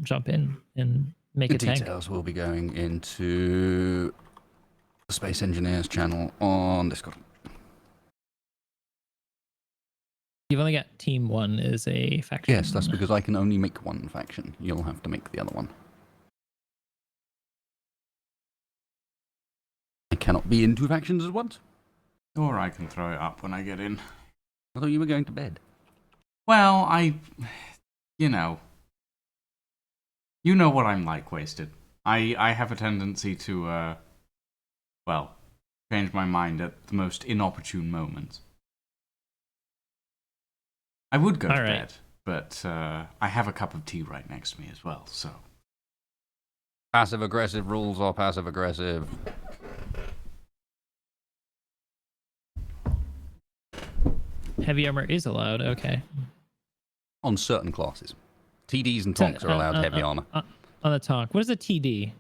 jump in and make a tank. Details will be going into the Space Engineers channel on Discord. You've only got Team 1 as a faction. Yes, that's because I can only make one faction. You'll have to make the other one. I cannot be in two factions at once. Or I can throw it up when I get in. I thought you were going to bed. Well, you know what I'm like, Wasted. I have a tendency to, change my mind at the most inopportune moments. I would go to bed, but I have a cup of tea right next to me as well, so. Passive-aggressive rules are passive-aggressive. Heavy armor is allowed, okay. On certain classes. TDs and Tonks are allowed heavy armor. On the Tonk. What is a TD?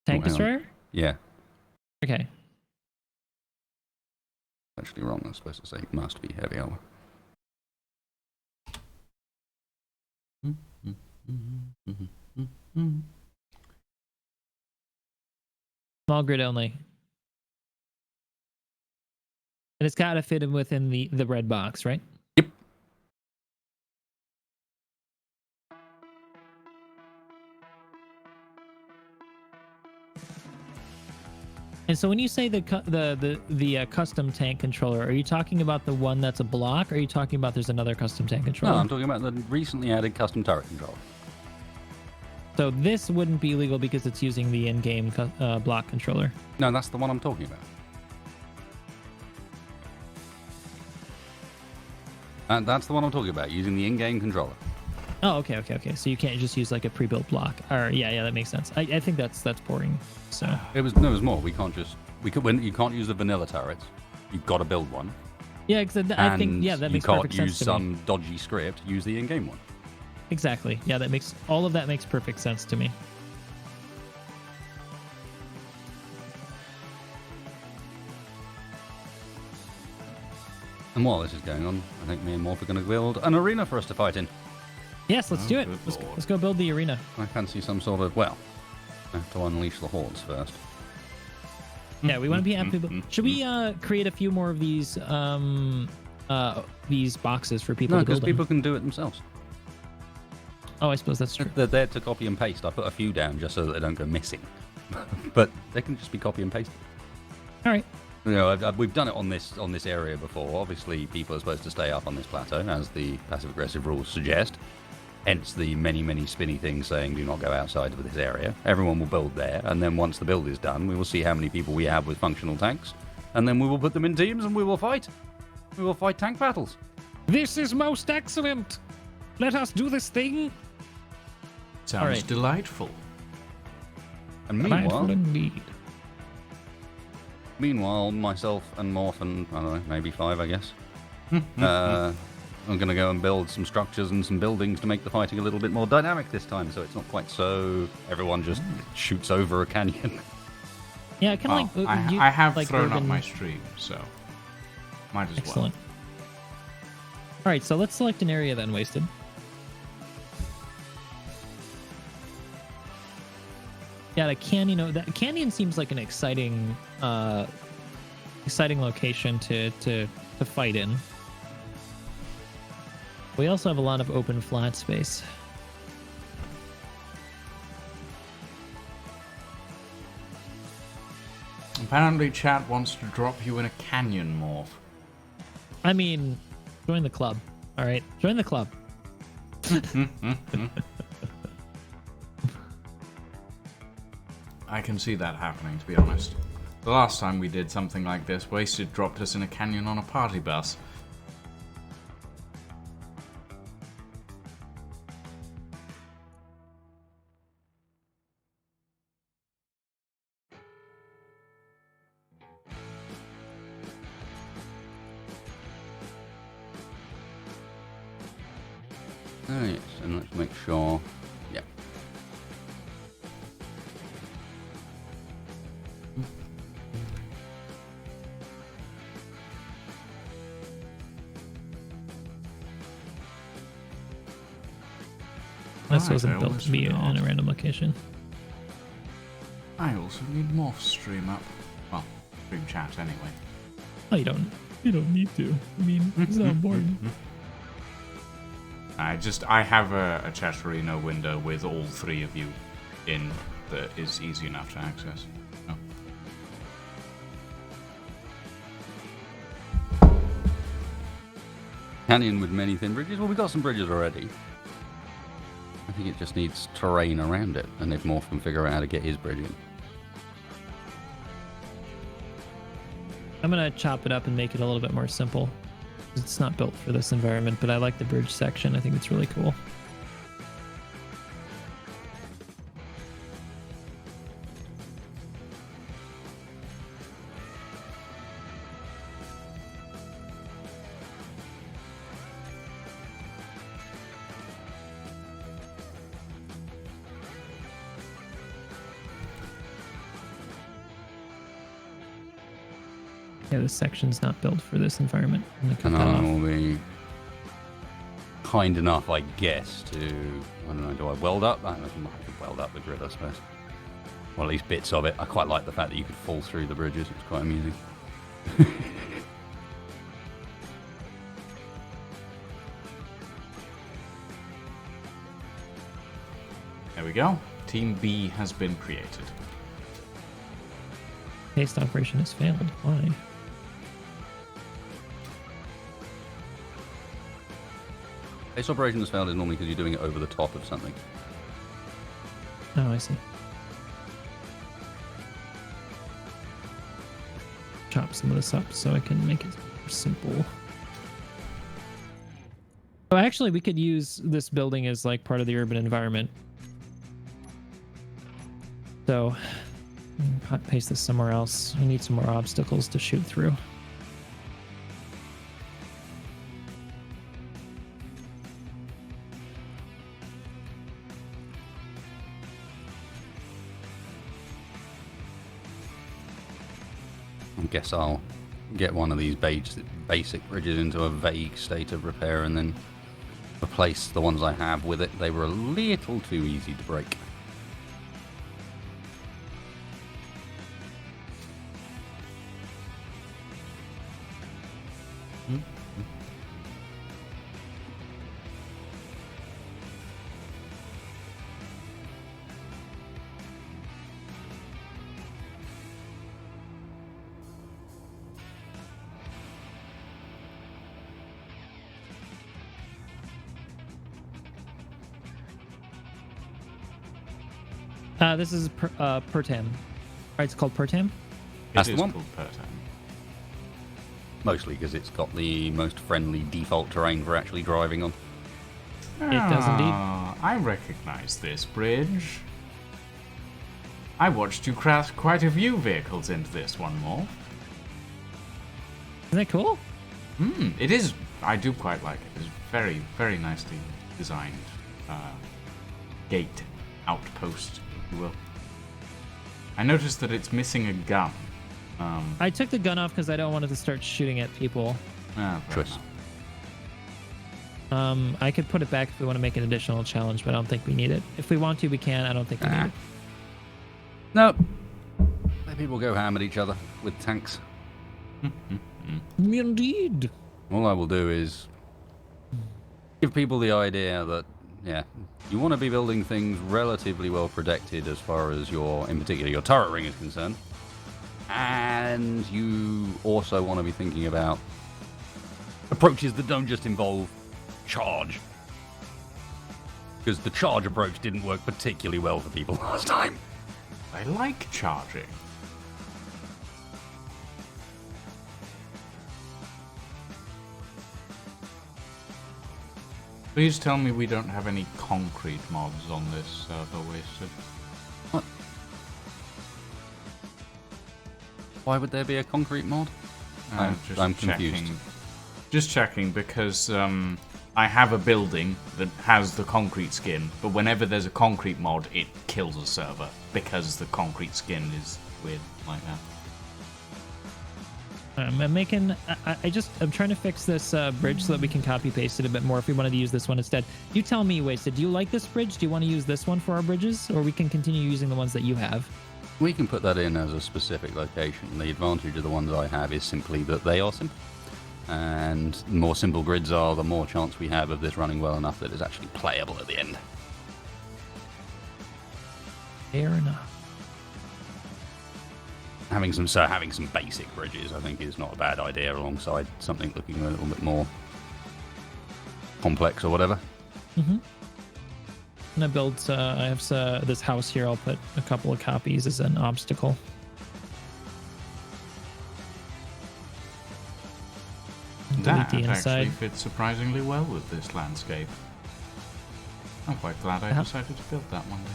Tank destroyer? Yeah. Okay. Actually wrong, I was supposed to say must be heavy armor. Small grid only. And it's got to fit in within the red box, right? Yep. And so when you say the custom tank controller, are you talking about the one that's a block, or are you talking about there's another custom tank controller? No, I'm talking about the recently added custom turret controller. So this wouldn't be legal because it's using the in-game block controller. No, that's the one I'm talking about. And that's the one I'm talking about, using the in-game controller. Oh, okay. So you can't just use like a pre-built block. Or yeah, that makes sense. I think that's boring. So it was more. We can't you can't use the vanilla turrets. You've got to build one. Yeah, because I think that makes perfect sense to me. You can't use some dodgy script. Use the in-game one. Exactly. Yeah, all of that makes perfect sense to me. And while this is going on, I think me and Morph are going to build an arena for us to fight in. Yes, let's do it. Let's go build the arena. I fancy some sort of, I have to unleash the hordes first. Yeah, we want to be happy. Should we create a few more of these boxes for people to build? No, because people can do it themselves. Oh, I suppose that's true. They're there to copy and paste. I put a few down just so that they don't go missing. But they can just be copy and pasted. All right. You know, we've done it on this area before. Obviously, people are supposed to stay up on this plateau, as the passive-aggressive rules suggest. Hence the many spinny things saying do not go outside of this area. Everyone will build there, and then once the build is done, we will see how many people we have with functional tanks, and then we will put them in teams and we will fight. We will fight tank battles. This is most excellent. Let us do this thing. Sounds delightful. And meanwhile, myself and Morph and, I don't know, maybe 5, I guess. I'm going to go and build some structures and some buildings to make the fighting a little bit more dynamic this time, so it's not quite so everyone just shoots over a canyon. Yeah, kind of I have thrown up my stream, so might as well. Excellent. All right, so let's select an area then, Wasted. Yeah, the canyon. That canyon seems like an exciting location to fight in. We also have a lot of open flat space. Apparently, chat wants to drop you in a canyon, Morph. I mean, join the club. All right, join the club. I can see that happening, to be honest. The last time we did something like this, Wasted dropped us in a canyon on a party bus. Oh yes, and let's make sure. Yeah. This Alright, wasn't I built almost to be in forgot. a random location. I also need morph stream up. Well, stream chat anyway. Oh, you don't need to. I mean, it's not important. I have a chat arena window with all three of you in that is easy enough to access. Oh. Canyon with many thin bridges? Well, we've got some bridges already. I think it just needs terrain around it, and if Morph can figure out how to get his bridge in. I'm gonna chop it up and make it a little bit more simple. It's not built for this environment, but I like the bridge section. I think it's really cool. Yeah, this section's not built for this environment. I'm gonna cut And that I off. will be kind enough, I guess, to... I don't know, do I weld up? I don't know if I could weld up the grid, I suppose. Well, at least bits of it. I quite like the fact that you could fall through the bridges. It's quite amusing. There we go. Team B has been created. Haste operation has failed. Why? Base operation has failed is normally because you're doing it over the top of something. Oh, I see. Chop some of this up so I can make it more simple. Oh, actually, we could use this building as like part of the urban environment. So, paste this somewhere else. I need some more obstacles to shoot through. I guess I'll get one of these basic bridges into a vague state of repair and then replace the ones I have with it. They were a little too easy to break. This is Pertam. Right, it's called Pertam. That's It the is one. called Pertam. Mostly because it's got the most friendly default terrain for actually driving on. It does indeed. I recognize this bridge. I watched you crash quite a few vehicles into this one more. Isn't that cool? It is. I do quite like it. It's very, very nicely designed gate outpost, if you will. I noticed that it's missing a gun. I took the gun off because I don't want it to start shooting at people. Fair Choice. enough. I could put it back if we want to make an additional challenge, but I don't think we need it. If we want to, we can. I don't think we need it. No. Let people go ham at each other with tanks. Indeed. All I will do is give people the idea that, yeah, you want to be building things relatively well protected as far as in particular, your turret ring is concerned. And you also want to be thinking about approaches that don't just involve charge. Because the charge approach didn't work particularly well for people last time. I like charging. Please tell me we don't have any concrete mobs on this server, Wasted. What? Why would there be a concrete mod? I'm confused. Just checking because I have a building that has the concrete skin, but whenever there's a concrete mod, it kills a server because the concrete skin is weird like that. I'm making. I'm trying to fix this bridge so that we can copy paste it a bit more if we wanted to use this one instead. You tell me, Wasted. Do you like this bridge? Do you want to use this one for our bridges, or we can continue using the ones that you have? We can put that in as a specific location. The advantage of the ones I have is simply that they are simple. And the more simple grids are, the more chance we have of this running well enough that it's actually playable at the end. Fair enough. Having some basic bridges, I think, is not a bad idea alongside something looking a little bit more complex or whatever. Mm-hmm. And I built, I have this house here. I'll put a couple of copies as an obstacle. That actually fits surprisingly well with this landscape. I'm quite glad I decided to build that one day.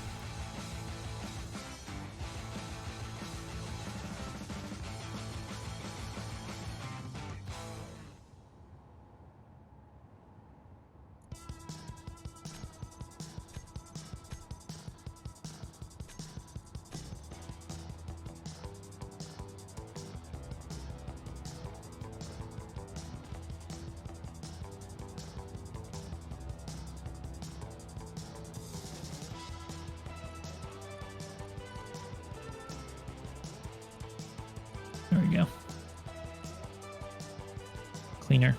There we go. Cleaner.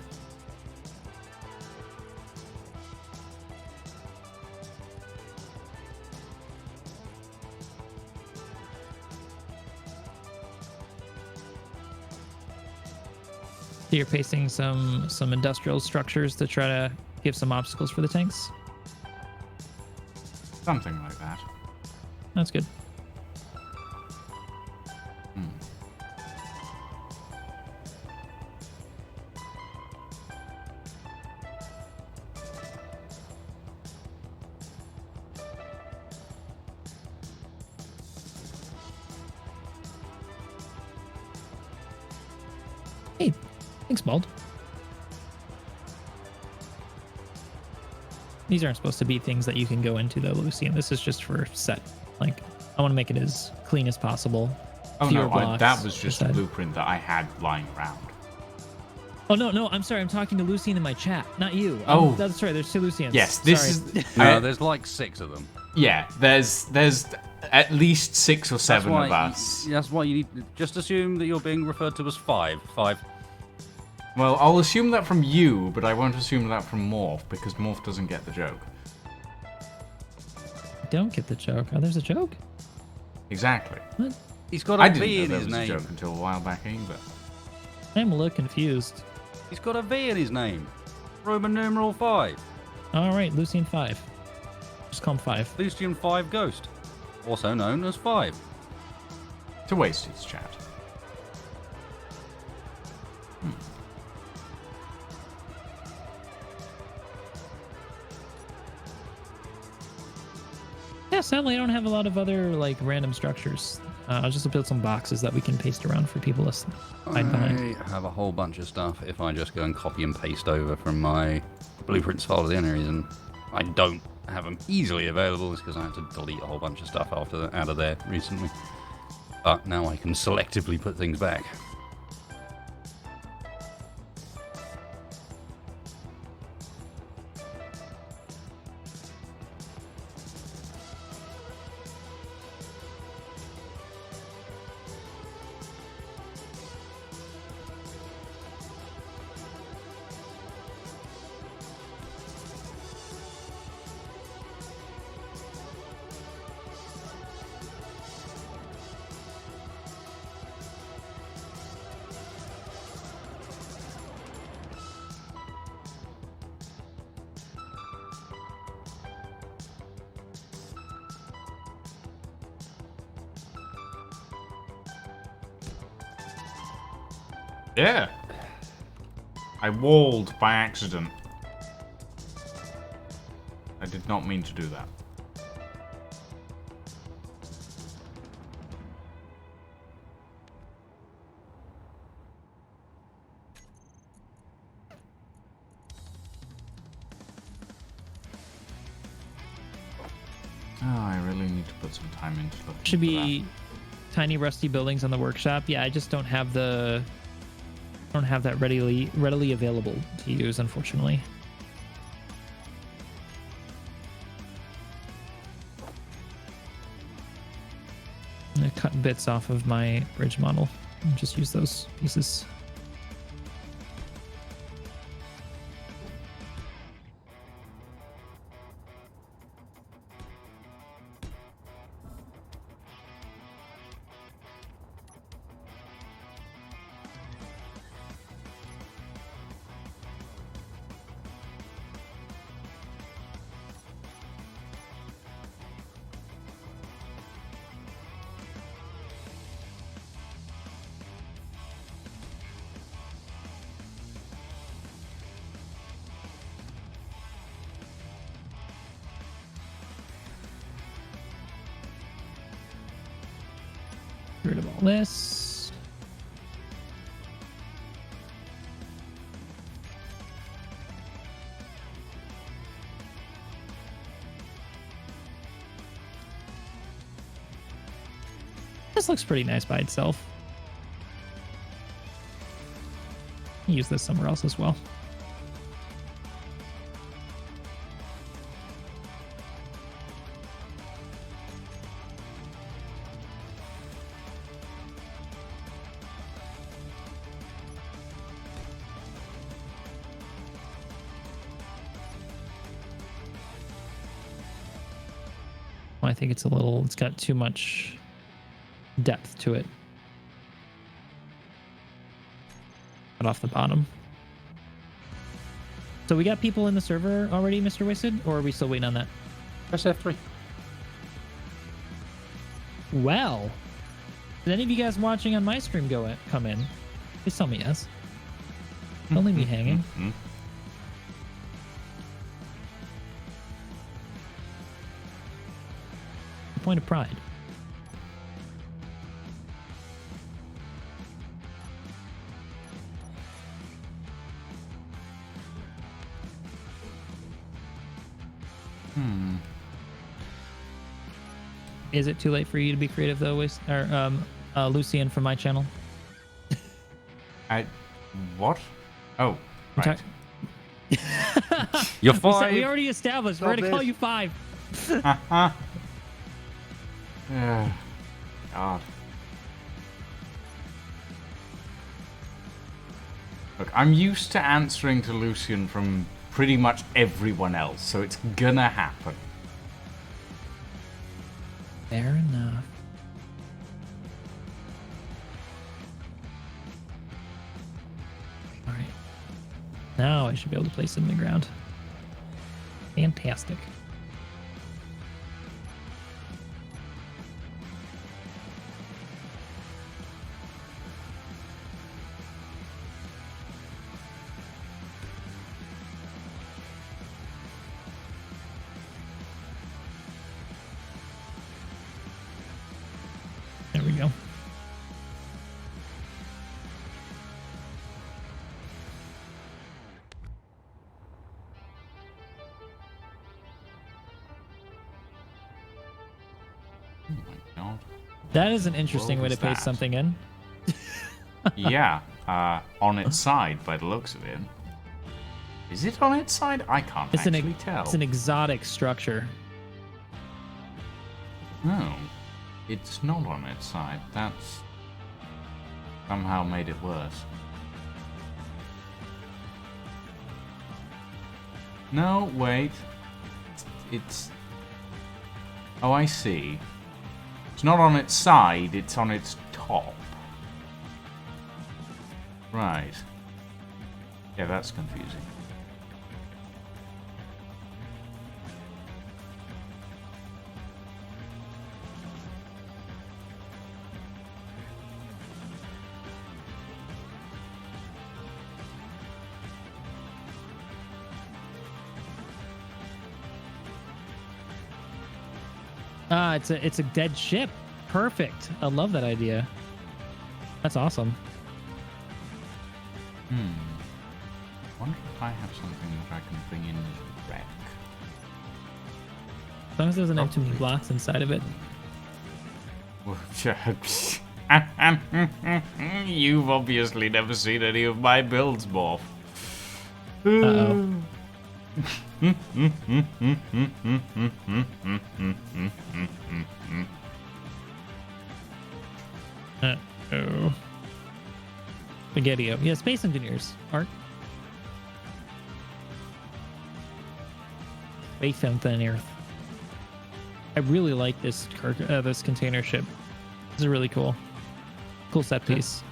So you're pasting some industrial structures to try to give some obstacles for the tanks? Something like that. That's good. Hey, thanks, Bald. These aren't supposed to be things that you can go into, though, Lucian. This is just for set. Like, I want to make it as clean as possible. Oh, no, that was just a blueprint that I had lying around. Oh, no, I'm sorry. I'm talking to Lucian in my chat, not you. Oh. That's right. There's two Lucians. Yes, this sorry. is... No, there's like 6 of them. Yeah, there's at least 6 or 7 of us. That's why you need... Just assume that you're being referred to as 5. 5. Well, I'll assume that from you, but I won't assume that from Morph, because Morph doesn't get the joke. I don't get the joke. Oh, there's a joke? Exactly. What? He's got I a didn't V know in there his was a name. joke until a while back either. I'm a little confused. He's got a V in his name. Roman numeral 5. All right, Lucian 5. Just call him 5. Lucian 5 Ghost. Also known as 5. To waste his chat. Yeah, sadly, I don't have a lot of other, like, random structures. I'll just build some boxes that we can paste around for people to hide behind. I have a whole bunch of stuff if I just go and copy and paste over from my blueprints file. The only reason I don't have them easily available is because I had to delete a whole bunch of stuff out of there recently. But now I can selectively put things back. Yeah. I walled by accident. I did not mean to do that. Oh, I really need to put some time into looking Should for be tiny rusty buildings on the workshop. Yeah, I just don't have the don't have that readily available to use, unfortunately. I'm gonna cut bits off of my bridge model and just use those pieces. Get rid of all this. This looks pretty nice by itself. Use this somewhere else as well. I think it's it's got too much depth to it. Cut off the bottom. So we got people in the server already, Mr. Wasted, or are we still waiting on that? Press F3. Well, did any of you guys watching on my stream come in? Please tell me yes. Don't leave me hanging. Point of pride. Is it too late for you to be creative though, Lucian from my channel? What? Oh, right. You're 5. We already established. We're gonna call you 5. God. Look, I'm used to answering to Lucian from pretty much everyone else, so it's gonna happen. Fair enough. All right. Now I should be able to place it in the ground. Fantastic. There we go. Oh my God. That is an interesting way What to is paste that? something in. Yeah, on its side by the looks of it. Is it on its side? I can't actually tell. It's an exotic structure. No, it's not on its side. That's somehow made it worse. No, wait. It's... Oh, I see. It's not on its side, it's on its top. Right. Yeah, that's confusing. Ah, it's a dead ship. Perfect. I love that idea. That's awesome. Wonder if I have something that I can bring in as wreck. As long as it doesn't have too many blocks inside of it. Well, You've obviously never seen any of my builds, Morph. Uh-oh. Uh-oh. Spaghetti-O. Yeah, Space Engineers. Art. Faith on Thin Earth. I really like this this container ship. This is really cool. Cool set piece.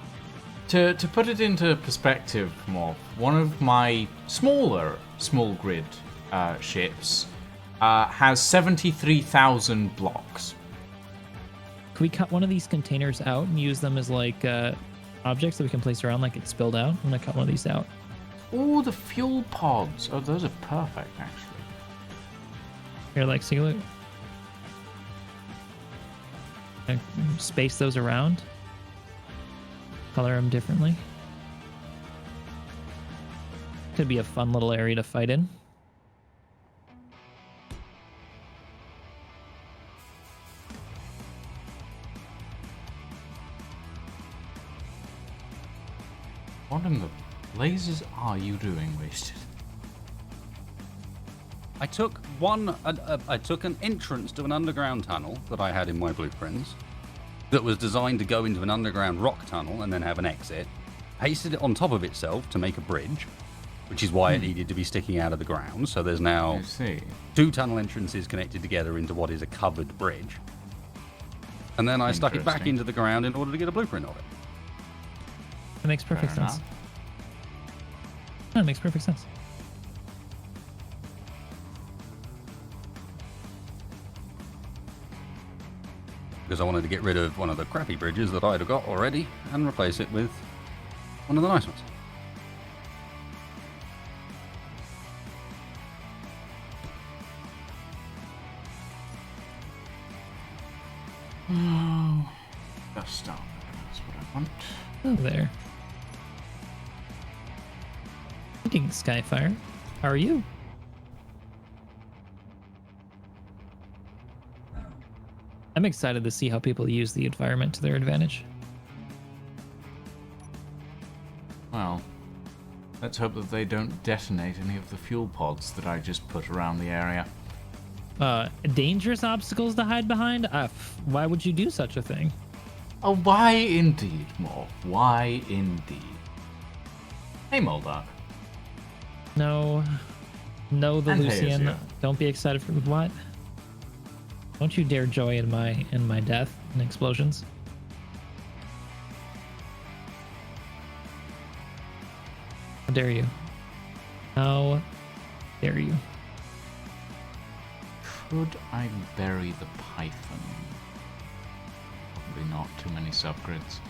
To put it into perspective, Morph, one of my small grid ships has 73,000 blocks. Can we cut one of these containers out and use them as like objects that we can place around like it's spilled out? I'm gonna cut one of these out. Oh, the fuel pods. Oh, those are perfect, actually. Here, like, see, look. Space those around. Color them differently. Could be a fun little area to fight in. What in the blazes are you doing, Wasted? I took an entrance to an underground tunnel that I had in my blueprints that was designed to go into an underground rock tunnel and then have an exit, pasted it on top of itself to make a bridge, which is why it needed to be sticking out of the ground. So there's now 2 tunnel entrances connected together into what is a covered bridge. And then I stuck it back into the ground in order to get a blueprint of it. That makes perfect sense. That makes perfect sense. Because I wanted to get rid of one of the crappy bridges that I'd have got already and replace it with one of the nice ones. Oh, dust down. That's what I want. Oh, there. Greetings, Skyfire. How are you? I'm excited to see how people use the environment to their advantage. Well, let's hope that they don't detonate any of the fuel pods that I just put around the area. Dangerous obstacles to hide behind? Why would you do such a thing? Oh, why indeed, Morph? Why indeed? Hey, Moldark. No, the And Lucian. Hayazu. Don't be excited for what? Don't you dare joy in my death and explosions. How dare you? How dare you? Should I bury the Python? Probably not. Too many subgrids.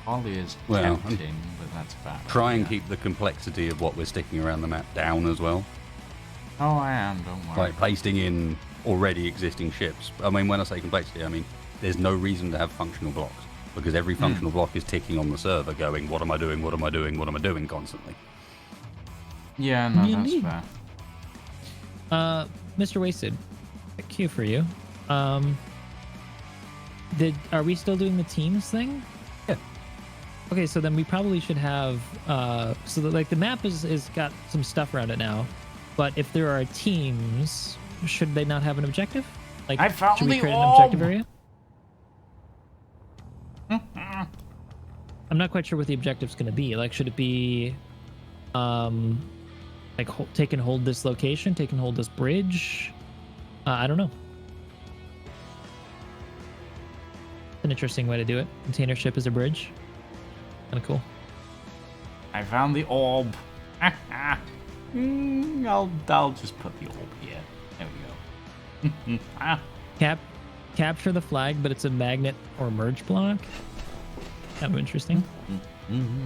Ollie is Well, tempting, but that's bad. Try and keep the complexity of what we're sticking around the map down as well. Oh, I am. Don't worry. Like pasting in already existing ships. I mean, when I say complexity, I mean there's no reason to have functional blocks because every functional block is ticking on the server going, what am I doing, what am I doing, what am I doing constantly. Yeah, no, that's Indeed. fair. Mr. Wasted, a cue for you. Are we still doing the teams thing? Yeah. Okay, so then we probably should have so that like the map is got some stuff around it now, but if there are teams, should they not have an objective? Like, I found should we the create an orb! objective area? I'm not quite sure what the objective's going to be. Like, should it be, like take and hold this location, take and hold this bridge? I don't know. An interesting way to do it. Container ship as a bridge. Kind of cool. I found the orb. I'll just put the orb here. There we go. Capture the flag, but it's a magnet or merge block. Kind of interesting.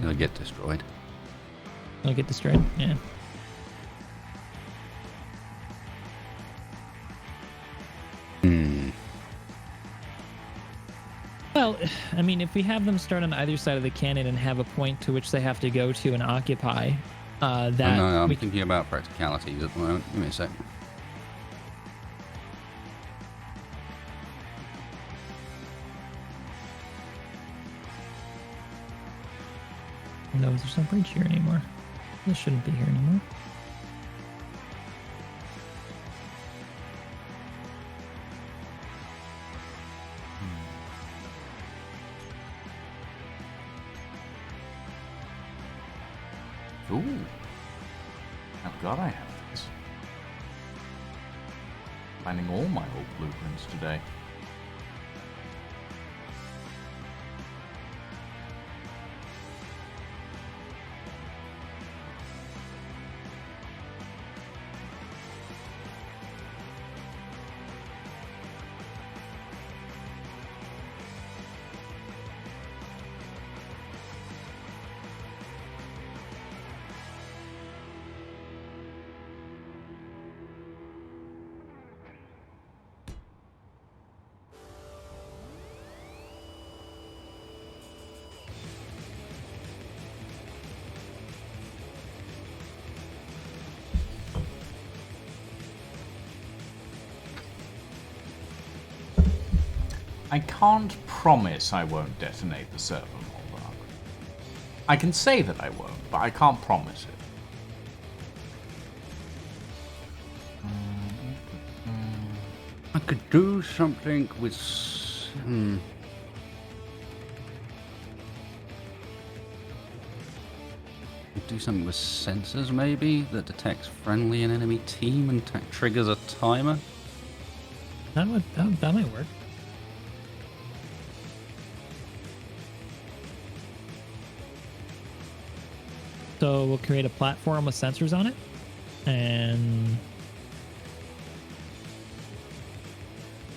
It'll get destroyed. It'll get destroyed. Yeah. Well, I mean, if we have them start on either side of the cannon and have a point to which they have to go to and occupy, that No, I'm we thinking about practicalities at the moment. Give me a sec. No, there's no bridge here anymore. This shouldn't be here anymore. Ooh. I've got I have this. Finding all my old blueprints today. I can't promise I won't detonate the server, Moldog. I can say that I won't, but I can't promise it. I could do something with... Do something with sensors, maybe, that detects friendly and enemy team and triggers a timer? That might work. So we'll create a platform with sensors on it, and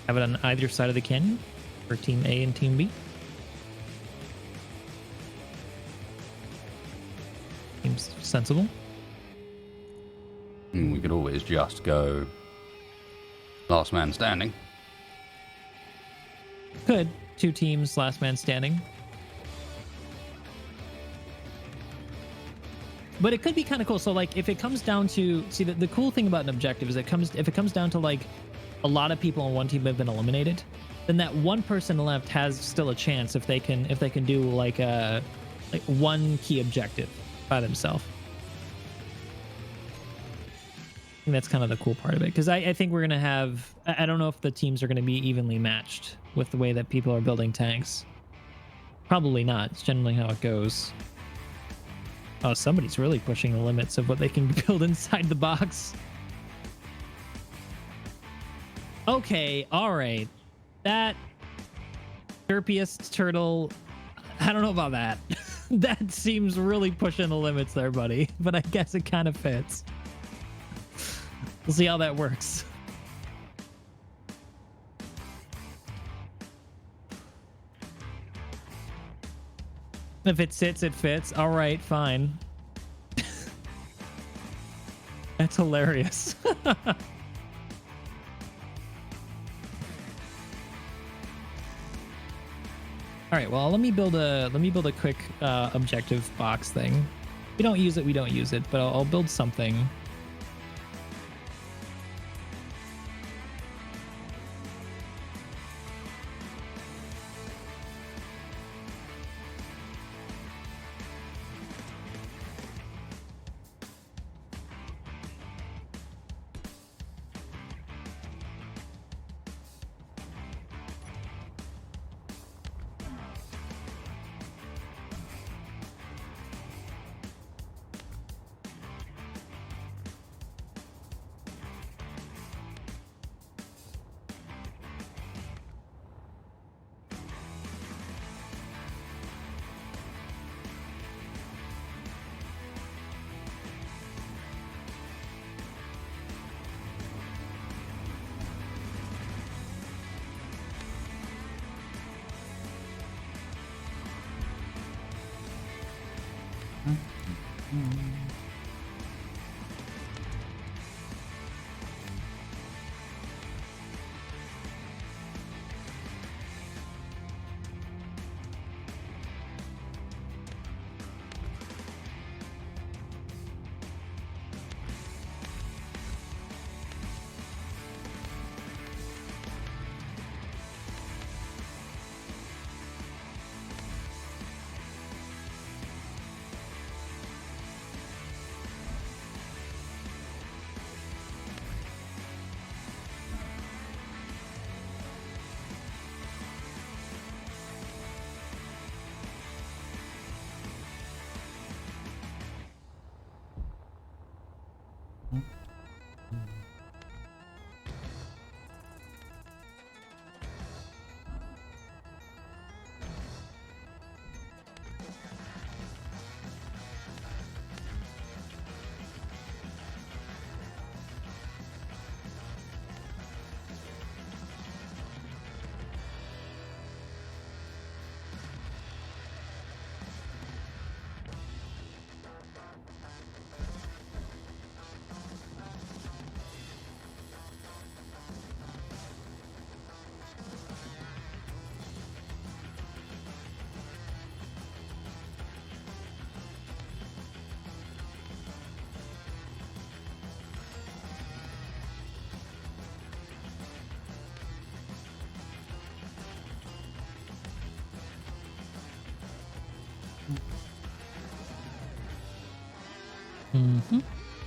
have it on either side of the canyon for Team A and Team B. Seems sensible. We could always just go last man standing. Could. 2 teams, last man standing. But it could be kind of cool. So, like, if it comes down to... See, the cool thing about an objective is if it comes down to, like, a lot of people on one team have been eliminated, then that one person left has still a chance if they can do, like one key objective by themselves. I think that's kind of the cool part of it. Because I think we're going to have... I don't know if the teams are going to be evenly matched with the way that people are building tanks. Probably not. It's generally how it goes. Oh, somebody's really pushing the limits of what they can build inside the box. Okay, all right. That derpiest turtle, I don't know about that. That seems really pushing the limits there, buddy. But I guess it kind of fits. We'll see how that works. If it sits, it fits. All right, fine. That's hilarious. All right, well, let me build a quick objective box thing. If we don't use it, we don't use it, but I'll build something.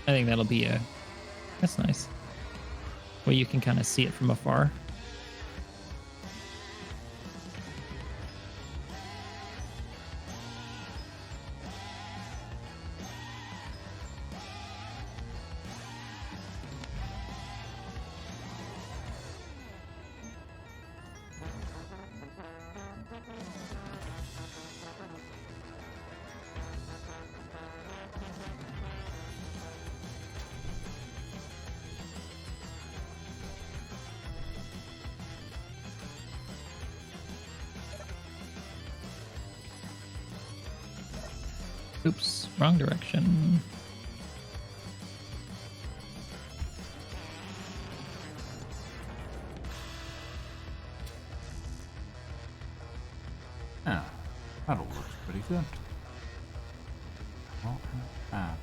I think that'll be that's nice. Where you can kind of see it from afar. Oops, wrong direction. Yeah, that all looks pretty good. Not bad.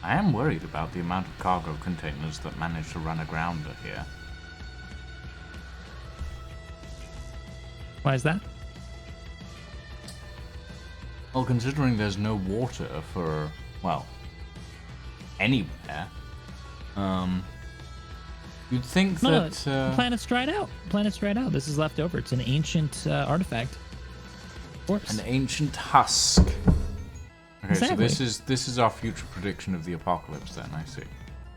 I am worried about the amount of cargo containers that manage to run aground here. Why is that? Well, considering there's no water for, well, anywhere, you'd think No, that... the planet's dried out. Planet's dried out. This is left over. It's an ancient artifact. Of course. An ancient husk. Okay, Exactly. so this is our future prediction of the apocalypse then, I see.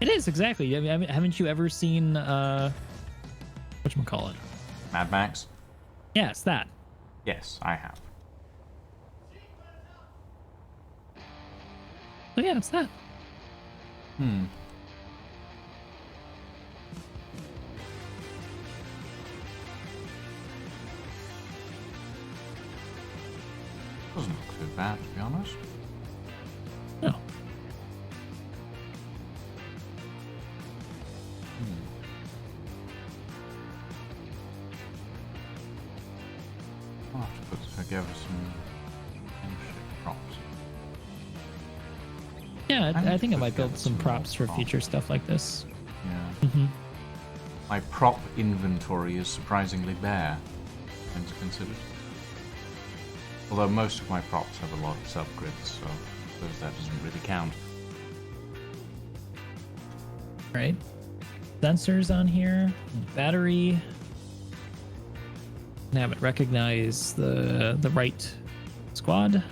It is, exactly. I mean, haven't you ever seen, whatchamacallit? Mad Max? Yeah, it's that. Yes, I have. So yeah, it's that. Doesn't look too bad, to be honest. No. I'll have to put together some props. Yeah, I need I think I to might put build together some some props for more future stuff like this. Yeah. My prop inventory is surprisingly bare, things considered. Although most of my props have a lot of subgrids, so I suppose that doesn't really count. Right. Sensors on here. Battery. And have it recognize the right squad.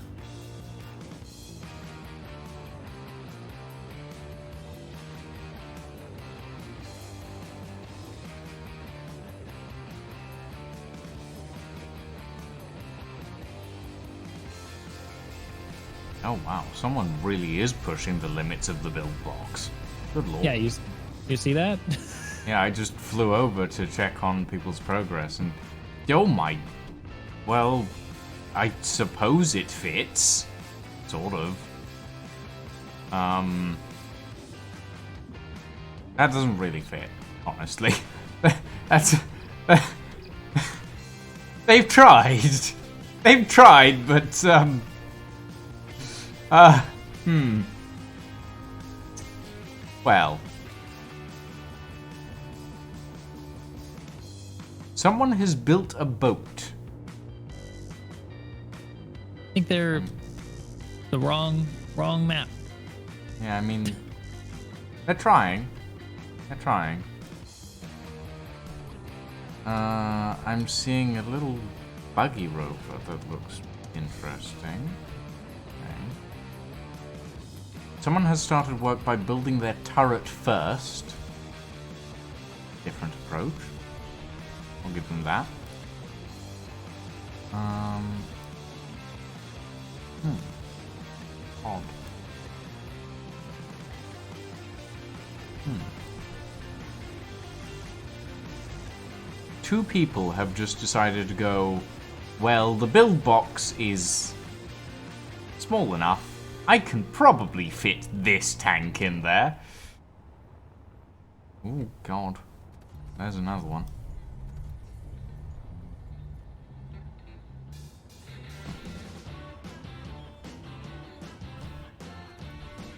Oh wow, someone really is pushing the limits of the build box. Good lord. Yeah, you see that? Yeah, I just flew over to check on people's progress and... Oh my... Well, I suppose it fits. Sort of. That doesn't really fit, honestly. That's... They've tried. They've tried, but, Well. Someone has built a boat. I think they're the wrong map. Yeah, I mean, they're trying. They're trying. I'm seeing a little buggy rover that looks Interesting. Okay. Someone has started work by building their turret first. Different approach. I'll give them that. Odd. Two people have just decided to go, well, the build box is small enough. I can probably fit this tank in there. Oh, God. There's another one.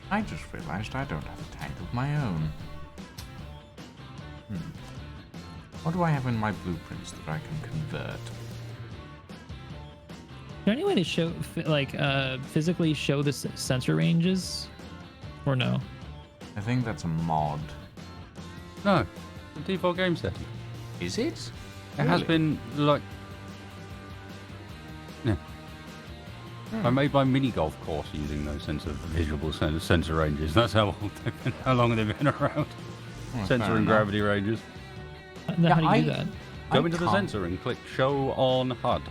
I just realized I don't have a tank of my own. What do I have in my blueprints that I can convert? Is there any way to show, physically show the sensor ranges? Or no? I think that's a mod. No, the default game setting. Is it? It has been like. Yeah. I made my mini golf course using those visual sensor ranges. That's how long they've been around. Sensor and gravity ranges. How do you do that? Go into the sensor and click Show on HUD.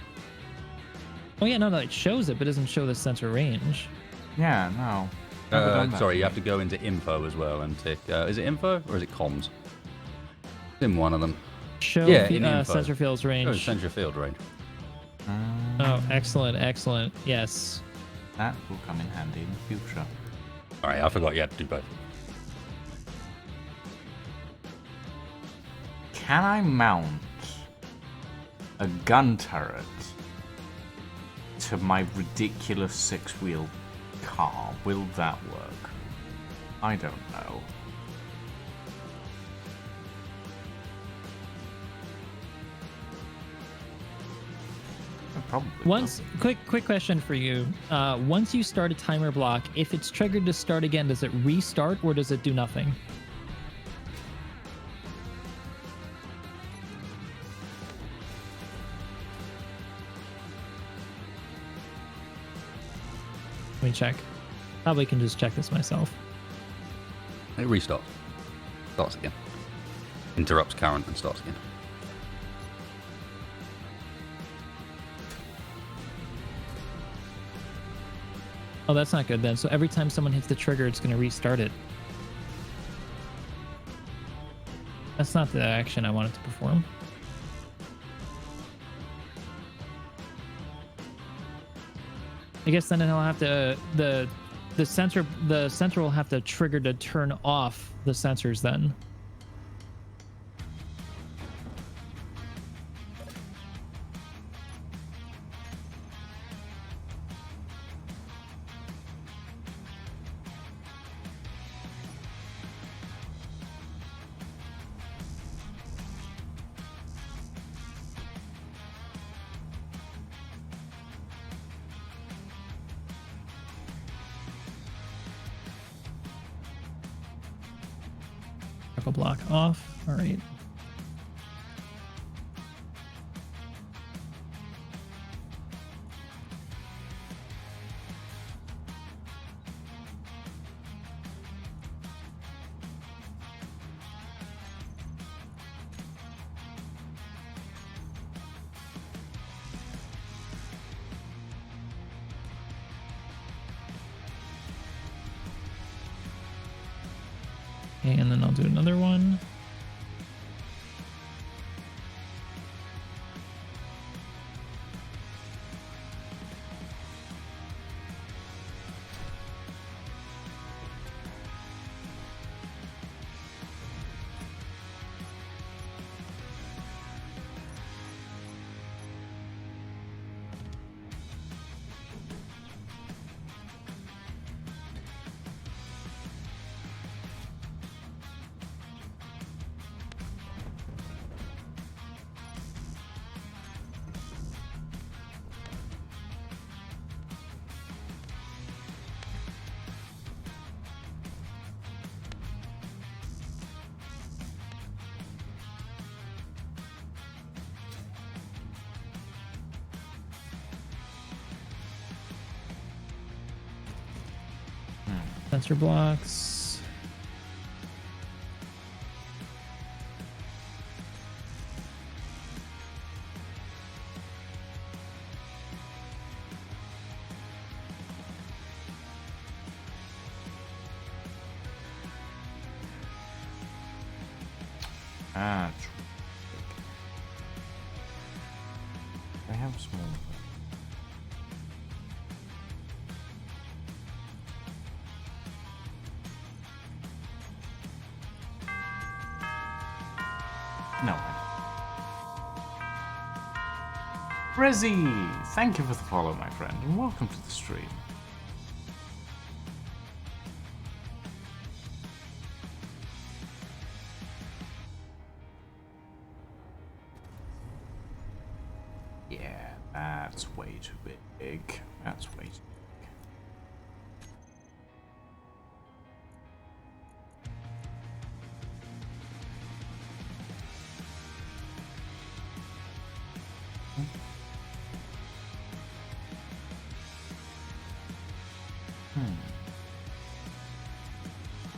Oh yeah, no, it shows it, but it doesn't show the sensor range. Yeah, no. Never done that. Sorry, you have to go into Info as well and tick. Is it Info or is it Comms? It's in one of them. Show sensor fields range. Oh, sensor field range. Oh, excellent, excellent. Yes. That will come in handy in the future. Alright, I forgot you had to do both. Can I mount a gun turret to my ridiculous six-wheel car? Will that work? I don't know. Probably. Quick question for you. Once you start a timer block, if it's triggered to start again, does it restart or does it do nothing? Let me check. Probably can just check this myself. It restarts. Starts again. Interrupts current and starts again. Oh, that's not good then. So every time someone hits the trigger, it's going to restart it. That's not the action I wanted to perform. I guess then I'll have to the sensor will have to trigger to turn off the sensors then. Block off. All right. And then I'll do another one. Sensor blocks. Ah, I have small. No. Rezzy, thank you for the follow, my friend, and welcome to the stream. Yeah, that's way too big. That's way too big.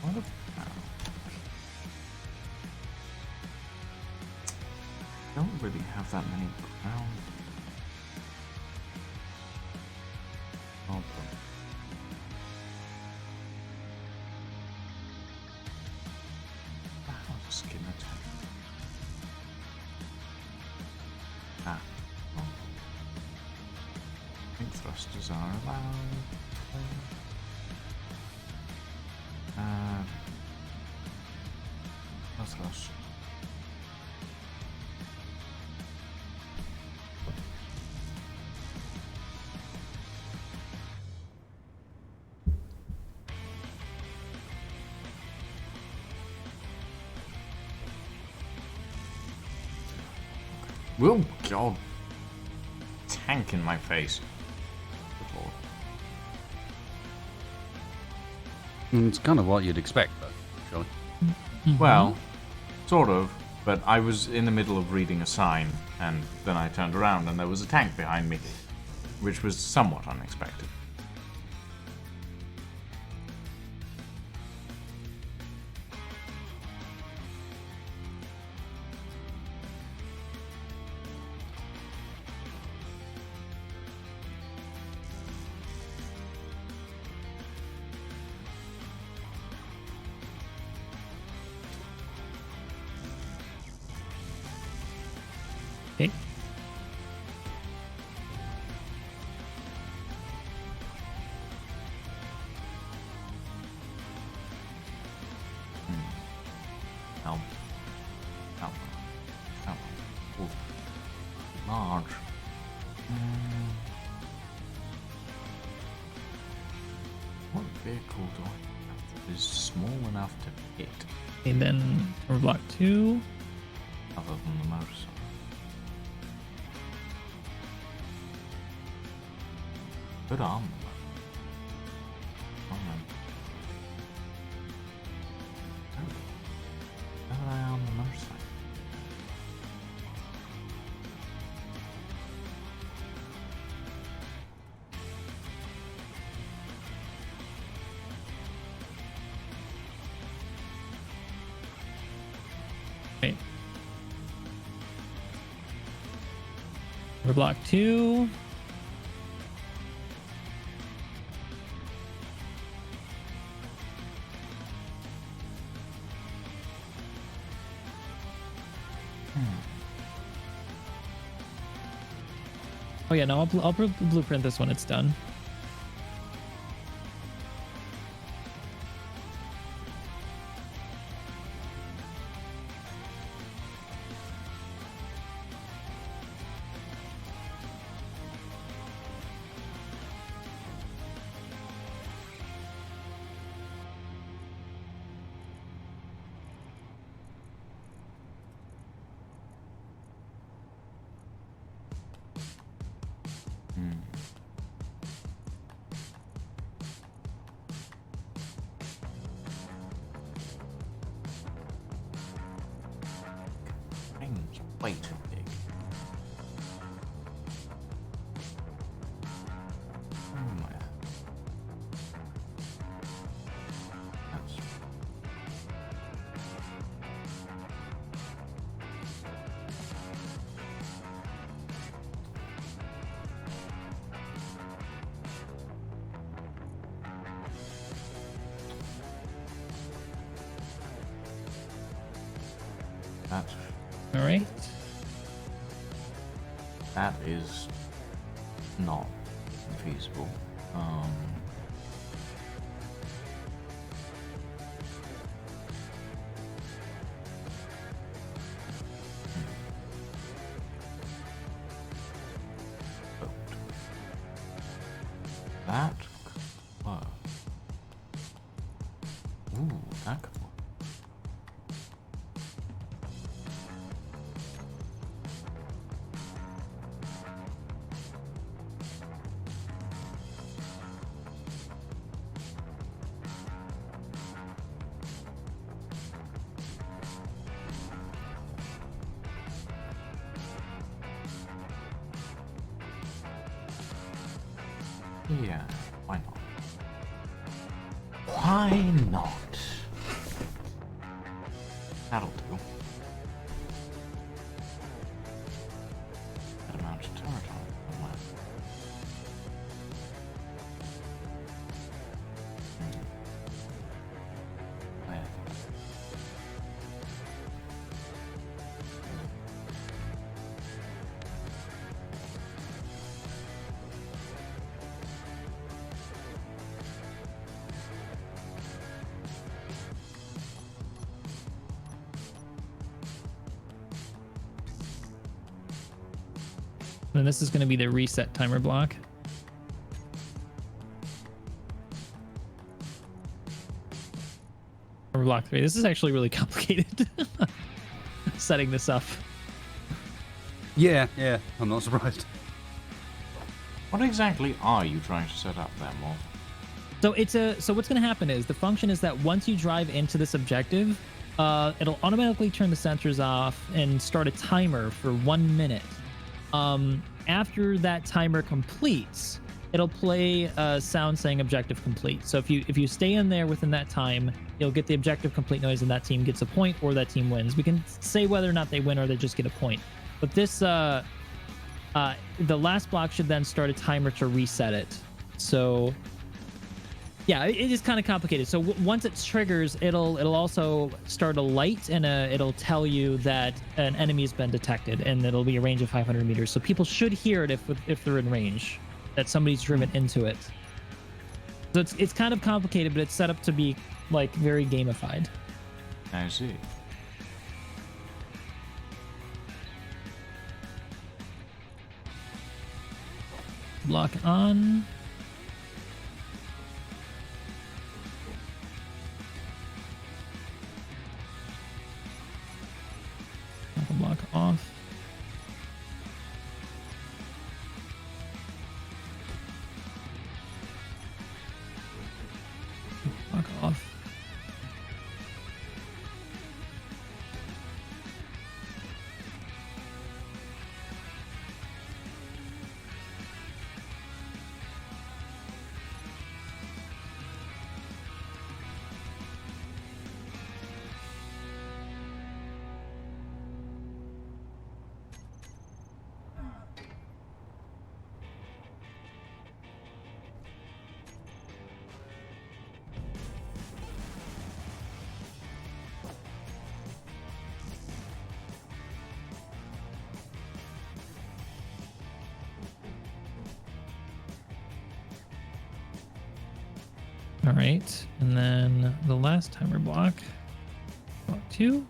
What about? I don't really have that many ground. Oh, I'll skin it. Ah. Oh. I think thrusters are allowed. No thrust. Oh god. Tank in my face. Good lord. It's kind of what you'd expect, though, surely. Well, sort of, but I was in the middle of reading a sign, and then I turned around and there was a tank behind me, which was somewhat unexpected. Okay. Help. Help. Help. Ooh. Large. What vehicle do I have that is small enough to hit, And then over block 2. other than the motorcycle? Good arm. Oh no. How did I arm the motorcycle? Okay. Over block 2. Oh yeah, no, I'll blueprint this when it's done. Thing's way too big. Oh my. That's All right. that is not feasible. That could work. Ooh, that could work. Yeah, why not? Why not? That'll do. That amount of turret on somewhere. Where? And this is going to be the reset timer block. Timer block 3. This is actually really complicated. Setting this up. Yeah, I'm not surprised. What exactly are you trying to set up there, Morph? So what's going to happen is the function is that once you drive into this objective, it'll automatically turn the sensors off and start a timer for 1 minute. After that timer completes, it'll play a sound saying objective complete. So if you stay in there within that time, you'll get the objective complete noise, and that team gets a point or that team wins. We can say whether or not they win or they just get a point. But this the last block should then start a timer to reset it. So yeah, it is kind of complicated. So once it triggers, it'll also start a light, and it'll tell you that an enemy has been detected, and it'll be a range of 500 meters. So people should hear it if they're in range, that somebody's driven into it. So it's kind of complicated, but it's set up to be like very gamified. I see. Block on. Block off. Block off. All right, and then the last timer block 2,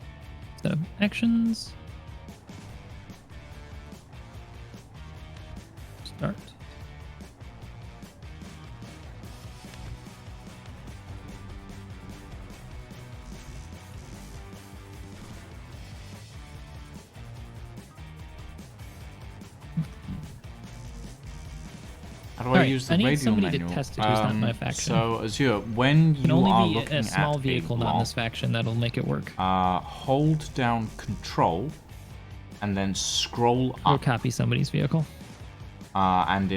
set of actions, start. How do I use the I need radial somebody manual? to test it who's not in my faction. So, Azure, when It can you are only be looking a small at vehicle, a not in block, this faction, that'll make it work. hold down Control, and then scroll Or up, copy somebody's vehicle. and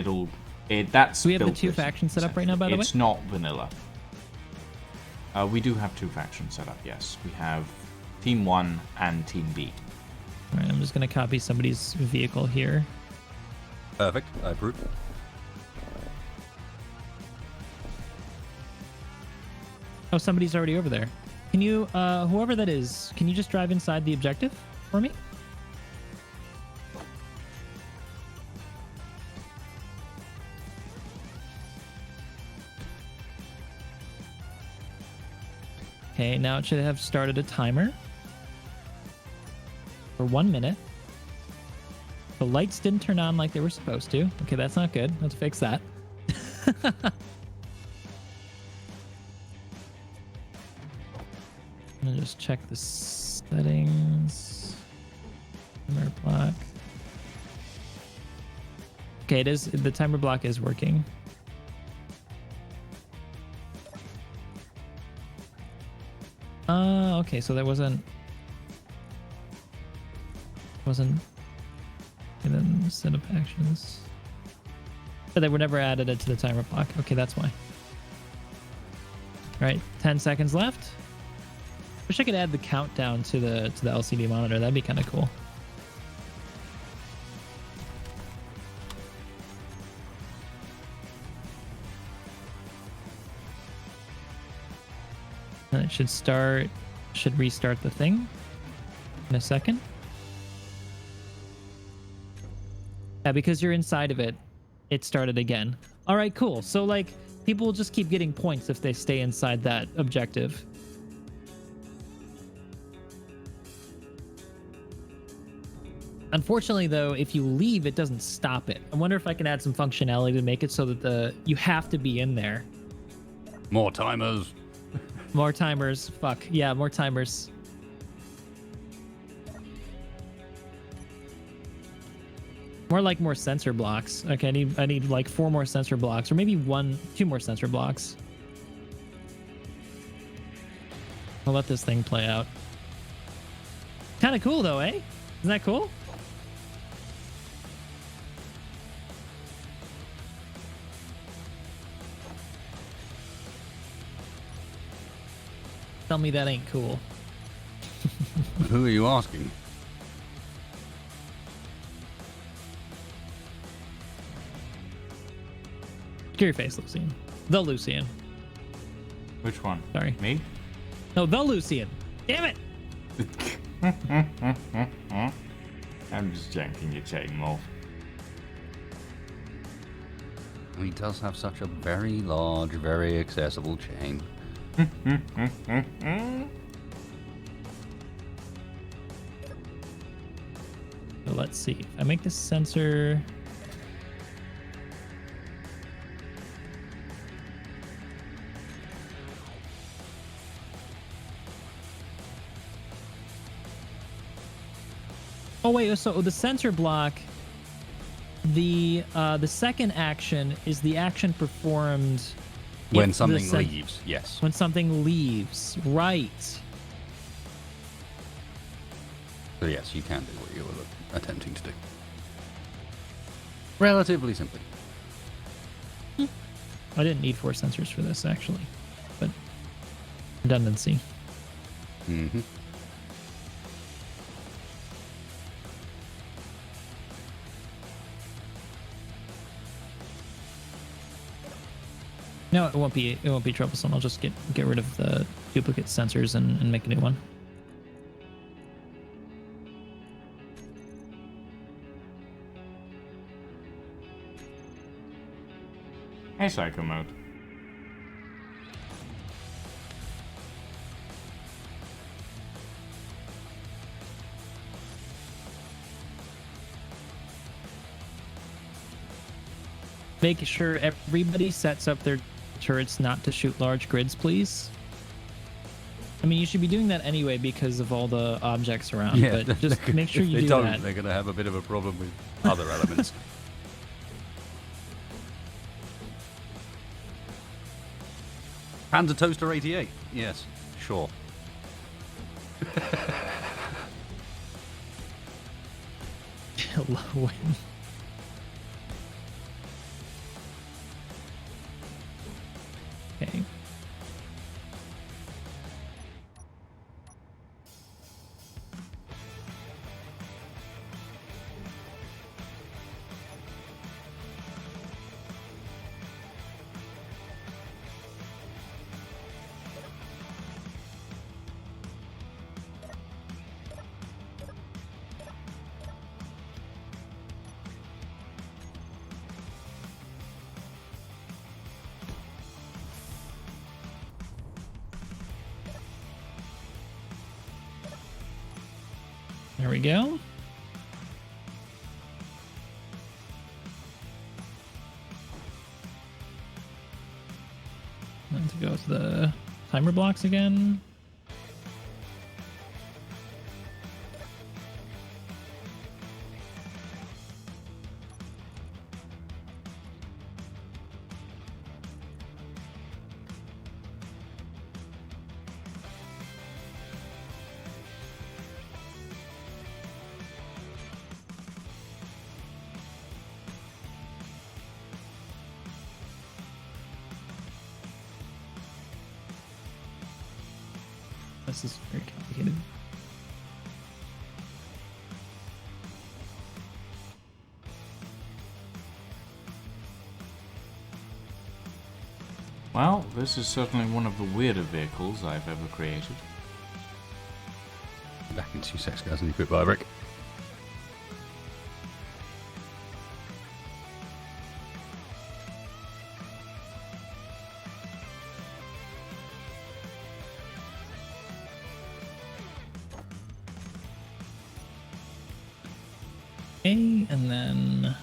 that's. Do we have the built two this, factions set up right now, by the way? It's not vanilla. We do have two factions set up. Yes, we have Team 1 and Team B. All right, I'm just going to copy somebody's vehicle here. Perfect, I approve. Oh, somebody's already over there. Can you, whoever that is, can you just drive inside the objective? for me? Okay, now it should have started a timer for 1 minute. The lights didn't turn on like they were supposed to. Okay, that's not good. Let's fix that. I'm gonna just check the settings. Timer block. Okay, the timer block is working. Okay, so that wasn't and then set up actions. But they were never added to the timer block. Okay, that's why. All right, 10 seconds left. Wish I could add the countdown to the LCD monitor. That'd be kind of cool. And it should restart the thing in a second. Yeah, because you're inside of it, it started again. All right, cool. So like people will just keep getting points if they stay inside that objective. Unfortunately, though, if you leave, it doesn't stop it. I wonder if I can add some functionality to make it so that you have to be in there. More timers. More timers. Fuck. Yeah, more timers. More sensor blocks. Okay, I need like 4 more sensor blocks, or maybe 2 more sensor blocks. I'll let this thing play out. Kind of cool though, eh? Isn't that cool? Tell me that ain't cool. Who are you asking? Scare your face, Lucian. The Lucian. Which one? Sorry. Me? No, the Lucian. Damn it! I'm just joking, you're chatting more. He does have such a very large, very accessible chain. So let's see. If I make this sensor... Oh wait, so the sensor block, the second action is the action performed When if something the leaves, yes. When something leaves, right? So yes, you can do what you were attempting to do. Relatively simply. I didn't need 4 sensors for this actually, but redundancy. Mm-hmm. No, it won't be troublesome. I'll just get rid of the duplicate sensors and make a new one. Hey, Psycho Mode. Make sure everybody sets up their turrets not to shoot large grids, please. I mean, you should be doing that anyway because of all the objects around, but just make sure you do that. They're going to have a bit of a problem with other elements. Panda Toaster 88. Yes, sure. Low wind. Okay. There we go. And to go to the timer blocks again. This is very complicated. Well, this is certainly one of the weirder vehicles I've ever created. Back in 2 seconds, guys. I need to quick buy a brick. Okay, and then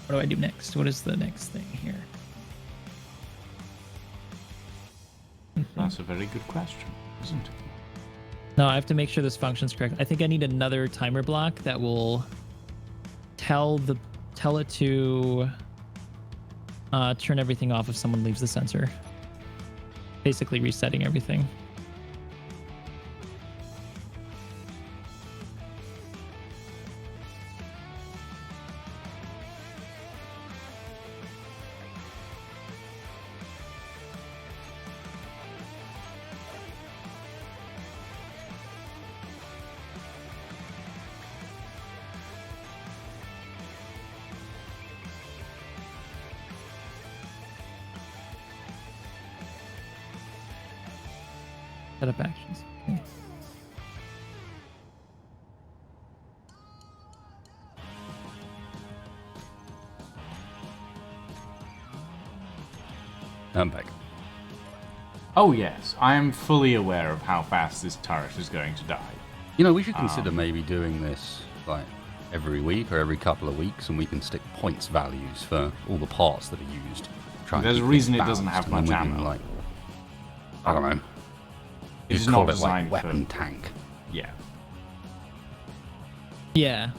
what do I do next? What is the next thing here? That's a very good question, isn't it? No, I have to make sure this functions correctly. I think I need another timer block that will tell it to turn everything off if someone leaves the sensor. Basically resetting everything. Setup actions. Okay. I'm back. Oh yes, I am fully aware of how fast this turret is going to die. You know, we should consider maybe doing this like every week or every couple of weeks, and we can stick points values for all the parts that are used. There's a reason it doesn't have much ammo. Like, I don't know. It's Call not it designed like for weapon tank. Yeah. Yeah.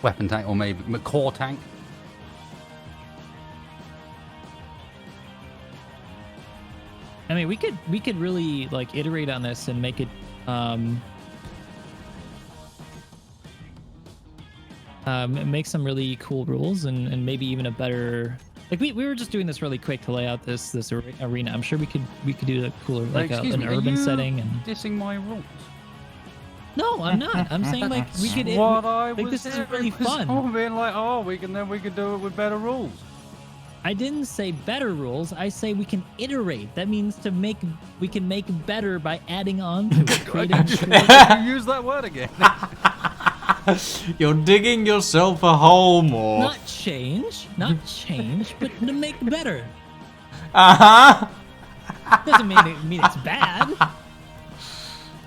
Weapon tank, or maybe core tank. I mean, we could really like iterate on this and make it make some really cool rules and maybe even a better like we were just doing this really quick to lay out this arena. I'm sure we could do a cooler like Excuse an me, urban are you setting and dissing my rules. no, I'm not. I'm saying like we could What I like was this is doing really was fun. all being like, oh, we can do it with better rules. I didn't say better rules. I say we can iterate. That means we can make better by adding on to it. Creating You use that word again. You're digging yourself a hole more. not change, but to make better. Uh-huh. Doesn't mean it's bad.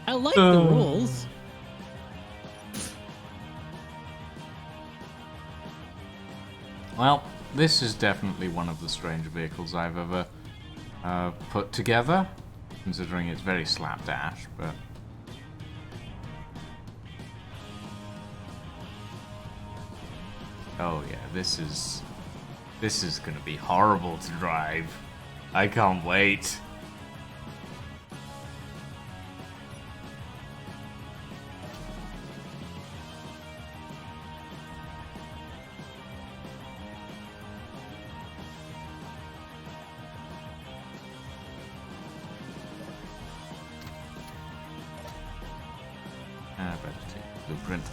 I like the rules. Well, this is definitely one of the stranger vehicles I've ever put together, considering it's very slapdash, but... Oh yeah, this is gonna be horrible to drive. I can't wait. I better take the blueprint.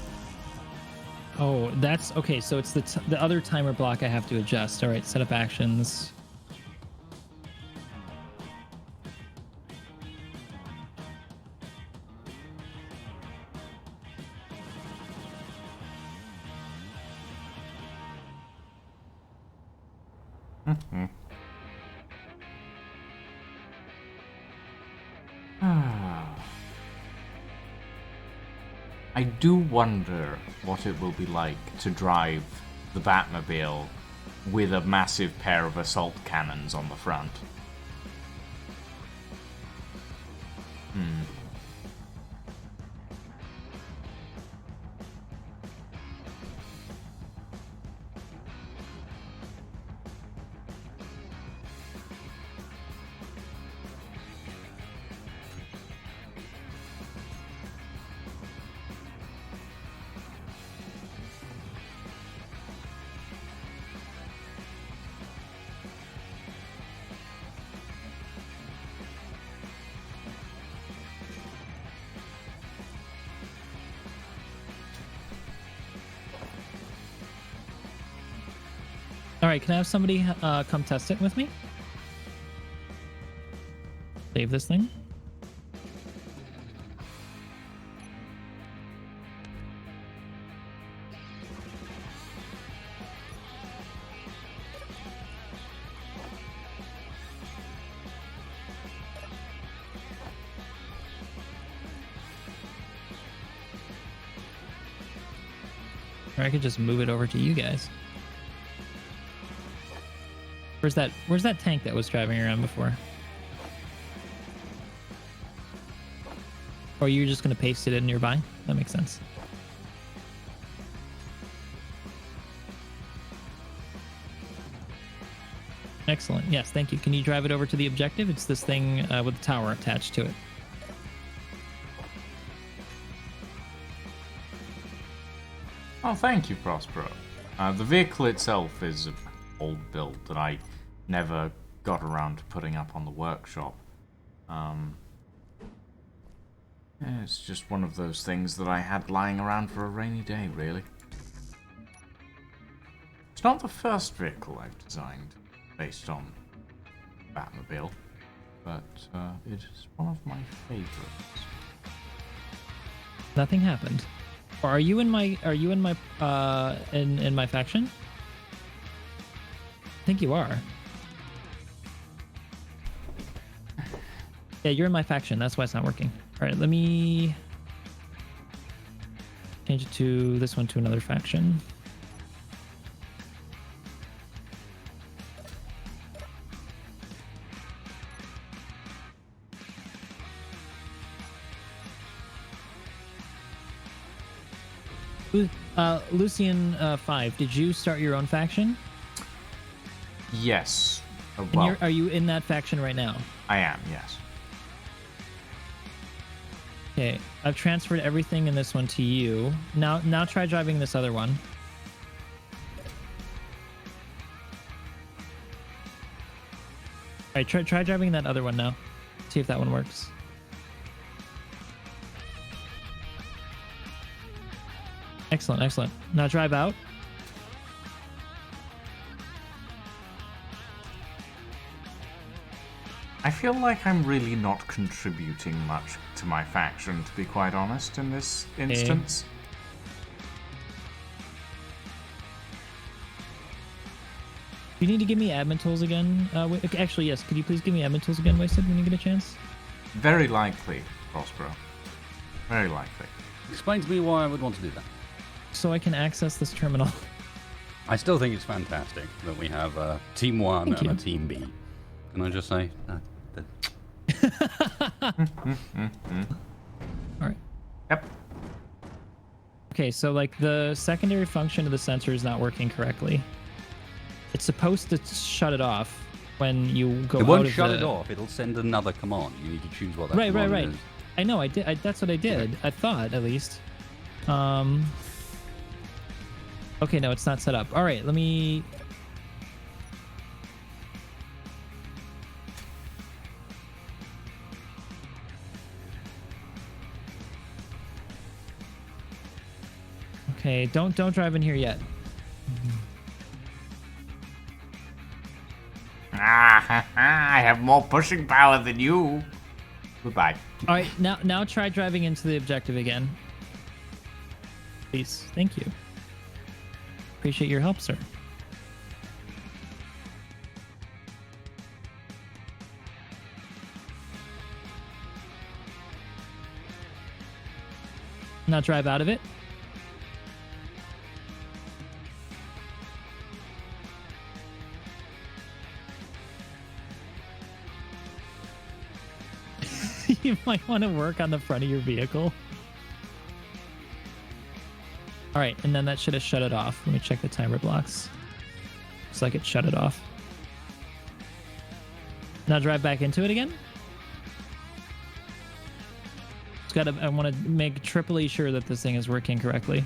Oh, that's okay. So it's the other timer block I have to adjust. All right, setup actions. I do wonder what it will be like to drive the Batmobile with a massive pair of assault cannons on the front. All right, can I have somebody come test it with me? Save this thing. Or I could just move it over to you guys. Where's that tank that was driving around before? Or you're just gonna paste it in nearby? That makes sense. Excellent. Yes, thank you. Can you drive it over to the objective? It's this thing with the tower attached to it. Oh, thank you, Prospero. The vehicle itself is an old build that I never got around to putting up on the workshop. Yeah, it's just one of those things that I had lying around for a rainy day, really. It's not the first vehicle I've designed based on Batmobile, but it is one of my favorites. Nothing happened. Or are you in my in my faction? I think you are. Yeah, you're in my faction. That's why it's not working. All right, let me change it to this one to another faction. Lucian 5, did you start your own faction? Yes. Well, are you in that faction right now? I am, yes. Okay, I've transferred everything in this one to you. Now try driving this other one. All right, try driving that other one now. See if that one works. Excellent, excellent. Now drive out. I feel like I'm really not contributing much to my faction, to be quite honest, in this instance. You need to give me admin tools again. Actually, yes. Could you please give me admin tools again, Wasted, when you get a chance? Very likely, Prospero. Very likely. Explain to me why I would want to do that. So I can access this terminal. I still think it's fantastic that we have a Team 1 and a Team B. Can I just say? All right. Yep. Okay, so like the secondary function of the sensor is not working correctly. It's supposed to shut it off when you go out of the... It won't shut it off. It'll send another command. You need to choose what that command is. I know. I did. That's what I did. Okay. I thought, at least. Okay, no, it's not set up. All right, let me... Okay, don't drive in here yet. I have more pushing power than you. Goodbye. All right, now try driving into the objective again. Please, thank you. Appreciate your help, sir. Now drive out of it. You might want to work on the front of your vehicle. All right, and then that should have shut it off. Let me check the timer blocks. Looks like it shut it off. Now drive back into it again. I want to make triply sure that this thing is working correctly.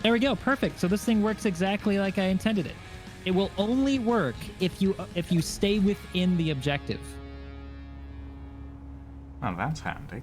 There we go. Perfect. So this thing works exactly like I intended it. It will only work if you stay within the objective. Oh, that's handy.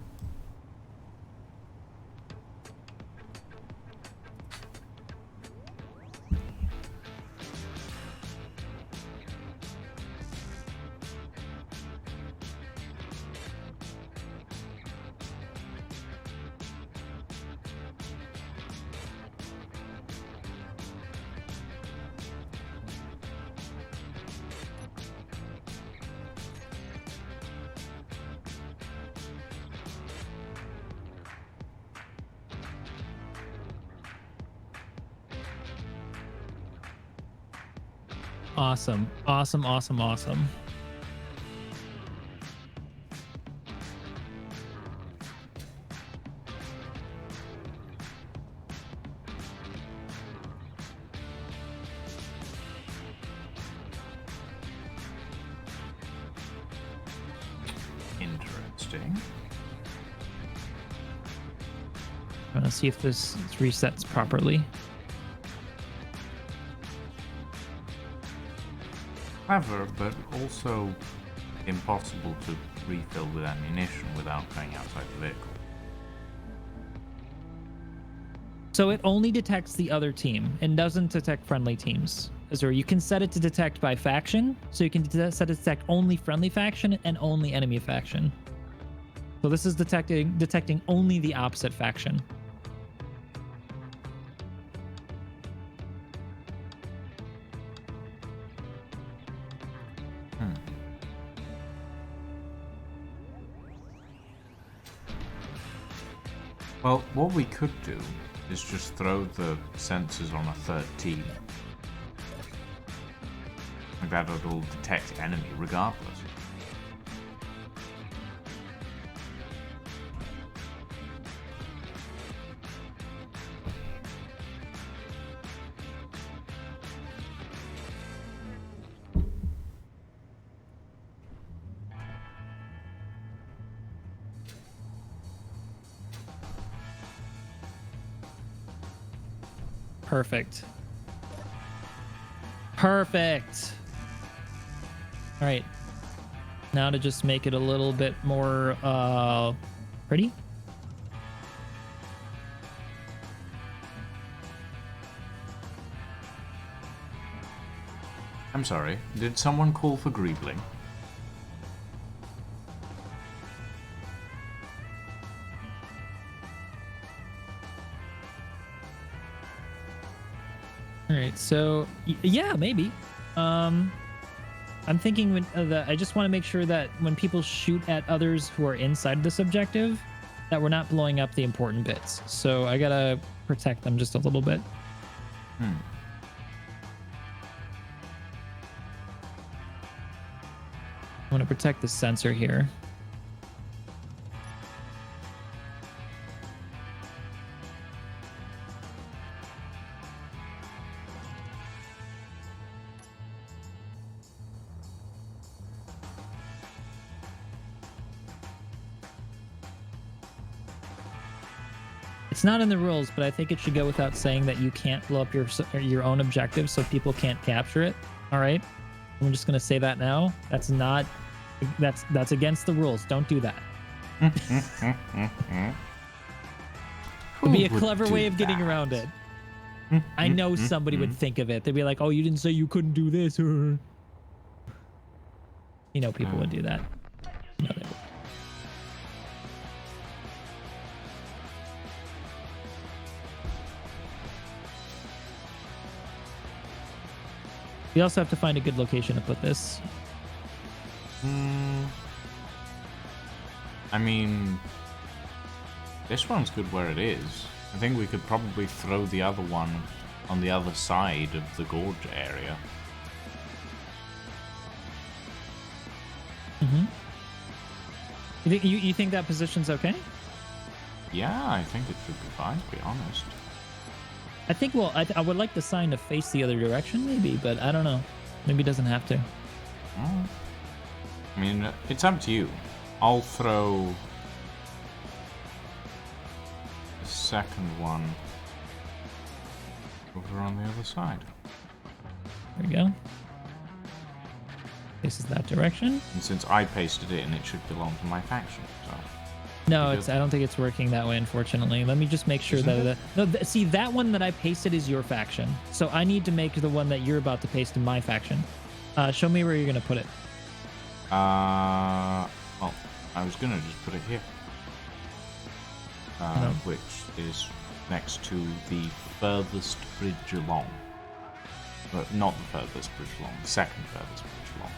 Awesome. Awesome, awesome, awesome. Interesting. I want to see if this resets properly. Clever, but also impossible to refill with ammunition without going outside the vehicle. So it only detects the other team and doesn't detect friendly teams. Or you can set it to detect by faction, so you can set it to detect only friendly faction and only enemy faction. So this is detecting only the opposite faction. Well, what we could do is just throw the sensors on a third team. Like that, it'll detect enemy regardless. Perfect. Perfect. All right. Now to just make it a little bit more pretty. I'm sorry, did someone call for greebling? All right, so yeah, maybe. I'm thinking I just want to make sure that when people shoot at others who are inside this objective, that we're not blowing up the important bits. So I gotta protect them just a little bit. I want to protect the sensor here. It's not in the rules, but I think it should go without saying that you can't blow up your own objective so people can't capture it. All right? I'm just going to say that now. That's against the rules. Don't do that. It'd be a clever way of getting around it. I know somebody would think of it. They'd be like, "Oh, you didn't say you couldn't do this." You know, people would do that. You know they would. We also have to find a good location to put this. I mean, this one's good where it is. I think we could probably throw the other one on the other side of the gorge area. You think that position's okay? Yeah, I think it should be fine, to be honest. I think, well, I would like the sign to face the other direction, maybe, but I don't know. Maybe it doesn't have to. I mean, it's up to you. I'll throw the second one over on the other side. There we go. Faces that direction. And since I pasted it in, it should belong to my faction, so... No, I don't think it's working that way, unfortunately. Let me just make sure see, that one that I pasted is your faction. So I need to make the one that you're about to paste in my faction. Show me where you're going to put it. Well, I was gonna just put it here. Which is next to the furthest bridge along. But not the furthest bridge along, the second furthest bridge along.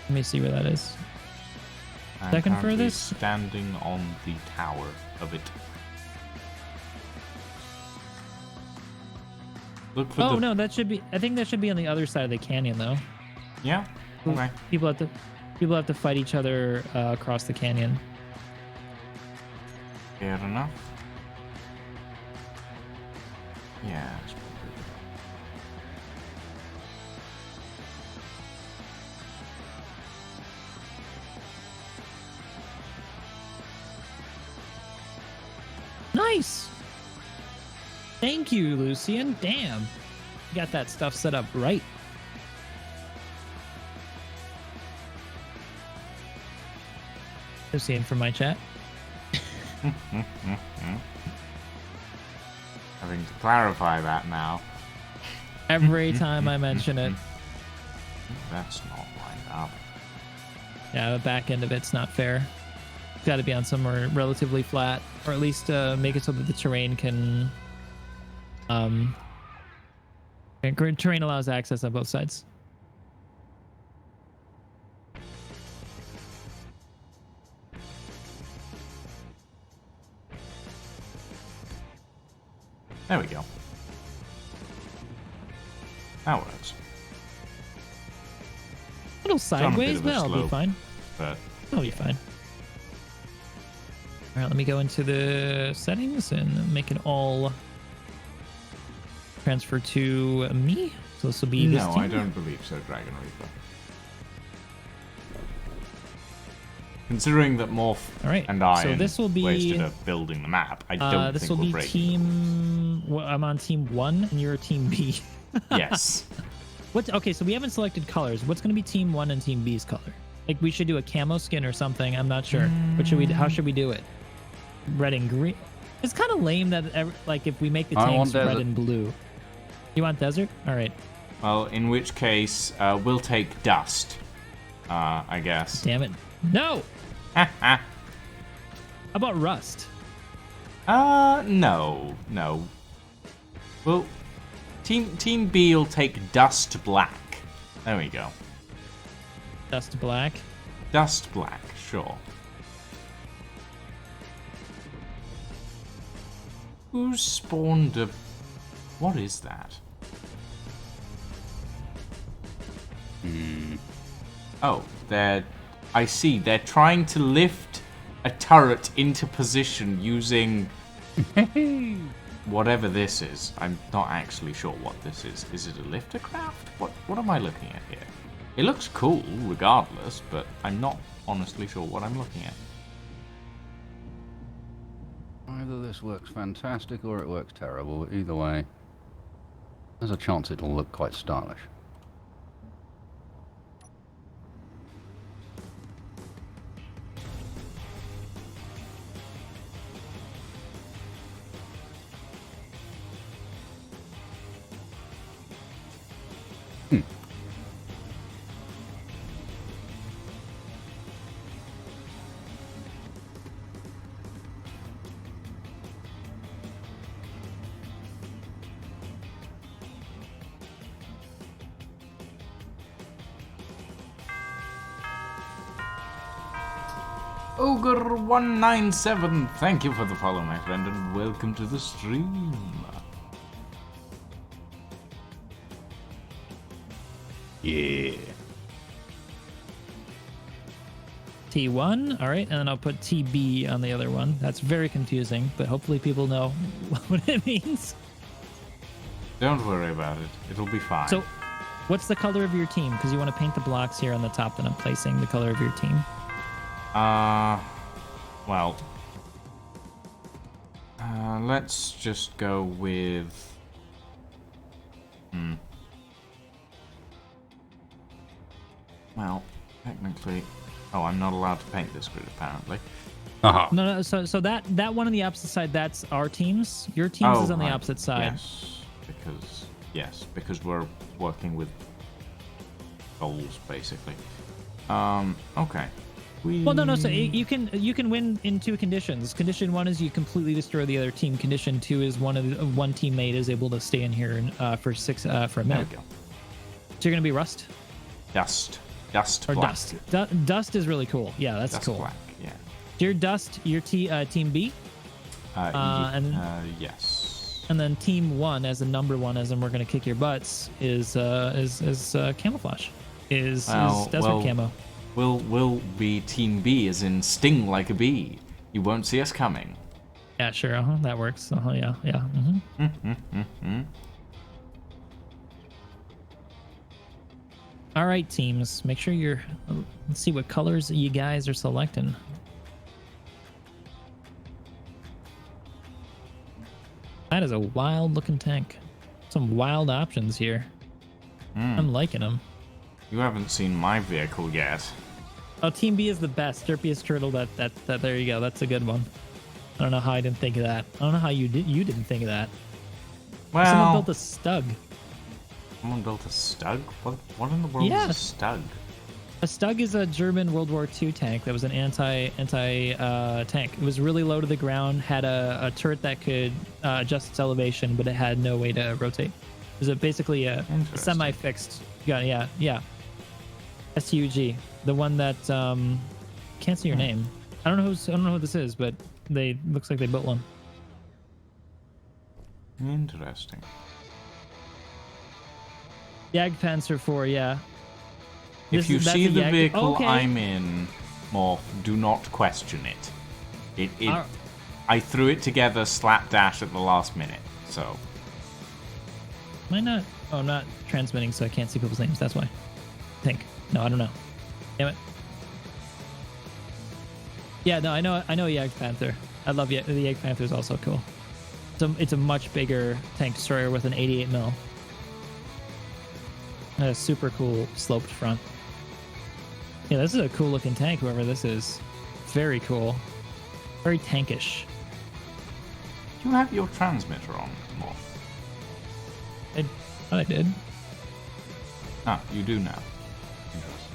Let me see where that is. I'm Second currently furthest? standing on the tower of it. Look for Oh, no, that should be... I think that should be on the other side of the canyon, though. Yeah? Okay. People have to fight each other across the canyon. Fair enough. Yeah, it's probably Nice! Thank you, Lucian. Damn. You got that stuff set up right. Lucian from my chat. having to clarify that now. Every time I mention it. That's not lined up. Yeah, the back end of it's not fair. It's got to be on somewhere relatively flat, or at least make it so that the terrain can... terrain allows access on both sides. There we go. That works. A little on a bit sideways, of a but I'll be slope. fine. But I'll be fine. All right, let me go into the settings and make it all transfer to me. So this will be this no, team. I don't believe so, Dragon Reaper. Considering that Morph All right, and I so this will be wasted a building the map, I don't this think will we'll be break team. Well, I'm on team 1 and you're team B. Yes. What? Okay, so we haven't selected colors. What's going to be team 1 and team B's color? Like we should do a camo skin or something. I'm not sure. What should we? How should we do it? Red and green. It's kind of lame that like if we make the I tanks want red desert. and blue. You want desert? All right. Well, in which case, we'll take dust. I guess. Damn it. No. How about rust? No. Well, Team B will take dust black. There we go. Dust black. Dust black, sure. Who spawned a... What is that? Oh, I see. They're trying to lift a turret into position using... whatever this is. I'm not actually sure what this is. Is it a lifter craft? What am I looking at here? It looks cool, regardless, but I'm not honestly sure what I'm looking at. Either this works fantastic or it works terrible. Either way, there's a chance it'll look quite stylish. Ogre197, thank you for the follow, my friend, and welcome to the stream. Yeah. T1, all right, and then I'll put TB on the other one. That's very confusing, but hopefully people know what it means. Don't worry about it. It'll be fine. So, what's the color of your team? Because you want to paint the blocks here on the top that I'm placing, the color of your team. Well, let's just go with... Well, technically... Oh, I'm not allowed to paint this grid, apparently. Uh-huh. No, so that one on the opposite side, that's our teams. Your teams is on the right. opposite side. Because we're working with goals, basically. Okay. Well, no. So you can win in two conditions. Condition 1 is you completely destroy the other team. Condition 2 is one teammate is able to stay in here for a minute. There we go. So you're gonna be Rust. Dust Or black. Dust. Dust is really cool. Yeah, that's Dust cool. black, yeah. Your Dust, your team B. Yes. And then team 1 as a number 1, as in we're gonna kick your butts, is camouflage. Is desert camo. We'll be team B, as in sting like a bee. You won't see us coming. Yeah, sure. That works. Yeah. All right, teams. Make sure you're. Let's see what colors you guys are selecting. That is a wild-looking tank. Some wild options here. I'm liking them. You haven't seen my vehicle yet. Oh, Team B is the best. Derpiest Turtle. That. There you go. That's a good one. I don't know how I didn't think of that. I don't know how you didn't think of that. Well, Someone built a Stug. Someone built a Stug? What in the world is a Stug? A Stug is a German World War II tank that was an anti tank. It was really low to the ground, had a turret that could adjust its elevation, but it had no way to rotate. It was basically a semi-fixed gun. Yeah. STUG, the one that can't see your name. I don't know who this is, but looks like they built one. Interesting. Jagdpanzer 4, yeah. If you see the vehicle I'm in, Morph, do not question it. I threw it together slapdash at the last minute, so. Am I not? Oh, I'm not transmitting, so I can't see people's names. That's why. I think. No, I don't know. Damn it. Yeah, no, I know Jagdpanther. I love the Jagdpanther is also cool. It's a much bigger tank destroyer with an 88 mil. And a super cool sloped front. Yeah, this is a cool looking tank, whoever this is. Very cool. Very tankish. Do you have your transmitter on, Morph? I thought I did. Ah, you do now. Interesting.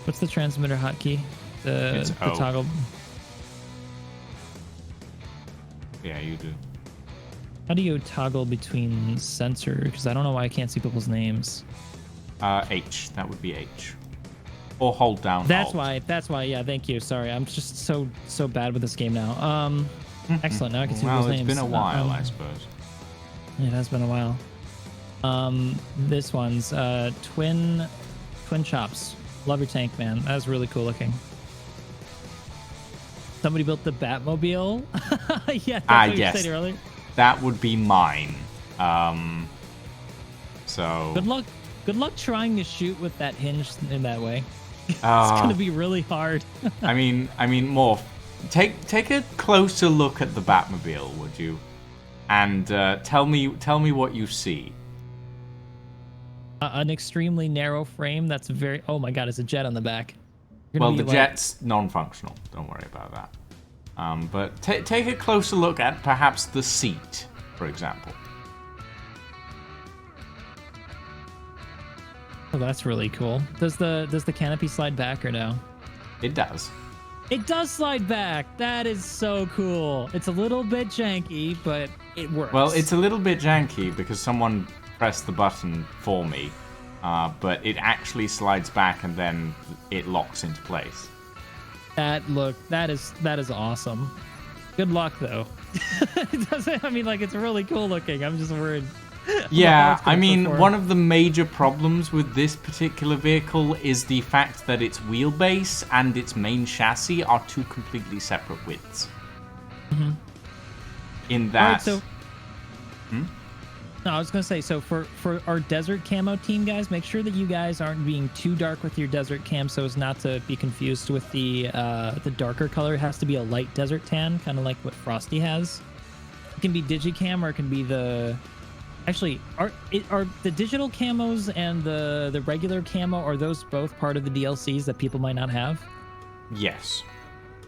What's the transmitter hotkey? The O. toggle. Yeah, you do. How do you toggle between sensor? Because I don't know why I can't see people's names. H. That would be H. Or hold down. That's Alt. why. Yeah, thank you. Sorry, I'm just so bad with this game now. Excellent. Now I can see people's names. Well, it's been a while, I suppose. It has been a while. This one's twin chops. Love your tank, man. That was really cool looking. Somebody built the Batmobile. Yeah, that's what you said earlier. That would be mine. So Good luck trying to shoot with that hinge in that way. It's gonna be really hard. I mean, Morph, take a closer look at the Batmobile, would you? And tell me what you see. An extremely narrow frame that's very. Oh my god, it's a jet on the back. Well, the jet's non-functional. Don't worry about that. But take a closer look at perhaps the seat, for example. Oh, that's really cool. Does the canopy slide back or no? It does. It does slide back. That is so cool. It's a little bit janky, but it works. Well, it's a little bit janky because someone pressed the button for me, but it actually slides back and then it locks into place. That is awesome. Good luck though. It doesn't. I mean, like it's really cool looking. I'm just worried. Yeah, I mean, one of the major problems with this particular vehicle is the fact that its wheelbase and its main chassis are two completely separate widths. Mm-hmm. In that... Right, so... No, I was going to say, so for our desert camo team, guys, make sure that you guys aren't being too dark with your desert cam so as not to be confused with the darker color. It has to be a light desert tan, kind of like what Frosty has. It can be digicam or it can be the... Actually, are the digital camos and the regular camo, are those both part of the DLCs that people might not have? Yes.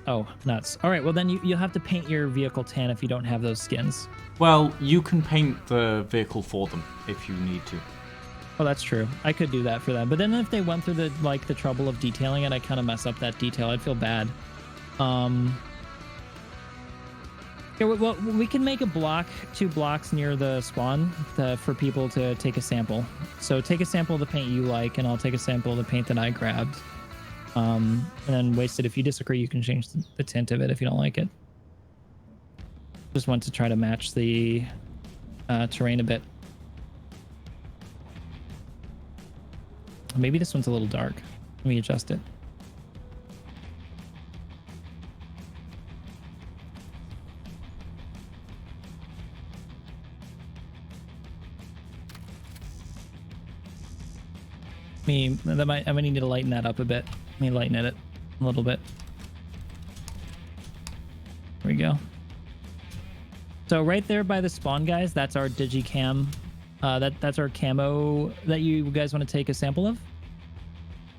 Oh, nuts. All right, well then you'll have to paint your vehicle tan if you don't have those skins. Well, you can paint the vehicle for them if you need to. Oh, that's true. I could do that for them. But then if they went through the trouble of detailing it, I kind of mess up that detail. I'd feel bad. Yeah, well, we can make a block, 2 blocks near the spawn for people to take a sample. So take a sample of the paint you like, and I'll take a sample of the paint that I grabbed. And then waste it. If you disagree, you can change the tint of it if you don't like it. Just want to try to match the terrain a bit. Maybe this one's a little dark. Let me adjust it. I might need to lighten that up a bit. Let me lighten it a little bit. There we go. So right there by the spawn, guys, that's our digicam. That's our camo that you guys want to take a sample of.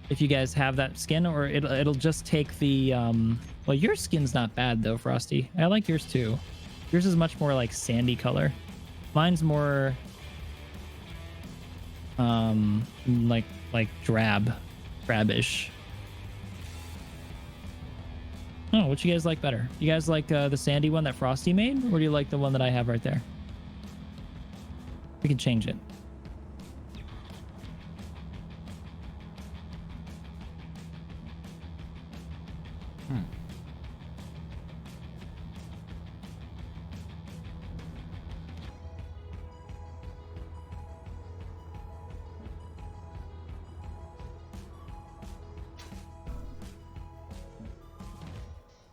If you guys have that skin, or it'll just take the well, your skin's not bad though, Frosty. I like yours too. Yours is much more like sandy color. Mine's more like drabish. Oh, what you guys like better? You guys like the sandy one that Frosty made, or do you like the one that I have right there? We can change it.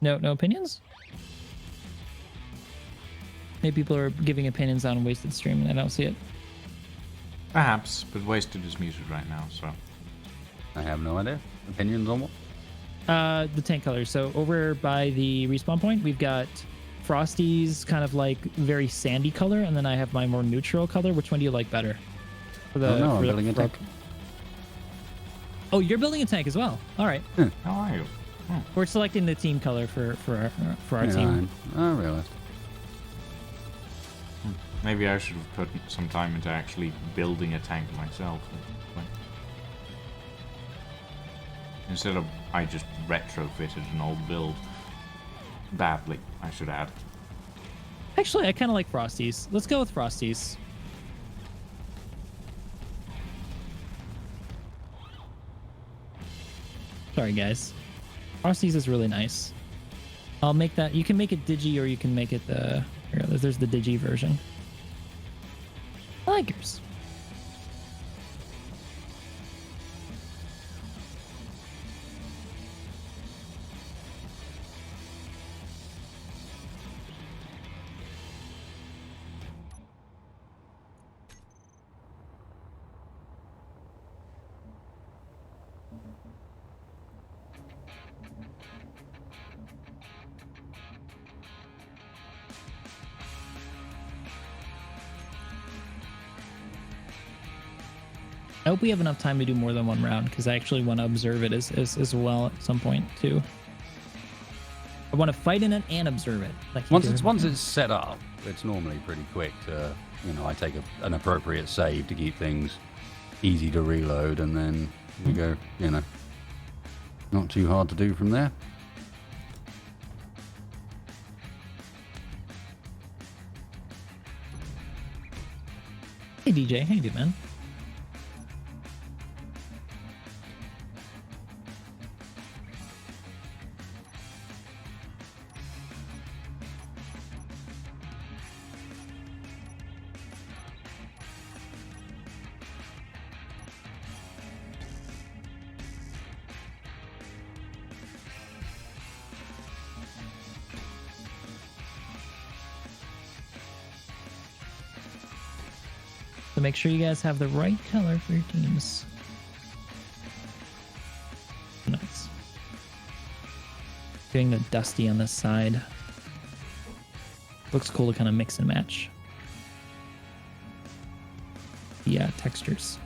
No opinions? Maybe people are giving opinions on Wasted Stream and I don't see it. Perhaps, but Wasted is muted right now, so... I have no idea. Opinions on what? The tank colors. So over by the respawn point, we've got Frosty's kind of like very sandy color, and then I have my more neutral color. Which one do you like better? For the, I'm building a tank. Oh, you're building a tank as well. All right. How are you? We're selecting the team color for our team. I realized. Maybe I should have put some time into actually building a tank myself. Instead of I just retrofitted an old build. Badly, I should add. Actually, I kind of like Frosty's. Let's go with Frosty's. Sorry, guys. Frosty's is really nice. I'll make that. You can make it digi, or you can make it the... Here, there's the digi version. I like yours. I hope we have enough time to do more than one round, because I actually want to observe it as well at some point too. I want to fight in it and observe it. Like once it's set up, it's normally pretty quick to, I take an appropriate save to keep things easy to reload, and then we go, not too hard to do from there. Hey DJ, how you doing, man? So make sure you guys have the right color for your teams. Nice. Doing the dusty on this side. Looks cool to kind of mix and match. Yeah, textures.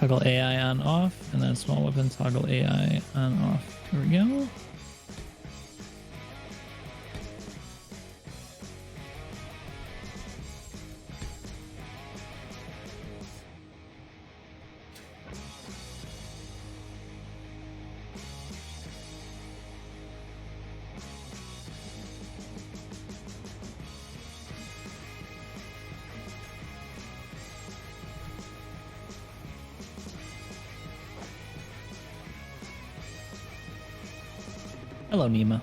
Toggle AI on off, and then small weapon toggle AI on off. There we go. Hello, Nima.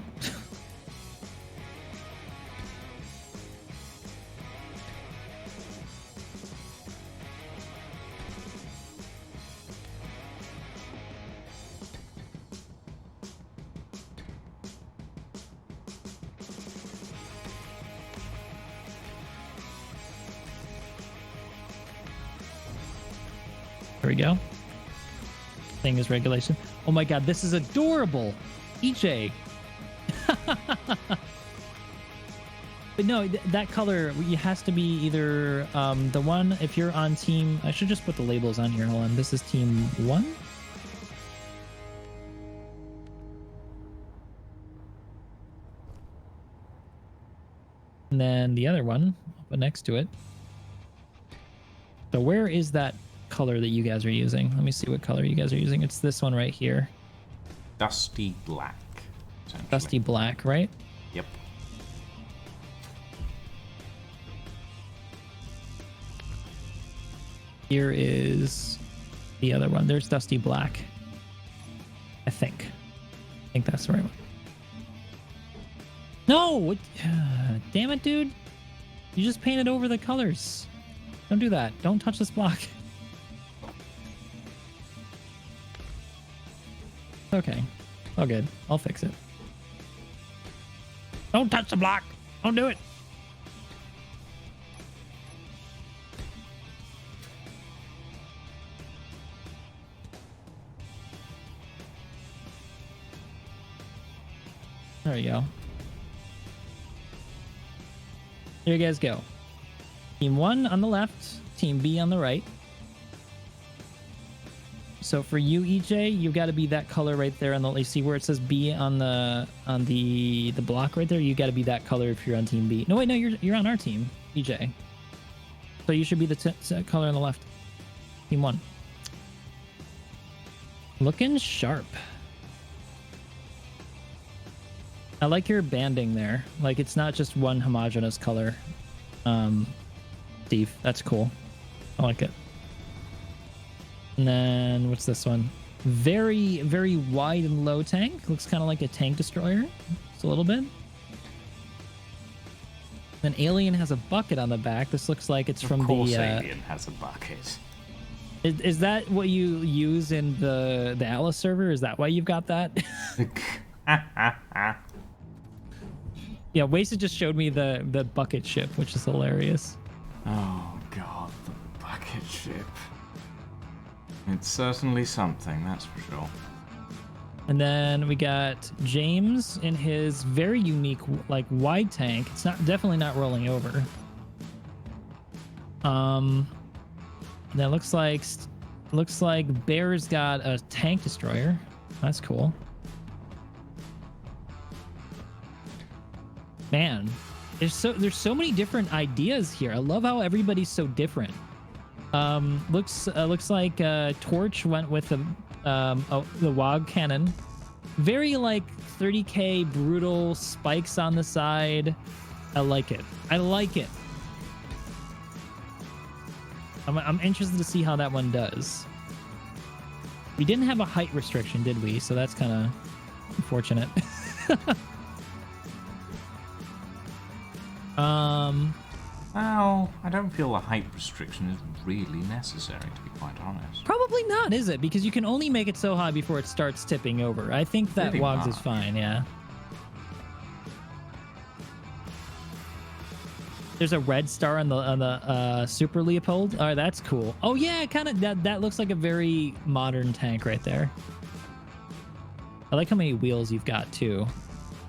There we go. Thing is regulation. Oh my god, this is adorable. EJ. But no, that color it has to be either the one if you're on team. I should just put the labels on here. Hold on. This is team 1. And then the other one, I'll put next to it. So where is that color that you guys are using? Let me see what color you guys are using. It's this one right here. Dusty black. Dusty black, right? Yep. Here is the other one. There's Dusty Black. I think that's the right one. No! What? Damn it, dude. You just painted over the colors. Don't do that. Don't touch this block. Okay. All good. I'll fix it. Don't touch the block. Don't do it. There you go. Here you guys go. Team 1 on the left, Team B on the right. So for you, EJ, you've got to be that color right there on the. You see where it says B on the block right there. You got to be that color if you're on Team B. No, wait, no, you're on our team, EJ. So you should be the color on the left. Team 1. Looking sharp. I like your banding there. Like it's not just one homogeneous color. Steve, that's cool. I like it. And then what's this one? Very, very wide and low tank. Looks kind of like a tank destroyer. Just a little bit. Then Alien has a bucket on the back. This looks like it's from the... Of course Alien has a bucket. Is that what you use in the Alice server? Is that why you've got that? Yeah, Wasted just showed me the bucket ship, which is hilarious. Oh god, the bucket ship. It's certainly something, that's for sure. And then we got James in his very unique, like, wide tank. It's not definitely not rolling over. That looks like Bear's got a tank destroyer. That's cool. Man, there's so many different ideas here. I love how everybody's so different. Looks like Torch went with the WOG cannon. Very like 30k brutal spikes on the side. I like it. I like it. I'm interested to see how that one does. We didn't have a height restriction, did we? So that's kind of unfortunate. Well, I don't feel a height restriction is really necessary, to be quite honest. Probably not, is it? Because you can only make it so high before it starts tipping over. I think that Pretty WOGs is much. fine, yeah. There's a red star on the Super Leopold. All right, that's cool. Oh yeah, kind of that looks like a very modern tank right there. I like how many wheels you've got too.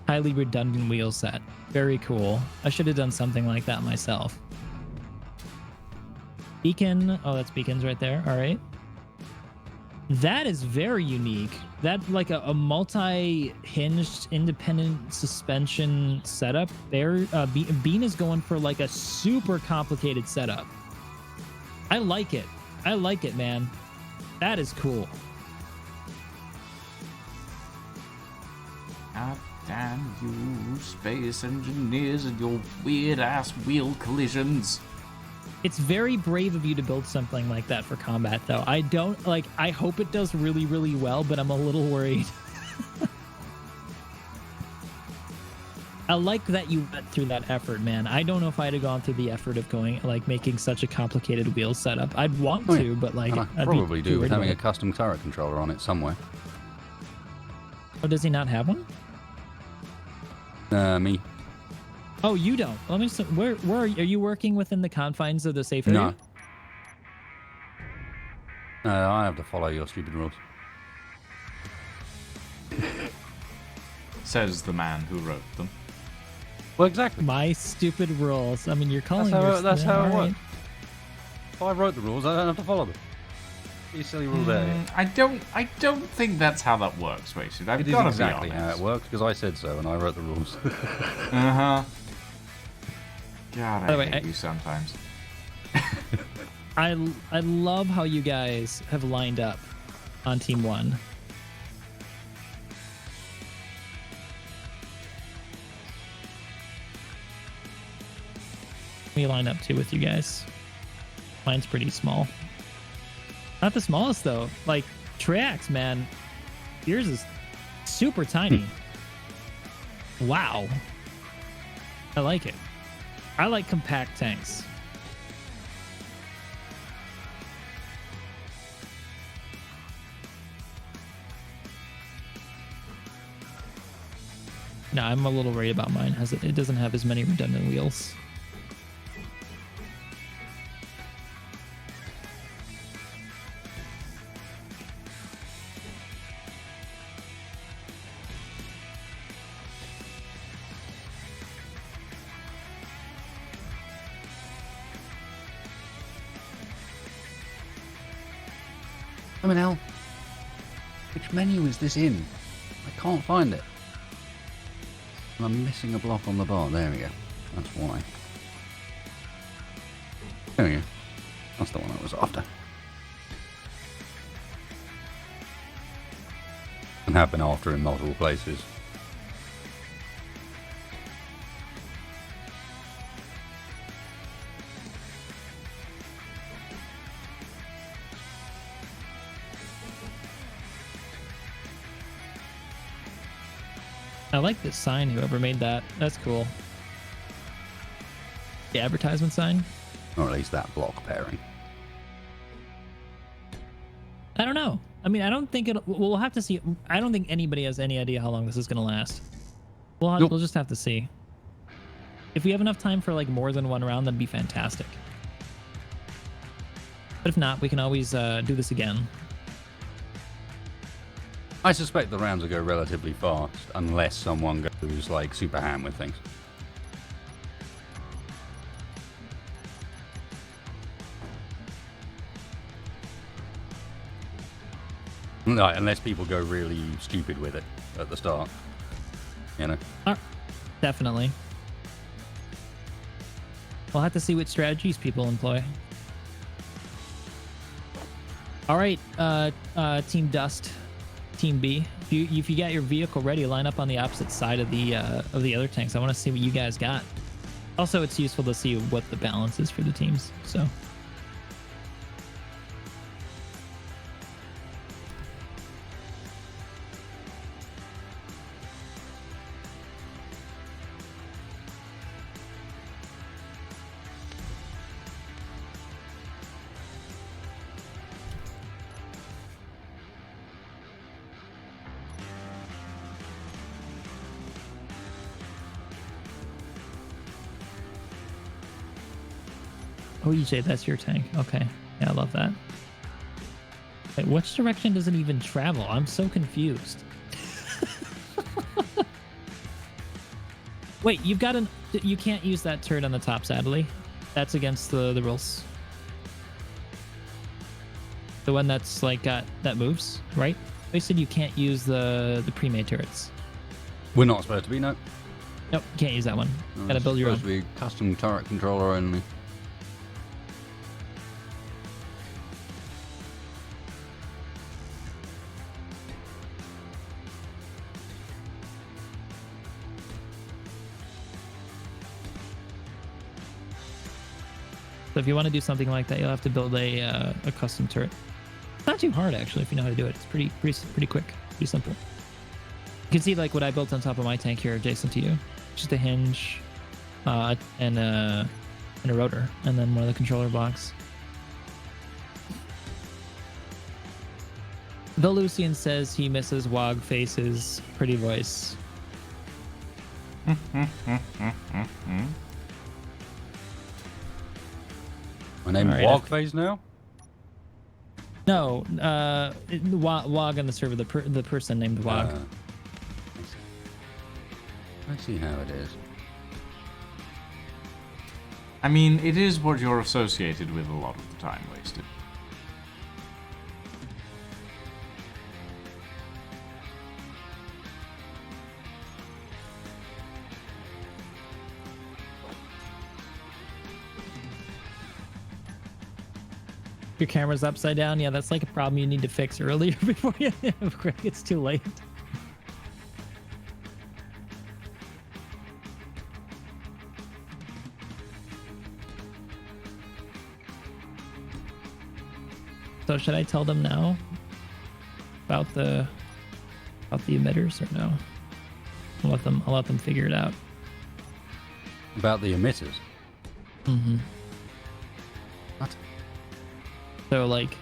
Highly redundant wheel set. Very cool. I should have done something like that myself. Beacon. Oh, that's beacons right there. All right. That is very unique. That like a multi-hinged independent suspension setup. There, Bean is going for like a super complicated setup. I like it. I like it, man. That is cool. God damn you, space engineers, and your weird-ass wheel collisions. It's very brave of you to build something like that for combat, though. I don't like. I hope it does really, really well, but I'm a little worried. I like that you went through that effort, man. I don't know if I'd have gone through the effort of going like making such a complicated wheel setup. I'd want to, but like And I I'd be probably too do with worried having a about it. custom turret controller on it somewhere. Oh, does he not have one? Me. Oh, you don't. Let me. Where are you working within the confines of the safe area? No. No, I have to follow your stupid rules. Says the man who wrote them. Well, exactly. My stupid rules. I mean, you're calling That's how it all right. works. If I wrote the rules, I don't have to follow them. These silly rules there. I don't think that's how that works, Wasted. I've It is got to exactly be how honest. it works because I said so and I wrote the rules. Uh-huh. God, By the I way, hate you sometimes. I love how you guys have lined up on Team 1. We line up too with you guys. Mine's pretty small. Not the smallest though. Like Triax, man. Yours is super tiny. Wow. I like it. I like compact tanks. No, I'm a little worried about mine. It doesn't have as many redundant wheels. I mean, hell, which menu is this in? I can't find it. And I'm missing a block on the bar. There we go. That's why. There we go. That's the one I was after. And have been after in multiple places. I like this sign, whoever made that. That's cool. The advertisement sign? Or at least that block pairing. I don't know. I mean, I don't think we'll have to see. I don't think anybody has any idea how long this is going to last. Nope. We'll just have to see. If we have enough time for like more than one round, that'd be fantastic. But if not, we can always do this again. I suspect the rounds will go relatively fast unless someone goes like super ham with things. No, unless people go really stupid with it at the start, you know. Definitely. We'll have to see what strategies people employ. All right, Team Dust, Team B. If you got your vehicle ready, line up on the opposite side of the other tanks. I want to see what you guys got. Also, it's useful to see what the balance is for the teams. So. Oh, EJ, that's your tank. Okay. Yeah, I love that. Wait, which direction does it even travel? I'm so confused. Wait, you've got you can't use that turret on the top, sadly. That's against the rules. The one that's like that moves, right? They said you can't use the pre-made turrets. We're not supposed to be, no. Nope, you can't use that one. No, Gotta build your own. It's supposed to be custom turret controller only. So if you want to do something like that, you'll have to build a custom turret. It's not too hard, actually, if you know how to do it. It's pretty quick, pretty simple. You can see like what I built on top of my tank here, adjacent to you. Just a hinge, and a rotor, and then one of the controller blocks. The Lucian says he misses Wog Face's pretty voice. My name is Wogface now? No, Wog on the server, the person named Wog. I see how it is. I mean, it is what you're associated with a lot of the time wasted. Your camera's upside down. Yeah, that's like a problem you need to fix earlier before it's too late. So should I tell them now about the emitters or no? I'll let them figure it out. About the emitters? Mm-hmm. What? So like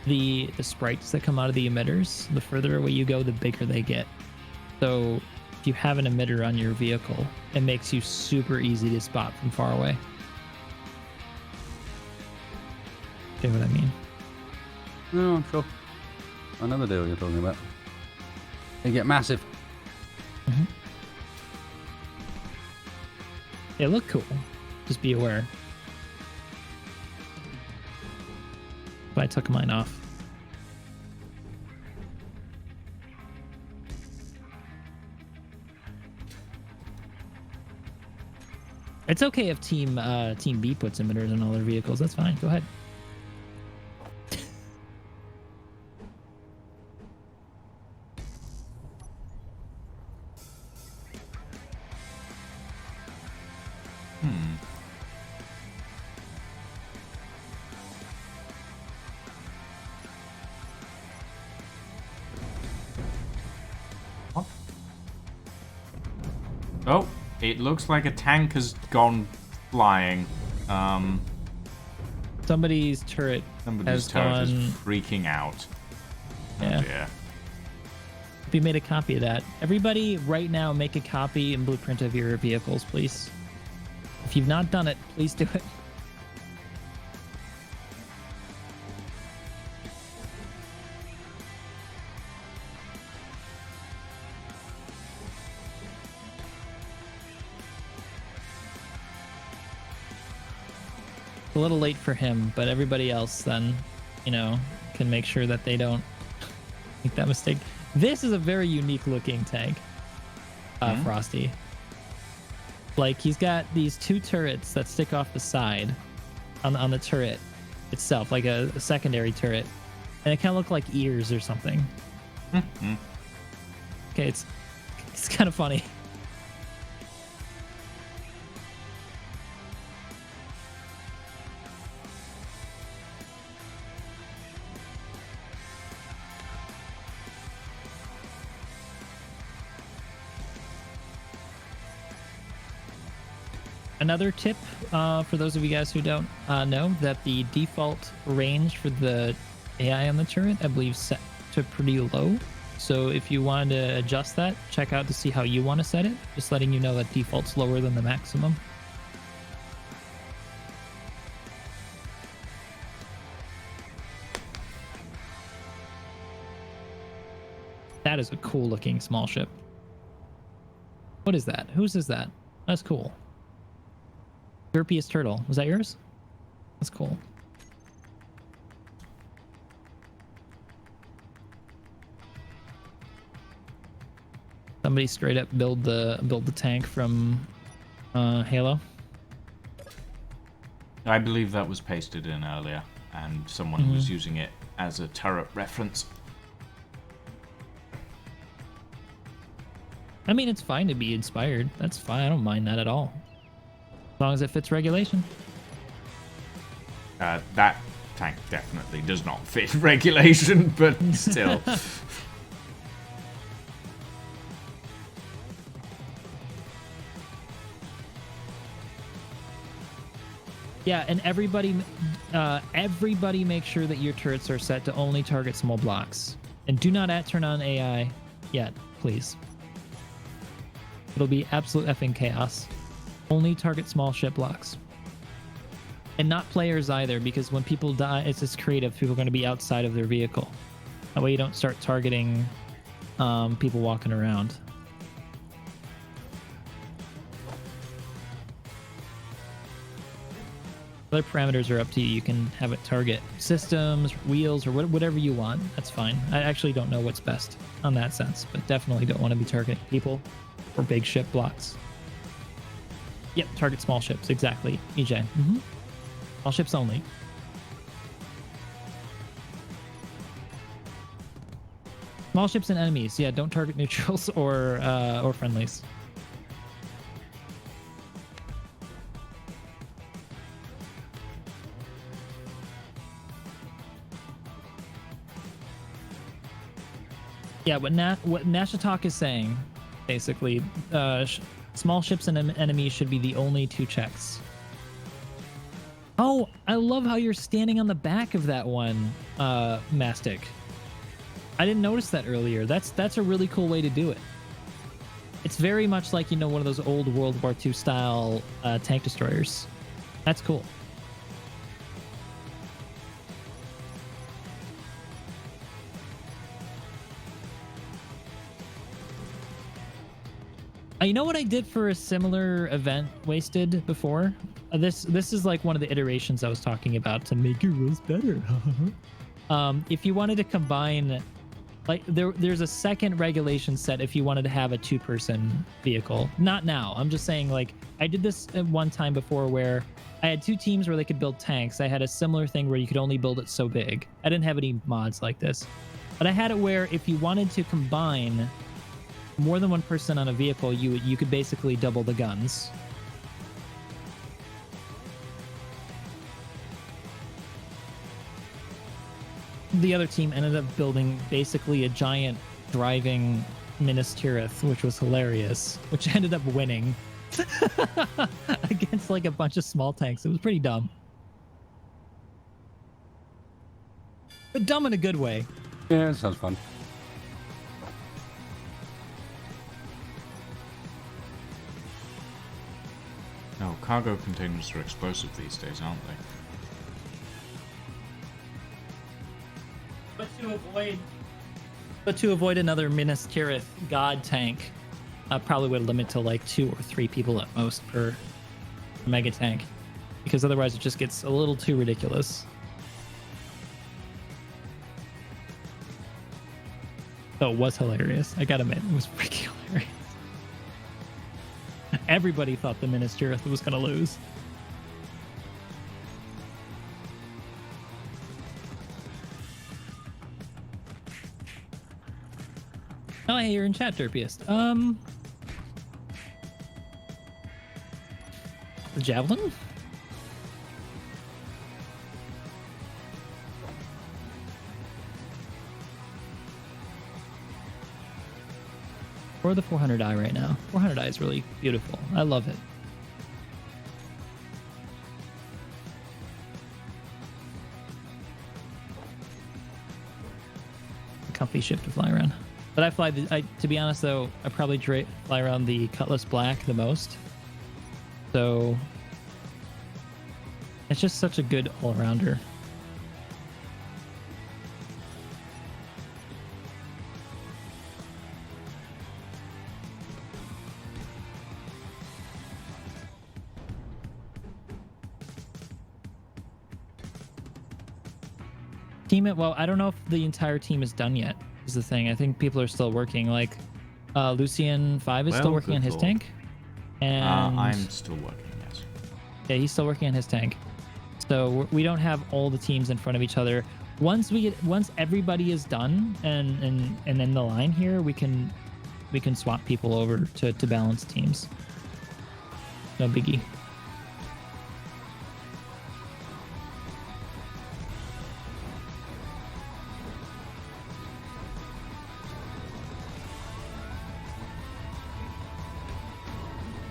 the sprites that come out of the emitters, the further away you go, the bigger they get. So if you have an emitter on your vehicle, it makes you super easy to spot from far away. You know what I mean? No, I'm sure. I know the deal you're talking about. They get massive. Mm-hmm. They look cool. Just be aware. But I took mine off. It's okay if Team B puts emitters on all their vehicles. That's fine. Go ahead. Oh, it looks like a tank has gone flying. Somebody's turret Somebody's turret is freaking out. Yeah. Oh dear. We made a copy of that. Everybody right now make a copy and blueprint of your vehicles, please. If you've not done it, please do it. a little late for him, but everybody else then, you know, can make sure that they don't make that mistake. This is a very unique looking tank, Frosty. Like, he's got these 2 turrets that stick off the side on the turret itself, like a secondary turret, and it kind of look like ears or something. Okay, it's kind of funny. Another tip for those of you guys who don't know, that the default range for the AI on the turret, I believe, set to pretty low. So if you wanted to adjust that, check out to see how you want to set it. Just letting you know that default's lower than the maximum. That is a cool looking small ship. What is that? Whose is that? That's cool. Derpiest turtle. Was that yours? That's cool. Somebody straight up build the tank from Halo. I believe that was pasted in earlier, and someone was using it as a turret reference. I mean, it's fine to be inspired. That's fine. I don't mind that at all. As long as it fits regulation. That tank definitely does not fit regulation, but still. Yeah, and everybody make sure that your turrets are set to only target small blocks. And do not turn on AI yet, please. It'll be absolute effing chaos. Only target small ship blocks. And not players either, because when people die, it's just creative. People are going to be outside of their vehicle. That way you don't start targeting people walking around. Other parameters are up to you. You can have it target systems, wheels, or whatever you want. That's fine. I actually don't know what's best on that sense, but definitely don't want to be targeting people or big ship blocks. Yep, target small ships. Exactly, EJ. Small ships only. Small ships and enemies. Yeah, don't target neutrals or friendlies. Yeah, what Nashatalk is saying, basically, small ships and enemies should be the only 2 checks. Oh, I love how you're standing on the back of that one, Mastic. I didn't notice that earlier. That's a really cool way to do it. It's very much like, you know, one of those old World War II style tank destroyers. That's cool. You know what I did for a similar event, Wasted, before? This is like one of the iterations I was talking about to make your rules better. If you wanted to combine, like there's a second regulation set if you wanted to have a 2-person vehicle. Not now. I'm just saying, like, I did this at one time before where I had 2 teams where they could build tanks. I had a similar thing where you could only build it so big. I didn't have any mods like this, but I had it where if you wanted to combine more than 1 person on a vehicle, you could basically double the guns. The other team ended up building basically a giant driving Minas Tirith, which was hilarious, which ended up winning against like a bunch of small tanks. It was pretty dumb. But dumb in a good way. Yeah, it sounds fun. No, cargo containers are explosive these days, aren't they? But to avoid another Minas Tirith god tank, probably would limit to like 2 or 3 people at most per mega tank. because otherwise it just gets a little too ridiculous. So it was hilarious. I gotta admit, it was freaking hilarious. Everybody thought the Minas Tirith was gonna lose. Oh, hey, you're in chat, Derpiest. The javelin? Or the 400i right now. 400i is really beautiful. I love it. Comfy ship to fly around. But I fly to be honest though, I probably fly around the Cutlass Black the most. So it's just such a good all-rounder. Team it. Well, I don't know if the entire team is done yet. Is the thing. I think people are still working. Like Lucian 5 is still working on his tank, and I'm still working. Yes. Yeah, he's still working on his tank. So we don't have all the teams in front of each other. Once everybody is done and in the line here, we can swap people over to balance teams. No biggie.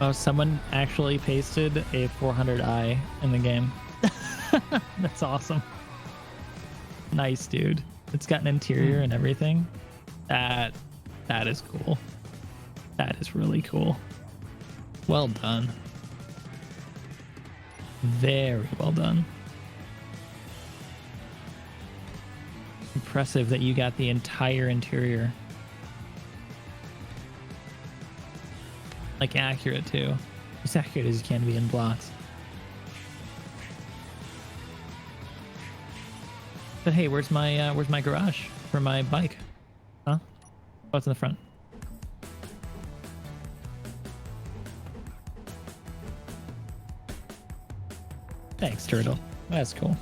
Oh, someone actually pasted a 400i in the game. That's awesome. Nice, dude. It's got an interior and everything. That is cool. That is really cool. Well done. Very well done. Impressive that you got the entire interior. Like accurate too. As accurate as you can be in blocks. But hey, where's my garage for my bike? Huh? Oh, it's in the front. Thanks, Turtle. That's cool.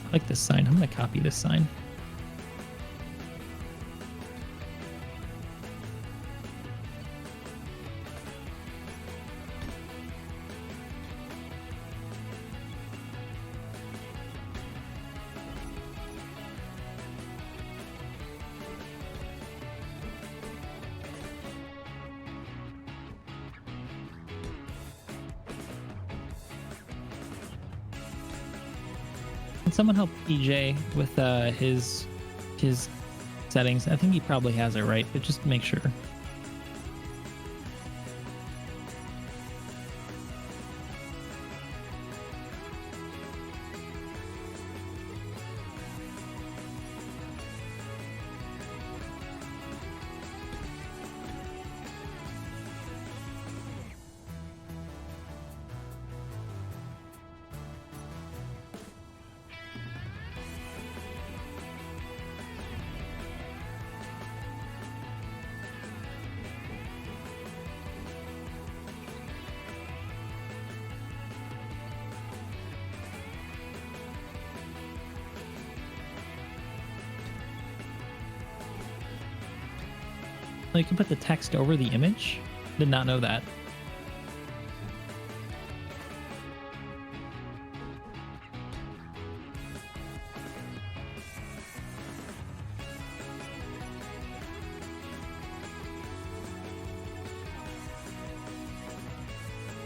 I like this sign. I'm gonna copy this sign. Can someone help EJ with his settings? I think he probably has it right, but just make sure. Oh, you can put the text over the image? Did not know that.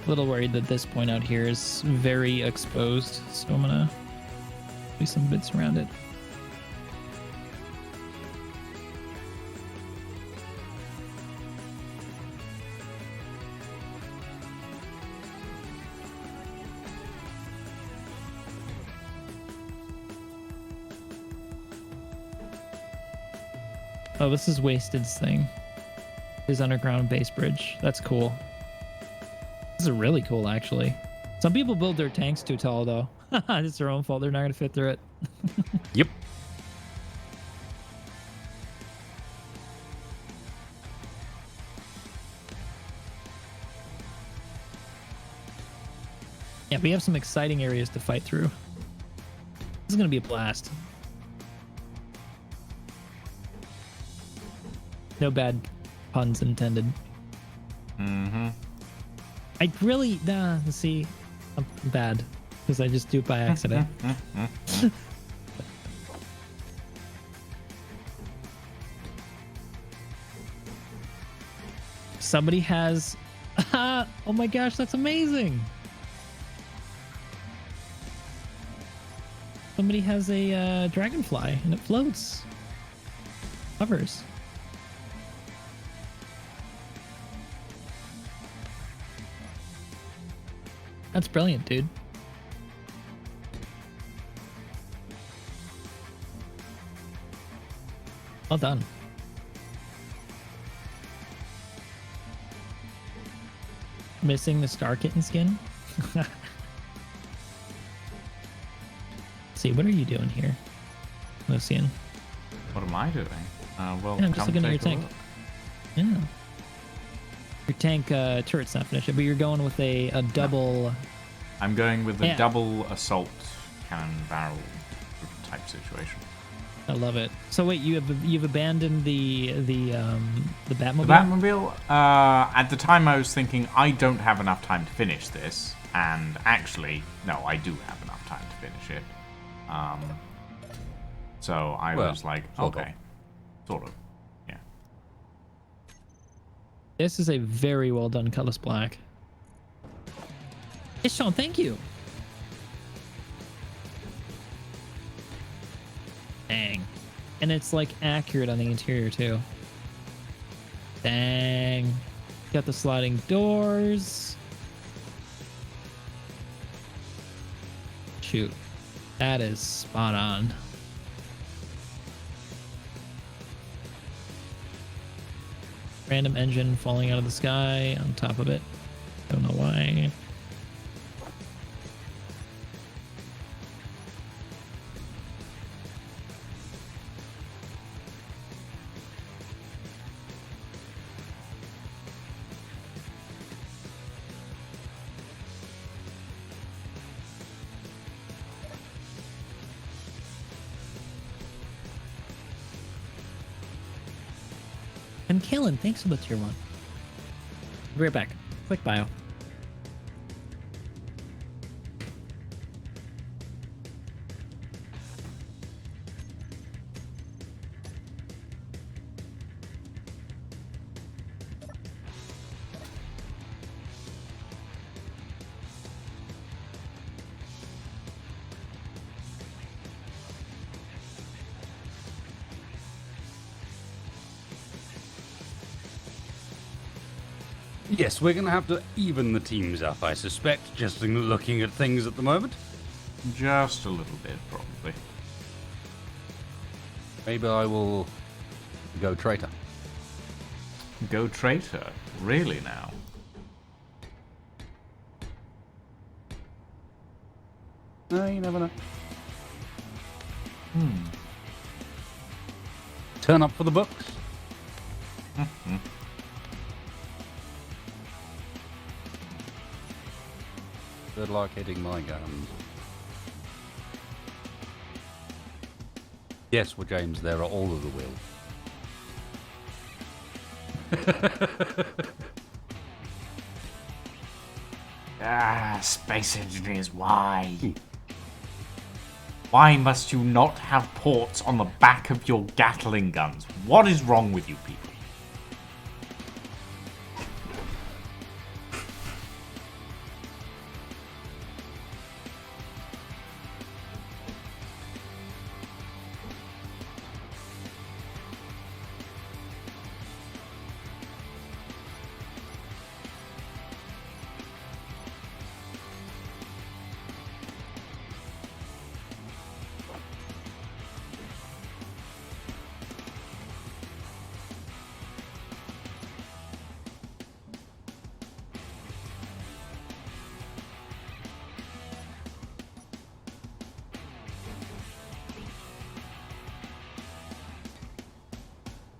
A little worried that this point out here is very exposed, so I'm gonna do some bits around it. Oh, this is Wasted's thing. His underground base bridge. That's cool. This is really cool, actually. Some people build their tanks too tall, though. It's their own fault. They're not going to fit through it. Yep. Yeah, we have some exciting areas to fight through. This is going to be a blast. No bad puns intended. Mm-hmm. I really, see, I'm bad because I just do it by accident. Somebody has, oh my gosh, that's amazing. Somebody has a dragonfly and it floats, hovers. That's brilliant, dude. Well done. Missing the Star Kitten skin? See, what are you doing here, Lucian? What am I doing? Well, Yeah, I'm just come looking at your take a tank. look. Yeah. Your tank turret's not finished yet, but you're going with a double. I'm going with the Yeah. double assault cannon barrel type situation. I love it. So wait, you've abandoned the Batmobile? The Batmobile, at the time I was thinking I don't have enough time to finish this, and actually, no, I do have enough time to finish it. So I was like, sort of. okay, sort of, yeah. This is a very well done colorless black. Hey, Sean, thank you. Dang. And it's like accurate on the interior too. Dang. Got the sliding doors. Shoot. That is spot on. Random engine falling out of the sky on top of it. Don't know why. And Kalen, thanks for the tier 1. Be right back. Quick bio. Yes, we're going to have to even the teams up, I suspect, just in looking at things at the moment. Just a little bit, probably. Maybe I will go traitor. Go traitor? Really now? No, you never know. Hmm. Turn up for the books. Good luck hitting my guns. Yes, well, James, there are all of the wills. Ah, space engineers, why? Why must you not have ports on the back of your Gatling guns? What is wrong with you people?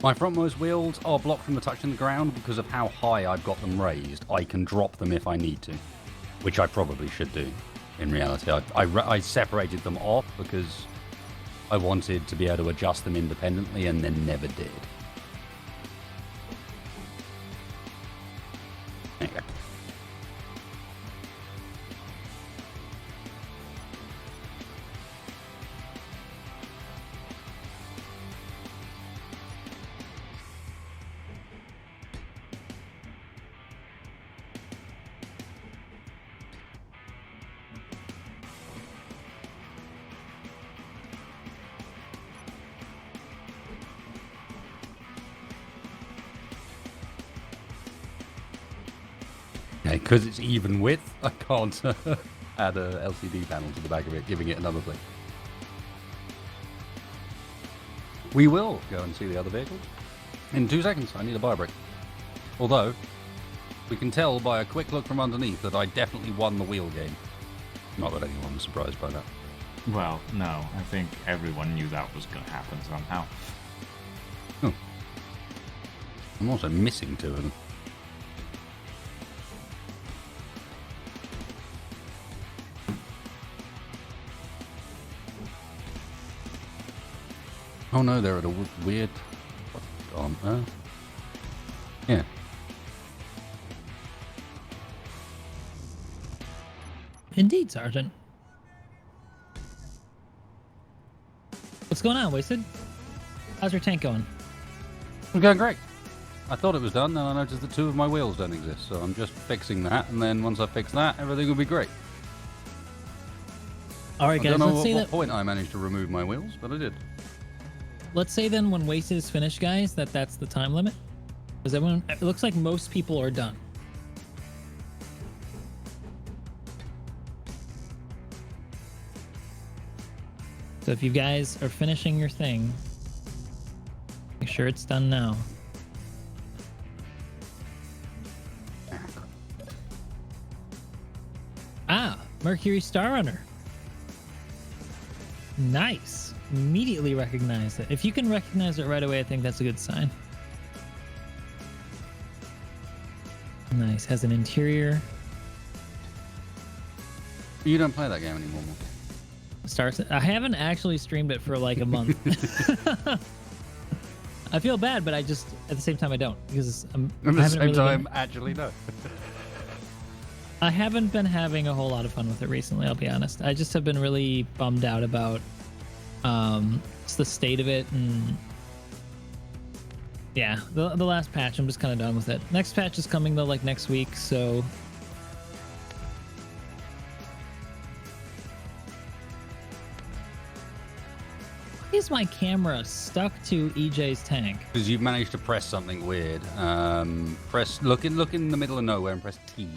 My frontmost wheels are blocked from the touching the ground because of how high I've got them raised. I can drop them if I need to, which I probably should do. In reality, I separated them off because I wanted to be able to adjust them independently and then never did. There you go. Because it's even width, I can't add a LCD panel to the back of it, giving it another thing. We will go and see the other vehicles. In 2 seconds, I need a buy break. Although, we can tell by a quick look from underneath that I definitely won the wheel game. Not that anyone was surprised by that. Well, no. I think everyone knew that was going to happen somehow. Oh. I'm also missing 2 of them. Oh no, they're at a weird... What on earth? Yeah. Indeed, Sergeant. What's going on, Wasted? How's your tank going? It's going great. I thought it was done, and I noticed that 2 of my wheels don't exist, so I'm just fixing that, and then once I fix that, everything will be great. Alright guys, I don't know let's say what that... point I managed to remove my wheels, but I did. Let's say then when Wasted is finished, guys, that's the time limit. Because everyone, it looks like most people are done. So if you guys are finishing your thing, make sure it's done now. Ah, Mercury Star Runner. Nice. Immediately recognize it. If you can recognize it right away, I think that's a good sign. Nice. Has an interior. You don't play that game anymore. Stars. I haven't actually streamed it for like a month. I feel bad, but I just at the same time I don't because At the same time, actually no. I haven't been having a whole lot of fun with it recently. I'll be honest. I just have been really bummed out about it's the state of it, and yeah, the last patch. I'm just kind of done with it. Next patch is coming though, like next week. So why is my camera stuck to EJ's tank? Because you've managed to press something weird. Look in the middle of nowhere and press T.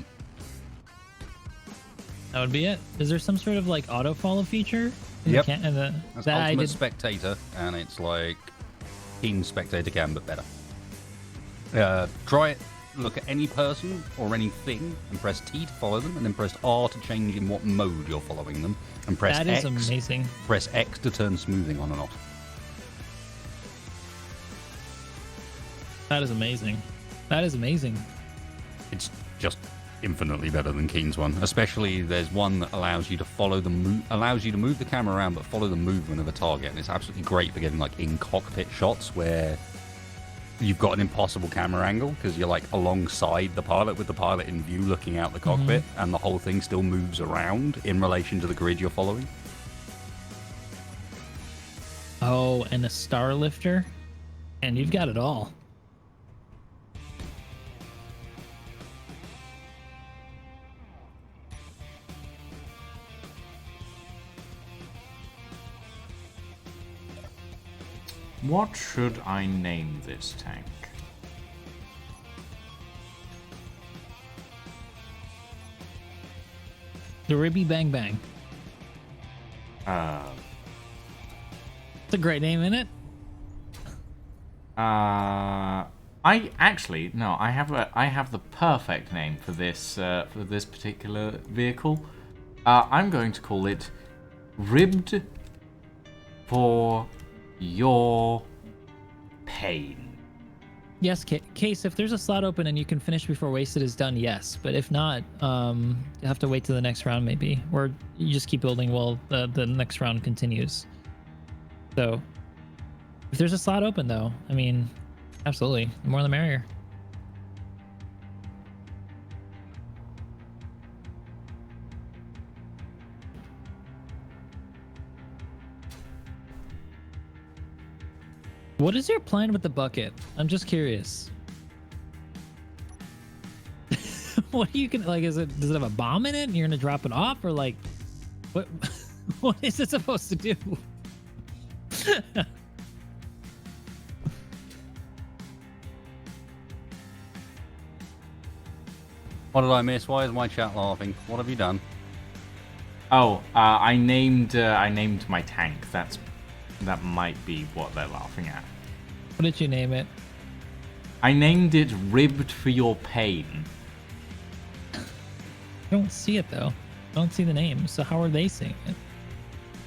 That would be it. Is there some sort of like auto follow feature? Yep. That's That's Ultimate Spectator, and it's like Keen Spectator Cam, but better. Try it. Look at any person or anything, and press T to follow them, and then press R to change in what mode you're following them, and press That X. is amazing. Press X to turn smoothing on and off. That is amazing. That is amazing. It's just infinitely better than Keen's one. Especially there's one that allows you to follow allows you to move the camera around but follow the movement of a target, and it's absolutely great for getting like in cockpit shots where you've got an impossible camera angle because you're like alongside the pilot with the pilot in view looking out the cockpit, and the whole thing still moves around in relation to the grid you're following. Oh, and a star lifter, and you've got it all. What should I name this tank? The Ribby Bang Bang. It's a great name, isn't it? I have the perfect name for this particular vehicle. I'm going to call it Ribbed for Your Pain. Yes, Case, if there's a slot open and you can finish before Wasted is done, yes. But if not, you have to wait till the next round maybe. Or you just keep building while the next round continues. So, if there's a slot open though, I mean, absolutely. The more the merrier. What is your plan with the bucket? I'm just curious. What are you gonna like? Does it have a bomb in it and you're gonna drop it off, or like what what is it supposed to do? What did I miss? Why is my chat laughing? What have you done? Oh, I named my tank. That might be what they're laughing at. What did you name it? I named it Ribbed for Your Pain. I don't see it though. I don't see the name. So how are they seeing it?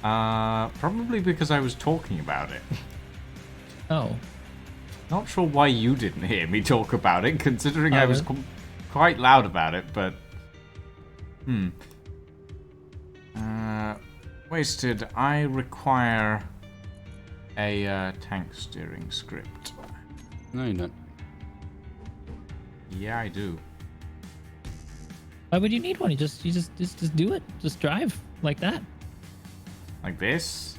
Probably because I was talking about it. Oh. Not sure why you didn't hear me talk about it, considering I was quite loud about it, but... Wasted, I require a tank steering script. No, you don't. Yeah, I do. Why would you need one? You just do it. Just drive like that. Like this?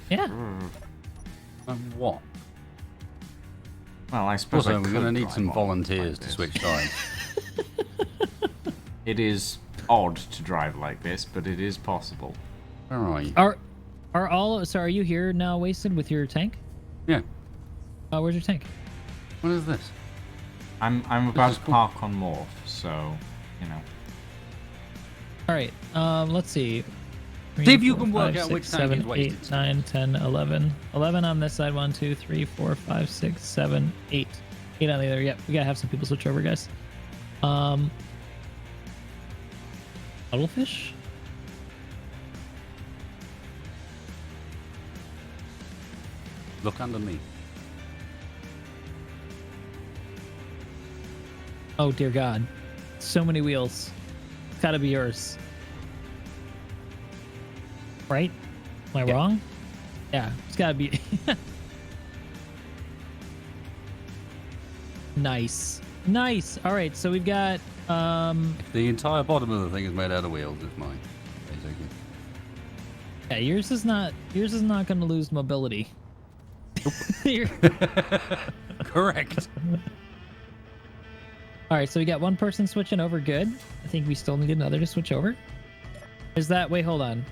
Yeah. What? Well, I suppose Also, I we're going to need some volunteers to switch sides. It is odd to drive like this, but it is possible. Where are you? Are all so? Are you here now, Wasted, with your tank? Yeah. Where's your tank? What is this? I'm about to park on Morph, so you know. All right. Let's see. See if you can work out which tank is Wasted. 8, 9, 10, 11. 11 on this side. 1, 2, 3, 4, 5, 6, 7, 8. 8 on the other. Yep. We gotta have some people switch over, guys. Cuttlefish? Look under me. Oh dear God. So many wheels. It's gotta be yours. Right? Am I wrong? Yeah, it's gotta be. Nice. Nice. All right, so we've got The entire bottom of the thing is made out of wheels. It's mine, basically. yeah, yours is not going to lose mobility. Nope. Correct. All right, so we got one person switching over. Good. I think we still need another to switch over. Is that? Wait, hold on.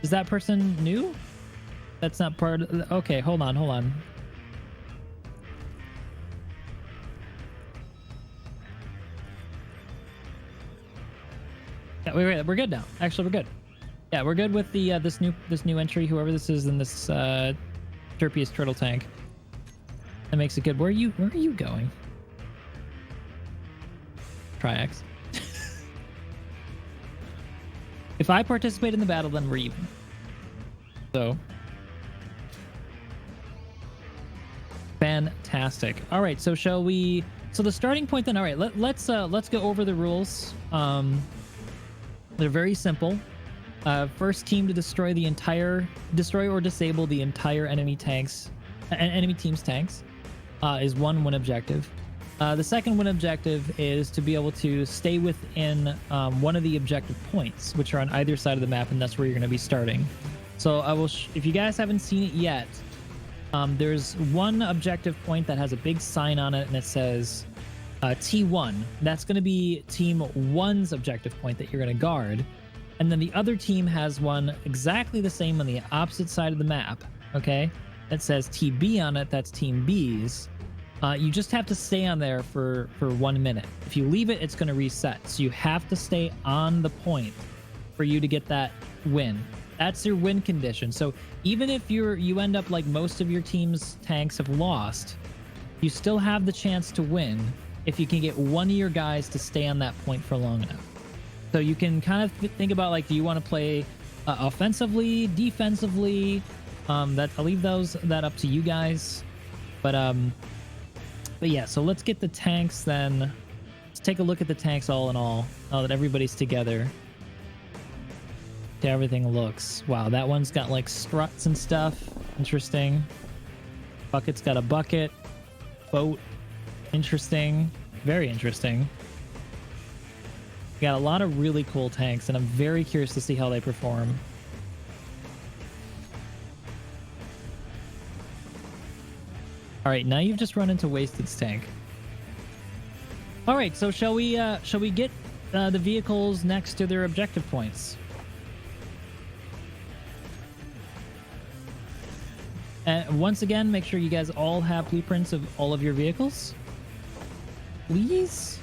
Is that person new? That's not part of... Okay, hold on. Yeah, we're good now. Actually, we're good. Yeah, we're good with the this new entry, whoever this is in this Derpiest turtle tank. That makes it good. Where are you going? Triax. If I participate in the battle, then we're even. So fantastic. All right, so shall we? So the starting point then. All right, let's go over the rules. They're very simple. First team to destroy or disable the entire enemy team's tanks is one win objective. The second win objective is to be able to stay within one of the objective points, which are on either side of the map, and that's where you're going to be starting. So I will, if you guys haven't seen it yet, there's one objective point that has a big sign on it, and it says T1. That's going to be Team 1's objective point that you're going to guard. And then the other team has one exactly the same on the opposite side of the map, okay? That says TB on it, that's Team B's. You just have to stay on there for 1 minute. If you leave it, it's going to reset. So you have to stay on the point for you to get that win. That's your win condition. So even if you end up like most of your team's tanks have lost, you still have the chance to win if you can get one of your guys to stay on that point for long enough. So you can kind of think about, like, do you want to play offensively, defensively? I'll leave that up to you guys. But But yeah, so let's get the tanks then. Let's take a look at the tanks all in all. Now that everybody's together. See how everything looks. Wow, that one's got like struts and stuff. Interesting. Bucket's got a bucket. Boat. Interesting. Very interesting. Got a lot of really cool tanks, and I'm very curious to see how they perform. All right, now you've just run into Wasted's tank. All right, so shall we get the vehicles next to their objective points? And once again, make sure you guys all have blueprints of all of your vehicles. Please?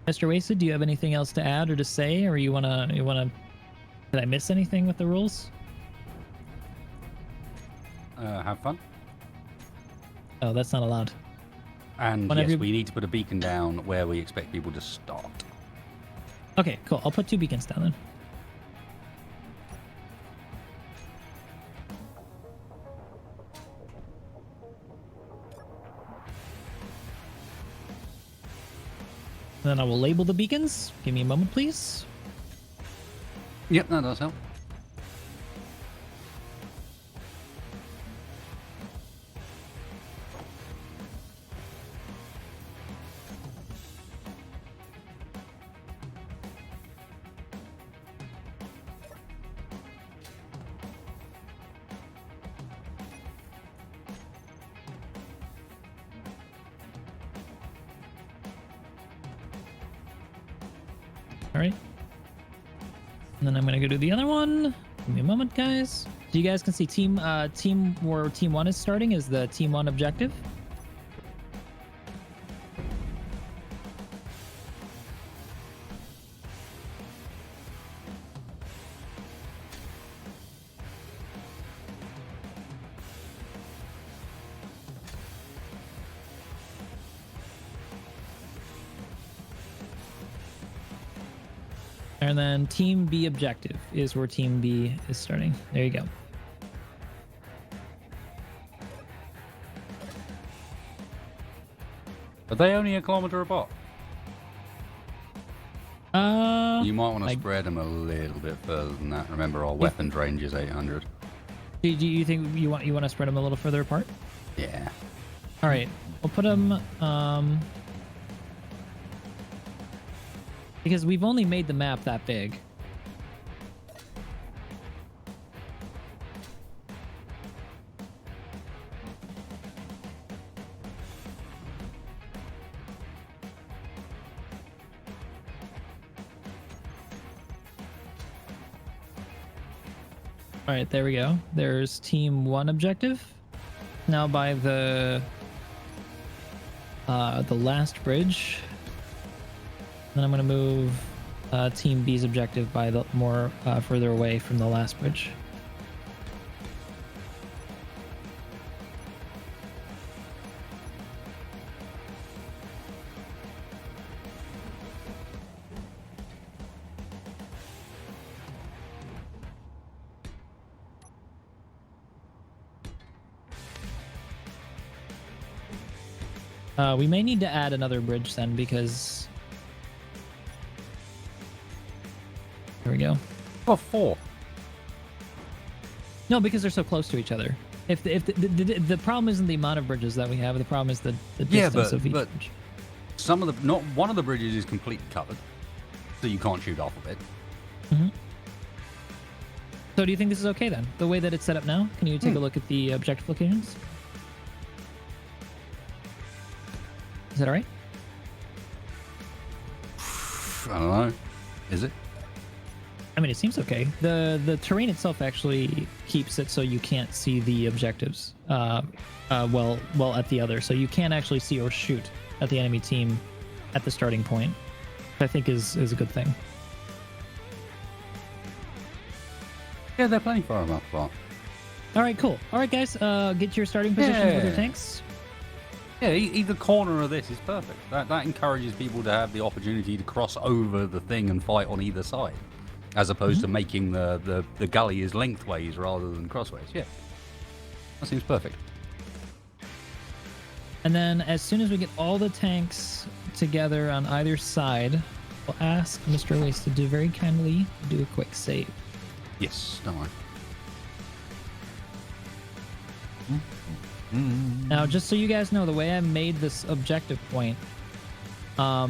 Mr. Wasted, do you have anything else to add or to say, or you wanna did I miss anything with the rules? Have fun. Oh, that's not allowed. And Whenever yes, you- we need to put a beacon down where we expect people to start. Okay, cool. I'll put 2 beacons down then. Then I will label the beacons. Give me a moment, please. Yep, that does help. All right. And then I'm gonna go do the other one. Give me a moment, guys. So you guys can see team where team 1 is starting is the team 1 objective. And then Team B objective is where Team B is starting. There you go. Are they only a kilometer apart? You might want to spread them a little bit further than that. Remember, our weapons range is 800. Do you think you want to spread them a little further apart? Yeah. All right, we'll put them because we've only made the map that big. All right, there we go. There's Team 1 objective. Now by the last bridge. Then I'm gonna move Team B's objective by the more further away from the last bridge. We may need to add another bridge then because... There we go. Oh, 4. No, because they're so close to each other. If the problem isn't the amount of bridges that we have, the problem is the distance of each bridge. Some of the not one of the bridges is completely covered, so you can't shoot off of it. Mm-hmm. So do you think this is okay then? The way that it's set up now? Can you take a look at the objective locations? Is that all right? I don't know. Is it? I mean, it seems okay. The terrain itself actually keeps it so you can't see the objectives well at the other. So you can't actually see or shoot at the enemy team at the starting point, which I think is a good thing. Yeah, they're plenty far enough apart. All right, cool. All right, guys, get your starting positions with your tanks. Yeah, either corner of this is perfect. That encourages people to have the opportunity to cross over the thing and fight on either side, as opposed to making the gully is lengthways rather than crossways. Yeah, that seems perfect. And then as soon as we get all the tanks together on either side, we'll ask Mr. Waste to do very kindly do a quick save. Yes, don't worry. Now, just so you guys know, the way I made this objective point, that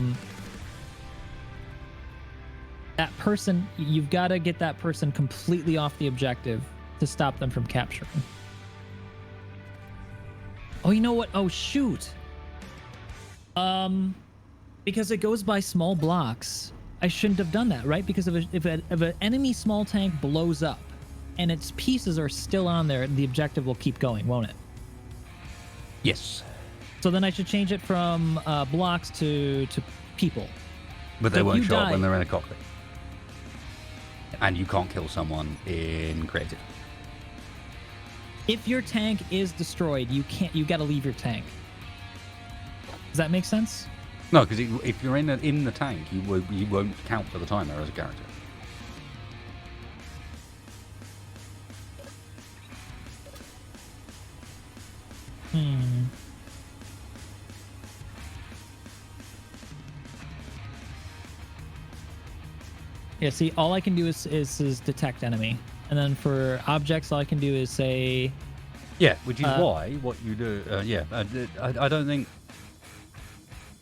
person, you've got to get that person completely off the objective to stop them from capturing. Oh, you know what? Oh, shoot. Because it goes by small blocks. I shouldn't have done that, right? Because if an enemy small tank blows up and its pieces are still on there, the objective will keep going, won't it? Yes. So then I should change it from blocks to people. But they So if won't you show up die- when they're in a cockpit. And you can't kill someone in creative. If your tank is destroyed, you got to leave your tank. Does that make sense? No, because if you're in the tank, you won't count for the timer as a character. Yeah, see, all I can do is detect enemy. And then for objects, all I can do is say... Yeah, which is why what you do... I don't think...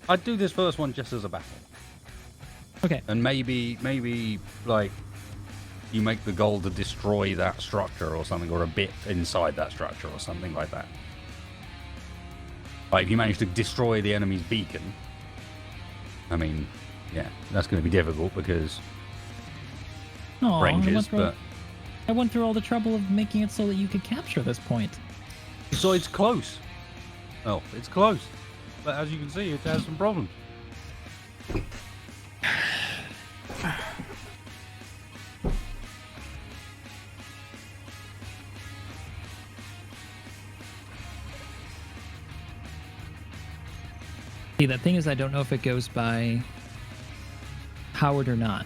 I'd do this first one just as a battle. Okay. And maybe like, you make the goal to destroy that structure or something, or a bit inside that structure or something like that. Like, if you manage to destroy the enemy's beacon, I mean, yeah, that's going to be difficult because... No, ranges, but I went through all the trouble of making it so that you could capture this point. so it's close. Oh, it's close, but as you can see, it has some problems. See, the thing is, I don't know if it goes by powered or not.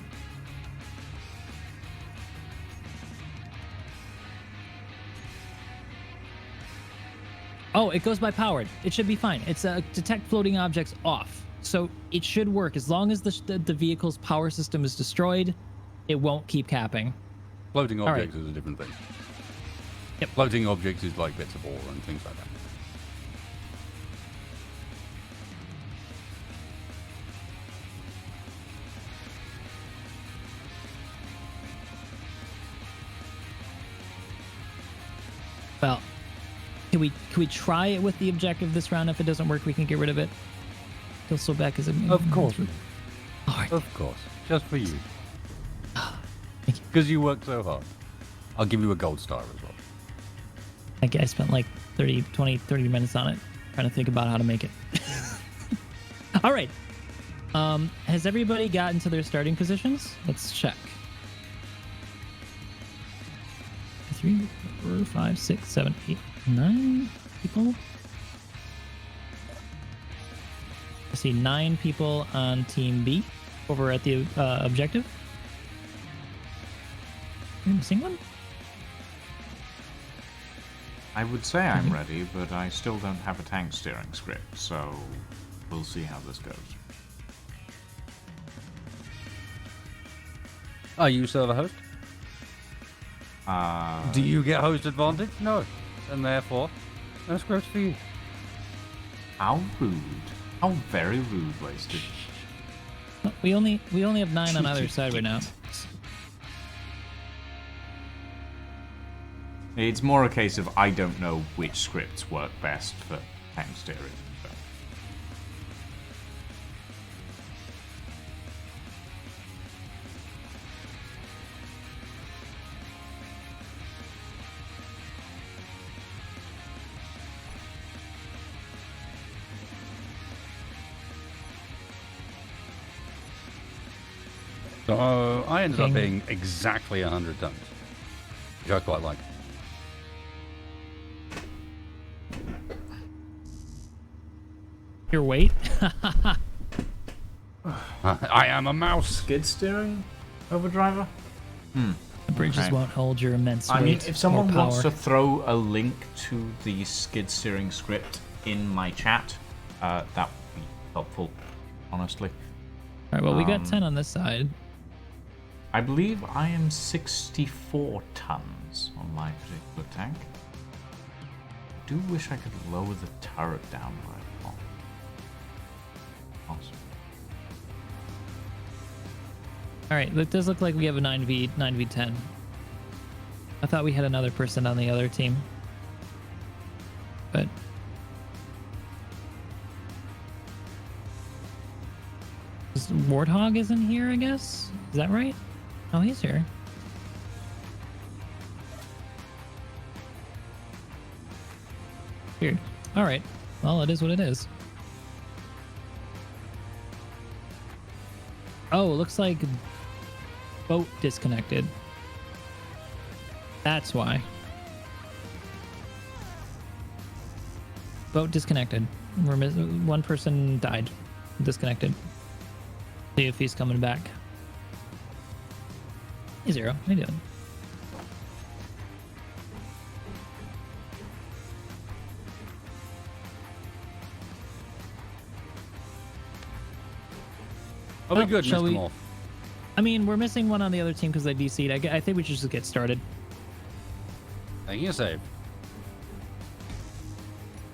Oh, it goes by powered. It should be fine. It's detect floating objects off. So it should work. As long as the vehicle's power system is destroyed, it won't keep capping. Floating All objects right. is a different thing. Yep. Floating objects is like bits of ore and things like that. Well, can we try it with the objective this round? If it doesn't work, we can get rid of it. Feel so bad because Of course. All right. Of course. Just for you. Thank you. Because you worked so hard. I'll give you a gold star as well. I spent like 30 minutes on it trying to think about how to make it. All right. Has everybody gotten to their starting positions? Let's check. 3, 4, 5, 6, 7, 8, 9 people. I see 9 people on Team B over at the objective. Am I missing one? I would say I'm ready, but I still don't have a tank steering script, so we'll see how this goes. Are you server host? Do you get host advantage? No. And therefore, no scripts for you. How rude. How very rude, Wasted. We only have 9 on either side right now. It's more a case of I don't know which scripts work best for tank steering. So. So I ended up King. being exactly 100 tons, which I quite like. Your weight? I am a mouse. Skid steering overdriver? The bridges Okay. won't hold your immense weight. I mean, if someone or wants power. to throw a link to the skid steering script in my chat, that would be helpful, honestly. All right, well, we got 10 on this side. I believe I am 64 tons on my particular tank. I do wish I could lower the turret down right now. Awesome. All right, it does look like we have a 9v10. I thought we had another person on the other team. But Warthog isn't here, I guess? Is that right? Oh, he's here. Weird. All right. Well, it is what it is. Oh, it looks like boat disconnected. That's why. Boat disconnected. One person died. Disconnected. See if he's coming back. Hey, Zero. How you doing? I'll be good, shall Mr. we- Morph. I mean, we're missing one on the other team because they DC'd. I think we should just get started. Taking a save.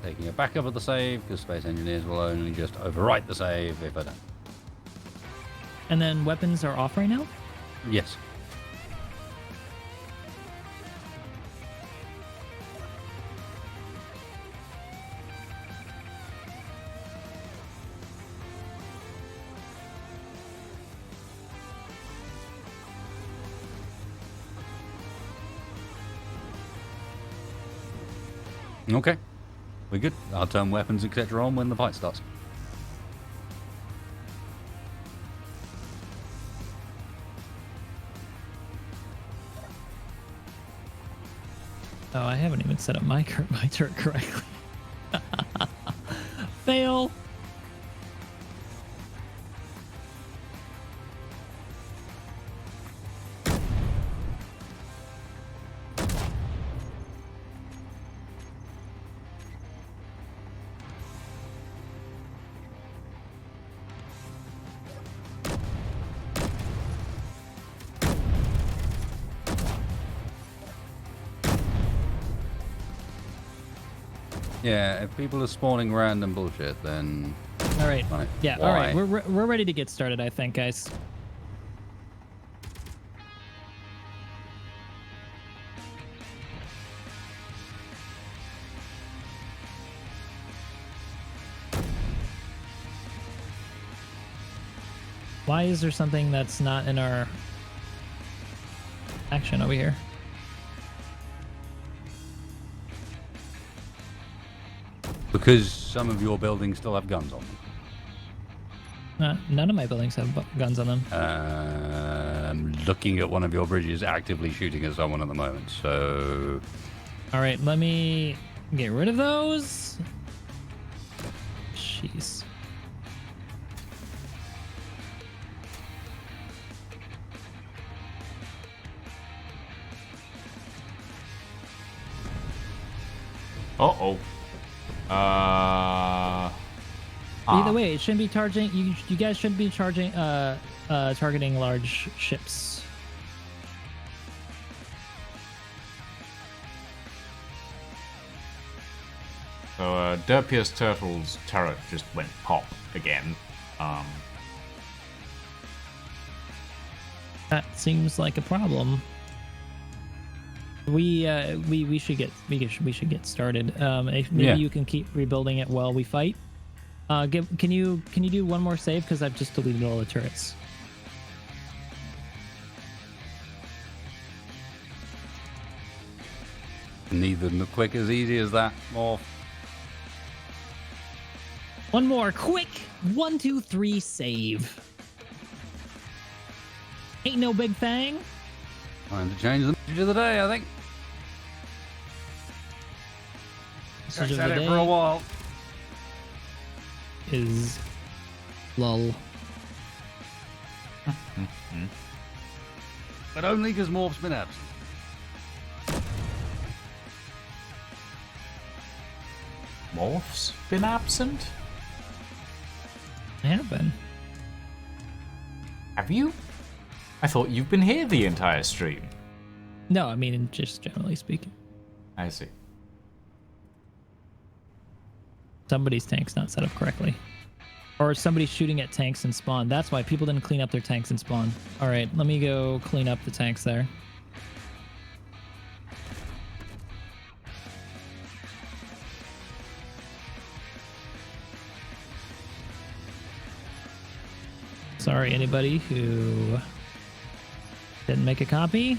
Taking a backup of the save, because Space Engineers will only just overwrite the save if I don't. And then weapons are off right now? Yes. Okay. We're good. I'll turn weapons, etc. on when the fight starts. Oh, I haven't even set up my turret correctly. Fail. Yeah, if people are spawning random bullshit, then All right. Right. Yeah. All right. Why? We're ready to get started, I think, guys. Why is there something that's not in our action over here? because some of your buildings still have guns on them. None of my buildings have guns on them. I'm looking at one of your bridges actively shooting at someone at the moment, so... All right, let me get rid of those. Jeez. Uh-oh. Either way, it shouldn't be charging. You guys shouldn't be charging. Targeting large ships. So, Derpius Turtle's turret just went pop again. That seems like a problem. We should get started. If maybe you can keep rebuilding it while we fight. Can you do one more save, because I've just deleted all the turrets. Neither quick as easy as that. Or One more, quick! 1, 2, 3, save. Ain't no big thing. time to change the message of the day, I think. Message of Said the it for a day while. is lull. But only because Morph's been absent. Morph's been absent? I have been. Have you? I thought you've been here the entire stream. No, I mean just generally speaking. I see. Somebody's tank's not set up correctly. Or somebody's shooting at tanks in spawn. That's why people didn't clean up their tanks in spawn. All right, let me go clean up the tanks there. Sorry, anybody who didn't make a copy.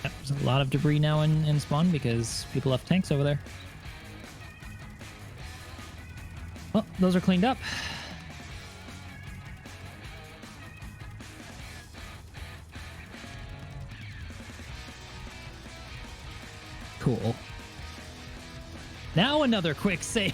Yep, there's a lot of debris now in spawn because people left tanks over there. Well, those are cleaned up. Cool. Now another quick save.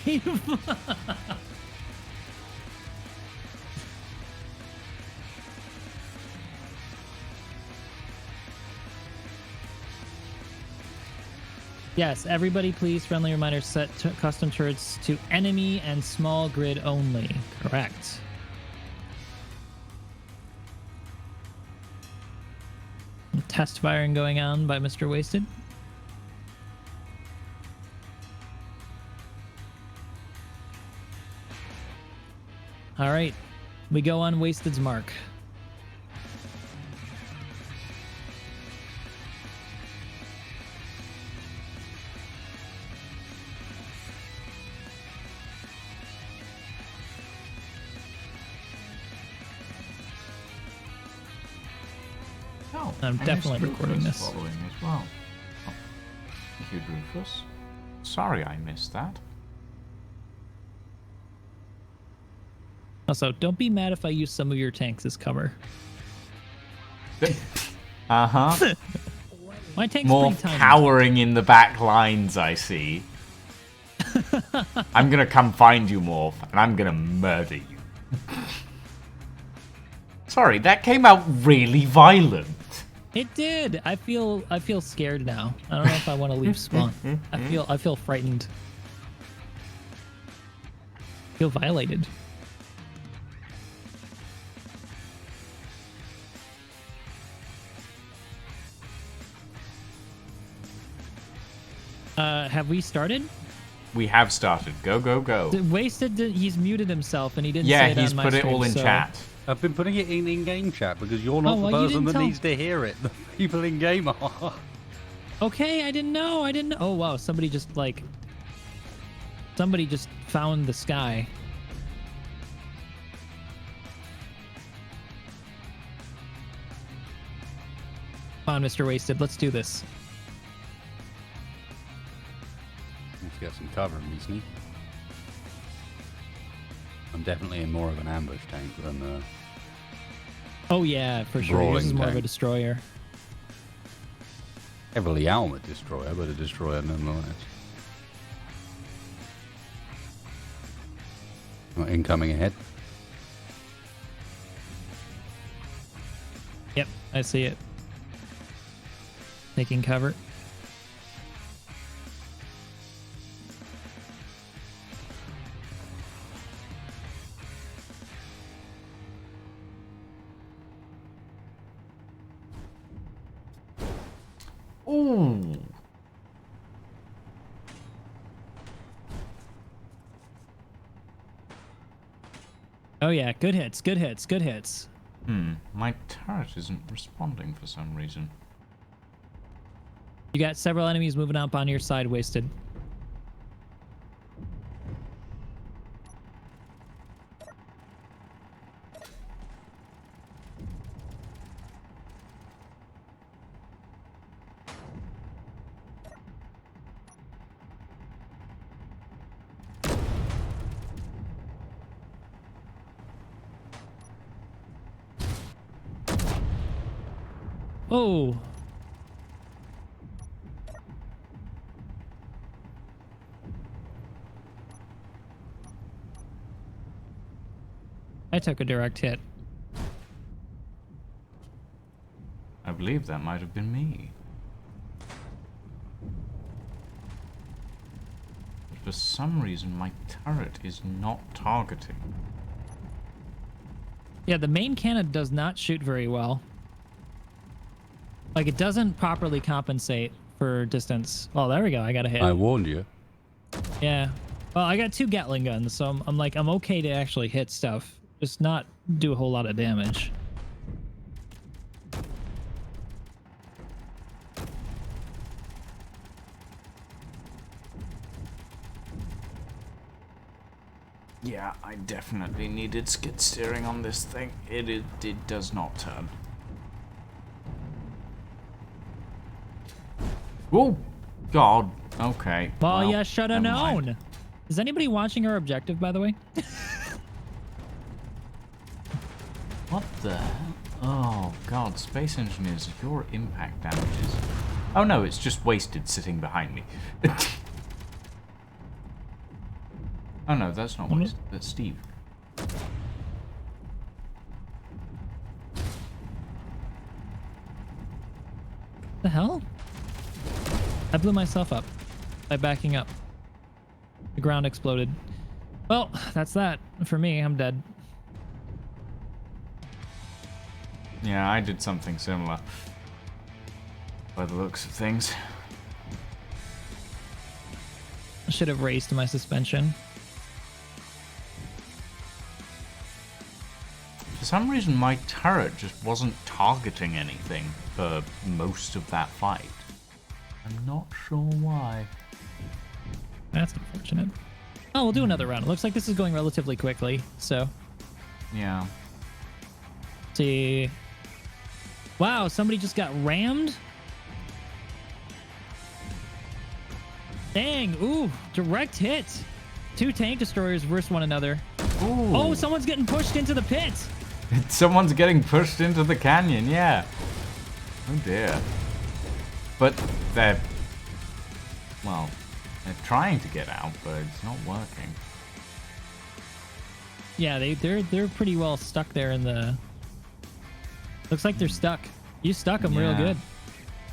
Yes, everybody please, friendly reminder, set custom turrets to enemy and small grid only. Correct. Test firing going on by Mr. Wasted. All right, we go on Wasted's mark. Oh, I'm and definitely Mr. recording Rufus this. Following as well. Oh, thank you, Rufus. Sorry I missed that. Also, don't be mad if I use some of your tanks as cover. Uh-huh. My tank's More pretty tiny. cowering in the back lines, I see. I'm gonna come find you, Morph, and I'm gonna murder you. Sorry, that came out really violent. It did. I feel scared now. I don't know if I want to leave spawn. I feel frightened. I feel violated. Have we started? We have started. Go, go, go. Wasted. He's muted himself and he didn't. Yeah, say it he's on my put it stream, all in so- chat. I've been putting it in in-game chat because you're not Oh, the well, you person didn't that tell- needs to hear it. The people in game are. Okay, I didn't know. I didn't know. Oh wow, somebody just found the sky. Come on, Mr. Wasted. Let's do this. Let's get some cover, Meesney. I'm definitely in more of an ambush tank than Oh yeah, for sure. This Brawling is more of a tank. destroyer. heavily armored destroyer, but a destroyer nonetheless. Incoming ahead. Yep, I see it. Taking cover. Ooh. Oh yeah, good hits, good hits, good hits. My turret isn't responding for some reason. You got several enemies moving up on your side, Wasted. Oh. I took a direct hit. I believe that might have been me. But for some reason, my turret is not targeting. Yeah, the main cannon does not shoot very well. Like, it doesn't properly compensate for distance. Oh, there we go. I got a hit. I warned you. Yeah. Well, I got 2 Gatling guns, so I'm like, I'm okay to actually hit stuff. Just not do a whole lot of damage. Yeah, I definitely needed skid steering on this thing. It does not turn. Oh, God. Okay. Well, you should have never mind. known. Is anybody watching our objective, by the way? What the hell? Oh, God. Space Engineers, your impact damages. Oh, no, it's just wasted sitting behind me. Oh, no, that's not wasted. That's Steve. The hell? I blew myself up by backing up. The ground exploded. Well, that's that. For me, I'm dead. Yeah, I did something similar. By the looks of things. I should have raised my suspension. For some reason, my turret just wasn't targeting anything for most of that fight. I'm not sure why. That's unfortunate. Oh, we'll do another round. It looks like this is going relatively quickly, so. Yeah. See. Wow, somebody just got rammed? Dang, ooh, direct hit. 2 tank destroyers versus one another. Ooh. Oh, someone's getting pushed into the pit. Someone's getting pushed into the canyon, yeah. Oh dear. But they're... Well, they're trying to get out, but it's not working. Yeah, they're pretty well stuck there in the... Looks like they're stuck. You stuck them real good.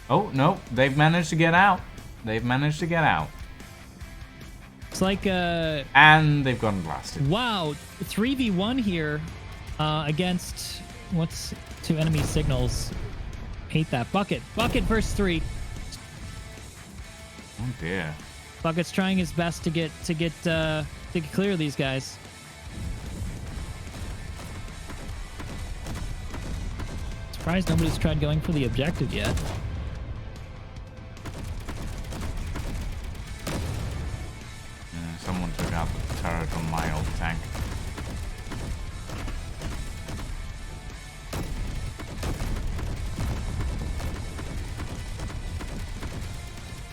Oh, no, they've managed to get out. They've managed to get out. It's like and they've gotten blasted. Wow, 3v1 here against what's 2 enemy signals. Hate that. Bucket versus 3. Oh dear. Bucket's trying his best to get clear of these guys. Surprised nobody's tried going for the objective yet. Someone took out the turret on my old tank.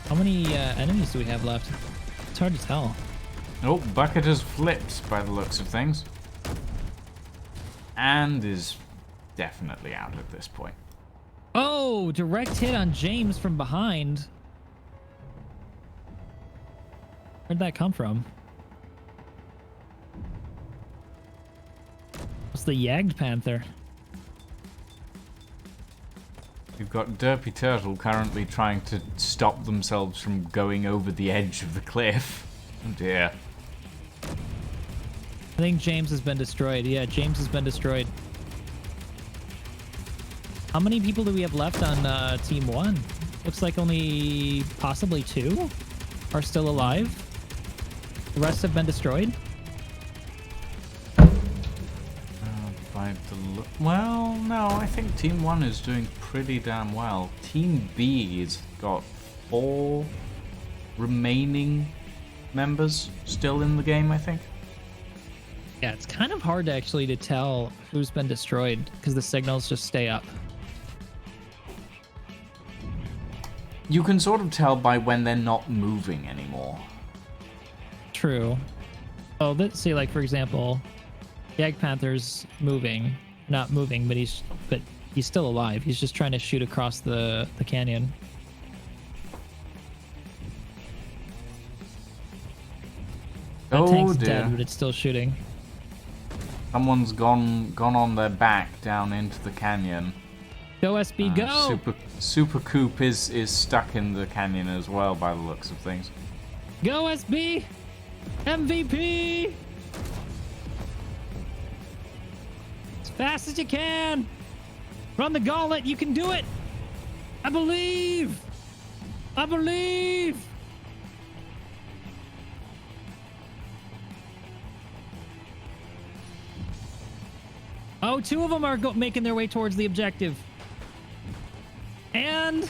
How many enemies do we have left? It's hard to tell. Oh, Bucket has flipped by the looks of things. And is definitely out at this point. Oh, direct hit on James from behind. Where'd that come from? It's the Yagged Panther. We've got Derpy Turtle currently trying to stop themselves from going over the edge of the cliff. Oh dear. I think James has been destroyed. Yeah, James has been destroyed. How many people do we have left on Team 1? Looks like only possibly 2 are still alive. The rest have been destroyed. Well, no, I think Team 1 is doing pretty damn well. Team B's got 4 remaining members still in the game, I think. Yeah, it's kind of hard actually to tell who's been destroyed because the signals just stay up. You can sort of tell by when they're not moving anymore. True. Oh, let's see, like, for example, Yag Panther's moving. Not moving, but He's still alive. He's just trying to shoot across the canyon. That tank's dead, but it's still shooting. Someone's gone on their back down into the canyon. Go SB, go! Super Coop is stuck in the canyon as well, by the looks of things. Go SB! MVP! As fast as you can! Run the gauntlet, you can do it! I believe! I believe! Oh, two of them are making their way towards the objective. And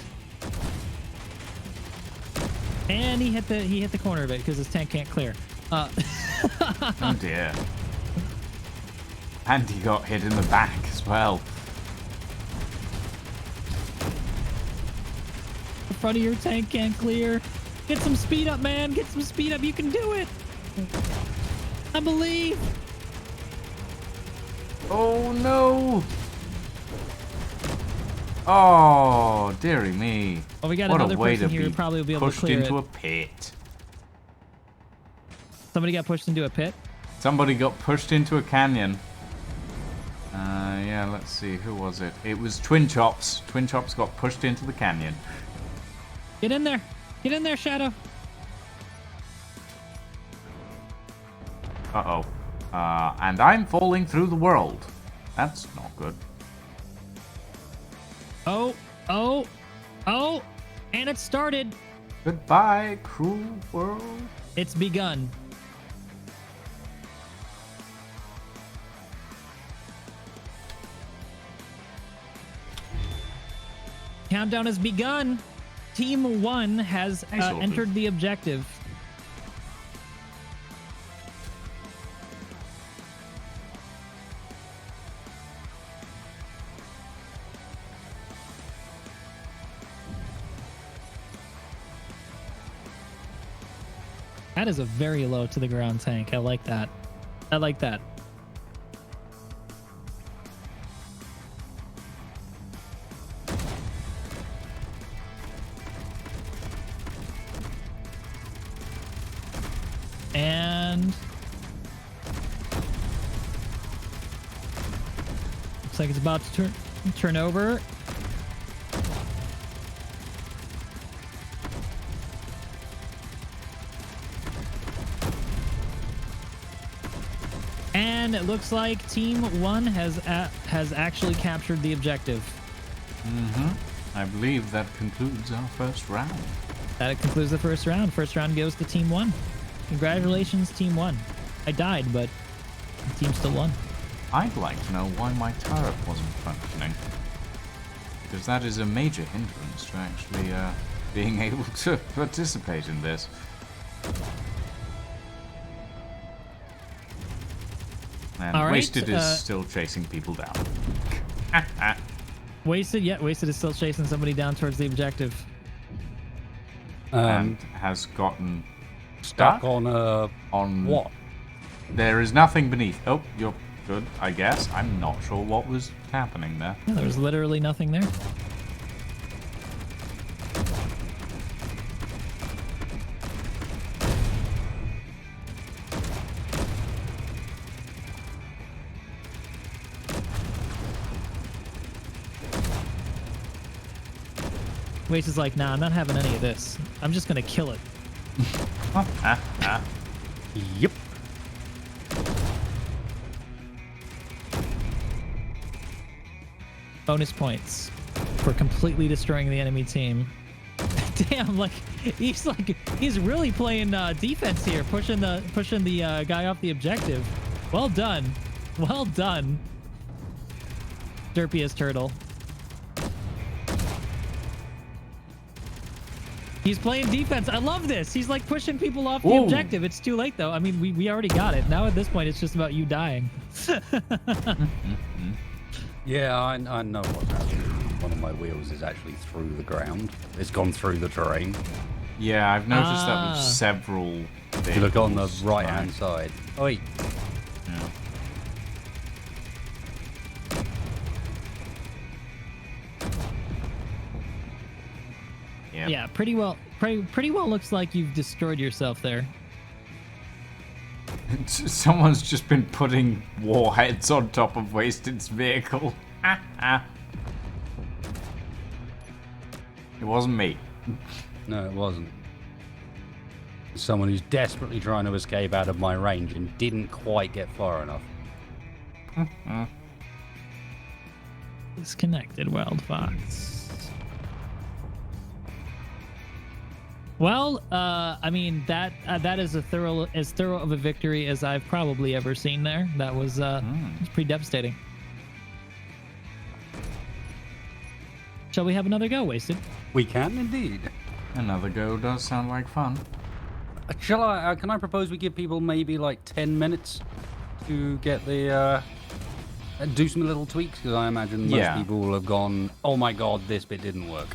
he hit the corner of it because his tank can't clear. Oh dear. And he got hit in the back as well. The front of your tank can't clear. Get some speed up, man. Get some speed up. You can do it. I believe. Oh no! Oh, dearie me. Oh, we got what another a way person to here who be probably will be able to pushed clear into it. a pit. Somebody got pushed into a pit? Somebody got pushed into a canyon. Yeah, let's see. Who was it? It was Twin Chops. Twin Chops got pushed into the canyon. Get in there. Get in there, Shadow. Uh-oh. And I'm falling through the world. That's not good. Oh, oh, oh. And it started. Goodbye, cruel world. It's begun. Countdown has begun. Team 1 has entered the objective. That is a very low to the ground tank. I like that. I like that. And looks like it's about to turn over. And it looks like Team 1 has actually captured the objective. I believe that concludes our first round. That concludes the first round. First round goes to Team 1. Congratulations, Team 1. I died, but the team still won. I'd like to know why my turret wasn't functioning. Because that is a major hindrance to actually being able to participate in this. And all right, Wasted is still chasing people down. Wasted is still chasing somebody down towards the objective. And has gotten stuck on what? There is nothing beneath. Oh, you're good, I guess. I'm not sure what was happening there. Yeah, there was literally nothing there. Waste is like, nah, I'm not having any of this. I'm just gonna kill it. Yep. Bonus points for completely destroying the enemy team. Damn, he's really playing defense here, pushing the guy off the objective. Well done, well done, Derpiest Turtle. He's playing defense. I love this. He's like pushing people off the objective. It's too late though. I mean, we already got it. Now at this point, it's just about you dying. Yeah, I know what's happening. One of my wheels is actually through the ground. It's gone through the terrain. Yeah, I've noticed that with several vehicles. If you look on the right-hand side. Oh, wait. Yeah. Yep. Yeah, pretty well. Pretty well looks like you've destroyed yourself there. Someone's just been putting warheads on top of Wasted's vehicle. It wasn't me. No, it wasn't. Someone who's desperately trying to escape out of my range and didn't quite get far enough. Disconnected, Wild Fox. Well, I mean that is as thorough of a victory as I've probably ever seen there. That was it's pretty devastating. Shall we have another go, Wasted? We can indeed. Another go does sound like fun. Shall I? Can I propose we give people maybe like 10 minutes to get the do some little tweaks? Because I imagine most people will have gone, "Oh my god, this bit didn't work."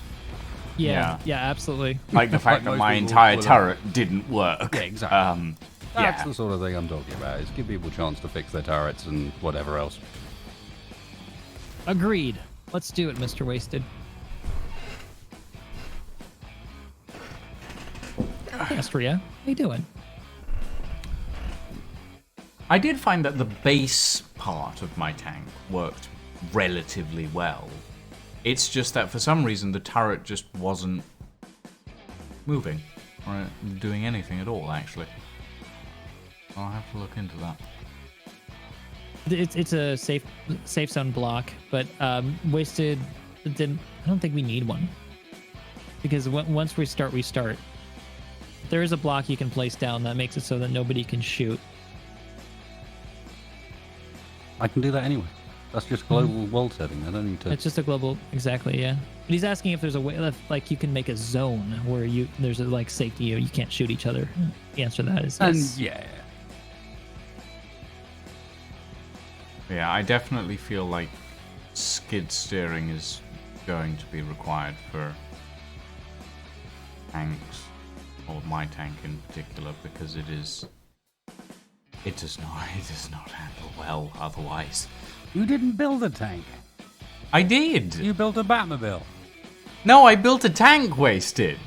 Yeah, absolutely. Like the fact that my entire turret didn't work. Yeah, exactly. That's yeah. the sort of thing I'm talking about. Is give people a chance to fix their turrets and whatever else. Agreed. Let's do it, Mr. Wasted. Hey, Astria, how you doing? I did find that the base part of my tank worked relatively well. It's just that for some reason the turret just wasn't moving or doing anything at all, actually. I'll have to look into that. It's a safe zone block, but Wasted didn't. I don't think we need one because once we restart. There is a block you can place down that makes it so that nobody can shoot. I can do that anyway. That's just global world setting. I don't need to. It's just a global, exactly, yeah. But he's asking if there's a way, like you can make a zone where there's a like safety, you can't shoot each other. The answer to that is yes. And yeah. Yeah, I definitely feel like skid steering is going to be required for tanks, or my tank in particular, because it does not handle well otherwise. You didn't build a tank. I did. You built a Batmobile. No, I built a tank, Wasted.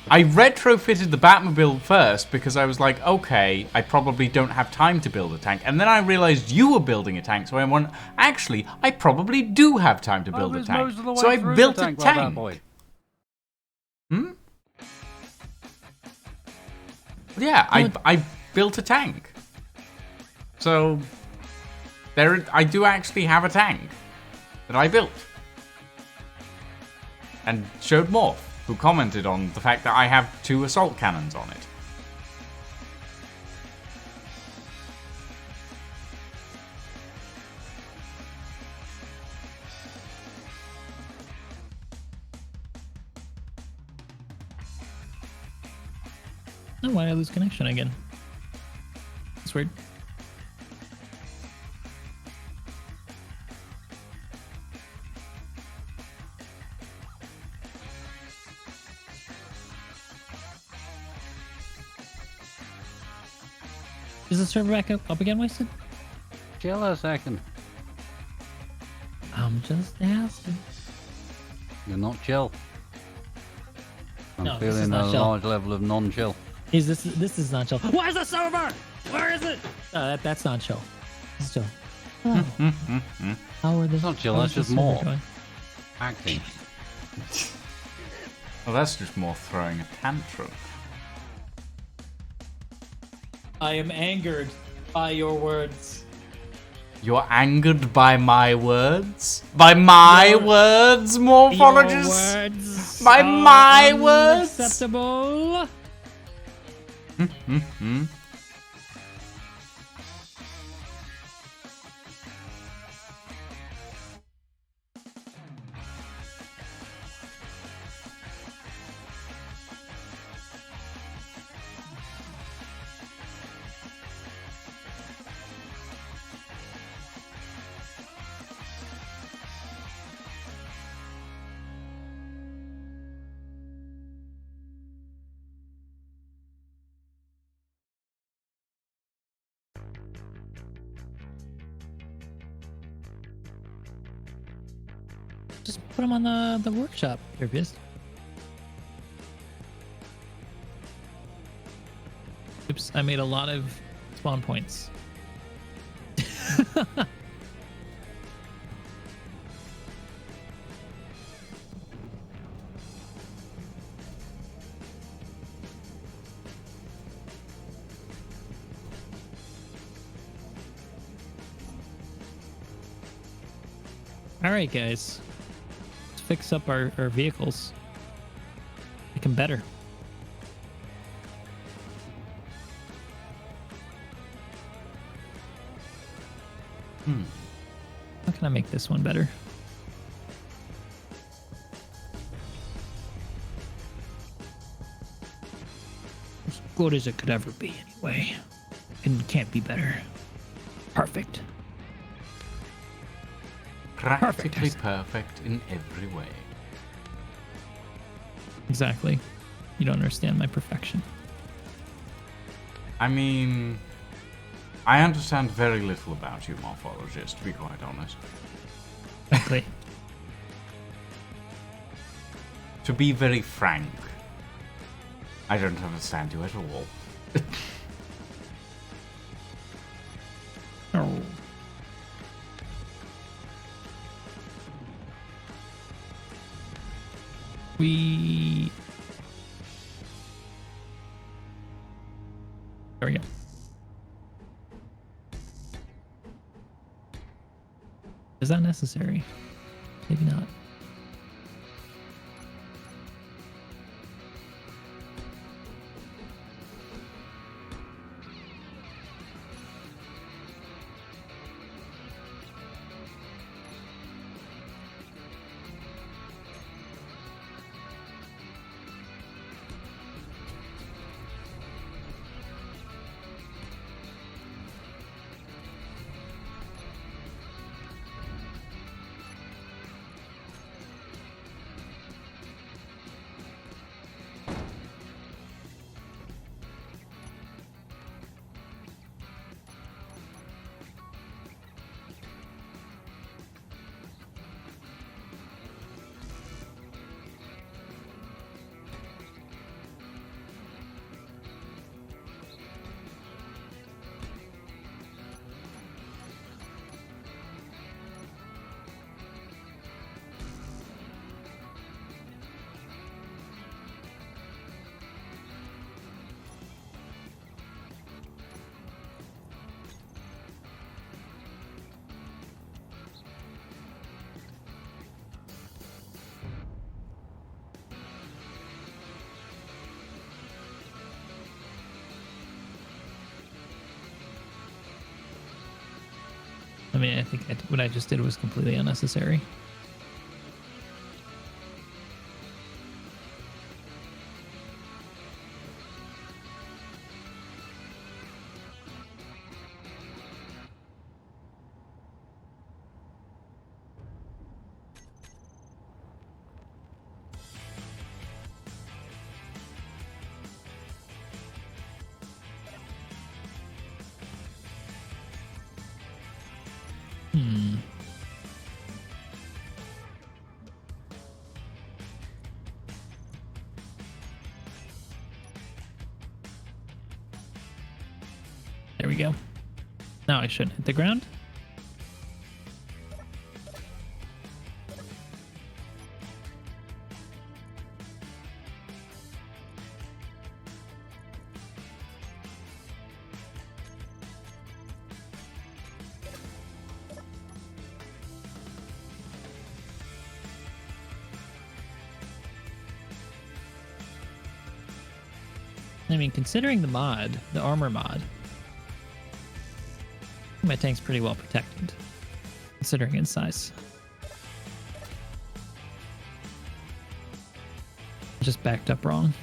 I retrofitted the Batmobile first because I was like, okay, I probably don't have time to build a tank. And then I realized you were building a tank, so I went, actually, I probably do have time to build a tank. So I built a tank. Yeah, I built a tank. So I do actually have a tank that I built. And showed Morph, who commented on the fact that I have 2 assault cannons on it. Oh, why did I lose connection again? That's weird. Is the server back up again, Wasted? Chill a second. I'm just asking. You're not chill. I'm No, this is feeling not a chill. large level of non-chill. This is not chill. Where's the server? Where is it? That's not chill. It's chill. Oh. How are the? It's not chill. how That's is the just server more going? acting. Well, that's just more throwing a tantrum. I am angered by your words. You're angered by my words? By my words, Morphologist? Your words By are my words? unacceptable. Just put them on the workshop, therapist. Oops, I made a lot of spawn points. All right, guys. Let's fix up our vehicles. Make them better. How can I make this one better? As good as it could ever be, anyway. And can't be better. Perfect. Practically perfect in every way. Exactly. You don't understand my perfection. I mean, I understand very little about you, morphologist, to be quite honest. Exactly. To be very frank, I don't understand you at all. Oh. There we go. Is that necessary? Maybe not. I mean, I think what I just did was completely unnecessary. There we go. Now I shouldn't hit the ground. I mean, considering the mod, the armor mod, my tank's pretty well protected, considering its size. Just backed up wrong.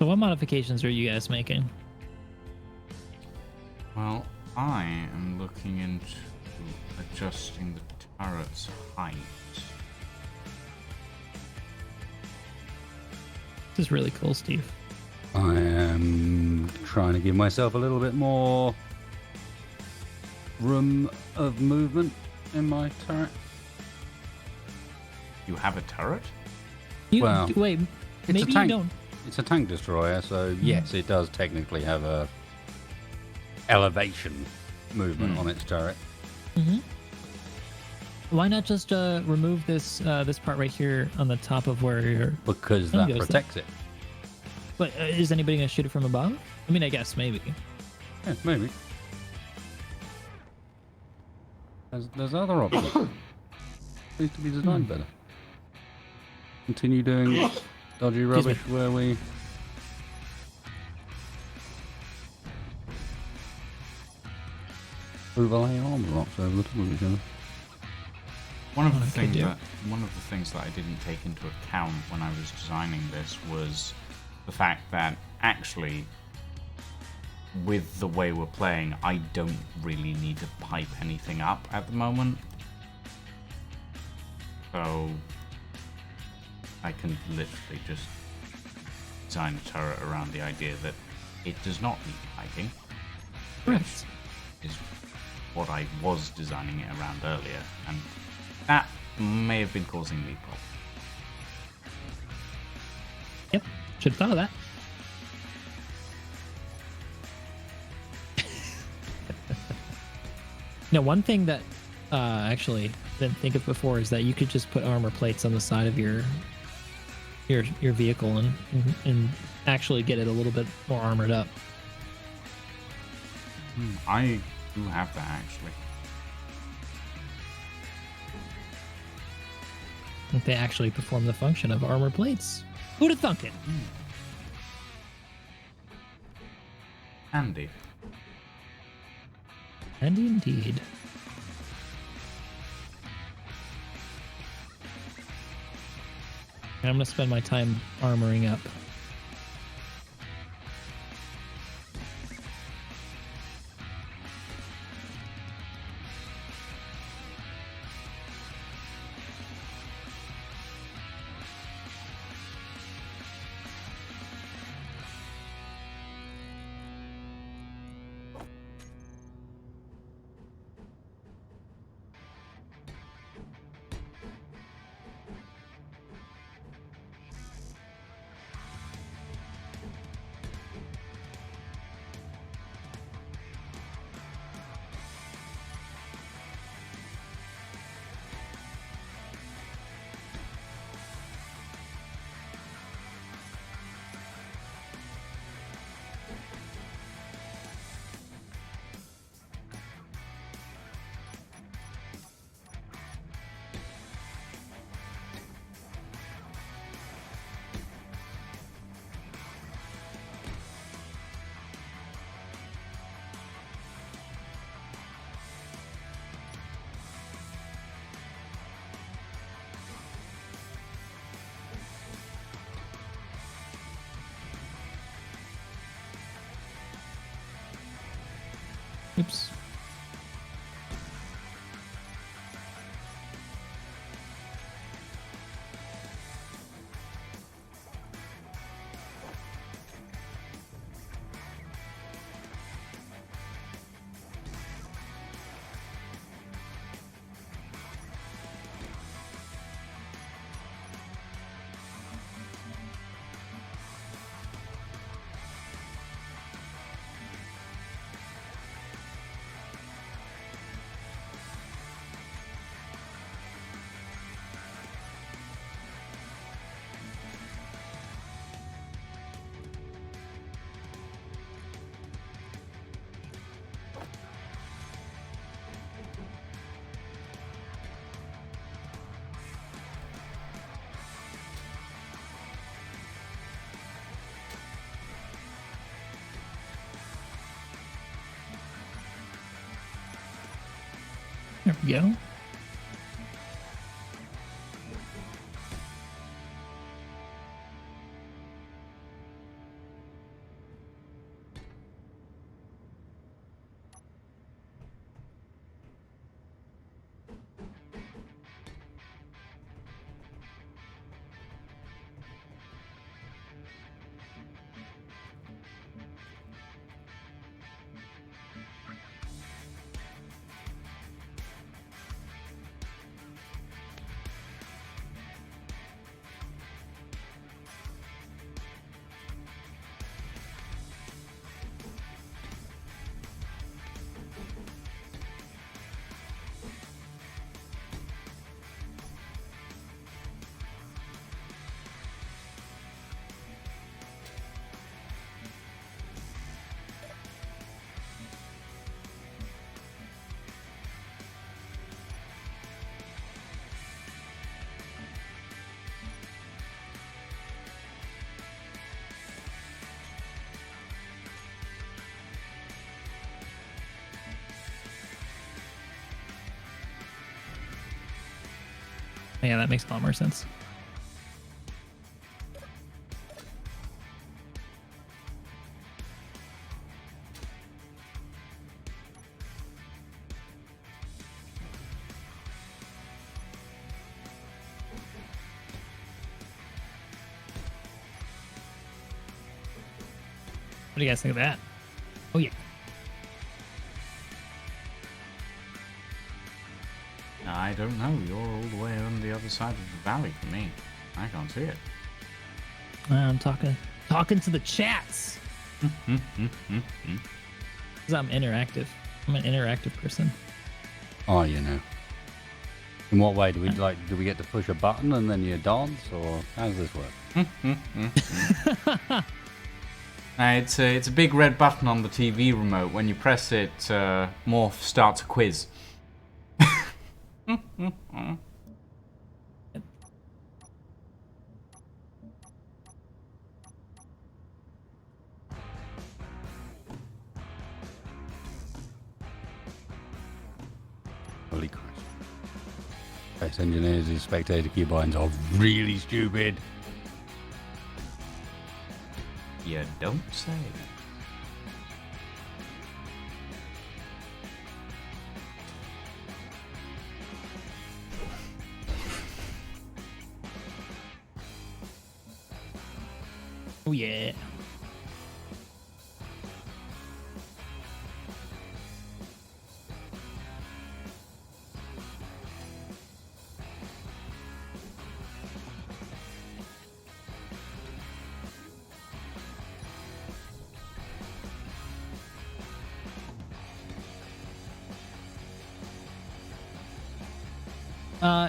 So what modifications are you guys making? Well, I am looking into adjusting the turret's height. This is really cool, Steve. I am trying to give myself a little bit more room of movement in my turret. You have a turret? Well, wait, It's a maybe you tank. don't. It's a tank destroyer, so yes, it does technically have a elevation movement on its turret. Why not just remove this this part right here on the top of where your Because thing that goes protects it. But is anybody gonna shoot it from above? I mean, I guess maybe. Yeah, maybe. There's other options. Needs to be designed better. Continue doing dodgy rubbish where we... overlay armor rocks over the top of each other. One of the could things that I didn't take into account when I was designing this was the fact that actually, with the way we're playing, I don't really need to pipe anything up at the moment. So I can literally just design a turret around the idea that it does not need piping. Correct. Is what I was designing it around earlier, and that may have been causing me problems. Yep. Should have thought of that. Now, one thing that actually didn't think of before is that you could just put armor plates on the side of your vehicle and actually get it a little bit more armored up. I do have that actually. I think they actually perform the function of armor plates. Who'd have thunk it? Handy. And indeed. I'm gonna spend my time armoring up. Oops. There we go. Yeah, that makes a lot more sense. What do you guys think of that? Oh, yeah. I don't know. You're all the way on the other side of the valley for me. I can't see it. I'm talking to the chats. 'Cause I'm interactive. I'm an interactive person. Oh, you know. In what way do we do we get to push a button and then you dance, or how does this work? It's a big red button on the TV remote. When you press it, Morph starts a quiz. Holy Christ. Space engineers whose spectator keybinds are really stupid. You don't say. Oh, yeah.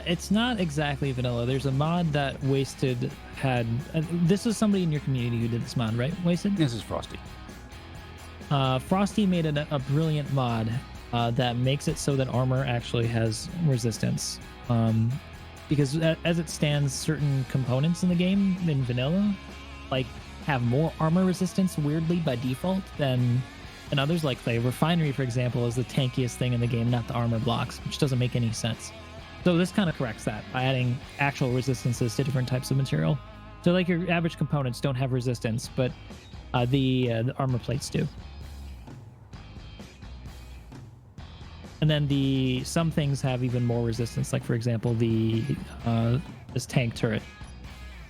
It's not exactly vanilla. There's a mod that Wasted had. This was somebody in your community who did this mod, right? Wasted? This is Frosty. Frosty made a brilliant mod that makes it so that armor actually has resistance. Because as it stands, certain components in the game in vanilla, like, have more armor resistance weirdly by default than others. Like the refinery, for example, is the tankiest thing in the game, not the armor blocks, which doesn't make any sense. So this kind of corrects that by adding actual resistances to different types of material. So like your average components don't have resistance, but the armor plates do. And then some things have even more resistance. Like for example, this tank turret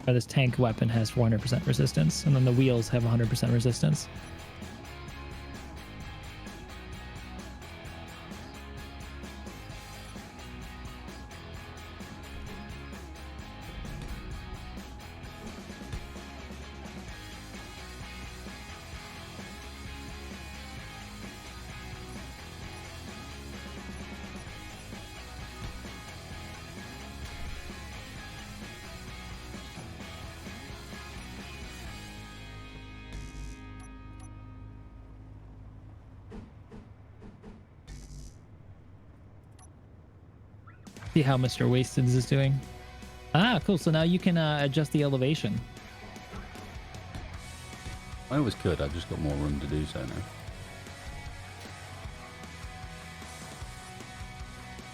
or this tank weapon has 400% resistance, and then the wheels have 100% resistance. See how Mr. Wasted is doing. Ah, cool. So now you can adjust the elevation. I always could. I've just got more room to do so now.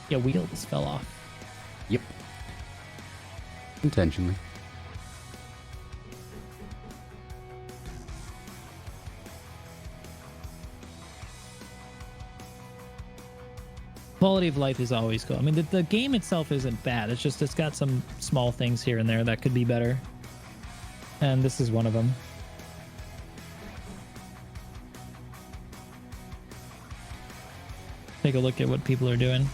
Yeah, wheels fell off. Yep. Intentionally. Quality of life is always cool. I mean, the game itself isn't bad. It's just it's got some small things here and there that could be better. And this is one of them. Take a look at what people are doing.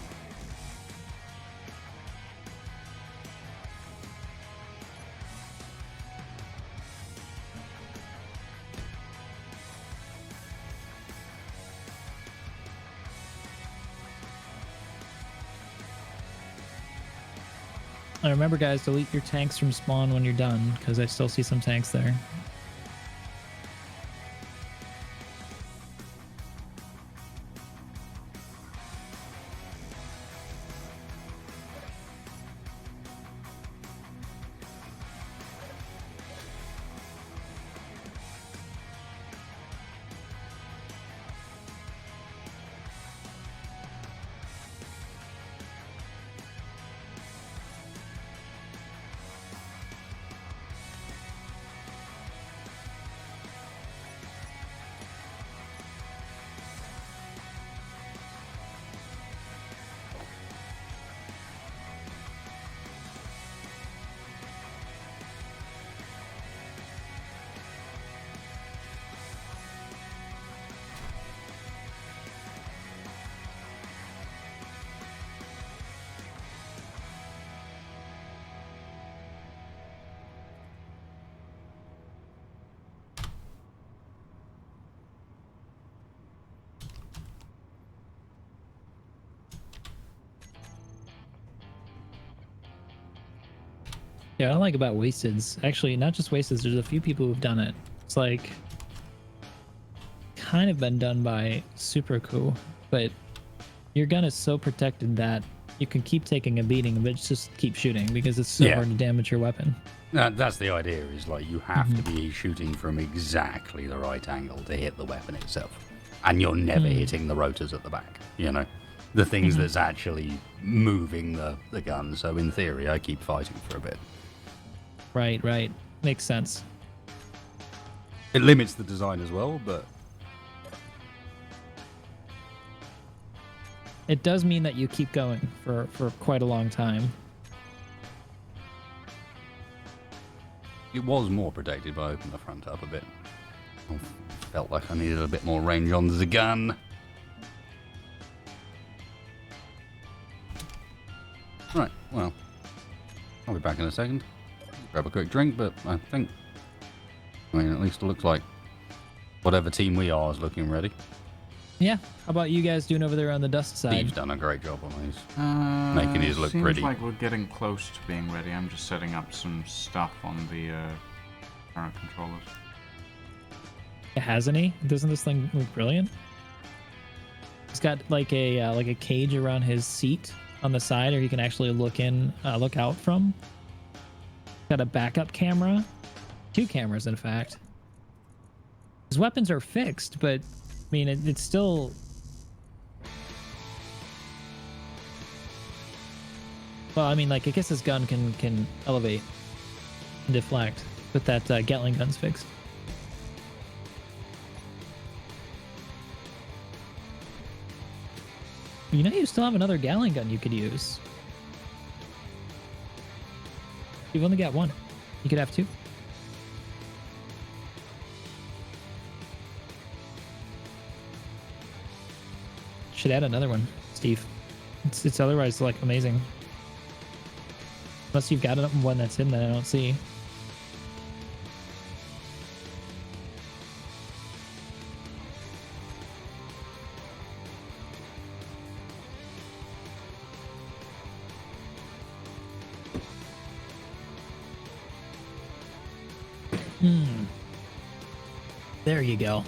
And remember, guys, delete your tanks from spawn when you're done, because I still see some tanks there. Yeah, what I like about Wasted's, actually, not just Wasted's, there's a few people who've done it. It's like kind of been done by Super Cool, but your gun is so protected that you can keep taking a beating, but just keep shooting because it's so hard to damage your weapon. That's the idea, is like you have to be shooting from exactly the right angle to hit the weapon itself. And you're never hitting the rotors at the back, you know? The things that's actually moving the gun. So in theory, I keep fighting for a bit. Right. Makes sense. It limits the design as well, but... It does mean that you keep going for quite a long time. It was more protected, but I opened the front up a bit. I felt like I needed a bit more range on the gun. Right, well, I'll be back in a second. Grab a quick drink, but I mean, at least it looks like whatever team we are is looking ready. Yeah. How about you guys doing over there on the dust side? Steve's done a great job on these, making these look seems pretty. Seems like we're getting close to being ready. I'm just setting up some stuff on the current controllers. Hasn't he? Doesn't this thing look brilliant? He's got like a cage around his seat on the side, or he can actually look out from. Got a backup camera, 2 cameras in fact. His weapons are fixed, but I mean it's still. Well, I mean, like I guess his gun can elevate and deflect, but that Gatling gun's fixed. You know, you still have another Gatling gun you could use. You've only got 1. You could have 2. Should add another one, Steve. It's otherwise like amazing. Unless you've got one that's in that I don't see. There you go.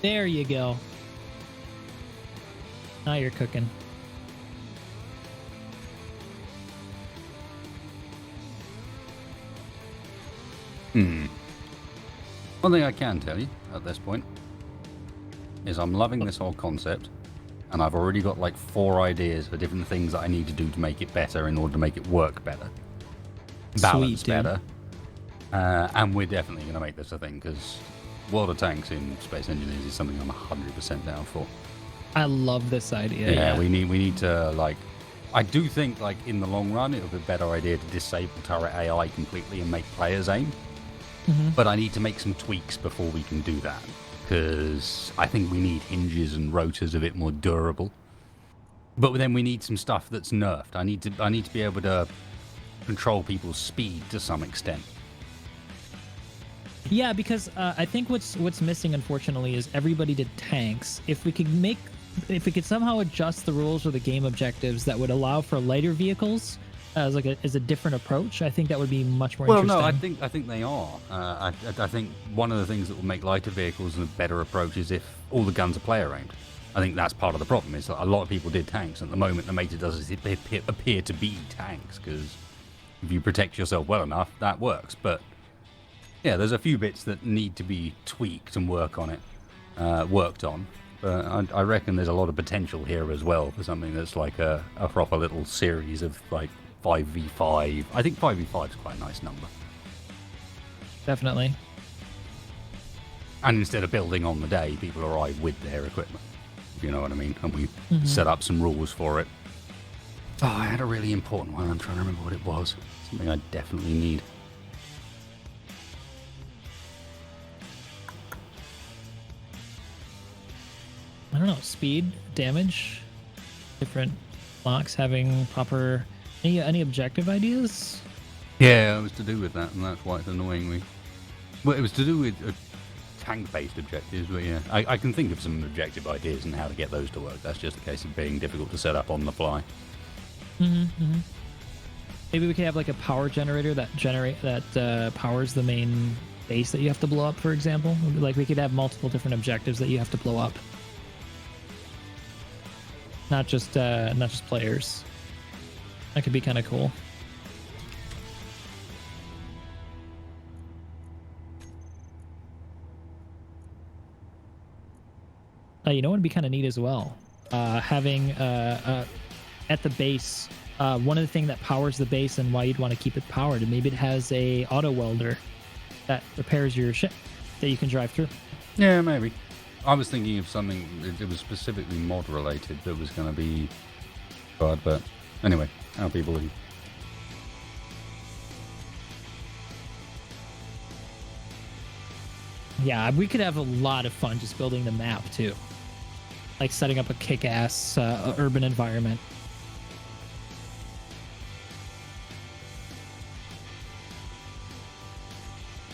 There you go. Now you're cooking. One thing I can tell you at this point is I'm loving this whole concept, and I've already got like 4 ideas for different things that I need to do to make it better in order to make it work better, balance better, and we're definitely going to make this a thing, because World of Tanks in Space Engineers is something I'm 100% down for. I love this idea. Yeah, we need to, like, I do think like in the long run it would be a better idea to disable turret AI completely and make players aim. But I need to make some tweaks before we can do that, because I think we need hinges and rotors a bit more durable. But then we need some stuff that's nerfed. I need to be able to control people's speed to some extent. Yeah, because I think what's missing, unfortunately, is everybody did tanks. If we could somehow adjust the rules or the game objectives that would allow for lighter vehicles as a different approach, I think that would be much more interesting. Well, no, I think they are. I think one of the things that will make lighter vehicles a better approach is if all the guns are player aimed. I think that's part of the problem, is that a lot of people did tanks. At the moment, the meta does is they appear to be tanks, because if you protect yourself well enough, that works. But yeah, there's a few bits that need to be tweaked and worked on. But I reckon there's a lot of potential here as well for something that's like a proper little series of like 5v5. I think 5v5 is quite a nice number. Definitely. And instead of building on the day, people arrive with their equipment. If you know what I mean? And we set up some rules for it. Oh, I had a really important one. I'm trying to remember what it was. Something I definitely need. I don't know, speed, damage, different blocks having proper. Any objective ideas? Yeah, it was to do with that, and that's why it's annoying. Well, it was to do with tank-based objectives, but yeah, I can think of some objective ideas and how to get those to work. That's just a case of being difficult to set up on the fly. Maybe we could have like a power generator that powers the main base that you have to blow up, for example. Like we could have multiple different objectives that you have to blow up. Not just players. That could be kind of cool. You know what would be kind of neat as well? Having at the base, one of the things that powers the base and why you'd want to keep it powered, and maybe it has a auto welder that repairs your ship that you can drive through. Yeah, maybe. I was thinking of something that was specifically mod related that was going to be hard, but anyway, how people leave. Yeah, we could have a lot of fun just building the map too. Like setting up a kick-ass urban environment.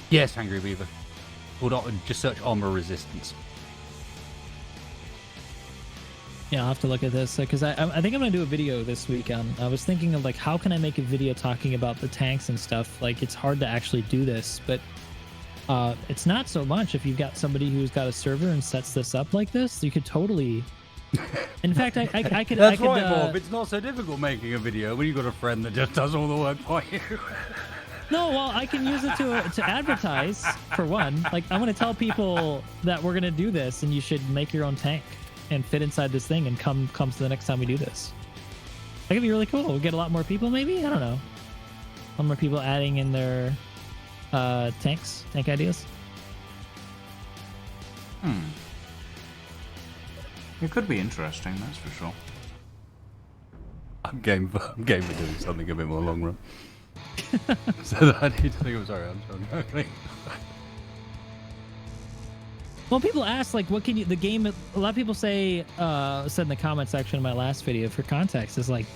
Yes, Angry Beaver. Just search armor resistance. Yeah, I'll have to look at this because I think I'm gonna do a video this weekend. I was thinking of like how can I make a video talking about the tanks and stuff. Like it's hard to actually do this, but it's not so much if you've got somebody who's got a server and sets this up like this. You could totally. In fact, I could. That's I could, right, Bob. It's not so difficult making a video when you've got a friend that just does all the work for you. No, well, I can use it to advertise for one. Like I'm gonna tell people that we're gonna do this, and you should make your own tank and fit inside this thing, and come to the next time we do this. That could be really cool. We'll get a lot more people, maybe. I don't know. A lot more people adding in their tank ideas. It could be interesting, that's for sure. I'm game for doing something a bit more long run. So that I need to think of. Sorry, I'm sorry. Well, people ask like, what can you? The game. A lot of people say, said in the comment section of my last video for context is like,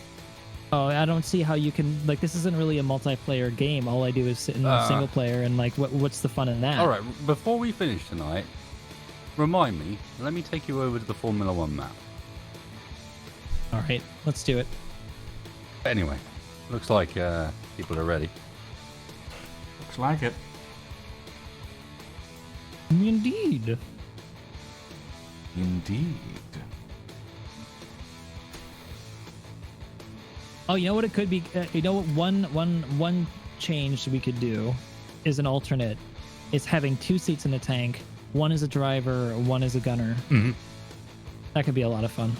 oh, I don't see how you can like. This isn't really a multiplayer game. All I do is sit in single player, and like, what's the fun in that? All right, before we finish tonight, remind me. Let me take you over to the Formula One map. All right, let's do it. Anyway, looks like people are ready. Looks like it. Indeed. Indeed. Oh, you know what it could be? You know what? One change we could do is an alternate. Is having 2 seats in the tank. One is a driver, one is a gunner. Mm-hmm. That could be a lot of fun.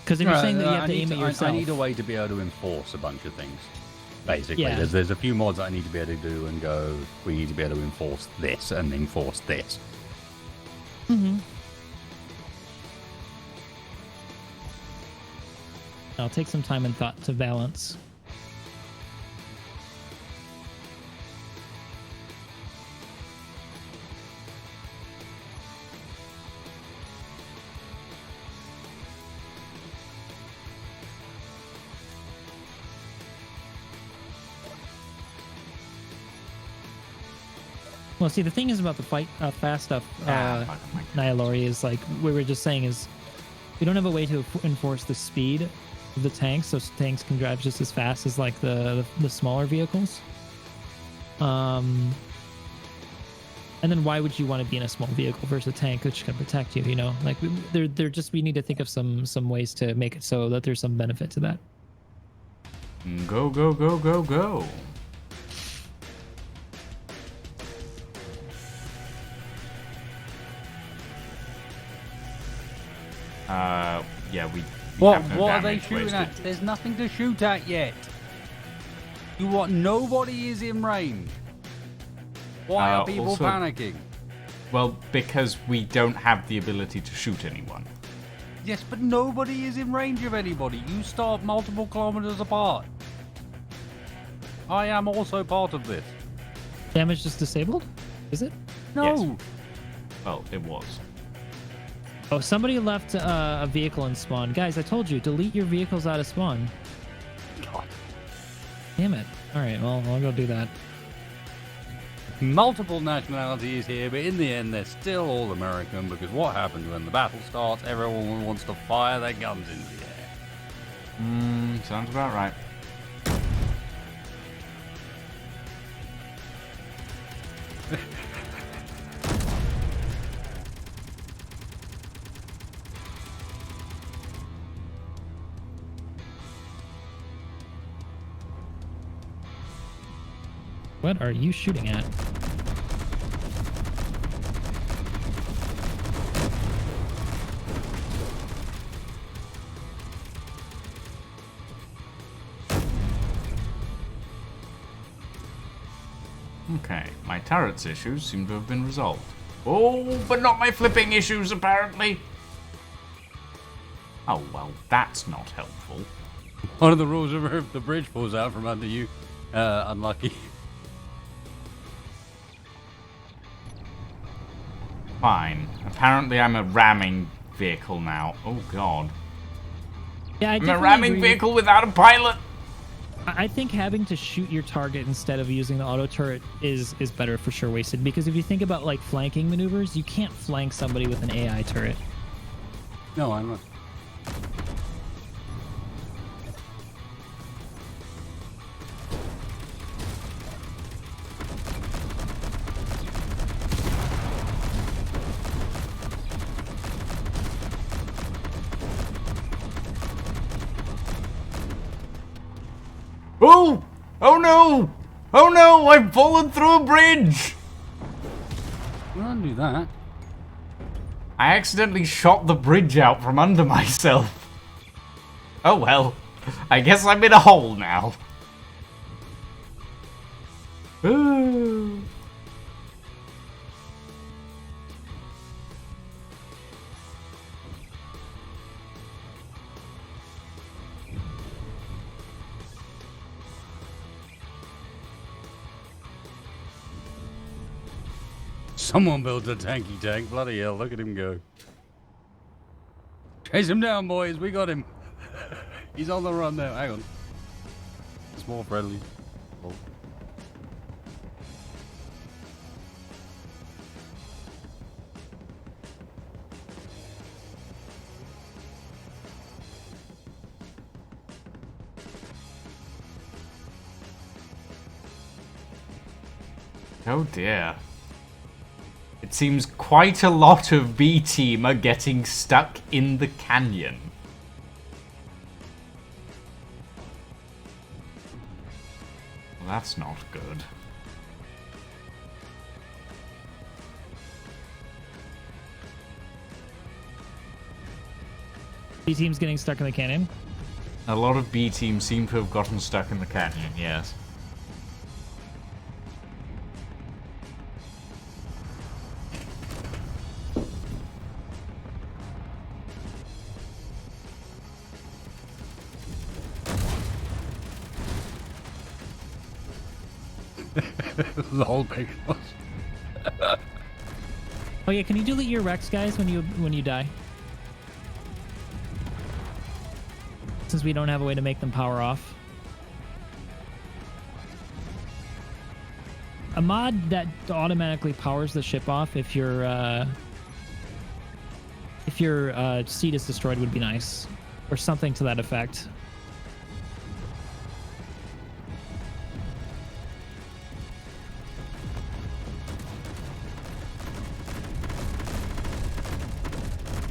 Because if you're saying that you have to aim at yourself, I need a way to be able to enforce a bunch of things. Basically, yeah. there's a few mods that I need to be able to do and go. We need to be able to enforce this and enforce this. Mm-hmm. I'll take some time and thought to balance. Well, see, the thing is about the fast stuff, Nyalori, is like we were just saying is we don't have a way to enforce the speed of the tanks, so tanks can drive just as fast as like the smaller vehicles. And then why would you want to be in a small vehicle versus a tank which can protect you? You know, like they're just we need to think of some ways to make it so that there's some benefit to that. Go, go, go, go, go. Yeah, we have no What are they damage shooting wasted. at? There's nothing to shoot at yet. Nobody is in range. Why are people also- panicking? Well, because we don't have the ability to shoot anyone. Yes, but nobody is in range of anybody. You start multiple kilometers apart. I am also part of this. Damage just disabled? Is it? No. Yes. Well, it was. Oh, somebody left a vehicle in spawn. Guys, I told you, delete your vehicles out of spawn. God. Damn it. All right, well, I'll go do that. Multiple nationalities here, but in the end, they're still all American because what happens when the battle starts? Everyone wants to fire their guns into the air. Sounds about right. What are you shooting at? Okay, my turret's issues seem to have been resolved. Oh, but not my flipping issues, apparently. Oh, well, that's not helpful. One of the rules of if the bridge falls out from under you. Unlucky. Fine. Apparently I'm a ramming vehicle now. Oh, God. Yeah, I'm a ramming vehicle without a pilot. I think having to shoot your target instead of using the auto turret is better for sure, Wasted, because if you think about like flanking maneuvers, you can't flank somebody with an AI turret. No, I'm not. Oh! Oh no! Oh no! I've fallen through a bridge! We don't do that. I accidentally shot the bridge out from under myself. Oh well. I guess I'm in a hole now. Ooh. Someone built a tanky tank. Bloody hell, look at him go. Chase him down, boys. We got him. He's on the run now. Hang on. It's more friendly. Oh. Oh dear. It seems quite a lot of B team are getting stuck in the canyon. Well, that's not good. B team's getting stuck in the canyon. A lot of B team seem to have gotten stuck in the canyon, yes. The whole big boss. Oh yeah, can you delete your Rex guys when you die? Since we don't have a way to make them power off. A mod that automatically powers the ship off if your seat is destroyed would be nice, or something to that effect.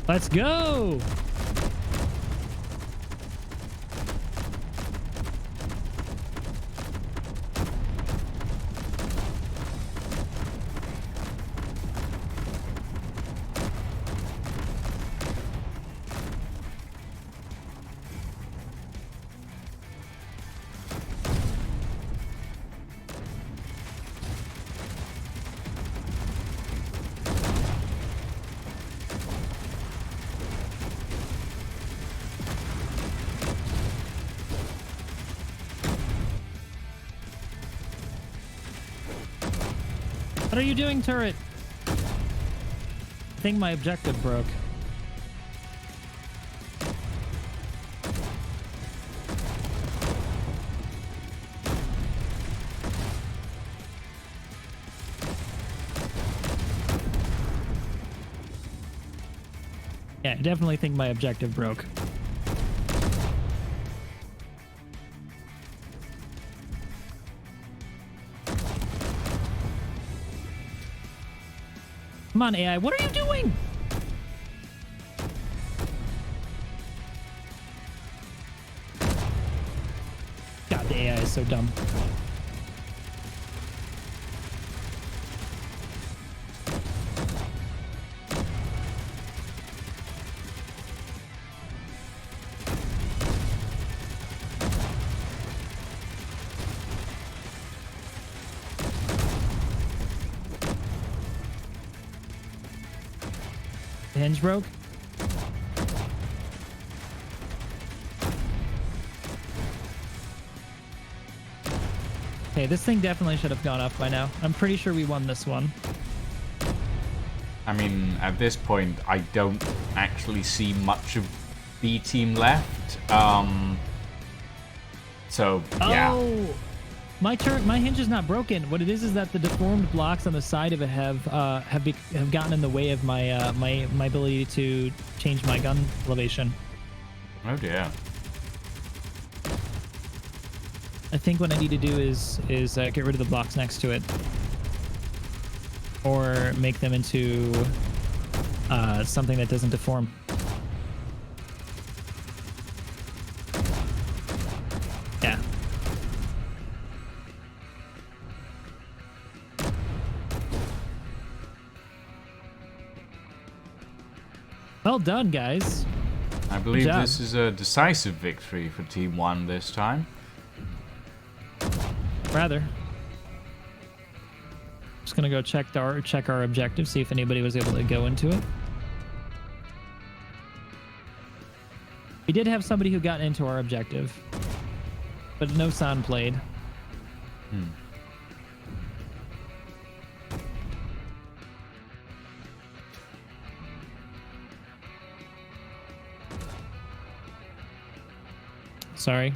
Let's go! What are you doing, turret? I think my objective broke. Yeah, I definitely think my objective broke. Come on, AI. What are you doing? God, the AI is so dumb. The hinge broke. Okay, this thing definitely should have gone up by now. I'm pretty sure we won this one. I mean, at this point, I don't actually see much of B team left. So yeah. Oh, my hinge is not broken. What it is that the deformed blocks on the side of it have gotten in the way of my my ability to change my gun elevation. Oh dear. I think what I need to do is get rid of the blocks next to it, or make them into something that doesn't deform. Yeah. Well done, guys. I believe this is a decisive victory for Team 1 this time. Rather. Just gonna go check our objective, see if anybody was able to go into it. We did have somebody who got into our objective, but no sound played. Sorry.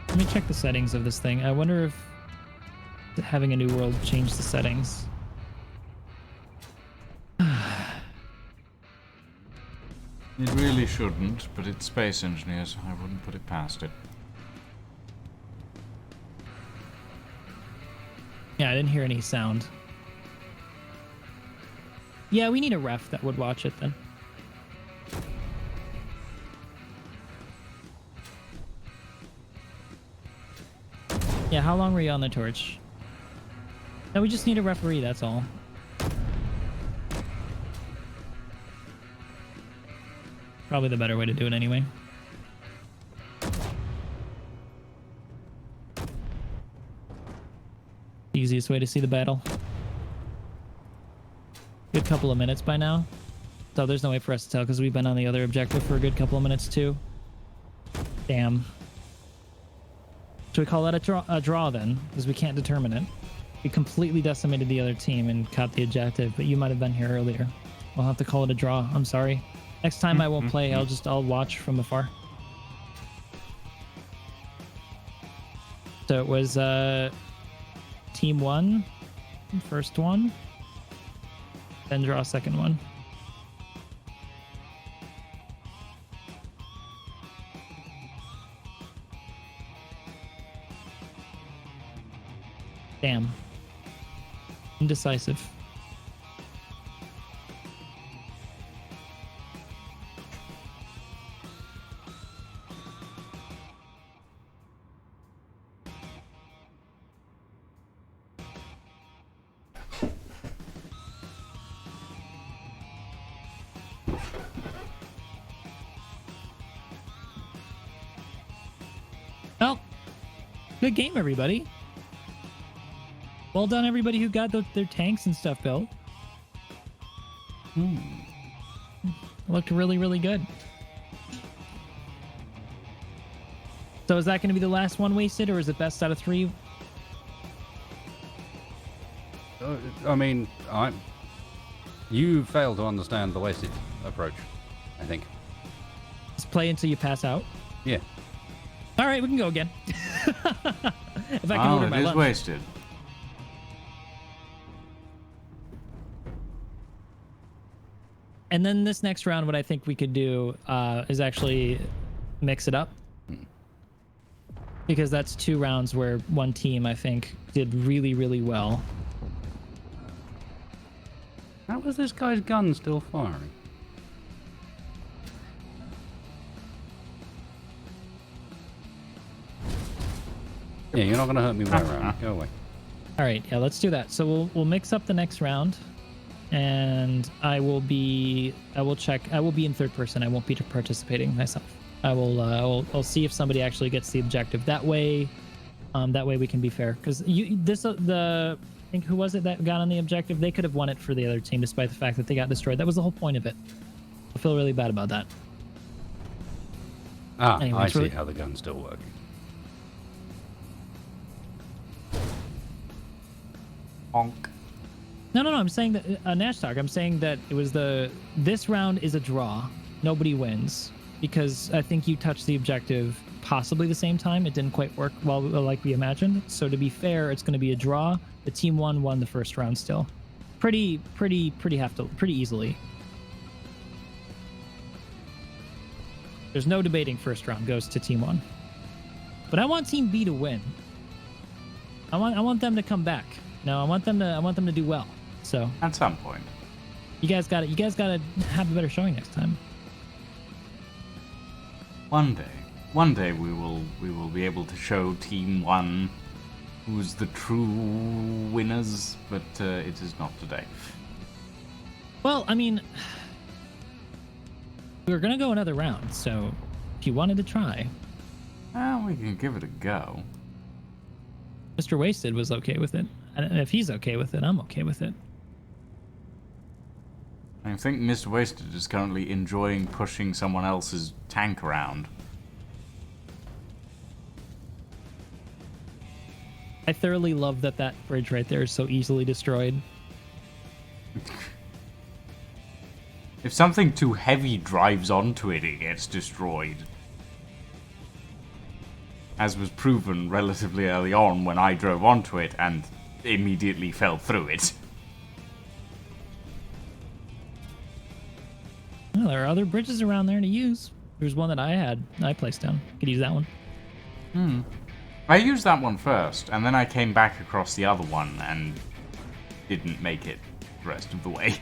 Let me check the settings of this thing. I wonder if having a new world changed the settings. It really shouldn't, but it's Space Engineers. I wouldn't put it past it. Yeah, I didn't hear any sound. Yeah, we need a ref that would watch it then. Yeah, how long were you on the torch? No, we just need a referee, that's all. Probably the better way to do it anyway. Easiest way to see the battle. Good couple of minutes by now. So there's no way for us to tell because we've been on the other objective for a good couple of minutes too. Damn. Should we call that a draw then? Because we can't determine it. We completely decimated the other team and caught the objective, but you might have been here earlier. We'll have to call it a draw. I'm sorry. Next time I won't play. I'll watch from afar. So it was team 1, first one, then draw second one. Damn. Indecisive. Well, good game, everybody. Well done, everybody who got their tanks and stuff built. Looked really, really good. So is that going to be the last one wasted, or is it best out of 3? I mean, you fail to understand the wasted approach, I think. Just play until you pass out. Yeah. All right, we can go again. If I can order my it is lunch. wasted. And then this next round, what I think we could do is actually mix it up. because that's 2 rounds where one team, I think, did really, really well. How was this guy's gun still firing? Yeah, you're not going to hurt me way around. Go away. All right, yeah, let's do that. So we'll mix up the next round, and I will be in 3rd person. I won't be participating myself. I'll see if somebody actually gets the objective. That way we can be fair. Because I think, who was it that got on the objective? They could have won it for the other team, despite the fact that they got destroyed. That was the whole point of it. I feel really bad about that. Anyway, I see how the gun's still working. Honk. No. I'm saying that Nash Talk. I'm saying that it was this round is a draw. Nobody wins because I think you touched the objective possibly the same time. It didn't quite work well like we imagined. So to be fair, it's going to be a draw. The team won the first round still, pretty easily. There's no debating. First round goes to team 1, but I want team B to win. I want them to come back. No, I want them to do well. So At some point. you guys got to have a better showing next time. One day we will be able to show Team 1 who's the true winners, but it is not today. Well, I mean, we were gonna go another round, so if you wanted to try, Well, we can give it a go. Mr. Wasted was okay with it, and if he's okay with it, I'm okay with it. I think Mr. Wasted is currently enjoying pushing someone else's tank around. I thoroughly love that bridge right there is so easily destroyed. If something too heavy drives onto it, it gets destroyed. As was proven relatively early on when I drove onto it and immediately fell through it. Well, there are other bridges around there to use. There's one that I placed down. Could use that one. I used that one first, and then I came back across the other one and didn't make it the rest of the way.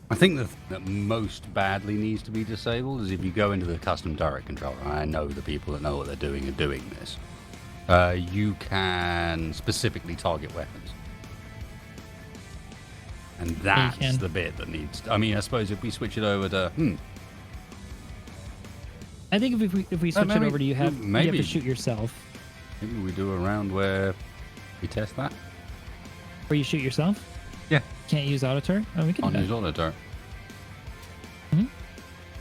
I think that most badly needs to be disabled is if you go into the custom direct controller, and I know the people that know what they're doing are doing this, you can specifically target weapons. And that's the bit that needs... I mean, I suppose if we switch it over to... I think if we switch it over to you have to shoot yourself. Maybe we do a round where we test that. Where you shoot yourself? Yeah. Can't use auto turret? Oh, we can I'll do that. use auto turret.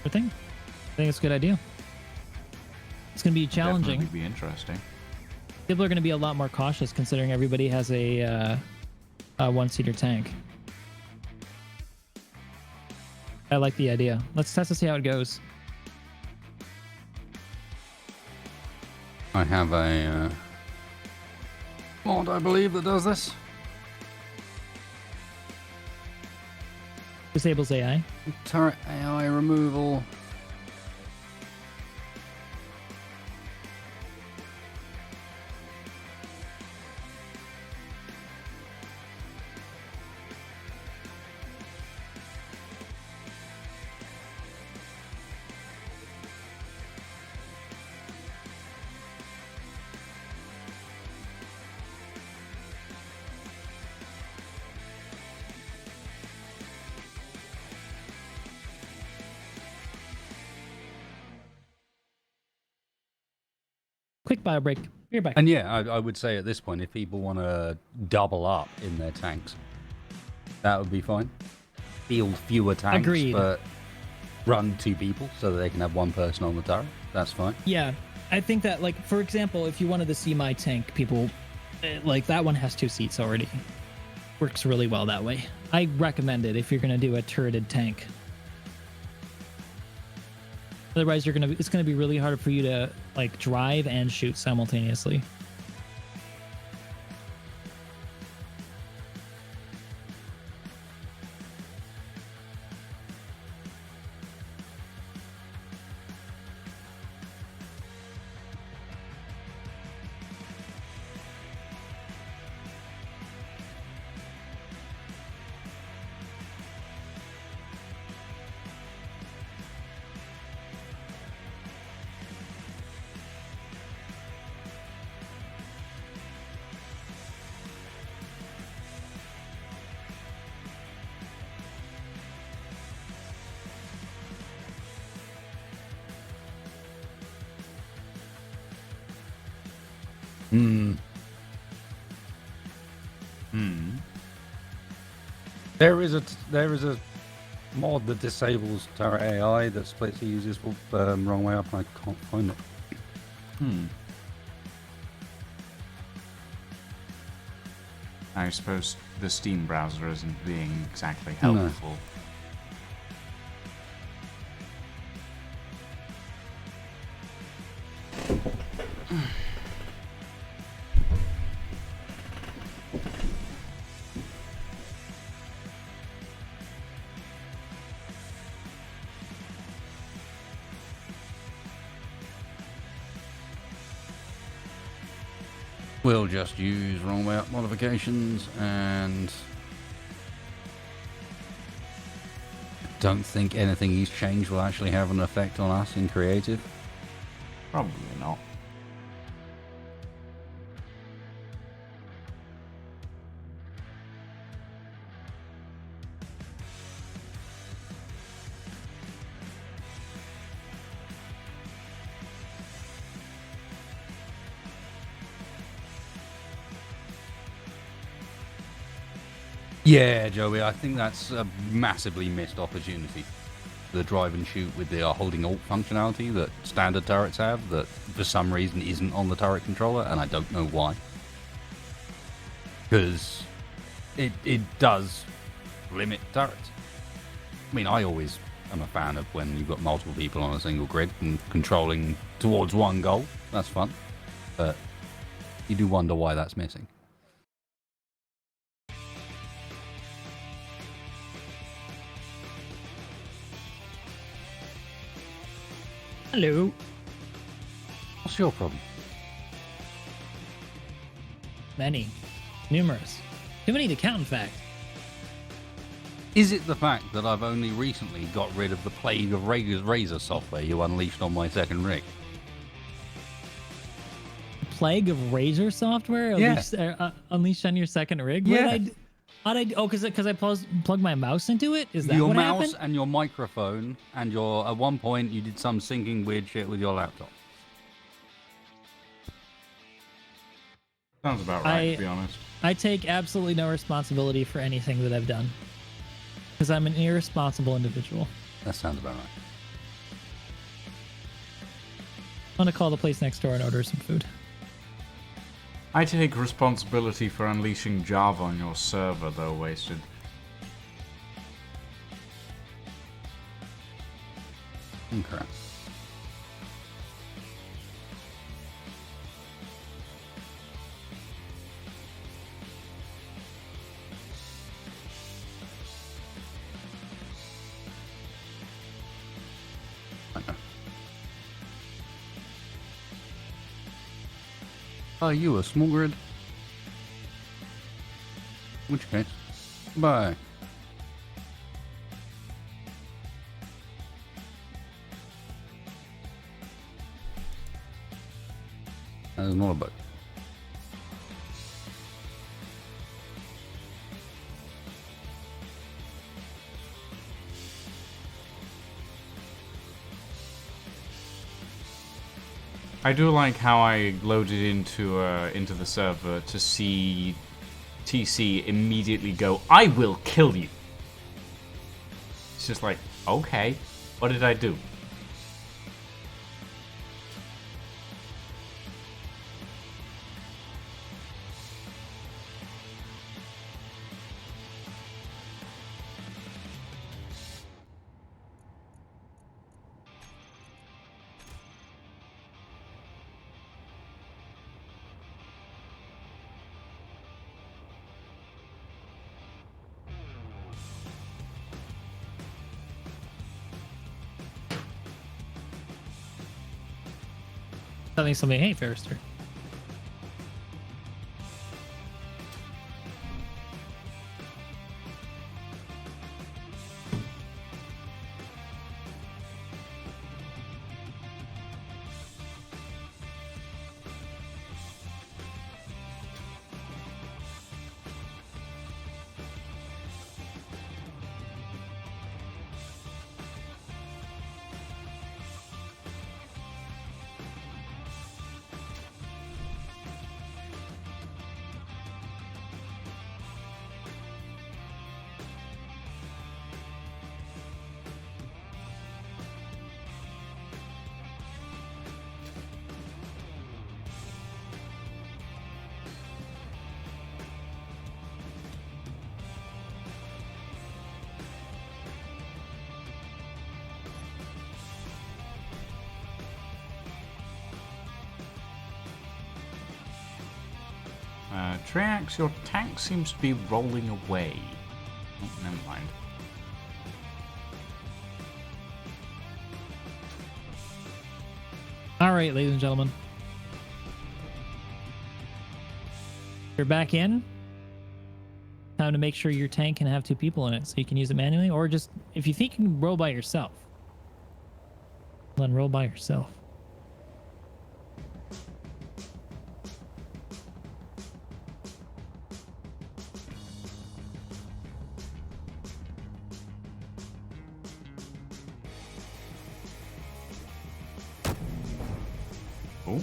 Good thing. I think it's a good idea. It's going to be challenging. Definitely be interesting. People are going to be a lot more cautious considering everybody has a one-seater tank. I like the idea. Let's test to see how it goes. I have a mod, I believe, that does this. Disables AI. Turret AI removal. Quick bio break. Be right back. And yeah, I would say at this point, if people want to double up in their tanks, that would be fine. Field fewer tanks, Agreed. But run 2 people so that they can have 1 person on the turret. That's fine. Yeah, I think that, like, for example, if you wanted to see my tank, people, like, that one has 2 seats already. Works really well that way. I recommend it if you're going to do a turreted tank. Otherwise, it's gonna be really hard for you to like drive and shoot simultaneously. There is a mod that disables turret AI that splits the users wrong way up. I can't find it. I suppose the Steam browser isn't being exactly helpful. We'll just use wrong way up modifications, and don't think anything he's changed will actually have an effect on us in creative. Probably not. Yeah, Joey, I think that's a massively missed opportunity. The drive and shoot with the holding alt functionality that standard turrets have, that for some reason isn't on the turret controller, and I don't know why. Because it does limit turrets. I mean, I always am a fan of when you've got multiple people on a single grid and controlling towards one goal. That's fun. But you do wonder why that's missing. Hello. What's your problem? Many. Numerous. Too many to count, in fact. Is it the fact that I've only recently got rid of the plague of Razor software you unleashed on my second rig? Plague of Razor software unleashed on your second rig? Yeah. Because I plugged my mouse into it? Is that your what mouse happened? and your microphone and your at one point you did some syncing weird shit with your laptop. Sounds about right, to be honest. I take absolutely no responsibility for anything that I've done. Because I'm an irresponsible individual. That sounds about right. I'm going to call the place next door and order some food. I take responsibility for unleashing Java on your server, though, Wasted. Okay. Are you a small grid? In which case, bye. That is not a bug. I do like how I loaded into the server to see TC immediately go, "I will kill you." It's just like, okay, what did I do? Telling somebody, hey, Ferrister. Triax, your tank seems to be rolling away. Oh, never mind. All right, ladies and gentlemen. You're back in. Time to make sure your tank can have 2 people in it so you can use it manually, or just if you think you can roll by yourself, then roll by yourself. Oh.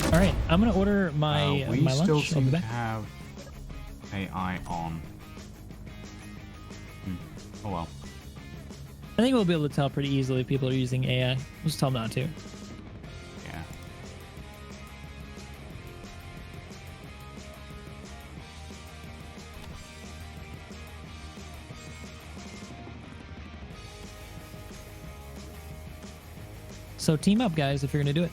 All right, I'm gonna order my We my still lunch. I'll be seem to back. have AI on. Oh well. I think we'll be able to tell pretty easily if people are using AI. We'll just tell them not to. Yeah. So team up, guys, if you're gonna do it.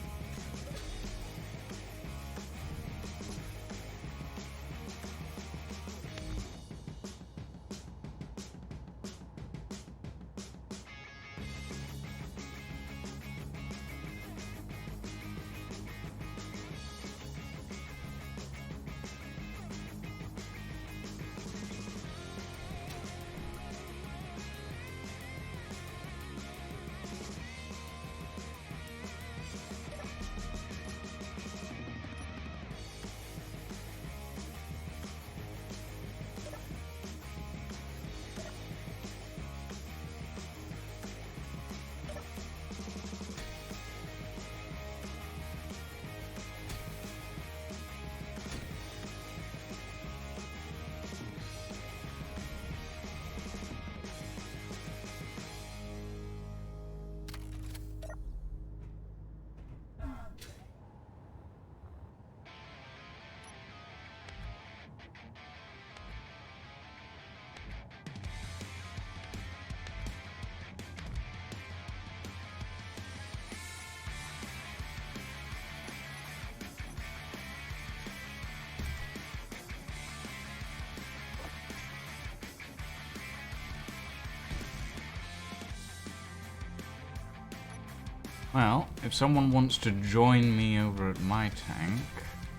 Well, if someone wants to join me over at my tank,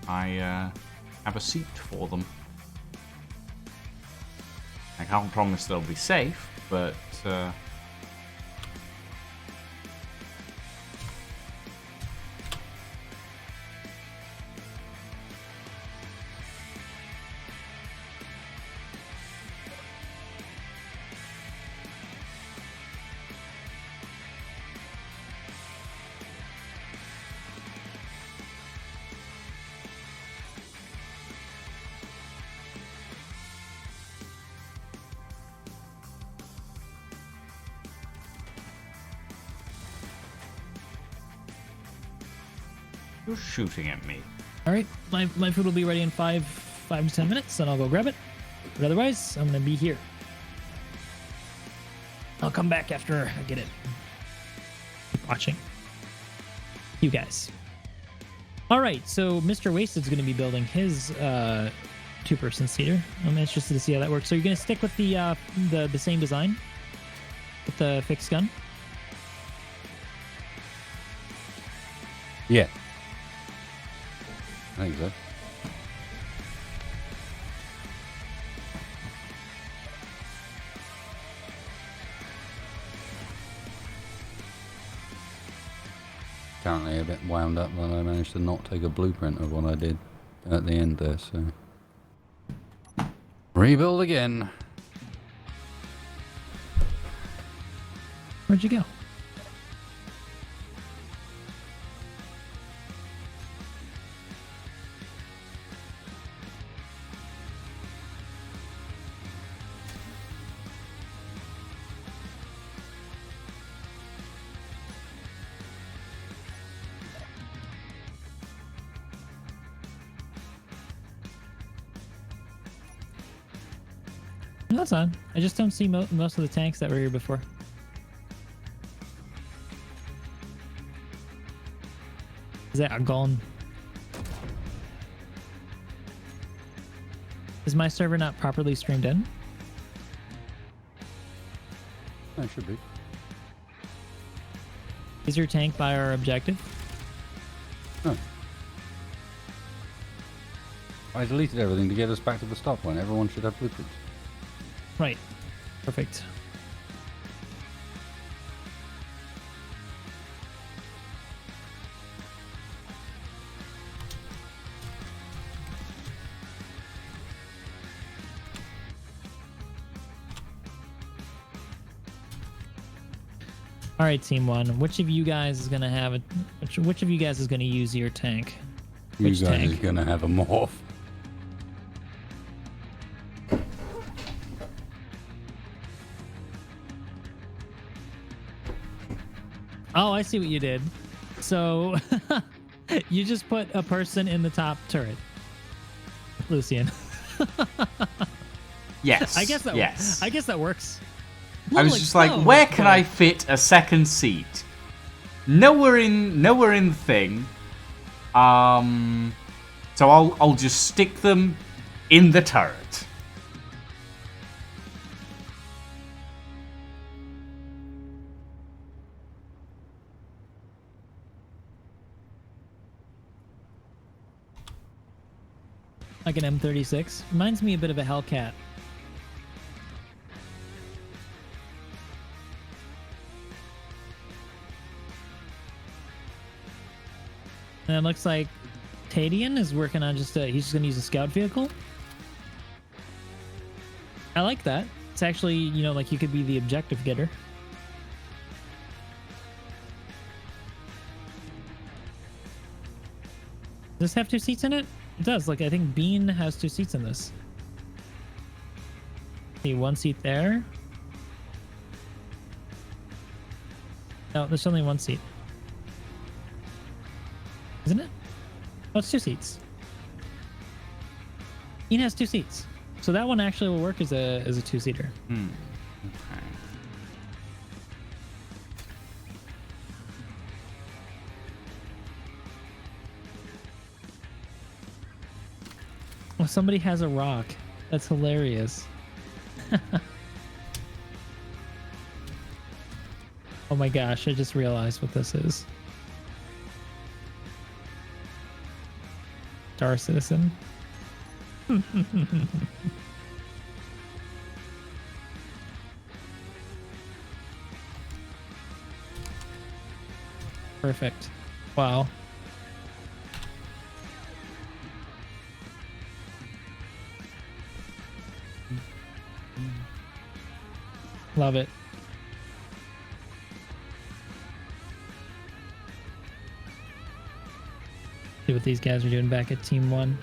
I have a seat for them. I can't promise they'll be safe, but you're shooting at me. All right, my food will be ready in 5 to 10 minutes, and I'll go grab it. But otherwise, I'm gonna be here. I'll come back after I get it. Keep watching you guys. All right, so Mr. Wasted's going to be building his 2-person seater. I'm interested to see how that works. So you're going to stick with the same design with the fixed gun? Yeah. I think so. Currently a bit wound up that I managed to not take a blueprint of what I did at the end there, so... Rebuild again. Where'd you go? No, that's on. I just don't see most of the tanks that were here before. Is that gone? Is my server not properly streamed in? No, it should be. Is your tank by our objective? No. I deleted everything to get us back to the start point. Everyone should have blueprints. Right. Perfect. All right, Team One. Which of you guys is gonna have a? Which of you guys is gonna use your tank? Which You guys tank? are gonna have a morph. Oh, I see what you did. So you just put a person in the top turret, Lucian. Yes. I guess that. Yes. I guess that works. I was just like, where can I fit a second seat? Nowhere in the thing. So I'll just stick them in the turret. Like an M36. Reminds me a bit of a Hellcat. And it looks like Tadian is working on he's just gonna use a scout vehicle. I like that. It's actually, you know, like you could be the objective getter. Does this have 2 seats in it? It does. Like, I think Bean has 2 seats in this. See, 1 seat there. No, there's only 1 seat. Isn't it? Oh, it's 2 seats. Bean has 2 seats. So that one actually will work as a 2-seater. Okay. Oh, somebody has a rock. That's hilarious. Oh my gosh, I just realized what this is. Star Citizen. Perfect. Wow. Love it. See what these guys are doing back at Team 1.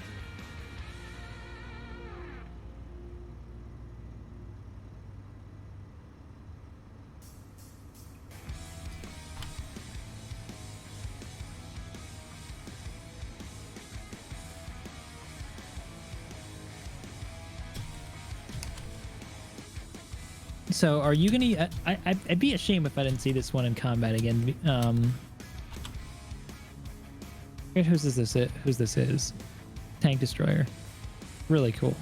So, are you gonna? I'd be ashamed if I didn't see this one in combat again. Who's this is? Tank destroyer. Really cool.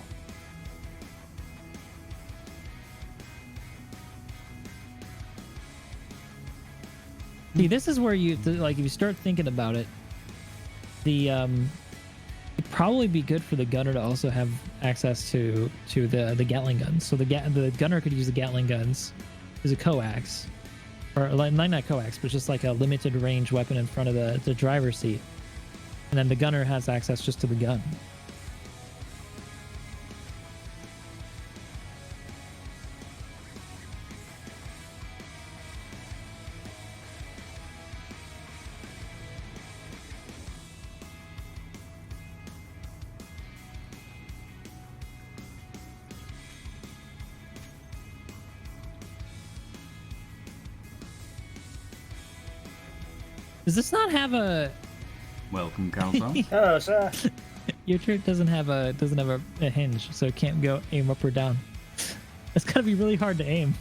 See, this is where you like if you start thinking about it. it'd probably be good for the gunner to also have access to the Gatling guns. So the gunner could use the Gatling guns as a coax, or like not coax, but just like a limited range weapon in front of the driver's seat, and then the gunner has access just to the gun. Does this not have a? Welcome, Calzone. Oh, sir. Your turret doesn't have a hinge, so it can't go aim up or down. It's gotta be really hard to aim.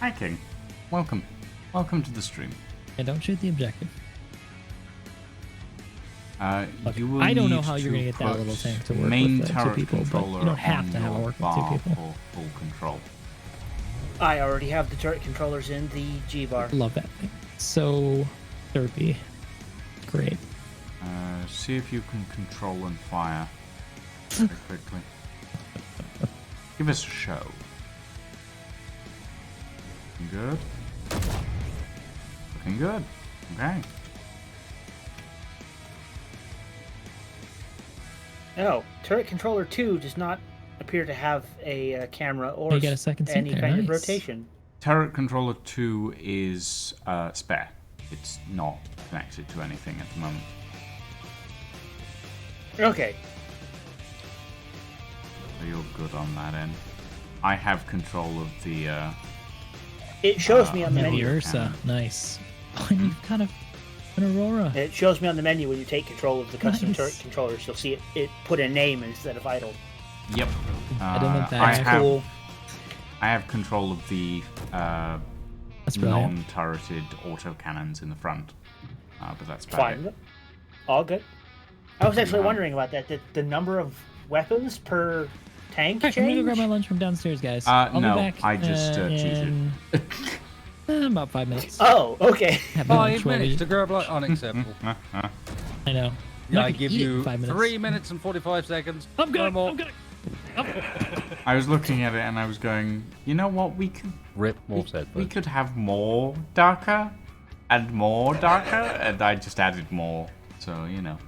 Hi, King. Welcome. Welcome to the stream. And don't shoot the objective. Look, You will I don't know need how you're to gonna get that put little tank to work main with two turret people, but controller you don't have on to have it your work with two bar people. for full control. I already have the turret controllers in the G bar. Love that thing. So derpy. Great. See if you can control and fire very quickly. Give us a show. Looking good. Looking good. Okay. No, turret controller 2 does not appear to have a camera or You get a second seat any there, kind of nice. rotation. Turret controller 2 is spare. It's not connected to anything at the moment. Okay. So you're good on that end. I have control of the It shows me on the Maybe menu. Ursa. Nice. Oh, and you've got an Aurora. It shows me on the menu when you take control of the custom Nice. turret controllers. You'll see it put a name instead of idle. Yep. I don't know if I that's have Cool. I have control of the That's brilliant. non-turreted autocannons in the front. But that's about Fine. it. All good. I was actually Yeah. wondering about that. The number of weapons per tank Alright, I'm gonna go grab change? my lunch from downstairs, guys. I'll no, be back. I just cheated. In about 5 minutes. Oh, okay. Have my lunch 5 while we- minutes to grab like unacceptable. I know. I'm Yeah, not I gonna give eat it in you 5 minutes. 3 minutes and 45 seconds. I'm gonna. No more. I'm gonna. I was looking at it and I was going, you know what, we could Rip Wolf's head. we could have more darker and more darker, and I just added more. So, you know.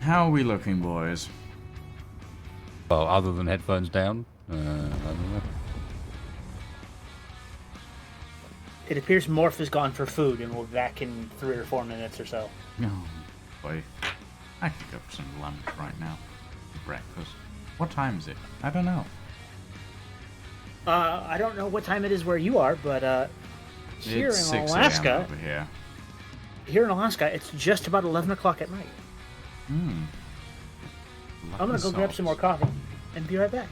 How are we looking, boys? Well, other than headphones down, I don't know. It appears Morph is gone for food and will be back in 3 or 4 minutes or so. Oh, boy. I could go for some lunch right now. Breakfast. What time is it? I don't know. I don't know what time it is where you are, but here It's in 6 a.m. Alaska, over here. it's just about 11 o'clock at night. I'm gonna go grab some more coffee and be right back.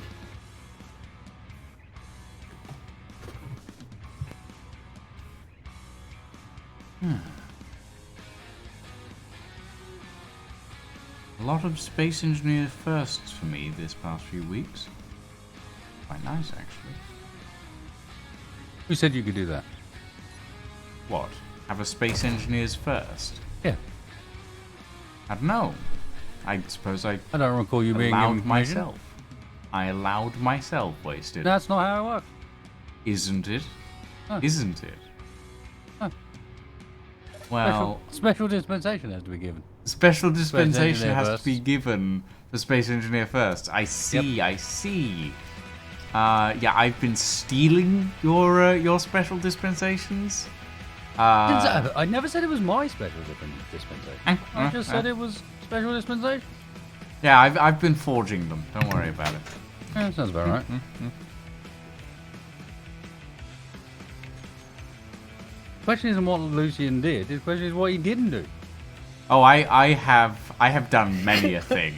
A lot of space engineer firsts for me this past few weeks. Quite nice, actually. Who said you could do that? What? Have a space engineers first? Yeah. I don't know. I suppose I I don't recall you being given allowed permission. myself. I allowed myself wasted. That's not how it works. Isn't it? Huh. Isn't it? Huh. Well, Special dispensation has to be given. special dispensation engineer has first. to be given for space engineer first. I see. I see. Yeah, I've been stealing your special dispensations. I never said it was my special dispensation. I just said it was special dispensation. Yeah, I've been forging them. Don't worry about it. Yeah, that sounds about right. Question isn't what Lucian did. The question is what he didn't do. Oh, I have done many a thing.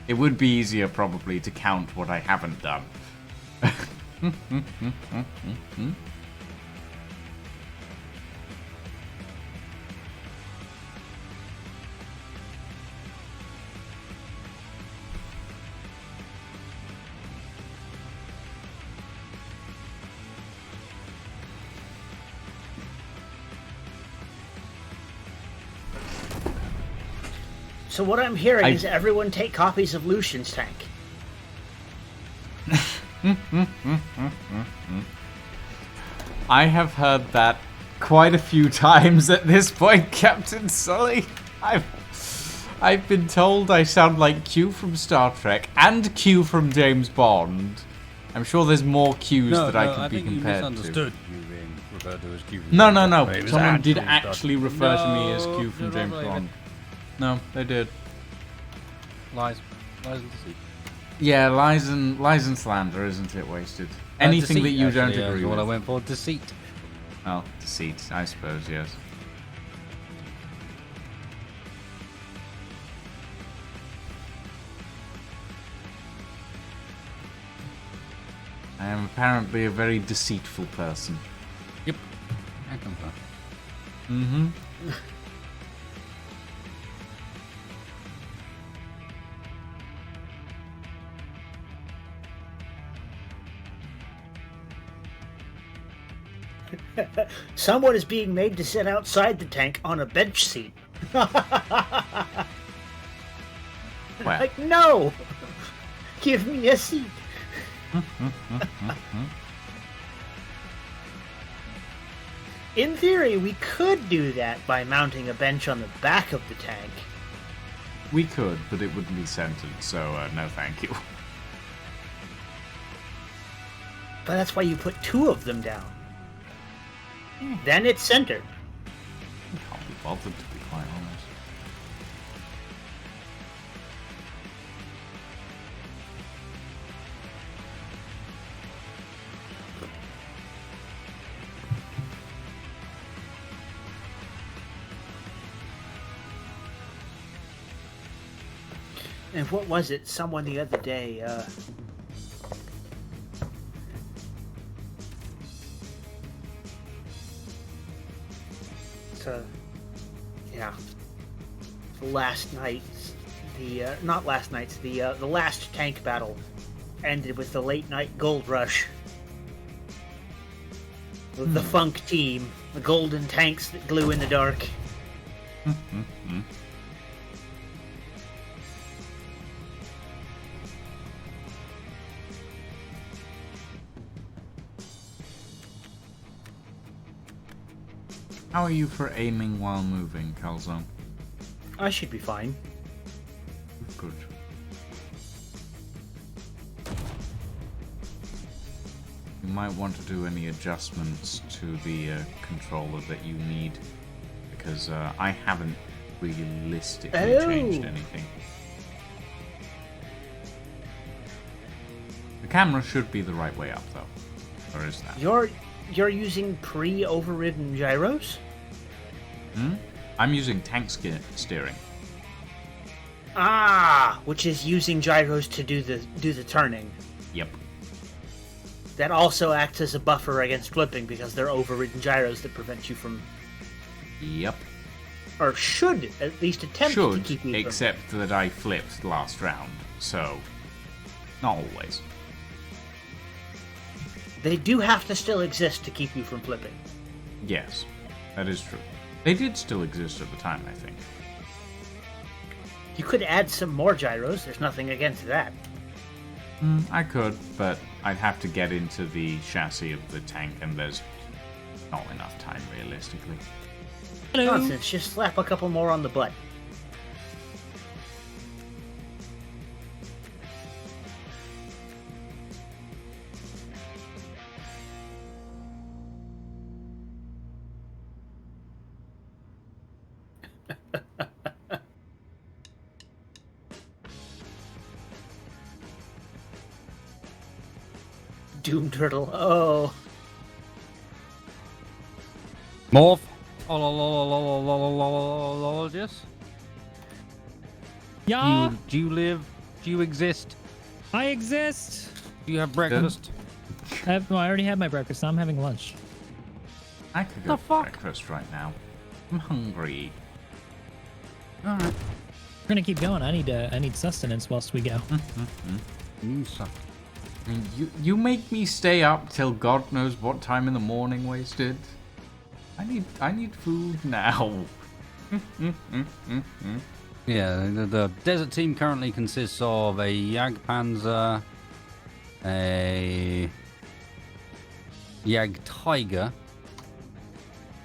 It would be easier probably to count what I haven't done. So what I'm hearing is everyone take copies of Lucian's tank. I have heard that quite a few times at this point, Captain Sully. I've been told I sound like Q from Star Trek and Q from James Bond. I'm sure there's more Qs that I can be compared you misunderstood to. you being referred to as Q from No, James no, Bond. no. It was Someone did Star- actually refer to me as Q from No, James not Bond. No, they did. Lies and deceit. Yeah, lies and slander, isn't it, Wasted? Anything Deceit, that you don't actually, agree what I with. went for, deceit. Oh, deceit, I suppose, yes. I am apparently a very deceitful person. Yep. I confirm. Mm-hmm. Someone is being made to sit outside the tank on a bench seat. Well, Like, no! Give me a seat. In theory, we could do that by mounting a bench on the back of the tank. we could, but it wouldn't be centered, so no thank you. But that's why you put two of them down. Then it's centered. Can't be bothered, to be quite honest. And what was it? Someone the other day, yeah. Last night, not last night's, the last tank battle ended with the late night gold rush. The Funk team, the golden tanks that glue in the dark. How are you for aiming while moving, Calzone? I should be fine. Good. You might want to do any adjustments to the controller that you need, because I haven't realistically changed anything. The camera should be the right way up, though. Or is that? You're using pre-overridden gyros? I'm using tank steering. Ah, which is using gyros to do the turning. Yep. That also acts as a buffer against flipping because they're overridden gyros that prevent you from, Yep. or should at least attempt to Should, keep you except that I flipped last round, so not always. They do have to still exist to keep you from flipping. Yes, that is true. They did still exist at the time, I think. You could add some more gyros. There's nothing against that. I could, but I'd have to get into the chassis of the tank, and there's not enough time, realistically. Nonsense. Just slap a couple more on the butt. Doom Turtle. Oh. Morph. Yeah, Do you live? Do you exist? I exist. Do you have breakfast? I already had my breakfast. Now I'm having lunch. I could go The for fuck? breakfast right now. I'm hungry. Alright. We're gonna keep going. I need sustenance whilst we go. You suck. I mean, you make me stay up till God knows what time in the morning, Wasted. I need food now. Yeah, the desert team currently consists of a Jagdpanzer, a Jagdtiger,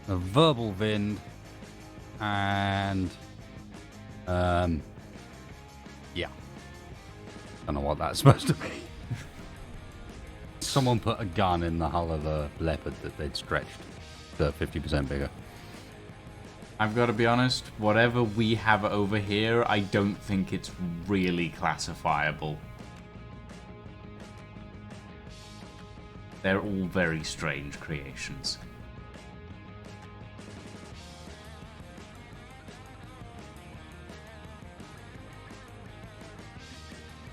a Verbal Wind, and yeah, don't know what that's supposed to be. Someone put a gun in the hull of a Leopard that they'd stretched to 50% bigger. I've got to be honest, whatever we have over here, I don't think it's really classifiable. They're all very strange creations.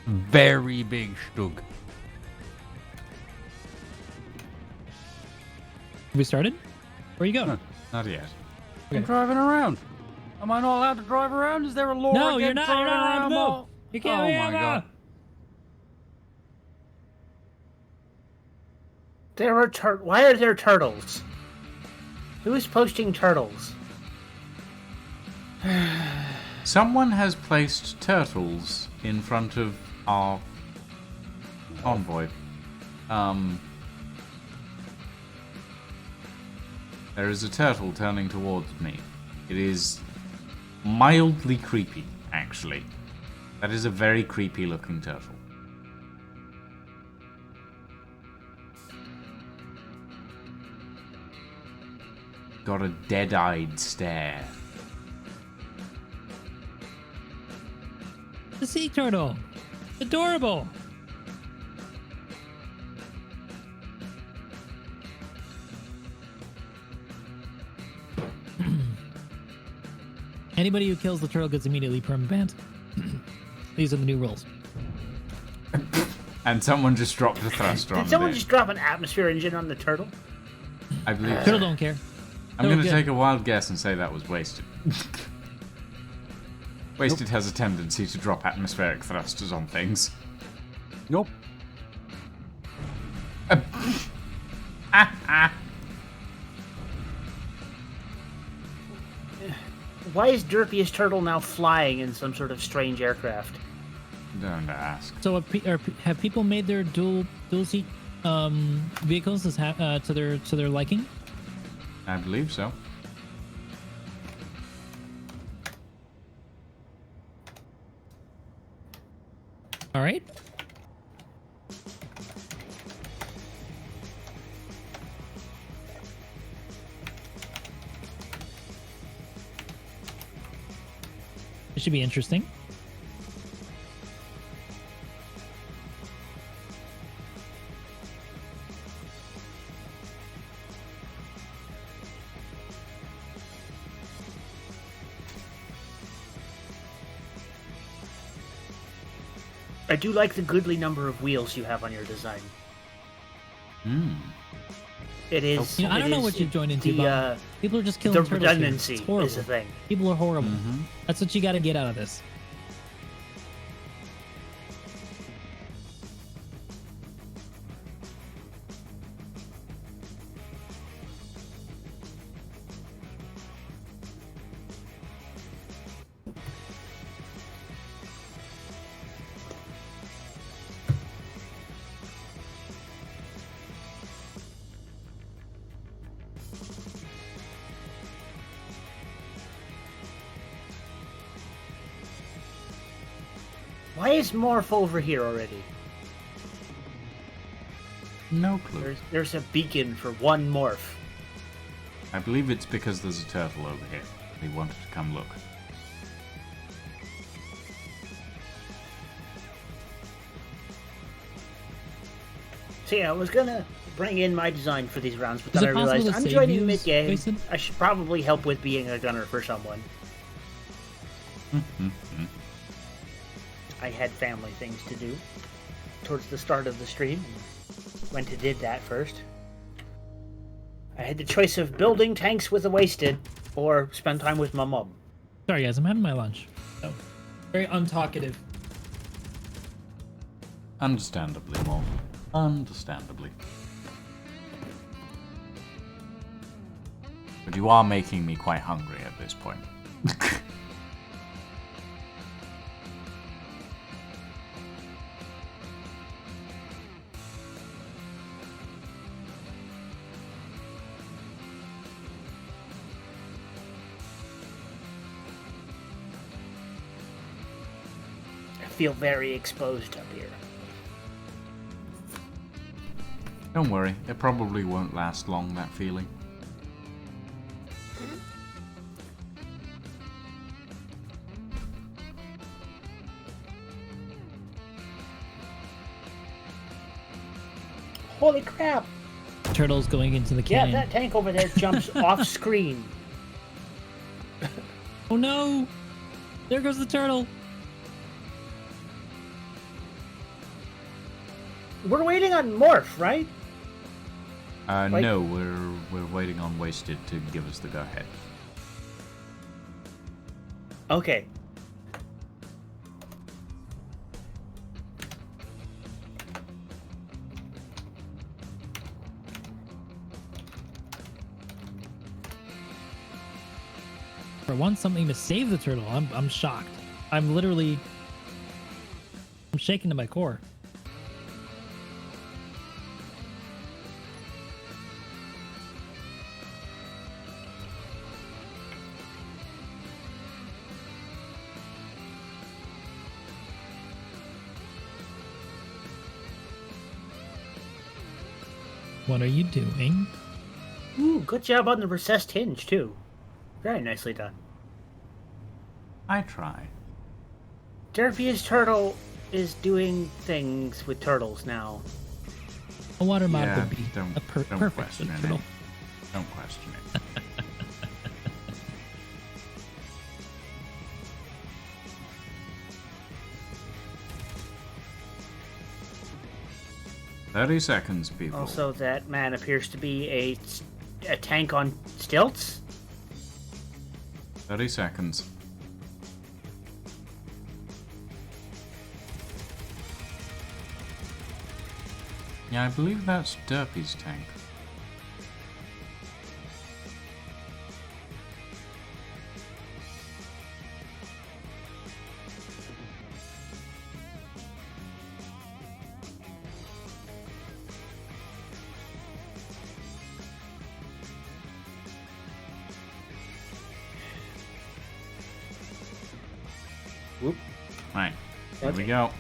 Very big stug. We started? Where you going? No, not yet. I'm driving around. Am I not allowed to drive around? Is there a law No, you're against not. You're driving not allowed to around move. while- You can't. Oh yeah, my no. god. Why are there turtles? Who is posting turtles? Someone has placed turtles in front of our convoy. There is a turtle turning towards me. It is mildly creepy, actually. That is a very creepy looking turtle. Got a dead-eyed stare. The sea turtle. Adorable. Anybody who kills the turtle gets immediately perma banned. These are the new rules. And someone just dropped a thruster on Did someone there. just drop an atmosphere engine on the turtle? I believe Turtle so. don't care. I'm Oh, going to good. take a wild guess and say that was Wasted. Wasted has a tendency to drop atmospheric thrusters on things. Nope. Why is Derpiest Turtle now flying in some sort of strange aircraft? Don't ask. So have people made their dual seat vehicles to their liking? I believe so. All right. It should be interesting. I do like the goodly number of wheels you have on your design. It is. You know, I it don't know is- what you've joined into, the, Bob. People are just killing the turtles here. redundancy It's horrible. is a thing. People are horrible. That's what you got to get out of this. Why is Morph over here already? No clue. There's a beacon for one Morph. I believe it's because there's a turtle over here. They wanted to come look. So yeah, I was gonna bring in my design for these rounds, but Is then I it possible realized to I'm save joining views, mid-game. Jason? I should probably help with being a gunner for someone. I had family things to do towards the start of the stream. Went and did that first. I had the choice of building tanks with the Wasted or spend time with my mom. Sorry, guys. I'm having my lunch. So, very untalkative. Understandably, more. Understandably. But you are making me quite hungry at this point. feel very exposed up here. Don't worry, it probably won't last long, that feeling. Holy crap! Turtles going into the Yeah, canyon. that tank over there jumps off screen. Oh no! There goes the turtle. We're waiting on Morph, right? Like- No, we're waiting on Wasted to give us the go-ahead. Okay. For once, something to save the turtle. I'm shocked. I'm shaking to my core. What are you doing? Ooh, good job on the recessed hinge, too. Very nicely done. I try. Derpy's turtle is doing things with turtles now. A water mod Yeah, would be don't perfect question for the it. turtle. Don't question it. 30 seconds, people. Also, that man appears to be a tank on stilts. 30 seconds. Yeah, I believe that's Derpy's tank. Whoop. Right, here we Okay. go.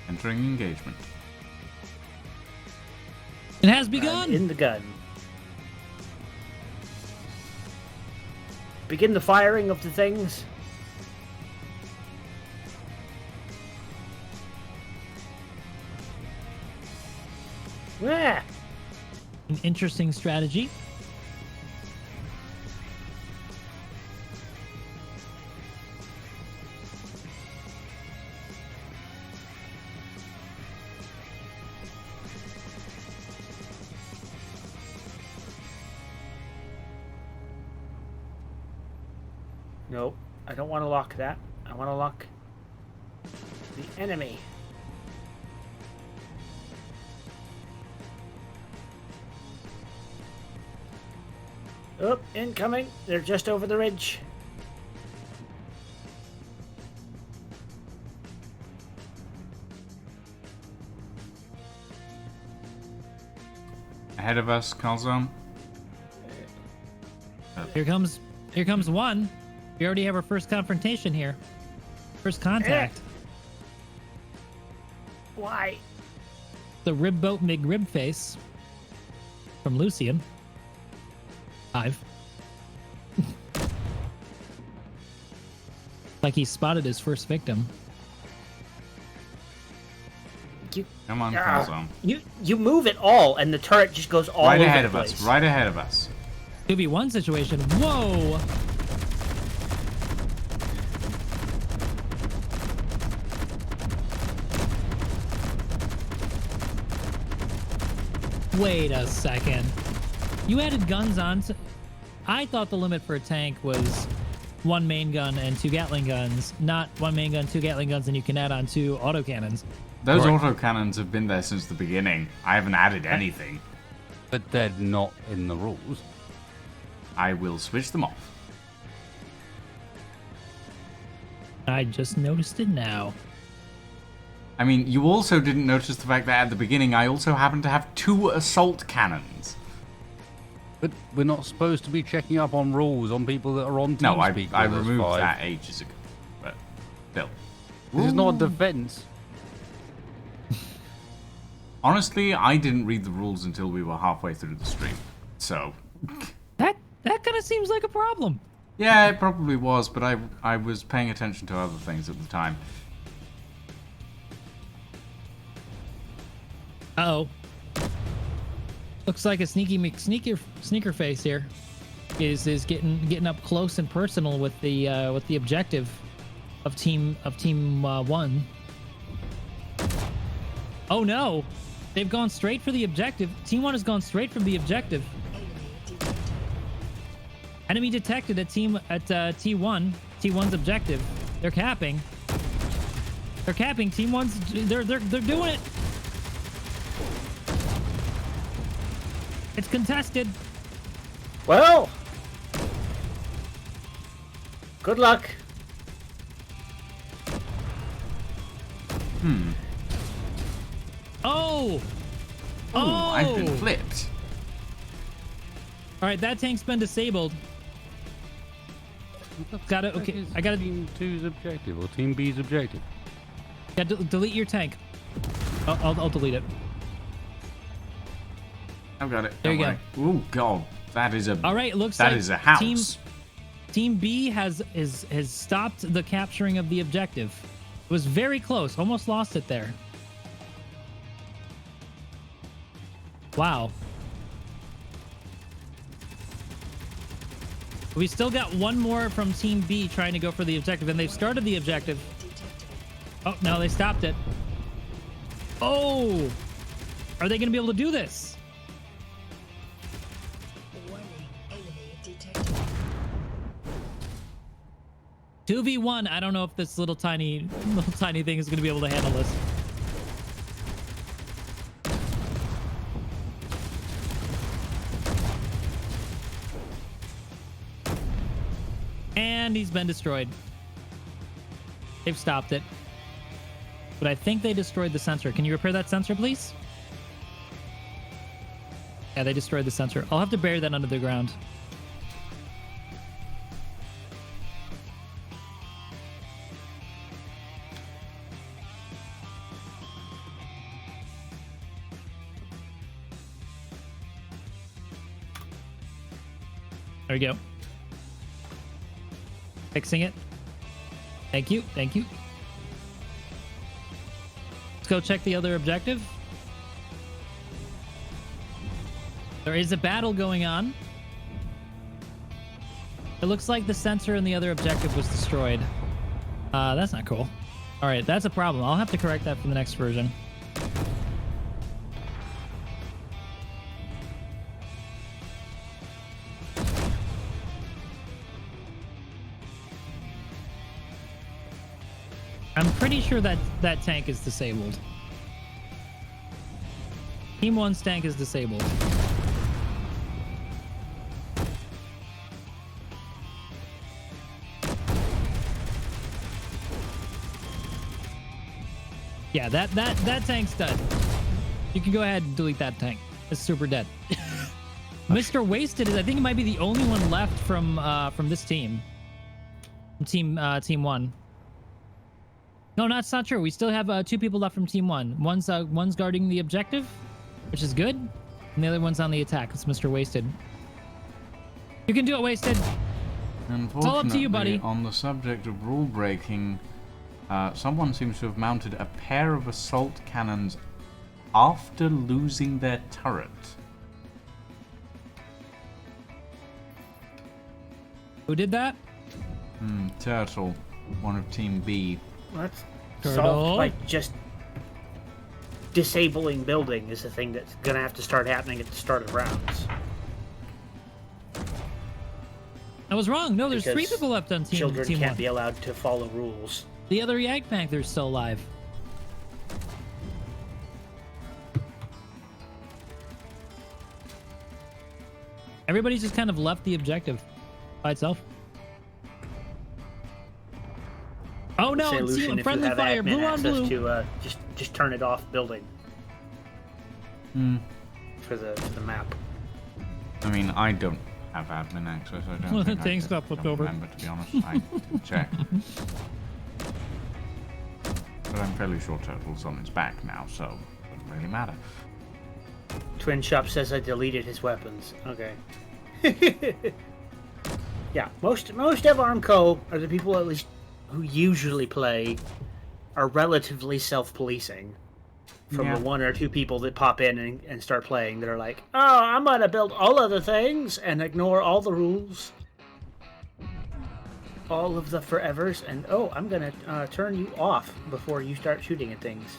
Entering engagement. It has I'm begun. in the gun. Begin the firing of the things. Yeah. An interesting strategy. Nope. I don't want to lock that. I want to lock the enemy. Oh, incoming. They're just over the ridge. Ahead of us, Calzone. Here comes one. We already have our first confrontation here. First contact. Why? The rib boat McRib face from Lucian. 5. Like he spotted his first victim. You, Come on, Ah. Calzone. you move it all, and the turret just goes all Right over ahead the of us. place. Right ahead of us. 2v1 situation. Whoa! Wait a second. You added guns on to... I thought the limit for a tank was 1 main gun and 2 Gatling guns, not 1 main gun, 2 Gatling guns, and you can add on 2 autocannons. Those Right. autocannons have been there since the beginning. I haven't added anything. But they're not in the rules. I will switch them off. I just noticed it now. I mean, you also didn't notice the fact that at the beginning I also happen to have 2 assault cannons. But we're not supposed to be checking up on rules on people that are on No, I TeamSpeak. removed 5. that ages ago. But still. This is not a defense. Honestly, I didn't read the rules until we were halfway through the stream. So, That kind of seems like a problem. yeah, it probably was, but I was paying attention to other things at the time. Uh-oh. Looks like a sneaker face here is getting up close and personal with the objective of team 1. Oh no, they've gone straight for the objective. Team 1 has gone straight from the objective. Enemy detected at T1. T1's objective. They're capping. They're capping. Team 1's they're doing it. It's contested. Well, good luck. Oh! Oh, I've been flipped. All right, that tank's been disabled. Got it. Okay, I gotta Team 2's objective or Team B's objective. delete your tank. I'll delete it. I've got it. There you go. Oh god, that is a. All right, looks that like is a house. Team B has stopped the capturing of the objective. It was very close. Almost lost it there. Wow. We still got one more from Team B trying to go for the objective, and they've started the objective. Oh, no, they stopped it. Oh! Are they going to be able to do this? 2v1. I don't know if this little tiny thing is going to be able to handle this. And he's been destroyed. They've stopped it. But I think they destroyed the sensor. Can you repair that sensor, please? Yeah, they destroyed the sensor. I'll have to bury that under the ground. There we go. Fixing it. Thank you. Thank you. Let's go check the other objective. There is a battle going on. It looks like the sensor in the other objective was destroyed. That's not cool. All right, that's a problem. I'll have to correct that for the next version. I'm pretty sure that that tank is disabled. Team 1's tank is disabled. Yeah, that tank's dead. You can go ahead and delete that tank. It's super dead. Mr. Wasted is, I think, it might be the only one left from this team. Team 1. No, that's not true. We still have 2 people left from Team 1. One's guarding the objective, which is good, and the other one's on the attack. It's Mr. Wasted. You can do it, Wasted. It's all up to you, buddy. On the subject of rule breaking, someone seems to have mounted a pair of assault cannons after losing their turret. Who did that? Turtle, one of Team B. That's Turtle. solved by just disabling building is the thing that's gonna have to start happening at the start of rounds. I was wrong. No, there's 3 Because people left on Team Children 1. can't be allowed to follow rules. The other Yak Panther's still alive. Everybody's just kind of left the objective by itself. Oh no, it's Solution, you, if friendly you have fire, admin blue on access blue. to just turn it off building for the map. I mean, I don't have admin access. I don't Well, the think I tanks could- got flipped don't over. remember, to be honest. I can check. But I'm fairly sure Turtle's on its back now, so it doesn't really matter. Twin Shop says I deleted his weapons. Okay. Yeah, most of Armco, or the people at least who usually play, are relatively self-policing. From Yeah. the one or two people that pop in and start playing that are like, oh, I'm gonna build all of the things and ignore all the rules. All of the forevers, and oh, I'm gonna turn you off before you start shooting at things.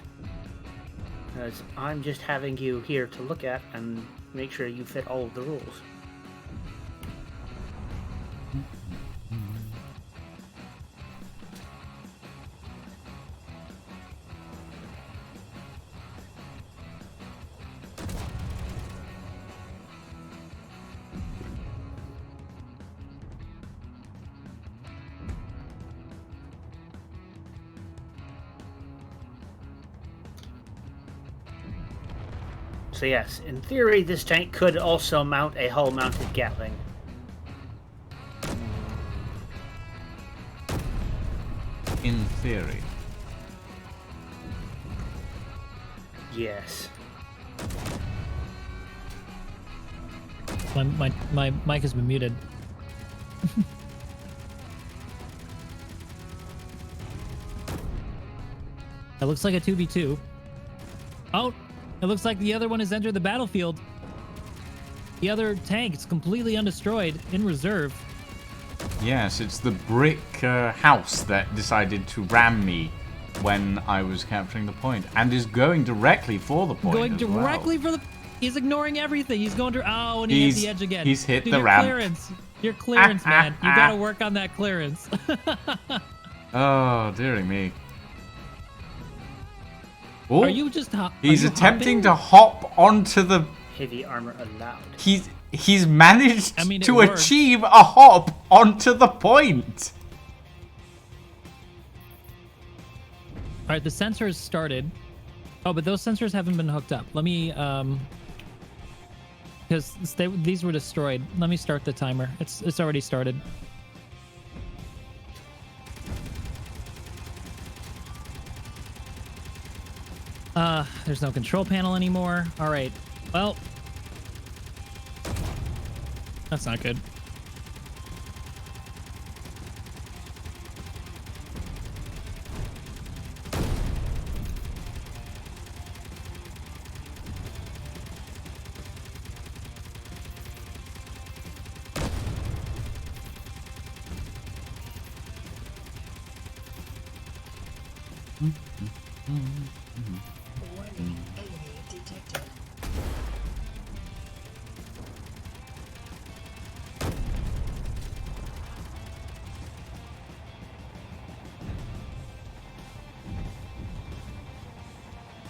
Because I'm just having you here to look at and make sure you fit all of the rules. So yes, in theory, this tank could also mount a hull-mounted Gatling. In theory. Yes. My mic has been muted. It looks like a 2v2. Oh, it looks like the other one has entered the battlefield. The other tank is completely undestroyed in reserve. Yes, it's the brick house that decided to ram me when I was capturing the point, and is going directly for the point. Going as directly well. for the... He's ignoring everything. He's going to... Oh, and he hit the edge again. He's hit Dude, the your ramp. clearance. Your clearance, man. You gotta work on that clearance. Oh, dearie me. Oh, Are you just... he's attempting to hop onto the... Heavy armor allowed. He's managed I mean, it to works. achieve a hop onto the point. All right, the sensors started. Oh, but those sensors haven't been hooked up. Let me, because these were destroyed. Let me start the timer. It's already started. There's no control panel anymore. All right. Well, that's not good.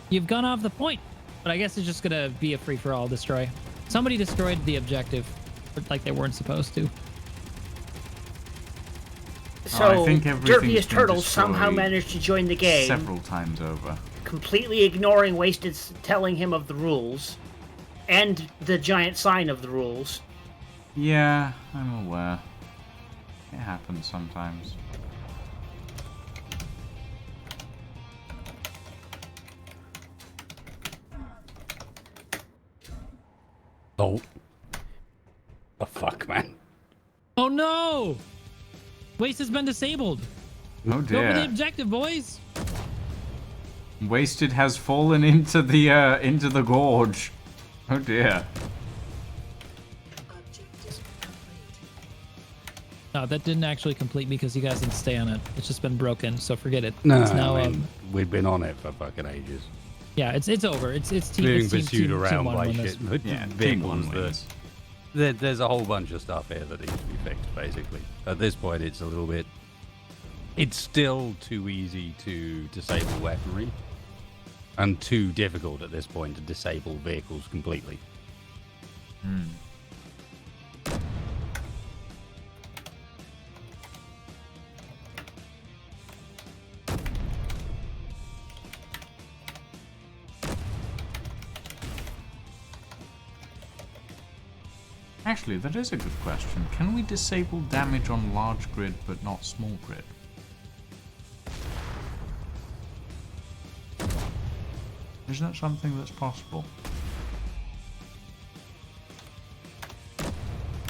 You've gone off the point, but I guess it's just gonna be a free-for-all destroy. Somebody destroyed the objective, like they weren't supposed to. So, I think everything's Derpiest been Turtle somehow destroyed managed to join the game, several times over. completely ignoring Wasted's telling him of the rules, and the giant sign of the rules. Yeah, I'm aware. It happens sometimes. Oh. The fuck, man. Oh no! Waste has been disabled. Oh Go for the dear. objective, boys. Wasted has fallen into the gorge. Oh dear. No, that didn't actually complete because you guys didn't stay on it. It's just been broken, so forget it. No, it's now, I mean, we've been on it for fucking ages. yeah, it's over. It's team. Being It's team, pursued team, around team one by win shit. this. Yeah, Big team ones one wins. there's a whole bunch of stuff here that needs to be fixed, basically. At this point, it's a little bit... It's still too easy to disable weaponry, and too difficult at this point to disable vehicles completely. Actually, that is a good question. Can we disable damage on large grid but not small grid? Isn't that something that's possible?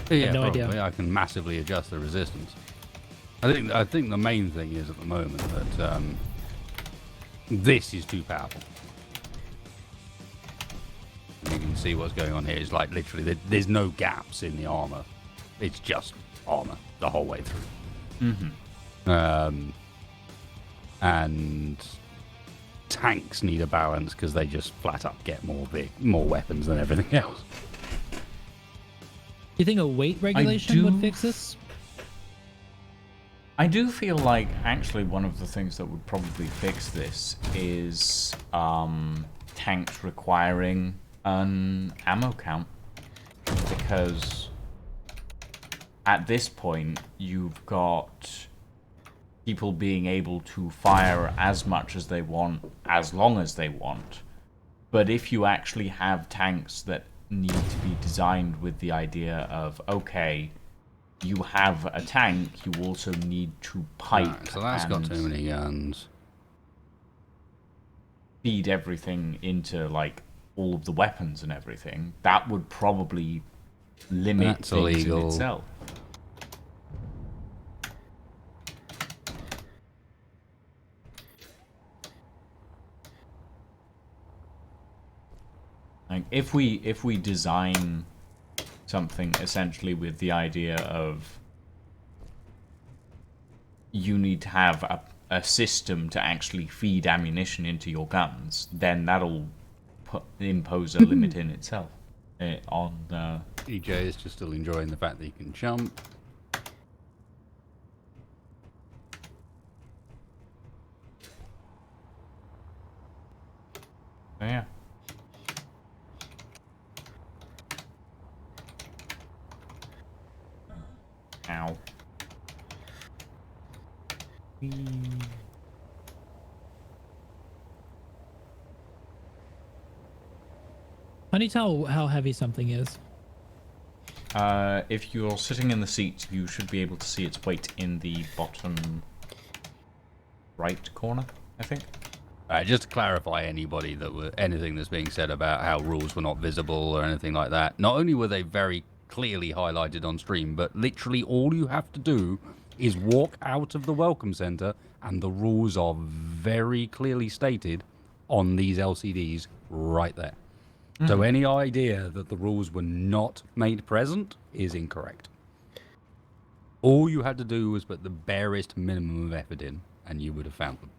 Yeah, no probably. idea. I can massively adjust the resistance. I think the main thing is at the moment that this is too powerful. You can see what's going on here. It's like literally there's no gaps in the armor. It's just armor the whole way through. And tanks need a balance because they just flat up get more weapons than everything else. Do you think a weight regulation would fix this? I do feel like actually one of the things that would probably fix this is tanks requiring an ammo count, because at this point you've got people being able to fire as much as they want, as long as they want. But if you actually have tanks that need to be designed with the idea of, okay, you have a tank, you also need to pipe. Right, so that's got too many guns. Feed everything into like all of the weapons and everything. That would probably limit That's things illegal. in itself. Like if we design something essentially with the idea of you need to have a system to actually feed ammunition into your guns, then that'll impose a limit in itself. EJ is just still enjoying the fact that you can jump. Yeah. Ow. How do you tell how heavy something is? If you're sitting in the seat, you should be able to see its weight in the bottom right corner, I think. Just to clarify, anything that's being said about how rules were not visible or anything like that, not only were they very clearly highlighted on stream, but literally all you have to do is walk out of the welcome center and the rules are very clearly stated on these LCDs right there. So any idea that the rules were not made present is incorrect. All you had to do was put the barest minimum of effort in and you would have found them.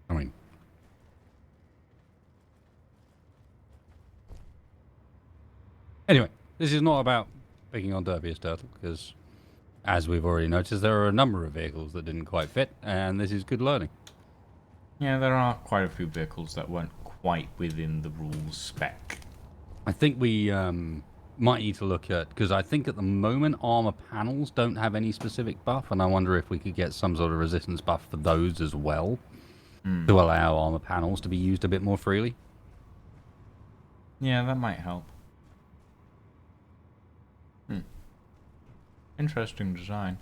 I mean, anyway, this is not about picking on Derbius Turtle, because as we've already noticed, there are a number of vehicles that didn't quite fit, and this is good learning. Yeah, there are quite a few vehicles that weren't quite within the rules spec. I think we might need to look at, because I think at the moment armor panels don't have any specific buff, and I wonder if we could get some sort of resistance buff for those as well, to allow armor panels to be used a bit more freely. Yeah, that might help. Interesting design.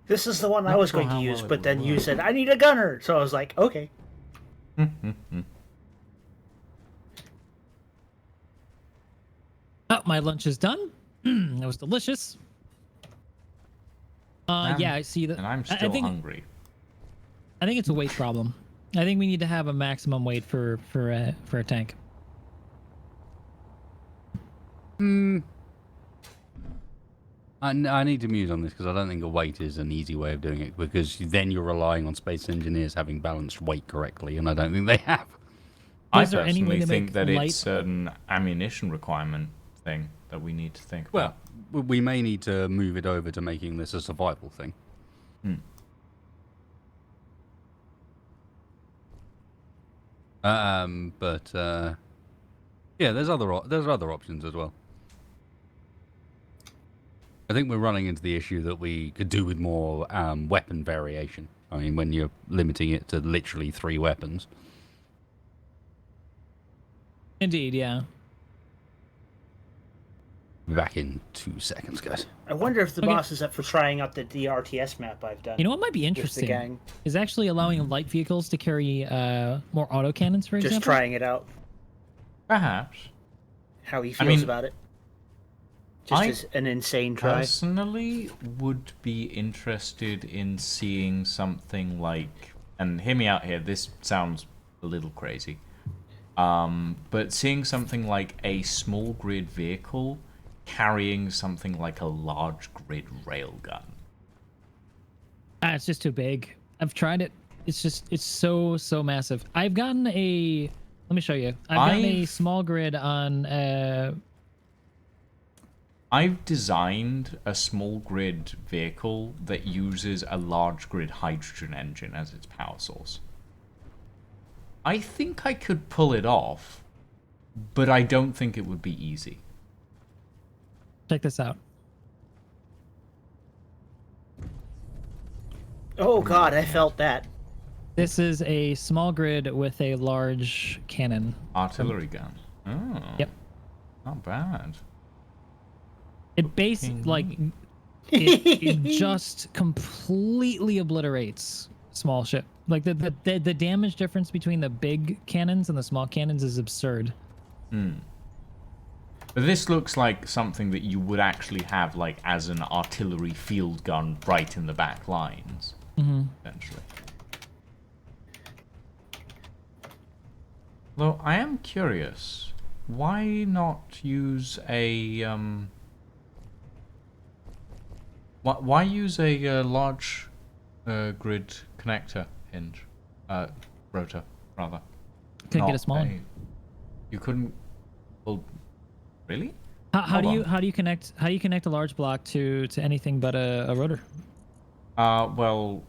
This is the one I Not was sure going to how use, well it but would then you work. said, I need a gunner. So I was like, okay. Oh, my lunch is done. That was delicious. Yeah, I see that. And I'm I still think, hungry. I think it's a weight problem. I think we need to have a maximum weight for a tank. I need to muse on this because I don't think a weight is an easy way of doing it, because then you're relying on space engineers having balanced weight correctly, and I don't think they have. I Is there any way personally to think make that light- it's an ammunition requirement thing that we need to think Well, about. we may need to move it over to making this a survival thing. But yeah, there's other options as well. I think we're running into the issue that we could do with more weapon variation. I mean, when you're limiting it to literally 3 weapons. Indeed, yeah. Be back in 2 seconds, guys. I wonder if the Okay. boss is up for trying out the RTS map I've done. You know what might be with the interesting gang. is actually allowing light vehicles to carry more autocannons, for Just example. trying it out. Perhaps. How he I feels mean, about it. Just I as an insane try. Personally, would be interested in seeing something like, and hear me out here, this sounds a little crazy, but seeing something like a small grid vehicle carrying something like a large grid railgun. It's just too big. I've tried it. It's so massive. I've gotten a. Let me show you. I've gotten a small grid on. I've designed a small grid vehicle that uses a large grid hydrogen engine as its power source. I think I could pull it off, but I don't think it would be easy. Check this out. Oh god, I felt that. This is a small grid with a large cannon. Artillery gun. Oh. Yep. Not bad. It basically like it just completely obliterates small ship. Like the damage difference between the big cannons and the small cannons is absurd. But this looks like something that you would actually have like as an artillery field gun right in the back lines. Essentially. Though I am curious, why not use a why use a large grid connector hinge, rotor rather? Couldn't get Not a small one. You couldn't. Well, really? How Hold do you connect a large block to anything but a rotor? Well,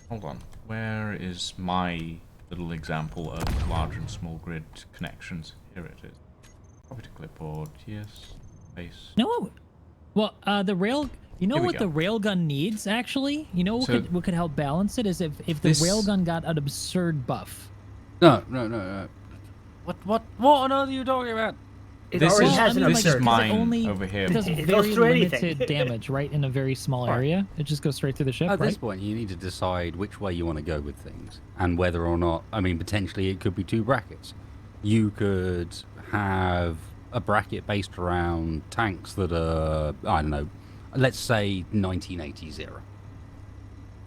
hold on. Where is my little example of large and small grid connections? Here it is. Copy to clipboard. Yes. Base. No. Well, the rail. You know Here we what go. the railgun needs actually? You know So- what could help balance it is if the This- railgun got an absurd buff. No. What on earth are you talking about? It This already is- has an this is absurd. mine over here. It does It very goes through anything. limited damage right in a very small area. It just goes straight through the ship, At right? this point, you need to decide which way you want to go with things and whether or not. I mean, potentially it could be 2 brackets. You could have a bracket based around tanks that are, I don't know, let's say 1980s era.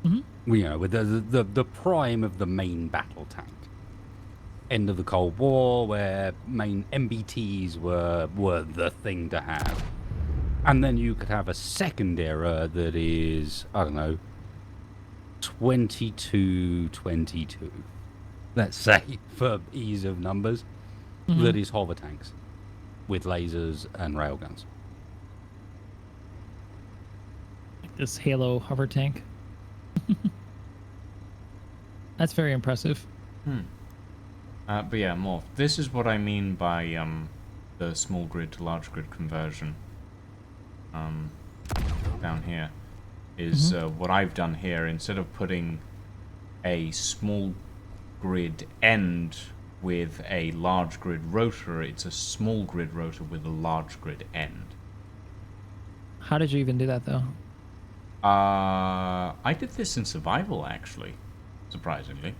You know, with the prime of the main battle tank. End of the Cold War, where main MBTs were the thing to have. And then you could have a second era that is, I don't know, 2222. Let's say, for ease of numbers, that is hover tanks with lasers and railguns. This Halo hover tank. That's very impressive. But yeah, more. This is what I mean by the small grid to large grid conversion. Down here is what I've done here. Instead of putting a small grid end with a large grid rotor, it's a small grid rotor with a large grid end. How did you even do that though? I did this in survival actually, surprisingly.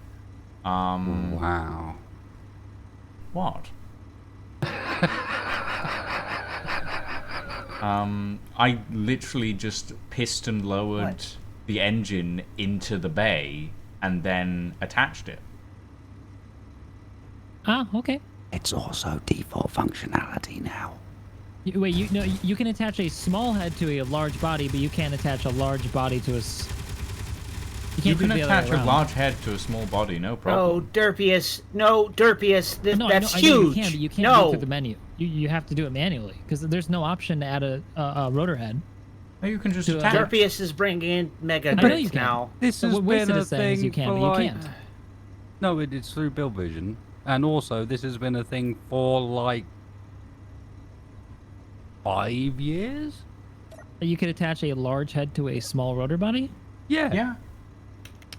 Wow. What? I literally just piston lowered What? the engine into the bay and then attached it. Ah, okay. It's also default functionality now. Wait, you can attach a small head to a large body, but you can't attach a large body to a. You can't can do it the other way attach a around. large head to a small body, no problem. Oh, Derpius. No, Derpius. No, That's I know huge. you can, but you can't do no. it through the menu. You have to do it manually because there's no option to add a rotor head. No, you can just to, attach it. Derpius is bringing in mega I know grids you can. now. This So has what been Wasted a is saying is thing you can, for but you like... can't. No, it's through Build Vision. And also, this has been a thing for like 5 years? You could attach a large head to a small rotor body? Yeah. Yeah.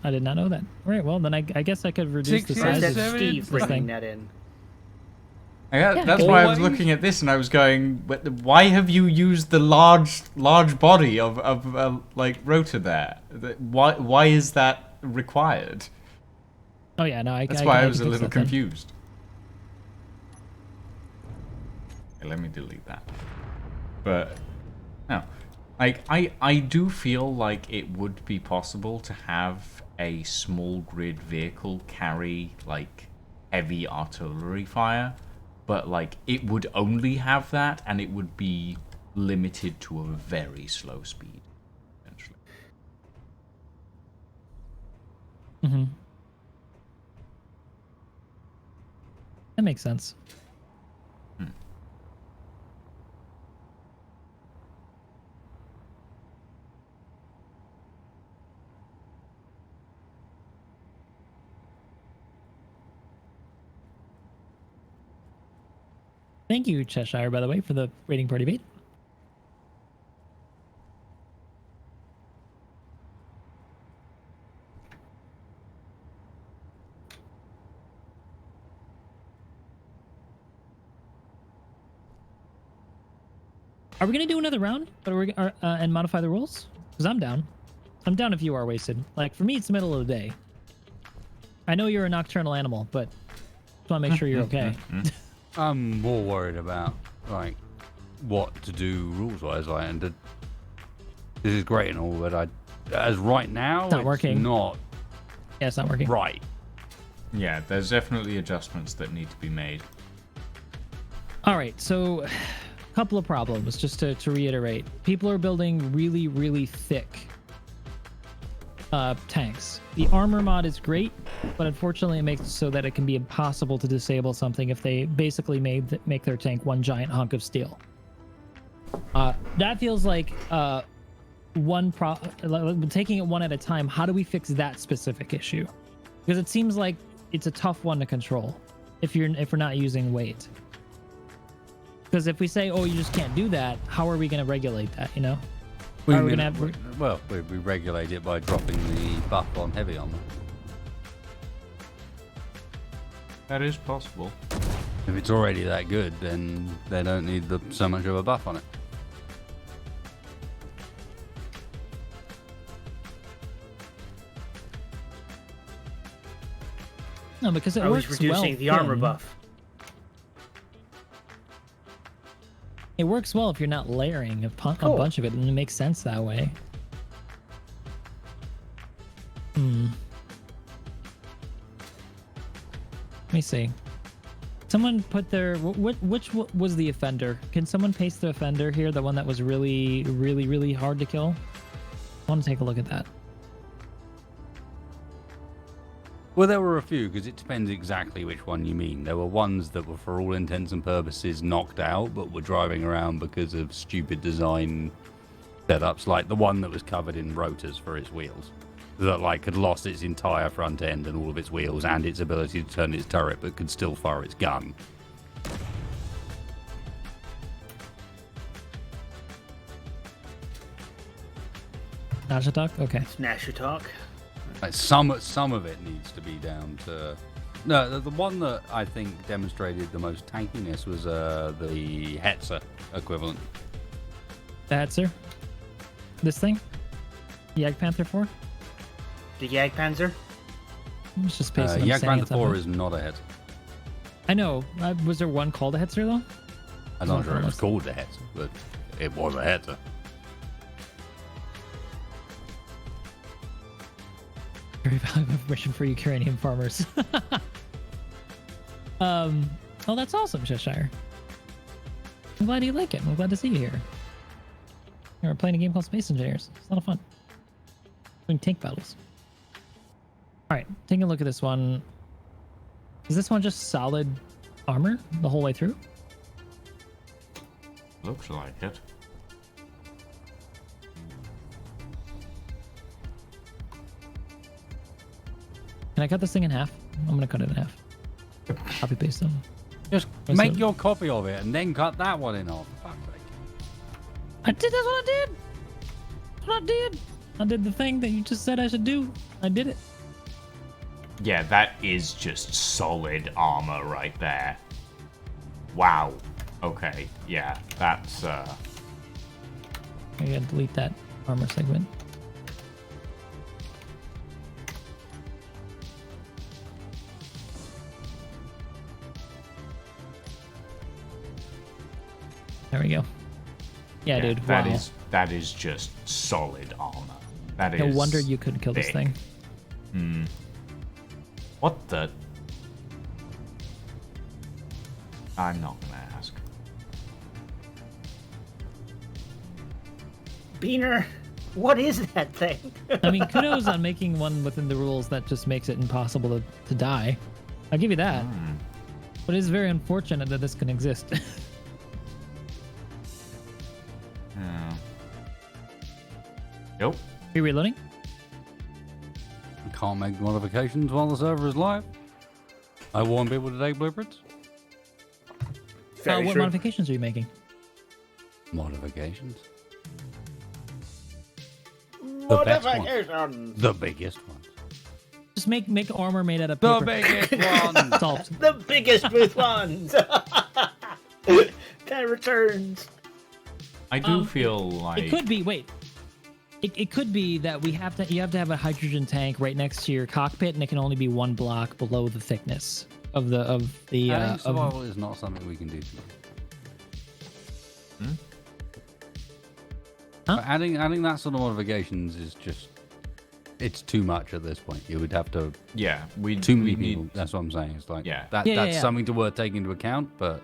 I did not know that. All right, well, then I guess I could reduce the 60 size That's of seven, Steve this bringing thing. that in. That's why I was always- looking at this and I was going, why have you used the large body of like rotor there? Why is that required? Oh, yeah, no, That's why I can was a fix little that then. confused. Okay, let me delete that. But no, like I do feel like it would be possible to have a small grid vehicle carry like heavy artillery fire, but like it would only have that, and it would be limited to a very slow speed, essentially. Mm-hmm. That makes sense. Thank you, Cheshire, by the way, for the raiding party bait. Are we gonna do another round, and modify the rules? Because I'm down. I'm down if you are wasted. Like for me, it's the middle of the day. I know you're a nocturnal animal, but just want to make sure you're okay. I'm more worried about like what to do rules wise. Like, and this is great and all, but as right now, Not working. Not Yeah, it's not working. right. Yeah, there's definitely adjustments that need to be made. All right, so a couple of problems, just to reiterate. People are building really, really thick tanks. The armor mod is great, but unfortunately it makes it so that it can be impossible to disable something if they basically make their tank one giant hunk of steel. That feels like taking it one at a time. How do we fix that specific issue? Because it seems like it's a tough one to control if we're not using weight. Because if we say, oh, you just can't do that, how are we going to regulate that, you know? We regulate it by dropping the buff on heavy armor. That is possible. If it's already that good, then they don't need so much of a buff on it. No, because it I works was reducing well the armor thin. buff. It works well if you're not layering a Cool. bunch of it, and it makes sense that way. Let me see. Someone put their which was the offender? Can someone paste the offender here? The one that was really, really, really hard to kill. I want to take a look at that. Well, there were a few, because it depends exactly which one you mean. There were ones that were, for all intents and purposes, knocked out, but were driving around because of stupid design setups, like the one that was covered in rotors for its wheels, that like had lost its entire front end and all of its wheels and its ability to turn its turret, but could still fire its gun. Nasha talk? Okay. Snasher talk. Like some of it needs to be down to. No, the one that I think demonstrated the most tankiness was the Hetzer equivalent. The Hetzer? This thing? Yag Panther 4? The Jagdpanzer? Let's just paste it. I'm Yak saying Panther it 4 something. is not a Hetzer. I know. Was there one called a Hetzer though? I'm not sure it was called a Hetzer, but it was a Hetzer. Very valuable information for Ukrainian farmers. Oh, that's awesome, Cheshire. I'm glad you like it. I'm glad to see you here. We're playing a game called Space Engineers. It's a lot of fun. Doing tank battles. All right, taking a look at this one. Is this one just solid armor the whole way through? Looks like it. Can I cut this thing in half? I'm gonna cut it in half. Copy paste them. Just What's make up? your copy of it and then cut that one in half. Fuck's sake. I did. That's what I did. what I did. I did the thing that you just said I should do. I did it. Yeah, that is just solid armor right there. Wow. Okay, yeah, that's I gotta delete that armor segment. There we go. Yeah, dude. That Wow. that is just solid armor. That is. No wonder you couldn't kill this thick. thing. What the? I'm not gonna ask. Beaner, what is that thing? I mean, kudos on making one within the rules that just makes it impossible to die. I'll give you that. But it is very unfortunate that this can exist. Yeah. Nope. Are you reloading? Can't make modifications while the server is live. I warn people to take blueprints. What modifications are you making? Modifications. The best ones. Modifications. The biggest ones. Just make armor made out of The paper. biggest ones. Solved. The biggest booth ones. Kind of returns. I do feel like It could be. Wait. It could be that you have to have a hydrogen tank right next to your cockpit, and it can only be one block below the thickness of the Adding survival is not something we can do today. Huh? Adding that sort of modifications is just, it's too much at this point. You would have to, we too many need people. That's what I'm saying. It's like, Yeah. that's something to worth taking into account, but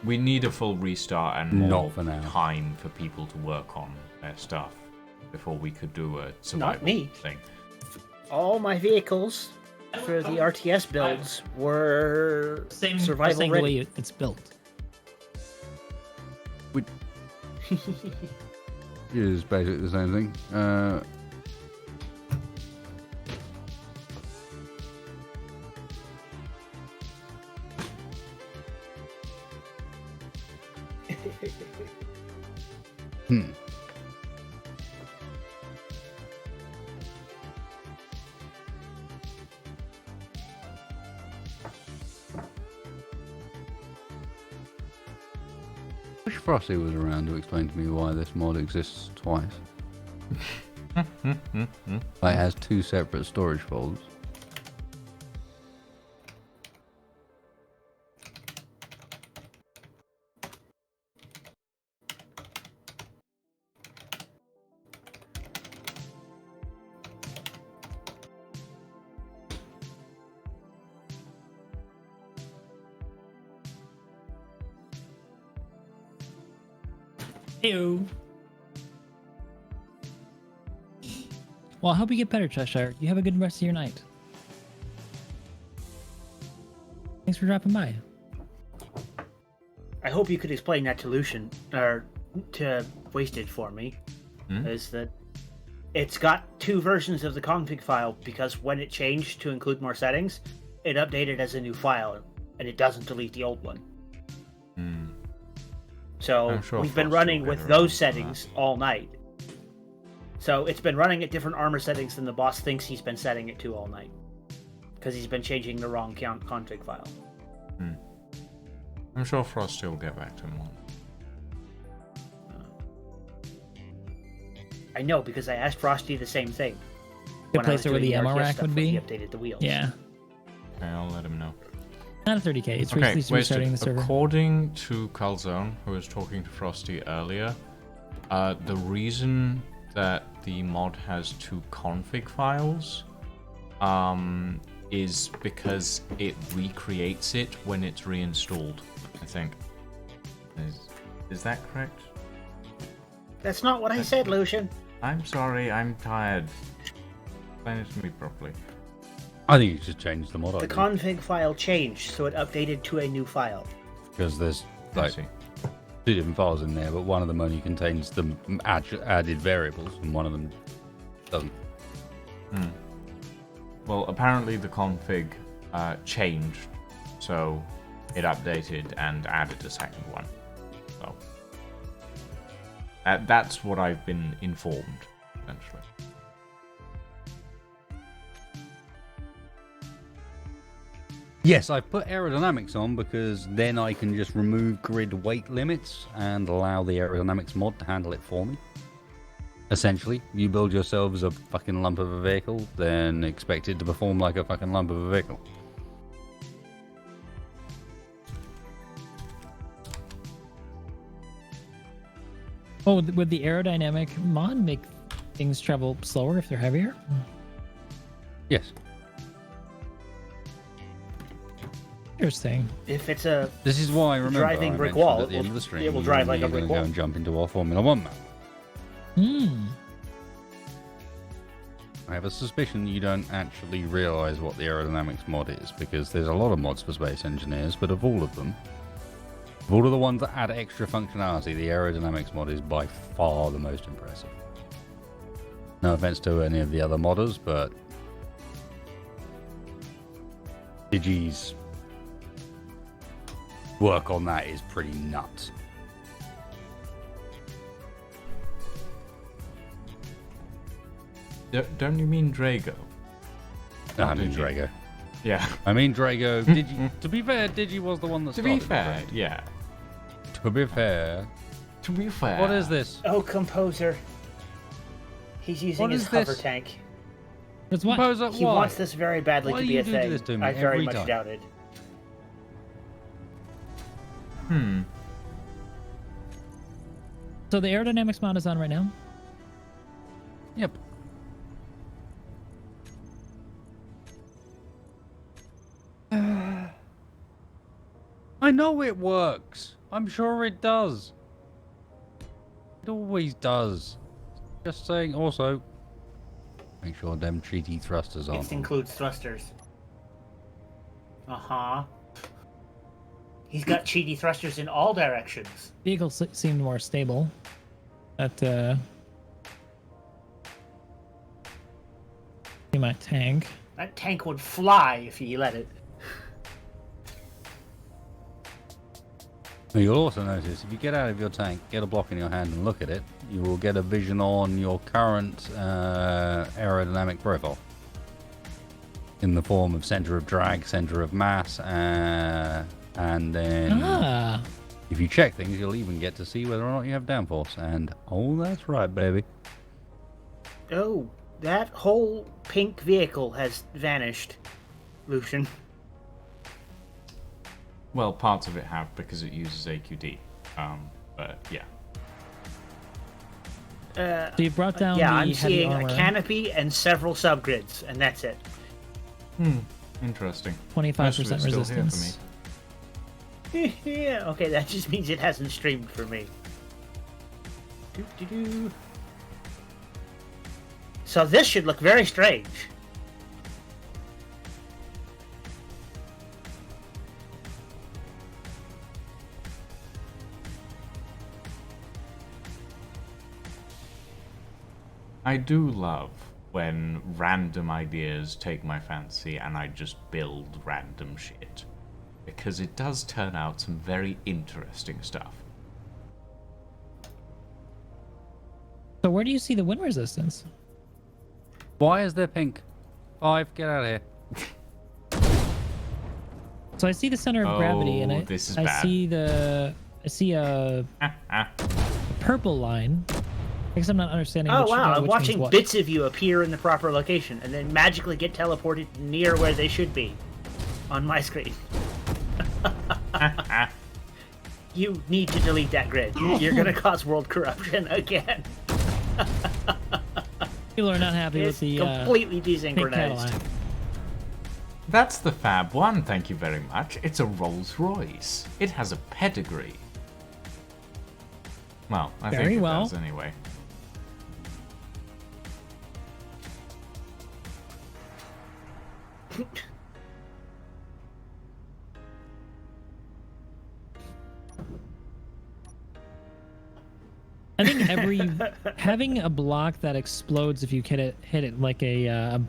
we need a full restart and more Not for now. time for people to work on their stuff before we could do a survival me. thing. All my vehicles for the RTS builds were same survival the ready. way it's built. it is basically the same thing. Wish Frosty was around to explain to me why this mod exists twice. It has two separate storage folders. Ew. Well, I hope you get better, Cheshire. You have a good rest of your night. Thanks for dropping by. I hope you could explain that to Lucian, or to Wasted for me. Is that it's got two versions of the config file, because when it changed to include more settings, it updated as a new file, and it doesn't delete the old one. So I'm sure we've been Frost running will with get around those to settings all night. So it's been running at different armor settings than the boss thinks he's been setting it to all night, because he's been changing the wrong config file. I'm sure Frosty will get back to him. I know, because I asked Frosty the same thing. Good when I place was where doing the ammo RTS rack stuff would when be. He updated the wheels. Yeah. Okay, I'll let him know. Not a 30k. It's Okay, recently restarting the server. According to Calzone, who was talking to Frosty earlier, the reason that the mod has two config files is because it recreates it when it's reinstalled, I think. Is that correct? That's not what I said, Lucian. I'm sorry, I'm tired. Explain it to me properly. I think you should change the mod. The config file changed, so it updated to a new file. because there's I like see. two different files in there, but one of them only contains the added variables, and one of them doesn't. Well, apparently the config changed, so it updated and added a second one. So that's what I've been informed. eventually. Yes, I've put aerodynamics on because then I can just remove grid weight limits and allow the aerodynamics mod to handle it for me. Essentially, you build yourselves a fucking lump of a vehicle, then expect it to perform like a fucking lump of a vehicle. Oh, would the aerodynamic mod make things travel slower if they're heavier? Yes. Interesting. If it's a This is why, remember, driving I brick mentioned wall, at the end of the stream, it will drive like a you're brick going to go wall. and jump into our Formula 1 map. Hmm. I have a suspicion you don't actually realise what the aerodynamics mod is, because there's a lot of mods for space engineers, but of all of them, of all of the ones that add extra functionality, the aerodynamics mod is by far the most impressive. No offense to any of the other modders, but Digi's work on that is pretty nuts. Don't you mean Drago? No, I mean Digi. Drago. Yeah. I mean Drago. Digi. To be fair, Digi was the one that To be started fair, the trend. yeah. To be fair. To be fair. What is this? Oh, Composer. He's using What his is hover this? tank. That's what? Composer, He why? wants this very badly Why to do be you a do thing. this to me I very every much time? doubt it. So the aerodynamics mod is on right now? Yep. I know it works. I'm sure it does. It always does. Just saying. Also, make sure them cheaty thrusters aren't. It includes thrusters. Uh-huh. He's got cheaty thrusters in all directions. Vehicle seemed more stable. That see my tank. That tank would fly if you let it. You'll also notice if you get out of your tank, get a block in your hand and look at it, you will get a vision on your current aerodynamic profile. In the form of center of drag, center of mass, and then if you check things, you'll even get to see whether or not you have downforce. And oh, that's right, baby. Oh, that whole pink vehicle has vanished, Lucian. Well, parts of it have because it uses AQD. But yeah. So you brought down Yeah, the I'm heavy seeing armor. a canopy and several subgrids, and that's it. Interesting. 25% Most of it's still here for me. resistance. Yeah, okay, that just means it hasn't streamed for me. Doo-doo-doo. So this should look very strange. I do love when random ideas take my fancy and I just build random shit. Because it does turn out some very interesting stuff. So where do you see the wind resistance? Why is there pink? 5, get out of here. So I see the center of gravity, and Oh, I this is I bad. see a purple line. I guess I'm not understanding. Oh which, wow, I'm which means watching what. bits of you appear in the proper location and then magically get teleported near where they should be on my screen. You need to delete that grid. You're gonna cause world corruption again. People are not happy It's with the completely pink desynchronized. Cadillac. That's the Fab One, thank you very much. It's a Rolls Royce. It has a pedigree. Well, I Very think it well. does anyway. I think having a block that explodes if you hit it like a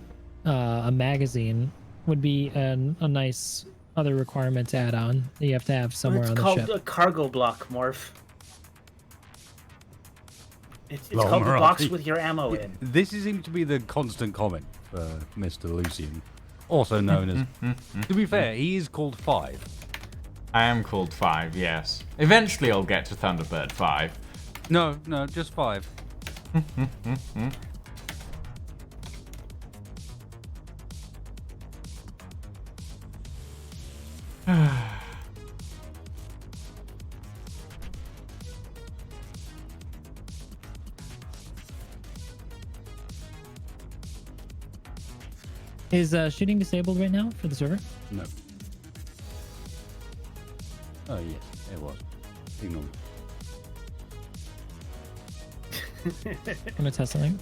magazine would be a nice other requirement to add on that you have to have somewhere It's on the called ship. a cargo block, Morph. It's Lol, called the box Marathi. with your ammo in. This seems to be the constant comment for Mr. Lucian, also known as. To be fair, he is called 5. I am called 5, yes. Eventually I'll get to Thunderbird 5. No, just 5. Is shooting disabled right now for the server? No. Oh yes, it was. Ignore me. I'm gonna test something.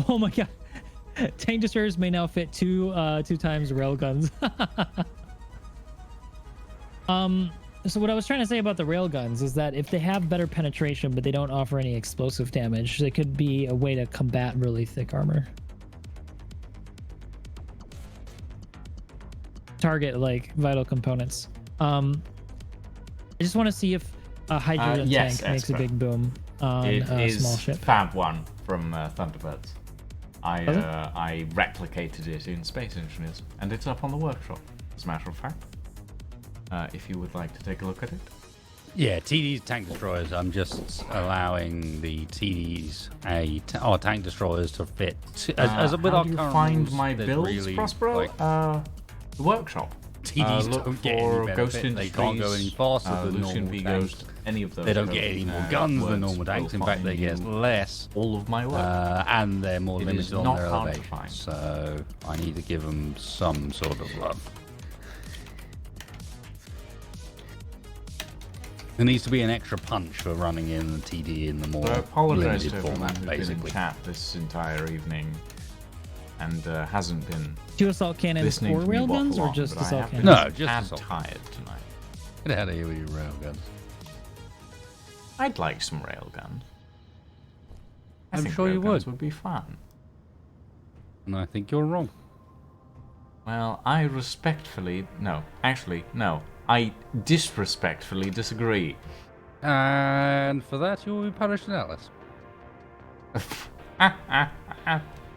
Oh my god. Tank destroyers may now fit two times railguns. So what I was trying to say about the railguns is that if they have better penetration but they don't offer any explosive damage, they could be a way to combat really thick armor. Target like vital components. I just want to see if a hydrogen yes, tank makes a Esper. big boom on It a is small ship. Fab 1 from Thunderbirds. Was it? I replicated it in Space Engineers, and it's up on the workshop, as a matter of fact. If you would like to take a look at it. Yeah, TD's tank destroyers. I'm just allowing the TD's our tank destroyers to fit. As with how our do you current find rules, my there's builds, really, Prospero? like, The workshop. TDs Look don't get for any Ghost benefit. They Industries, can't go any faster than Lucian normal V tanks. Ghost, any of those. They don't get any more guns than words normal tanks. will In fact, they find get you less. all of my work. And they're more It limited is on not their hard to elevation. find. So I need to give them some sort of love. There needs to be an extra punch for running in the TD in the more So I apologize limited to everyone format, who's been in basically. chat this entire evening and hasn't been 2 assault cannons listening or to me waffle railguns, or on, just but I assault have been cannons? No, just tad assault. tired tonight. Get out of here with your railguns. I'd like some railguns. I I'm think sure you railguns would. be fun. And I think you're wrong. Well, I respectfully... No, actually, no. I disrespectfully disagree. And for that, you will be punished in Atlas.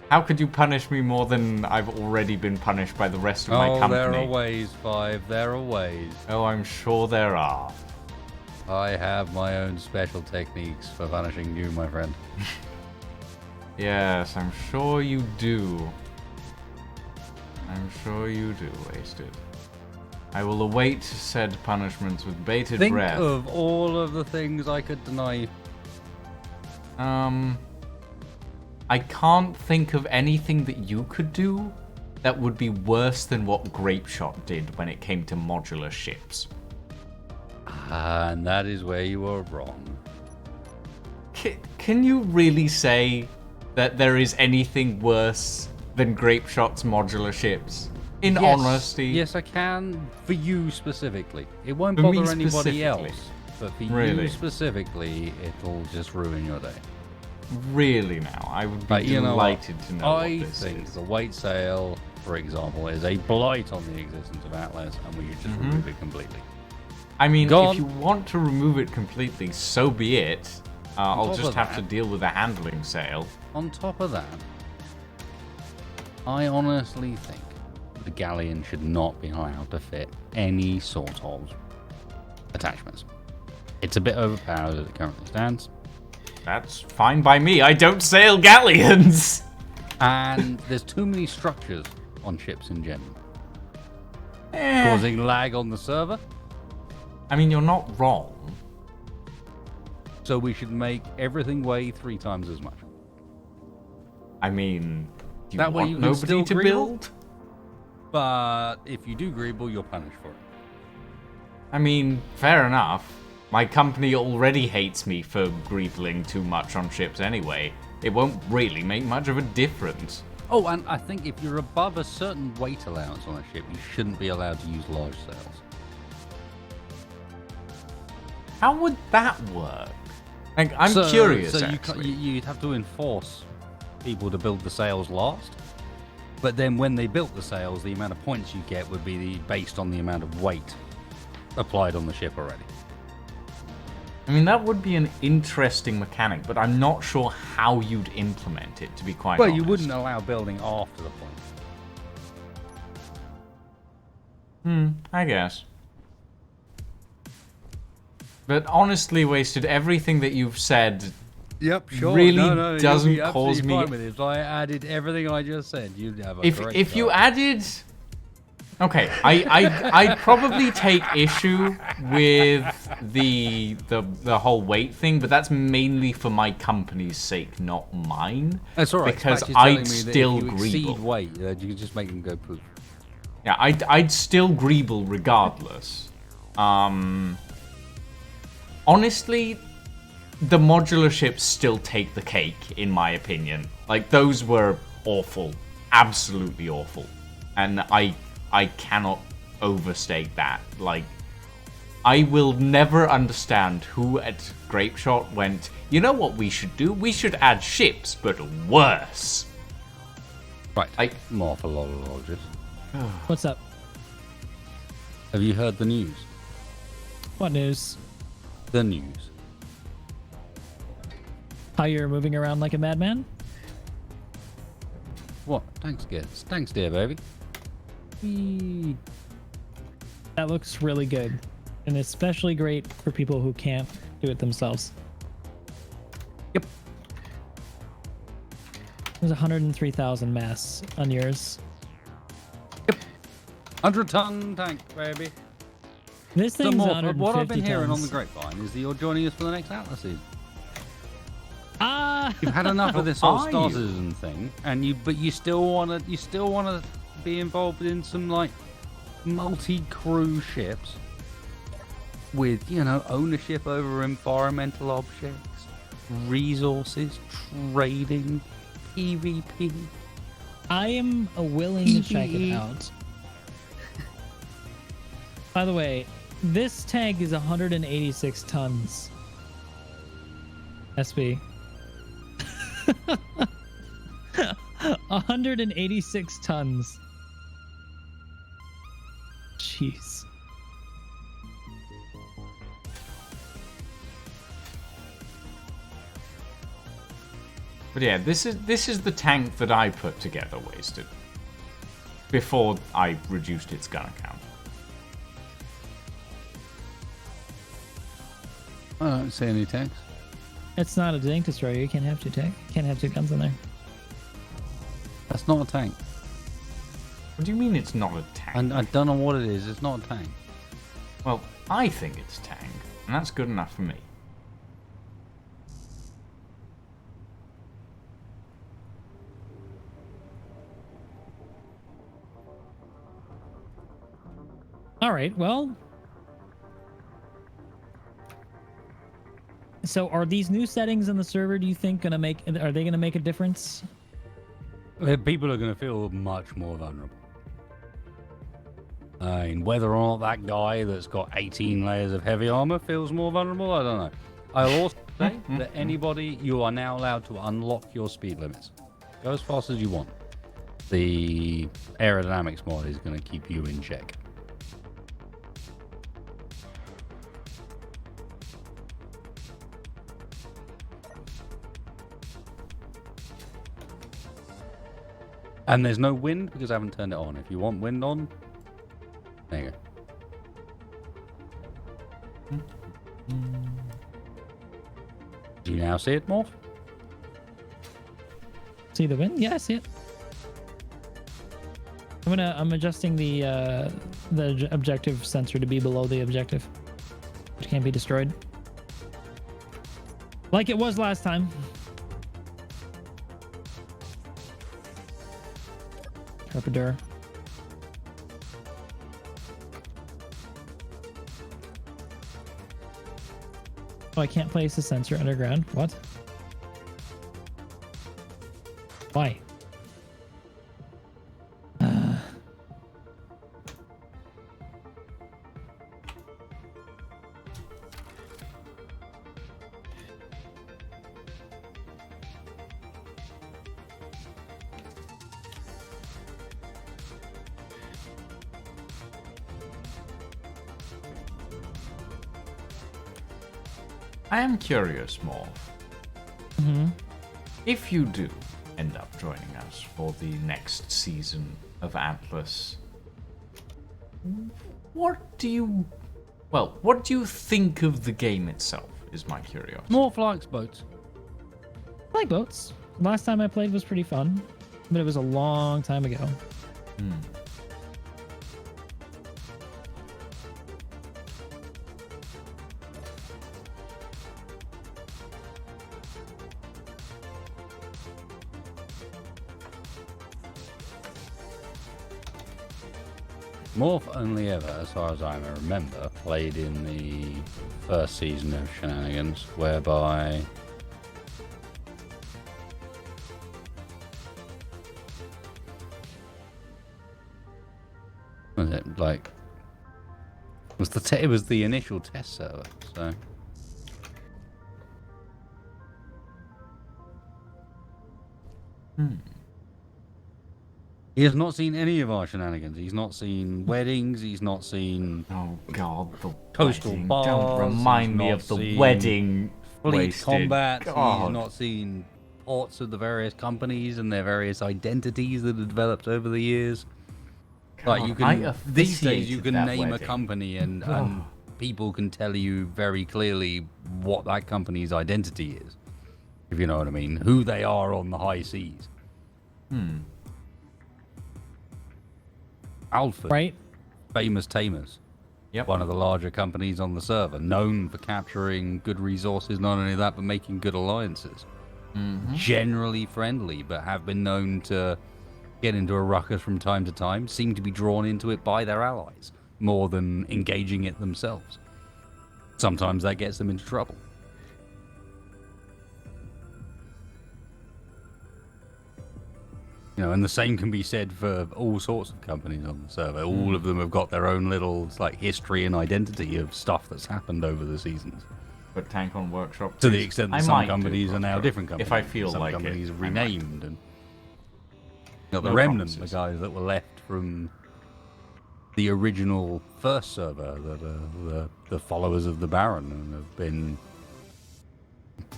How could you punish me more than I've already been punished by the rest of my company? There are ways, 5. There are ways. Oh, I'm sure there are. I have my own special techniques for punishing you, my friend. Yes, I'm sure you do. I'm sure you do, Wasted. I will await said punishments with bated Think breath. of all of the things I could deny you. I can't think of anything that you could do that would be worse than what Grapeshot did when it came to modular ships. And that is where you are wrong. Can you really say that there is anything worse than Grapeshot's modular ships? In honesty? Yes, I can. For you specifically. It won't For me bother anybody specifically? else. But for Really? you specifically, it'll just ruin your day. Really now? I would be But you know what? delighted to know I what this think is. the weight sail, for example, is a blight on the existence of Atlas, and we should just remove it completely. I mean, Go if on. you want to remove it completely, so be it. I'll top just of have to that- deal with the handling sail. On top of that, I honestly think the galleon should not be allowed to fit any sort of attachments. It's a bit overpowered as it currently stands, That's fine by me. I don't sail galleons! and there's too many structures on ships in general, Eh. causing lag on the server. I mean, you're not wrong. So we should make everything weigh 3 times as much. I mean, do you That way want you can nobody still to greeble? build? But if you do greeble, you're punished for it. I mean, fair enough. My company already hates me for greebling too much on ships anyway. It won't really make much of a difference. Oh, and I think if you're above a certain weight allowance on a ship, you shouldn't be allowed to use large sails. How would that work? Like, I'm So- curious, So actually. you'd have to enforce people to build the sails last. But then when they built the sails, the amount of points you get would be based on the amount of weight applied on the ship already. I mean, that would be an interesting mechanic, but I'm not sure how you'd implement it, to be quite honest. You wouldn't allow building after the point. I guess. But honestly, Wasted, everything that you've said Yep, sure. really doesn't cause me... If I added everything I just said, you'd have a If you added... Okay, I'd probably take issue with the whole weight thing, but that's mainly for my company's sake, not mine. That's all right. Because Patch is telling I'd me that still if you exceed greeble. weight, you can just make them go poof. Yeah, I'd still greeble regardless. Honestly, the modular ships still take the cake, in my opinion. Like, those were awful. Absolutely awful. And I cannot overstate that. Like, I will never understand who at Grapeshot went, you know what we should do? We should add ships, but worse. Right. Morphologist. What's up? Have you heard the news? What news? The news. How you're moving around like a madman? What? Thanks, kids. Thanks, dear baby. Whee. That looks really good. And especially great for people who can't do it themselves. Yep. There's 103,000 mass on yours. 100-ton tank, baby. This So thing's more, 150 what I've been hearing on the tons. grapevine is that you're joining us for the next Atlas season. Ah! You've had enough of this whole Are Star you? Citizen thing, and you still wanna be involved in some like multi-crew ships with ownership over environmental objects, resources, trading, PvP. I am willing to check it PvE. out. By the way, this tank is 186 tons. SB. 186 tons. Jeez. But yeah, this is the tank that I put together, Wasted. Before I reduced its gun count. I don't see any tanks. It's not a tank destroyer. You can't have two guns in there. That's not a tank. What do you mean it's not a tank? And I don't know what it is. It's not a tank. Well, I think it's a tank, and that's good enough for me. All right. Well. So are these new settings in the server, do you think are they going to make a difference? People are going to feel much more vulnerable. I mean, whether or not that guy that's got 18 layers of heavy armor feels more vulnerable, I don't know. I'll also say that anybody, you are now allowed to unlock your speed limits. Go as fast as you want. The aerodynamics mod is going to keep you in check. And there's no wind because I haven't turned it on. If you want wind on, there you go. Do you now see it, Morph? See the wind? Yeah, I see it. I'm adjusting the objective sensor to be below the objective, which can't be destroyed. Like it was last time. Carpenter. Oh, I can't place the sensor underground. What? Why? I am curious more. If you do end up joining us for the next season of Atlas, what do you think of the game itself? Is my curiosity. More flights boats. I like boats. Last time I played was pretty fun, but it was a long time ago. Morph only ever, as far as I remember, played in the first season of Shenanigans, whereby was it like it was the initial test server, so. He has not seen any of our shenanigans. He's not seen weddings. He's not seen Oh God, the coastal wedding. bars. Don't remind He's me not of the seen wedding. fleet wasted. combat. God. He's not seen ports of the various companies and their various identities that have developed over the years. Like you I can these days you officiated can that name wedding. a company and people can tell you very clearly what that company's identity is, if you know what I mean, who they are on the high seas. Alfred, Right? famous Tamers. Yep. One of the larger companies on the server, known for capturing good resources, not only that, but making good alliances. Generally friendly, but have been known to get into a ruckus from time to time, seem to be drawn into it by their allies, more than engaging it themselves. Sometimes that gets them into trouble. You know, and the same can be said for all sorts of companies on the server. All of them have got their own little history and identity of stuff that's happened over the seasons. But Tank on Workshop. To the extent that I some might do companies are now Workshop different companies. If I feel some like companies it, have I might. renamed and the No remnant, the promises. guys that were left from the original first server, that are the followers of the Baron, and have been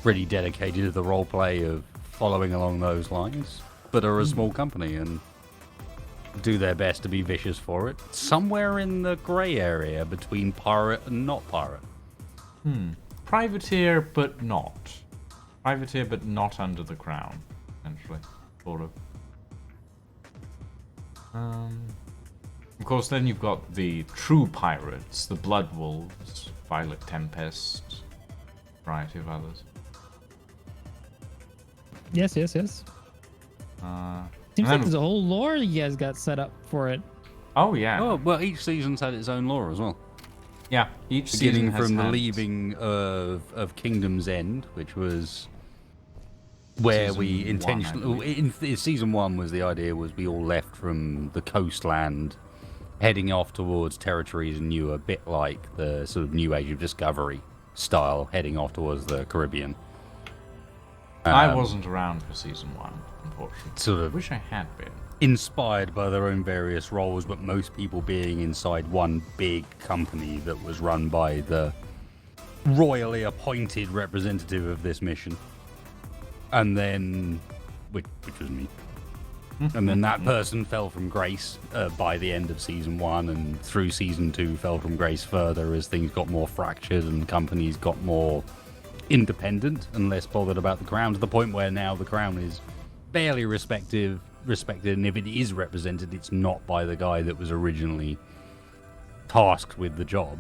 pretty dedicated to the role play of following along those lines, but are a small company and do their best to be vicious for it. Somewhere in the grey area between pirate and not pirate. Privateer, but not. Privateer, but not under the crown, essentially. Sort of. Of course, then you've got the true pirates, the Blood Wolves, Violet Tempest, variety of others. Yes. And Seems then- like there's a whole lore you guys got set up for it. Oh yeah, Oh, well, each season's had its own lore as well. yeah. Each season Beginning has from the had- leaving of Kingdom's End, which was where Season we one, I intentionally... In season one was the idea was we all left from the coastland, heading off towards territories and knew a bit like the sort of New Age of Discovery style, heading off towards the Caribbean. I wasn't around for season one, unfortunately. Sort of Wish I had been. inspired by their own various roles, but most people being inside one big company that was run by the royally appointed representative of this mission. And then, which was me. And then that person fell from grace by the end of season one, and through season two fell from grace further as things got more fractured and companies got more independent and less bothered about the crown, to the point where now the crown is barely respected, and if it is represented, it's not by the guy that was originally tasked with the job.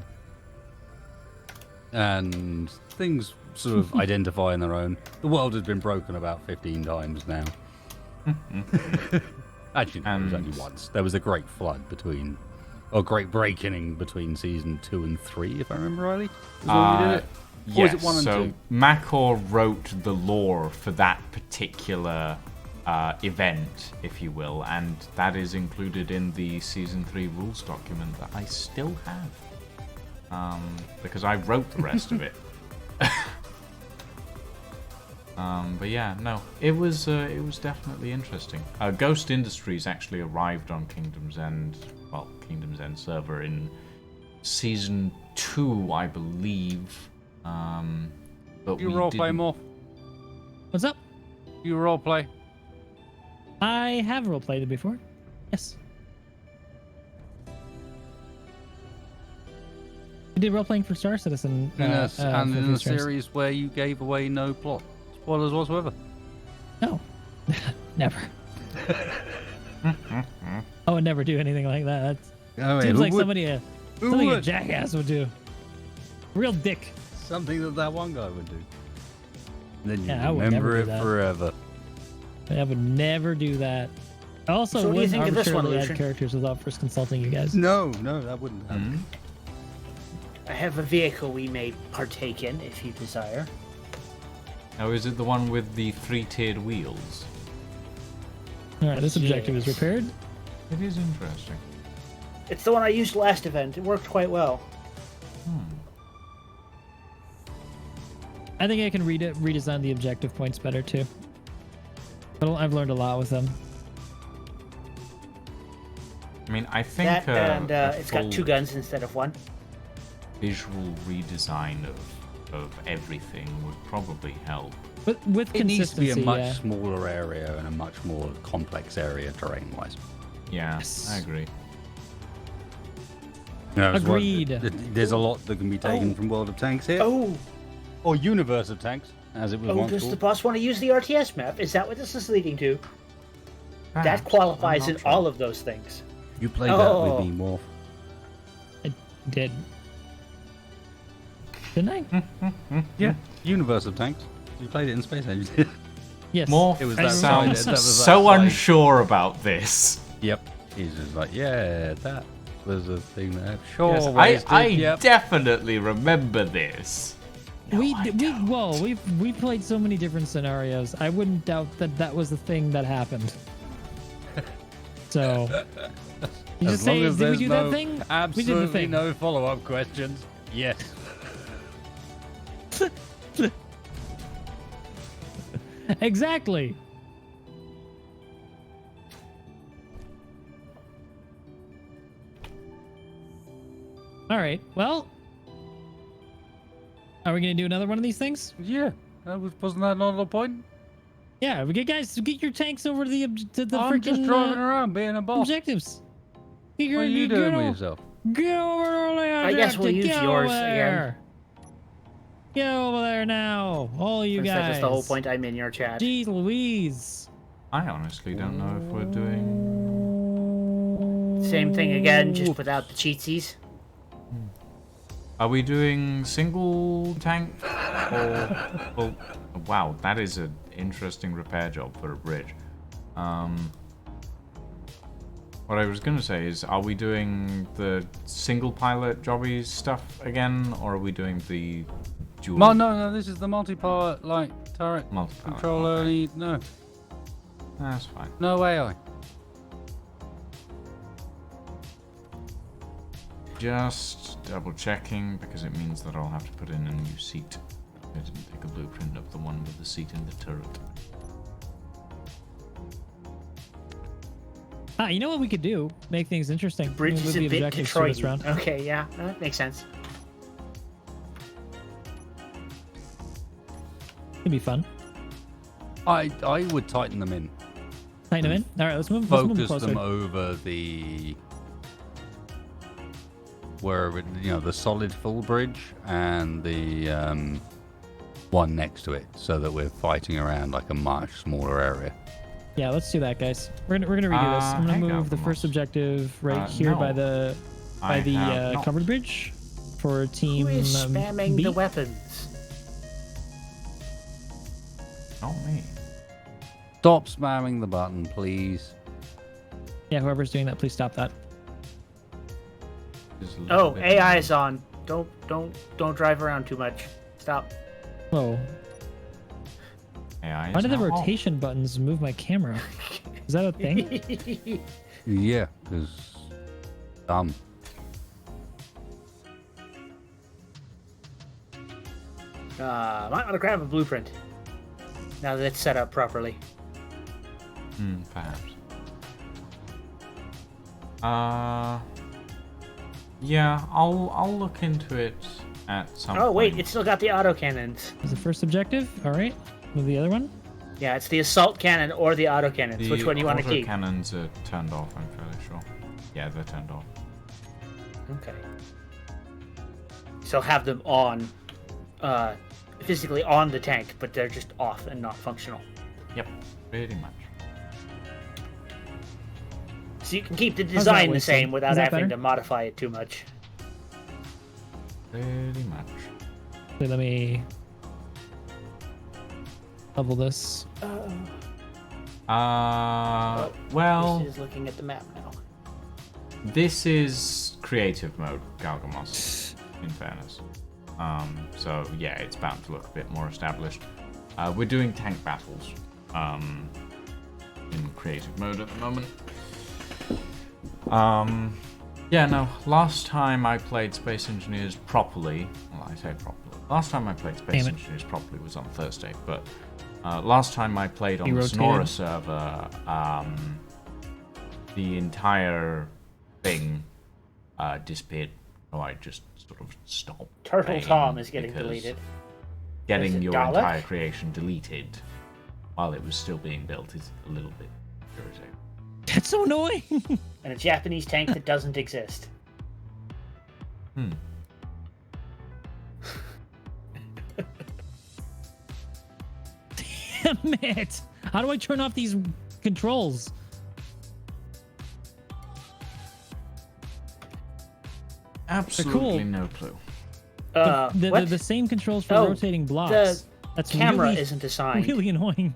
And things sort of identify in their own. The world has been broken about 15 times now. Actually, no, it was only once. There was a great flood between, or great breaking between season 2 and 3, if I remember rightly. Is when we did it? Or was Yes, it 1 and so 2? Macor wrote the lore for that particular event, if you will, and that is included in the season 3 rules document that I still have, because I wrote the rest of it. But yeah, no, it was definitely interesting. Ghost Industries actually arrived on Kingdom's End server in season 2, I believe. But You we roleplay didn't- more. What's up? You roleplay. I have roleplayed it before. Yes. We did roleplaying for Star Citizen. In a, for and a in few a streams. series where you gave away no plot spoilers whatsoever. No. Never. I would never do anything like that. That seems like something a jackass would do. Real dick. Something that one guy would do. Then you Yeah, I would remember never do it that. forever. I would never do that. I also So what do you wouldn't think of this one, arbitrarily add Lucian? characters without first consulting you guys. No, that wouldn't happen. I have a vehicle we may partake in if you desire. Now, is it the one with the 3-tiered wheels? All right, this objective is Yes. repaired. It is interesting. It's the one I used last event. It worked quite well. I think I can redesign the objective points better too. But I've learned a lot with them. I mean, I think That and a it's got 2 full guns instead of 1. visual redesign of everything would probably help. But with It needs to be consistency, a much yeah. smaller area and a much more complex area terrain-wise. Yeah, Yes. I agree. Agreed. There's a lot that can be taken Oh. from World of Tanks here, Oh, or Universe of Tanks, as it was once does the called. boss want to use the RTS map? Is that what this is leading to? Perhaps, That qualifies I'm in not sure. all of those things. You played Oh. that with me, Morph. I did. Didn't I? Yeah, Universe of Tanks. You played it in Space Age. Yes. Morph It was I that remember. side. That was that so side. unsure about this. Yep. He's just like, yeah, that was a thing that sure. Yes, wasted, I yep. definitely remember this. we played so many different scenarios. I wouldn't doubt that that was the thing that happened. So you As just long say, as did we there's do no, that thing? We did the absolutely thing. no follow-up questions. Yes. Exactly. All right. Well, are we gonna do another one of these things? Yeah. Wasn't that not the point? Yeah. We get your tanks over to the I'm just freaking driving around being a boss. objectives. What are you doing with yourself? Get over there! I guess we'll use get yours over again. there. Get over there now, all you Since guys. That's the whole point. I'm in your chat. Jeez Louise. I honestly don't know if we're doing. Same thing again, just without the cheatsies. Are we doing single tank or? Oh, wow, that is an interesting repair job for a bridge. What I was gonna say is, are we doing the single pilot jobby stuff again, or are we doing the dual? No, this is the multi-part, like, turret Multi-pilot, controller. okay. No, That's fine. no AI. Just double checking because it means that I'll have to put in a new seat. I didn't take a blueprint of the one with the seat in the turret. Ah, you know what we could do? Make things interesting. Bridge Move is the a bit objectives to this Detroit. round. Okay, yeah, that makes sense. It'd be fun. I would tighten them in. Tighten them in. All right, let's move Focus closer. them over the the solid full bridge and the one next to it, so that we're fighting around like a much smaller area. Yeah, let's do that, guys. We're gonna redo this. I'm gonna hang on, move the first Moss. objective right here no. by the I have not. covered bridge for team Who is spamming B. the weapons? Not me. Stop spamming the button, please. Yeah, whoever's doing that, please stop that. Just a little Oh, bit AI more. is on. Don't drive around too much. Stop. Whoa. AI is Why do the now off. rotation buttons move my camera? Is that a thing? Yeah, because Might want to grab a blueprint. Now that it's set up properly. Perhaps. Yeah, I'll look into it at some Oh wait, point. it's still got the autocannons. Is the first objective? All right. With the other one? Yeah, it's the assault cannon or the autocannons. The Which one you want to keep? cannons are turned off, I'm fairly sure. Yeah, they're turned off. Okay. So have them on, physically on the tank, but they're just off and not functional. Yep, pretty much. So you can keep the that design the working? same without Is that having better? to modify it too much. Pretty much. Wait, let me level this. Well, This is looking at the map now. this is creative mode, Galgamos, in fairness. So yeah, it's bound to look a bit more established. We're doing tank battles in creative mode at the moment. Yeah, no, last time I played Space Engineers properly, well, I say properly, last time I played Space Engineers properly was on Thursday, but last time I played on the Sonora server, the entire thing disappeared, so I just sort of stopped. Turtle playing Tom is getting because deleted. Is Getting it your Dalek? entire creation deleted while it was still being built is a little bit irritating. That's so annoying. And a Japanese tank that doesn't exist. Damn it. How do I turn off these controls? Absolutely cool. no clue. The same controls for Oh, rotating blocks. the That's Camera really, isn't assigned. really annoying.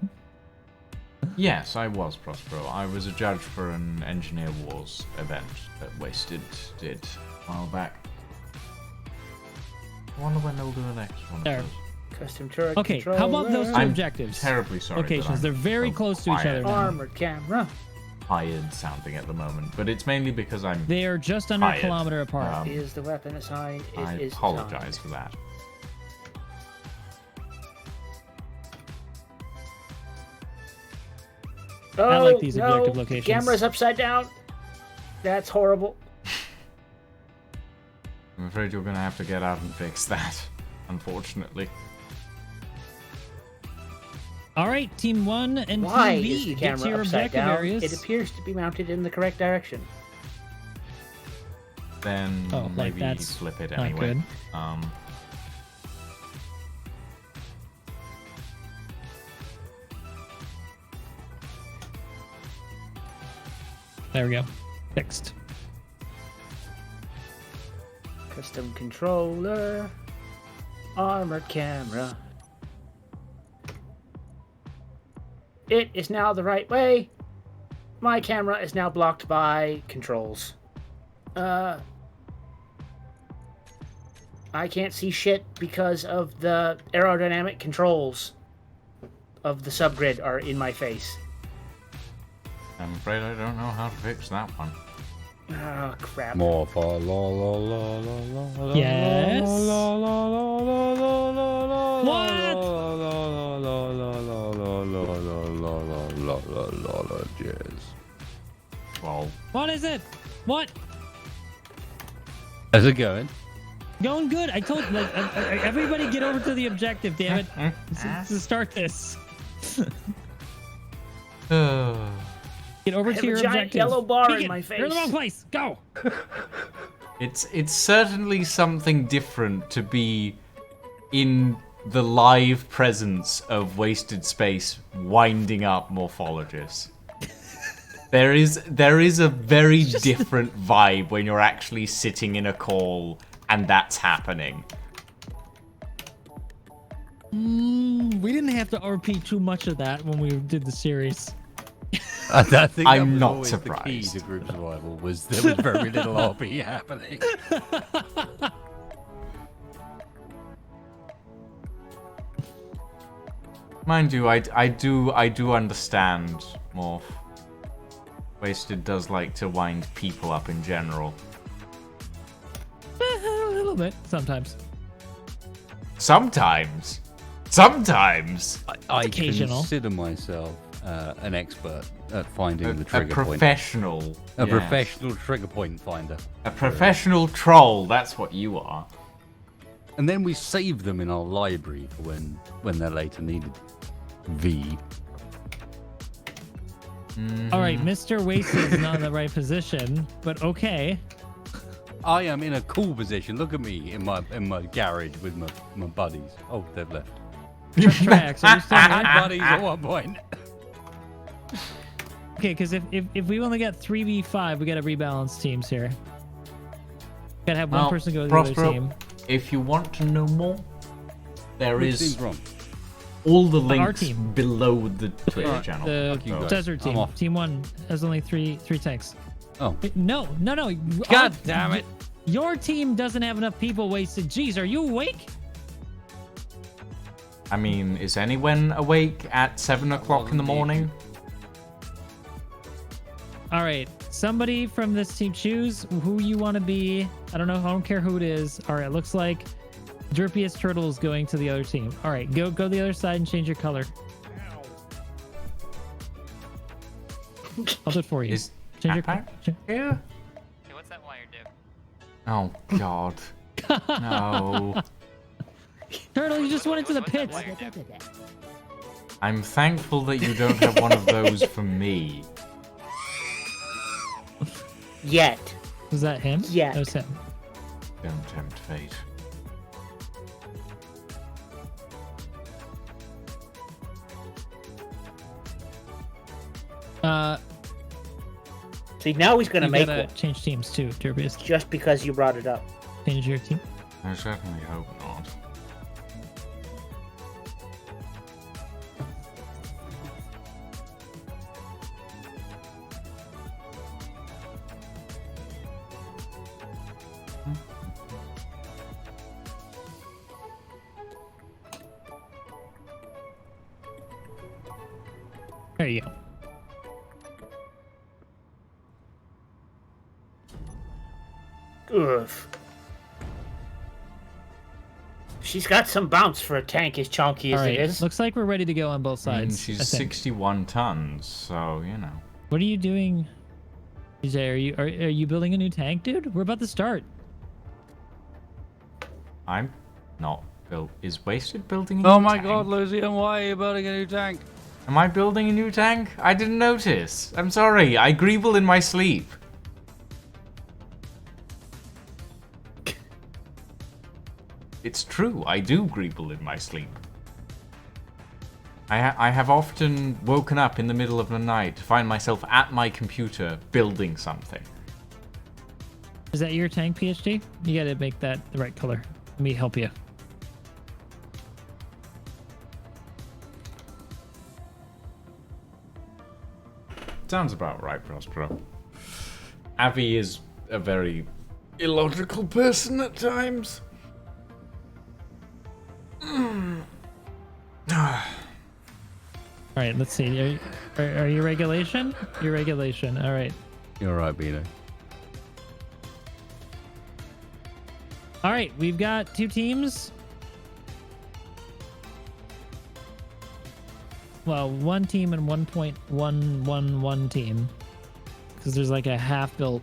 Yes, I was Prospero. I was a judge for an Engineer Wars event that Wasted did a while back. I wonder when they'll do the next one There. of those. Custom turret Okay, how about those two I'm objectives? terribly sorry. that Locations, I'm they're very so close to each other quiet, now. Armored camera. Tired sounding at the moment, but it's mainly because I'm. They are just under a Tired. kilometer apart. Is the weapon assigned? It I is apologize for that. Oh, I like these no, objective the locations. camera's upside down. That's horrible. I'm afraid you're going to have to get out and fix that, unfortunately. All right, Team 1 and Why Team is B, the get to camera your upside objective down? areas. It appears to be mounted in the correct direction. Then Oh, like maybe that's flip it not anyway. good. There we go. Fixed. Custom controller. Armored camera. It is now the right way. My camera is now blocked by controls. I can't see shit because of the aerodynamic controls of the subgrid are in my face. I'm afraid I don't know how to fix that one. Oh, crap. More for la la la la la la. Yes? La la la la la la la la. What? La la la la la la la la la la la la jazz. Well, What is it? What? How's it going? Going good. I told like everybody get over to the objective, damn it. To start this. Get over I to have a your giant objective. yellow bar in Beacon, my You're in the face. wrong place. Go. it's certainly something different to be in the live presence of Wasted Space winding up morphologists. There is a very different vibe when you're actually sitting in a call and that's happening. We didn't have to RP too much of that when we did the series. I think I'm that was not always surprised. The key to group survival was there was very little RP happening. Mind you, I do understand Morph. Wasted does like to wind people up in general. A little bit sometimes. Sometimes. I Occasional. consider myself an expert at finding the A trigger point. professional. A yes. professional trigger point finder. A professional troll, that's what you are. And then we save them in our library for when they're later needed. V. All right, Mr. Wasted is not in the right position, but okay. I am in a cool position. Look at me in my garage with my buddies. Oh, they've left. Tracks, are you still I there? had buddies at one point. Okay, because if we only got 3v5, we got to rebalance teams here. Gotta have one Well, person go to the other Prospero, team. if you want to know more, there Which is seems wrong. all the Our links team. below the Twitch Alright, channel. The Fuck you guys. desert I'm team. off. Team 1 has only three tanks. Oh, No. God damn it! Your team doesn't have enough people wasted. Jeez, are you awake? I mean, is anyone awake at 7 o'clock in the morning? All right, somebody from this team, choose who you want to be. I don't know. I don't care who it is. All right, looks like Derpiest Turtle is going to the other team. All right, go to the other side and change your color. I'll do it for you. Is Change your Papa color. here? Hey, what's that wire do? Oh, God. No. Turtle, you just went into the pits. Wire do? I'm thankful that you don't have one of those for me. Yet. Was that him? Yeah. That was him. Don't tempt fate. See, now he's gonna You make gotta one. change teams too, Derpiest. Just because you brought it up. Change your team. I certainly hope not. There you go. Ugh. She's got some bounce for a tank as chunky as All right, it is. looks like we're ready to go on both I mean, sides. she's I think. 61 tons, so, you know. What are you doing, DJ? Are you building a new tank, dude? We're about to start. I'm not built. Is Wasted building a new Oh my tank? God, Lucian, why are you building a new tank? Am I building a new tank? I didn't notice. I'm sorry. I greeble in my sleep. It's true. I do greeble in my sleep. I have often woken up in the middle of the night to find myself at my computer building something. Is that your tank, PhD? You gotta make that the right color. Let me help you. Sounds about right, Prospero. Avi is a very illogical person at times. All right, let's see. Are you regulation? You're regulation. All right. You're right, Bino. All right, we've got two teams. Well, one team and 1.111 team. Because there's like a half-built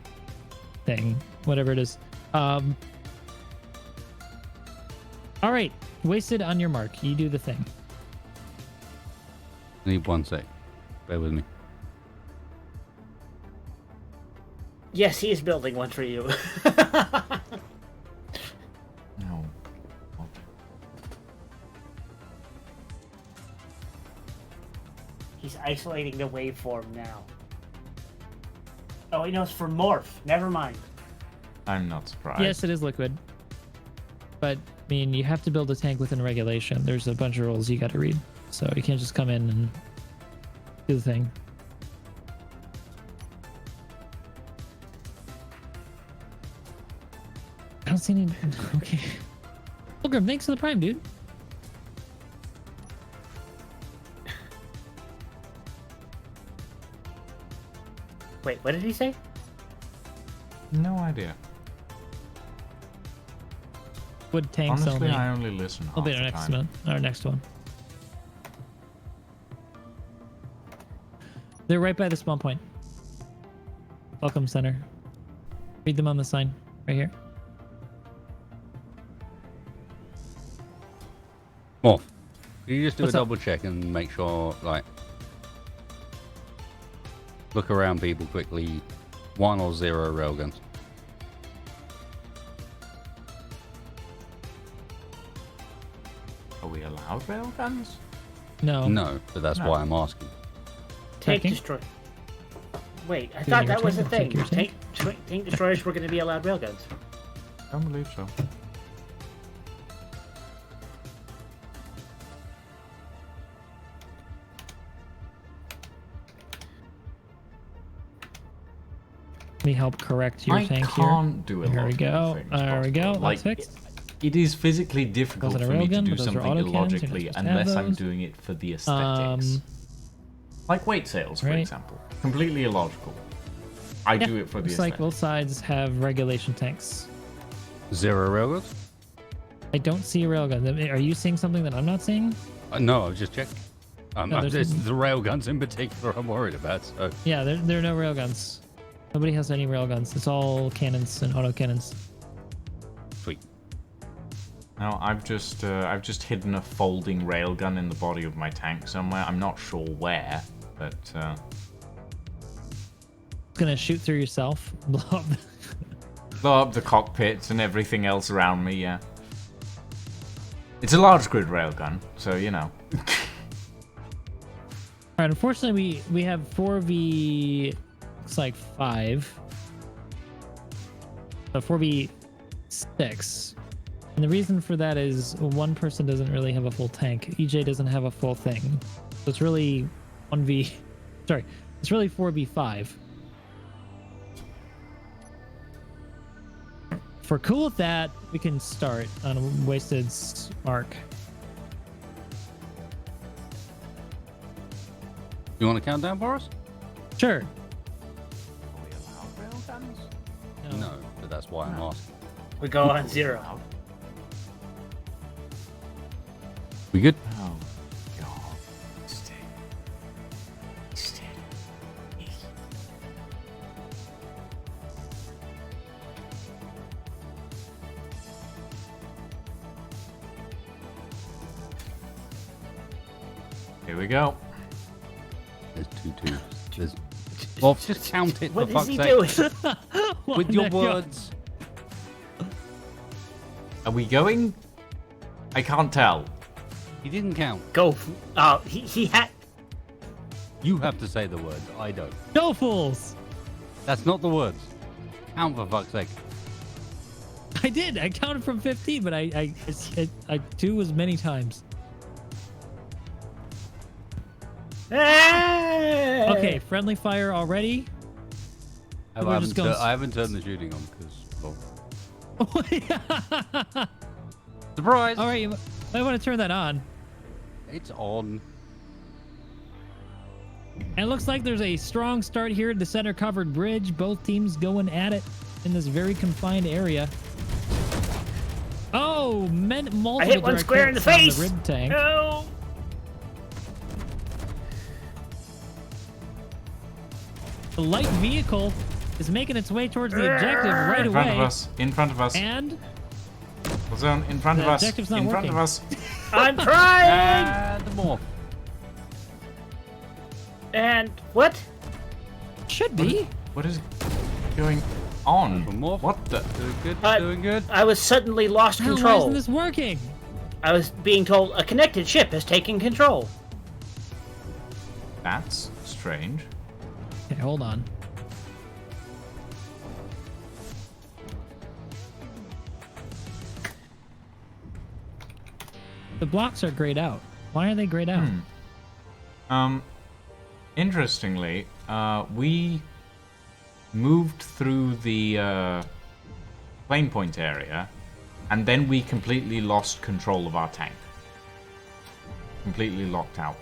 thing, whatever it is. All right, Wasted, on your mark. You do the thing. Need 1 sec. Bear with me. Yes, he is building one for you. No. He's isolating the waveform now. Oh, he knows for morph. Never mind. I'm not surprised. Yes, it is liquid. But, I mean, you have to build a tank within regulation. There's a bunch of rules you got to read. So you can't just come in and do the thing. I don't see any... Okay. Pilgrim, thanks for the prime, dude. Wait, what did he say? No idea. Wood tanks Honestly, only. I only listen I'll half be the our next time. one. Our next one. They're right by the spawn point. Welcome center. Read them on the sign right here. Morph, can you just do What's a up? double check and make sure, like, look around people quickly, 1 or 0 railguns. Are we allowed railguns? No. No, but that's No. why I'm asking. Tank Tanking? destroy. Wait, I Using thought your that was a tank, thing. take your tank. Tank destroyers were going to be allowed railguns. Don't believe so. Let me help correct your I tank here. can't do a There lot we of go. things There we possible. go. Like, That's fixed. it is physically difficult Wasn't a for me to railgun, do but those are something autocannons, you're not illogically supposed to have unless I'm those. doing it for the aesthetics. Like weight sales, for right. example. Completely illogical. I Yeah, do it for the looks like aesthetics. both sides have regulation tanks. 0 railguns? I don't see a railgun. Are you seeing something that I'm not seeing? No, I was just checking. No, there's- It's the railguns in particular I'm worried about, so... Yeah, there are no railguns. Nobody has any railguns. It's all cannons and autocannons. Sweet. No, I've just hidden a folding railgun in the body of my tank somewhere. I'm not sure where, but It's gonna shoot through yourself. Blow up. blow up the cockpits and everything else around me. Yeah, it's a large grid railgun, so you know. Alright, unfortunately we have 4v looks like 5. So 4v6. And the reason for that is one person doesn't really have a full tank. EJ doesn't have a full thing. So it's really 1v sorry, it's really 4v5. If we're cool with that, we can start on Wasted's mark. You want to count down for us? Sure. Are we allowed railguns? No, but that's why I'm asking. We go on 0. We good? Oh God! Stay. Stay. Here we go. There's 2 2s. There's... Well, just count it, What for is fuck's he sake. doing? With your words. Are we going? I can't tell. He didn't count. Go. Oh, he had. You have to say the words. I don't. No fools! That's not the words. Count for fuck's sake. I did. I counted from 15, but I do as many times. Okay, friendly fire already. I We're just going- haven't turned the shooting on because, well, surprise! All right, you might want to turn that on. It's on. And it looks like there's a strong start here at the center covered bridge. Both teams going at it in this very confined area. Oh, multiple I hit one direct square in the hits on face. The rib tank. No. The light vehicle is making its way towards the objective right In front of away. us. In front of us. And Zone in front of The us. objective's not In front of working. us. I'm trying. And more. And what? should be. What is going on? One more. What the? Doing good. Uh, Doing good. I was suddenly lost Hell, why control. isn't this working? I was being told a connected ship has taken control. That's strange. Okay, hold on. The blocks are grayed out. Why are they grayed out? Interestingly, we moved through the plane point area, and then we completely lost control of our tank. Completely locked out.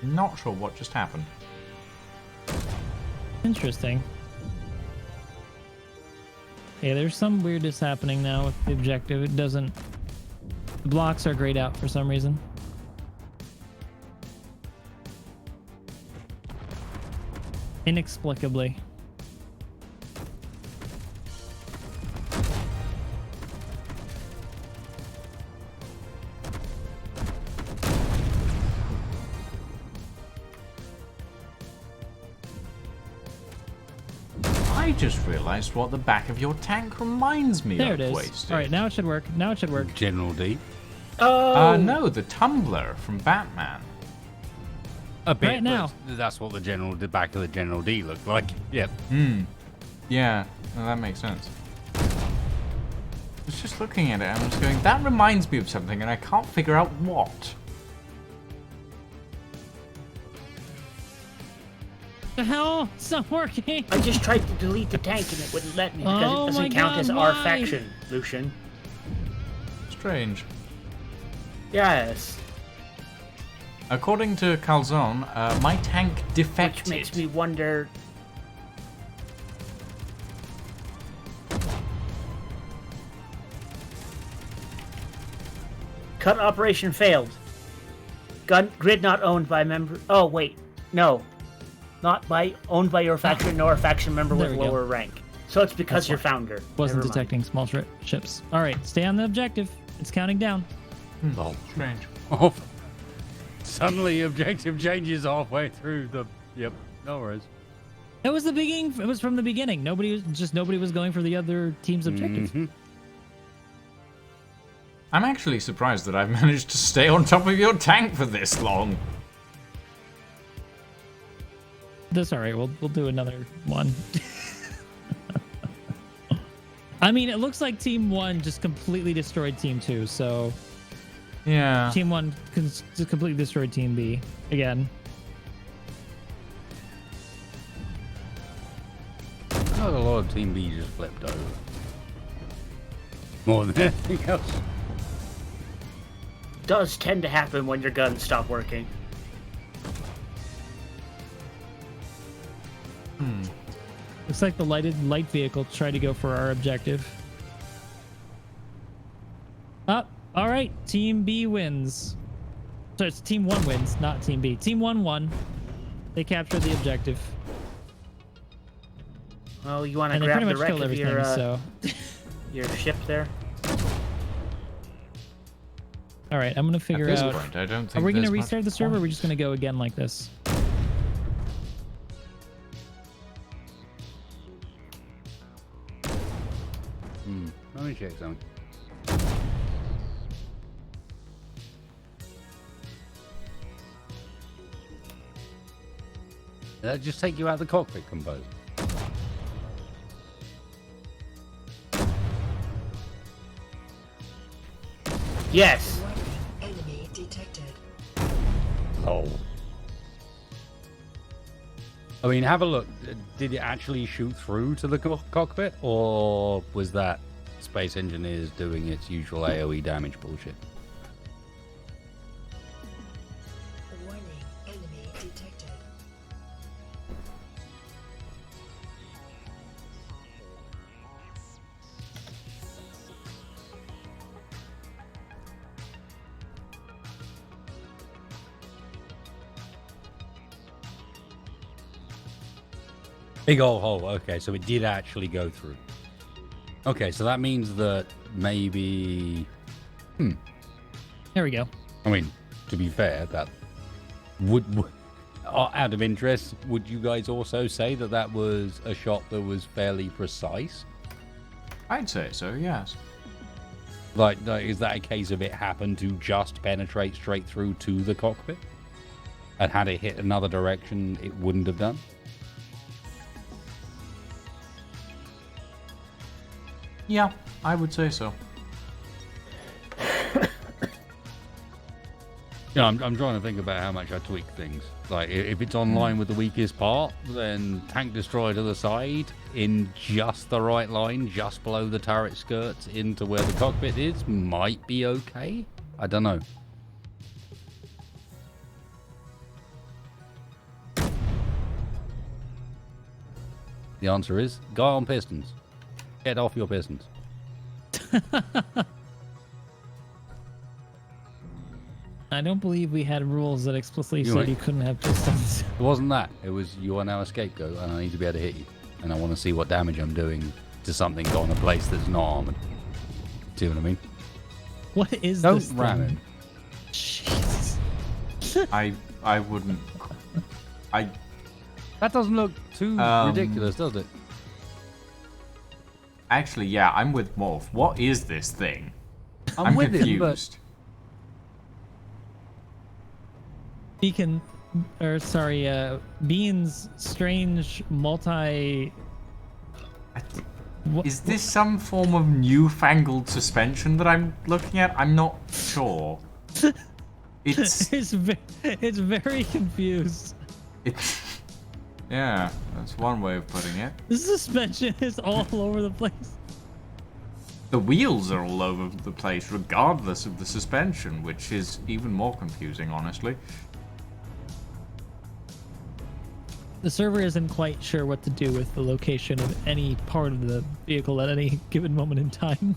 Not sure what just happened. Interesting. Yeah, there's some weirdness happening now with the objective. It doesn't... The blocks are grayed out for some reason. Inexplicably. I just realised what the back of your tank reminds me There of. it is. Wasted. All right, now it should work. Now it should work. General D. Oh! No, the tumbler from Batman. A bit. Right now. but That's what the back of the General D looked like. Yep. Yeah, no, that makes sense. I was just looking at it and I was going, that reminds me of something, and I can't figure out what. The hell? It's not working. I just tried to delete the tank and it wouldn't let me because Oh it doesn't my count God, as our why? faction, Lucian. Strange. Yes. According to Calzone, my tank defected. Which makes me wonder. Cut operation failed. Grid not owned by member. Oh wait, no, not by owned by your faction nor a faction member There with we go. lower rank. So it's because That's you're fine. founder. Wasn't Never mind. detecting small ships. All right, stay on the objective. It's counting down. Oh. Strange. Oh. Suddenly, objective changes halfway through the. Yep. No worries. It was the beginning. It was from the beginning. Nobody was going for the other team's objective. Mhm. I'm actually surprised that I've managed to stay on top of your tank for this long. That's all right. We'll do another one. I mean, it looks like Team 1 just completely destroyed Team 2, so Yeah. Team 1 just completely destroyed Team B again. I thought a lot of Team B just flipped over. More than anything else. Does tend to happen when your guns stop working. Looks like the light vehicle tried to go for our objective. All right. Team B wins. So it's Team 1 wins, not Team B. Team 1 won. They captured the objective. Well, you want to And they grab pretty the much wreck killed of everything, so... your ship there? All right, I'm going to figure At this out... point, I don't Are think we going to there's restart much the server, or are we point. just going to go again like this? Let me check something. Did that just take you out of the cockpit, Compose? Yes. Enemy detected. Oh. I mean, have a look. Did it actually shoot through to the cockpit, or was that Space Engineers doing its usual AoE damage bullshit? Warning. Enemy detected. Big old hole. Okay, so it did actually go through. Okay, so that means that maybe... There we go. I mean, to be fair, that would... Out of interest, would you guys also say that that was a shot that was fairly precise? I'd say so, yes. Like, is that a case of it happened to just penetrate straight through to the cockpit? And had it hit another direction, it wouldn't have done? Yeah, I would say so. You know, I'm trying to think about how much I tweak things. Like, if it's on line with the weakest part, then tank destroyer to the side in just the right line, just below the turret skirts into where the cockpit is, might be okay. I don't know. The answer is guy on pistons. Get off your pistons. I don't believe we had rules that explicitly You said ain't- you couldn't have pistons. It wasn't that. It was you are now a scapegoat and I need to be able to hit you. And I want to see what damage I'm doing to something on a place that's not armored. See what I mean? What is Don't this ram thing? him. Jesus. I wouldn't. I That doesn't look too Um, ridiculous, does it? Actually, yeah, I'm with Morph. What is this thing? I'm with him, but- confused. Beacon, or sorry, Bean's strange multi. What, Is this some form of newfangled suspension that I'm looking at? I'm not sure. It's it's very confused. it's yeah, that's one way of putting it. The suspension is all over the place. The wheels are all over the place, regardless of the suspension, which is even more confusing, honestly. The server isn't quite sure what to do with the location of any part of the vehicle at any given moment in time.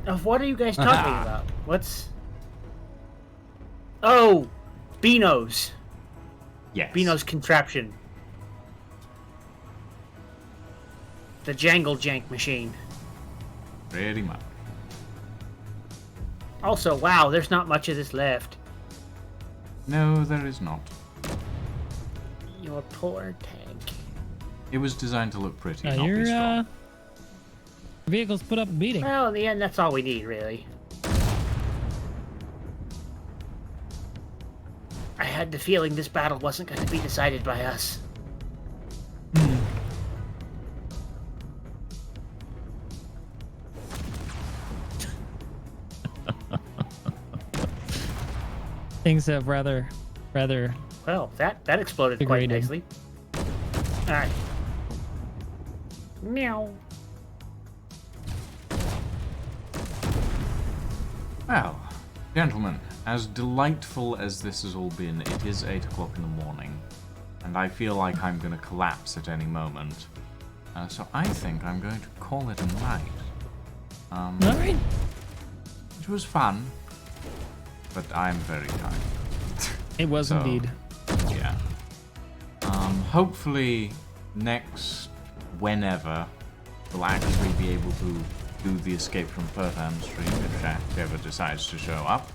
Of what are you guys talking about? What's... Oh! Beano's. Yes. Beano's contraption. The Jangle Jank machine. Pretty much. Also, wow, there's not much of this left. No, there is not. Your poor tank. It was designed to look pretty, not be Your strong. vehicle's put up a beating. Well, in the end, that's all we need, really. I had the feeling this battle wasn't going to be decided by us. Things have rather. Well, that exploded quite Degraded. nicely. Alright. Meow. Well, gentlemen, as delightful as this has all been, it is 8 o'clock in the morning, and I feel like I'm going to collapse at any moment. So I think I'm going to call it a night. All right. It was fun, but I'm very tired. It was So, indeed. Yeah. Hopefully whenever, we'll actually be able to do the Escape from Pertham stream if Shaq ever decides to show up.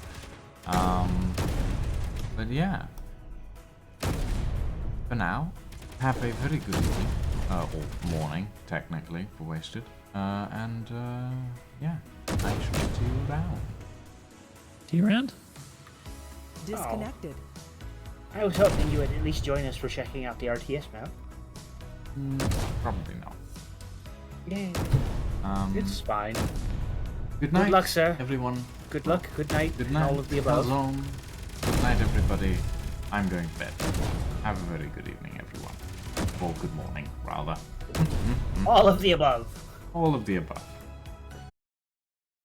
But yeah. For now, have a very good evening. Or morning, technically, for Wasted. Yeah. I shall see you around. See you around? Disconnected. I was hoping you would at least join us for checking out the RTS map. Probably not. Yeah. Um, It's fine. Good night, luck, sir. everyone. Good luck, good night, Good night, all of the above. Calzone. Good night, everybody. I'm going to bed. Have a very good evening, everyone. Or good morning, rather. All of the above. All of the above.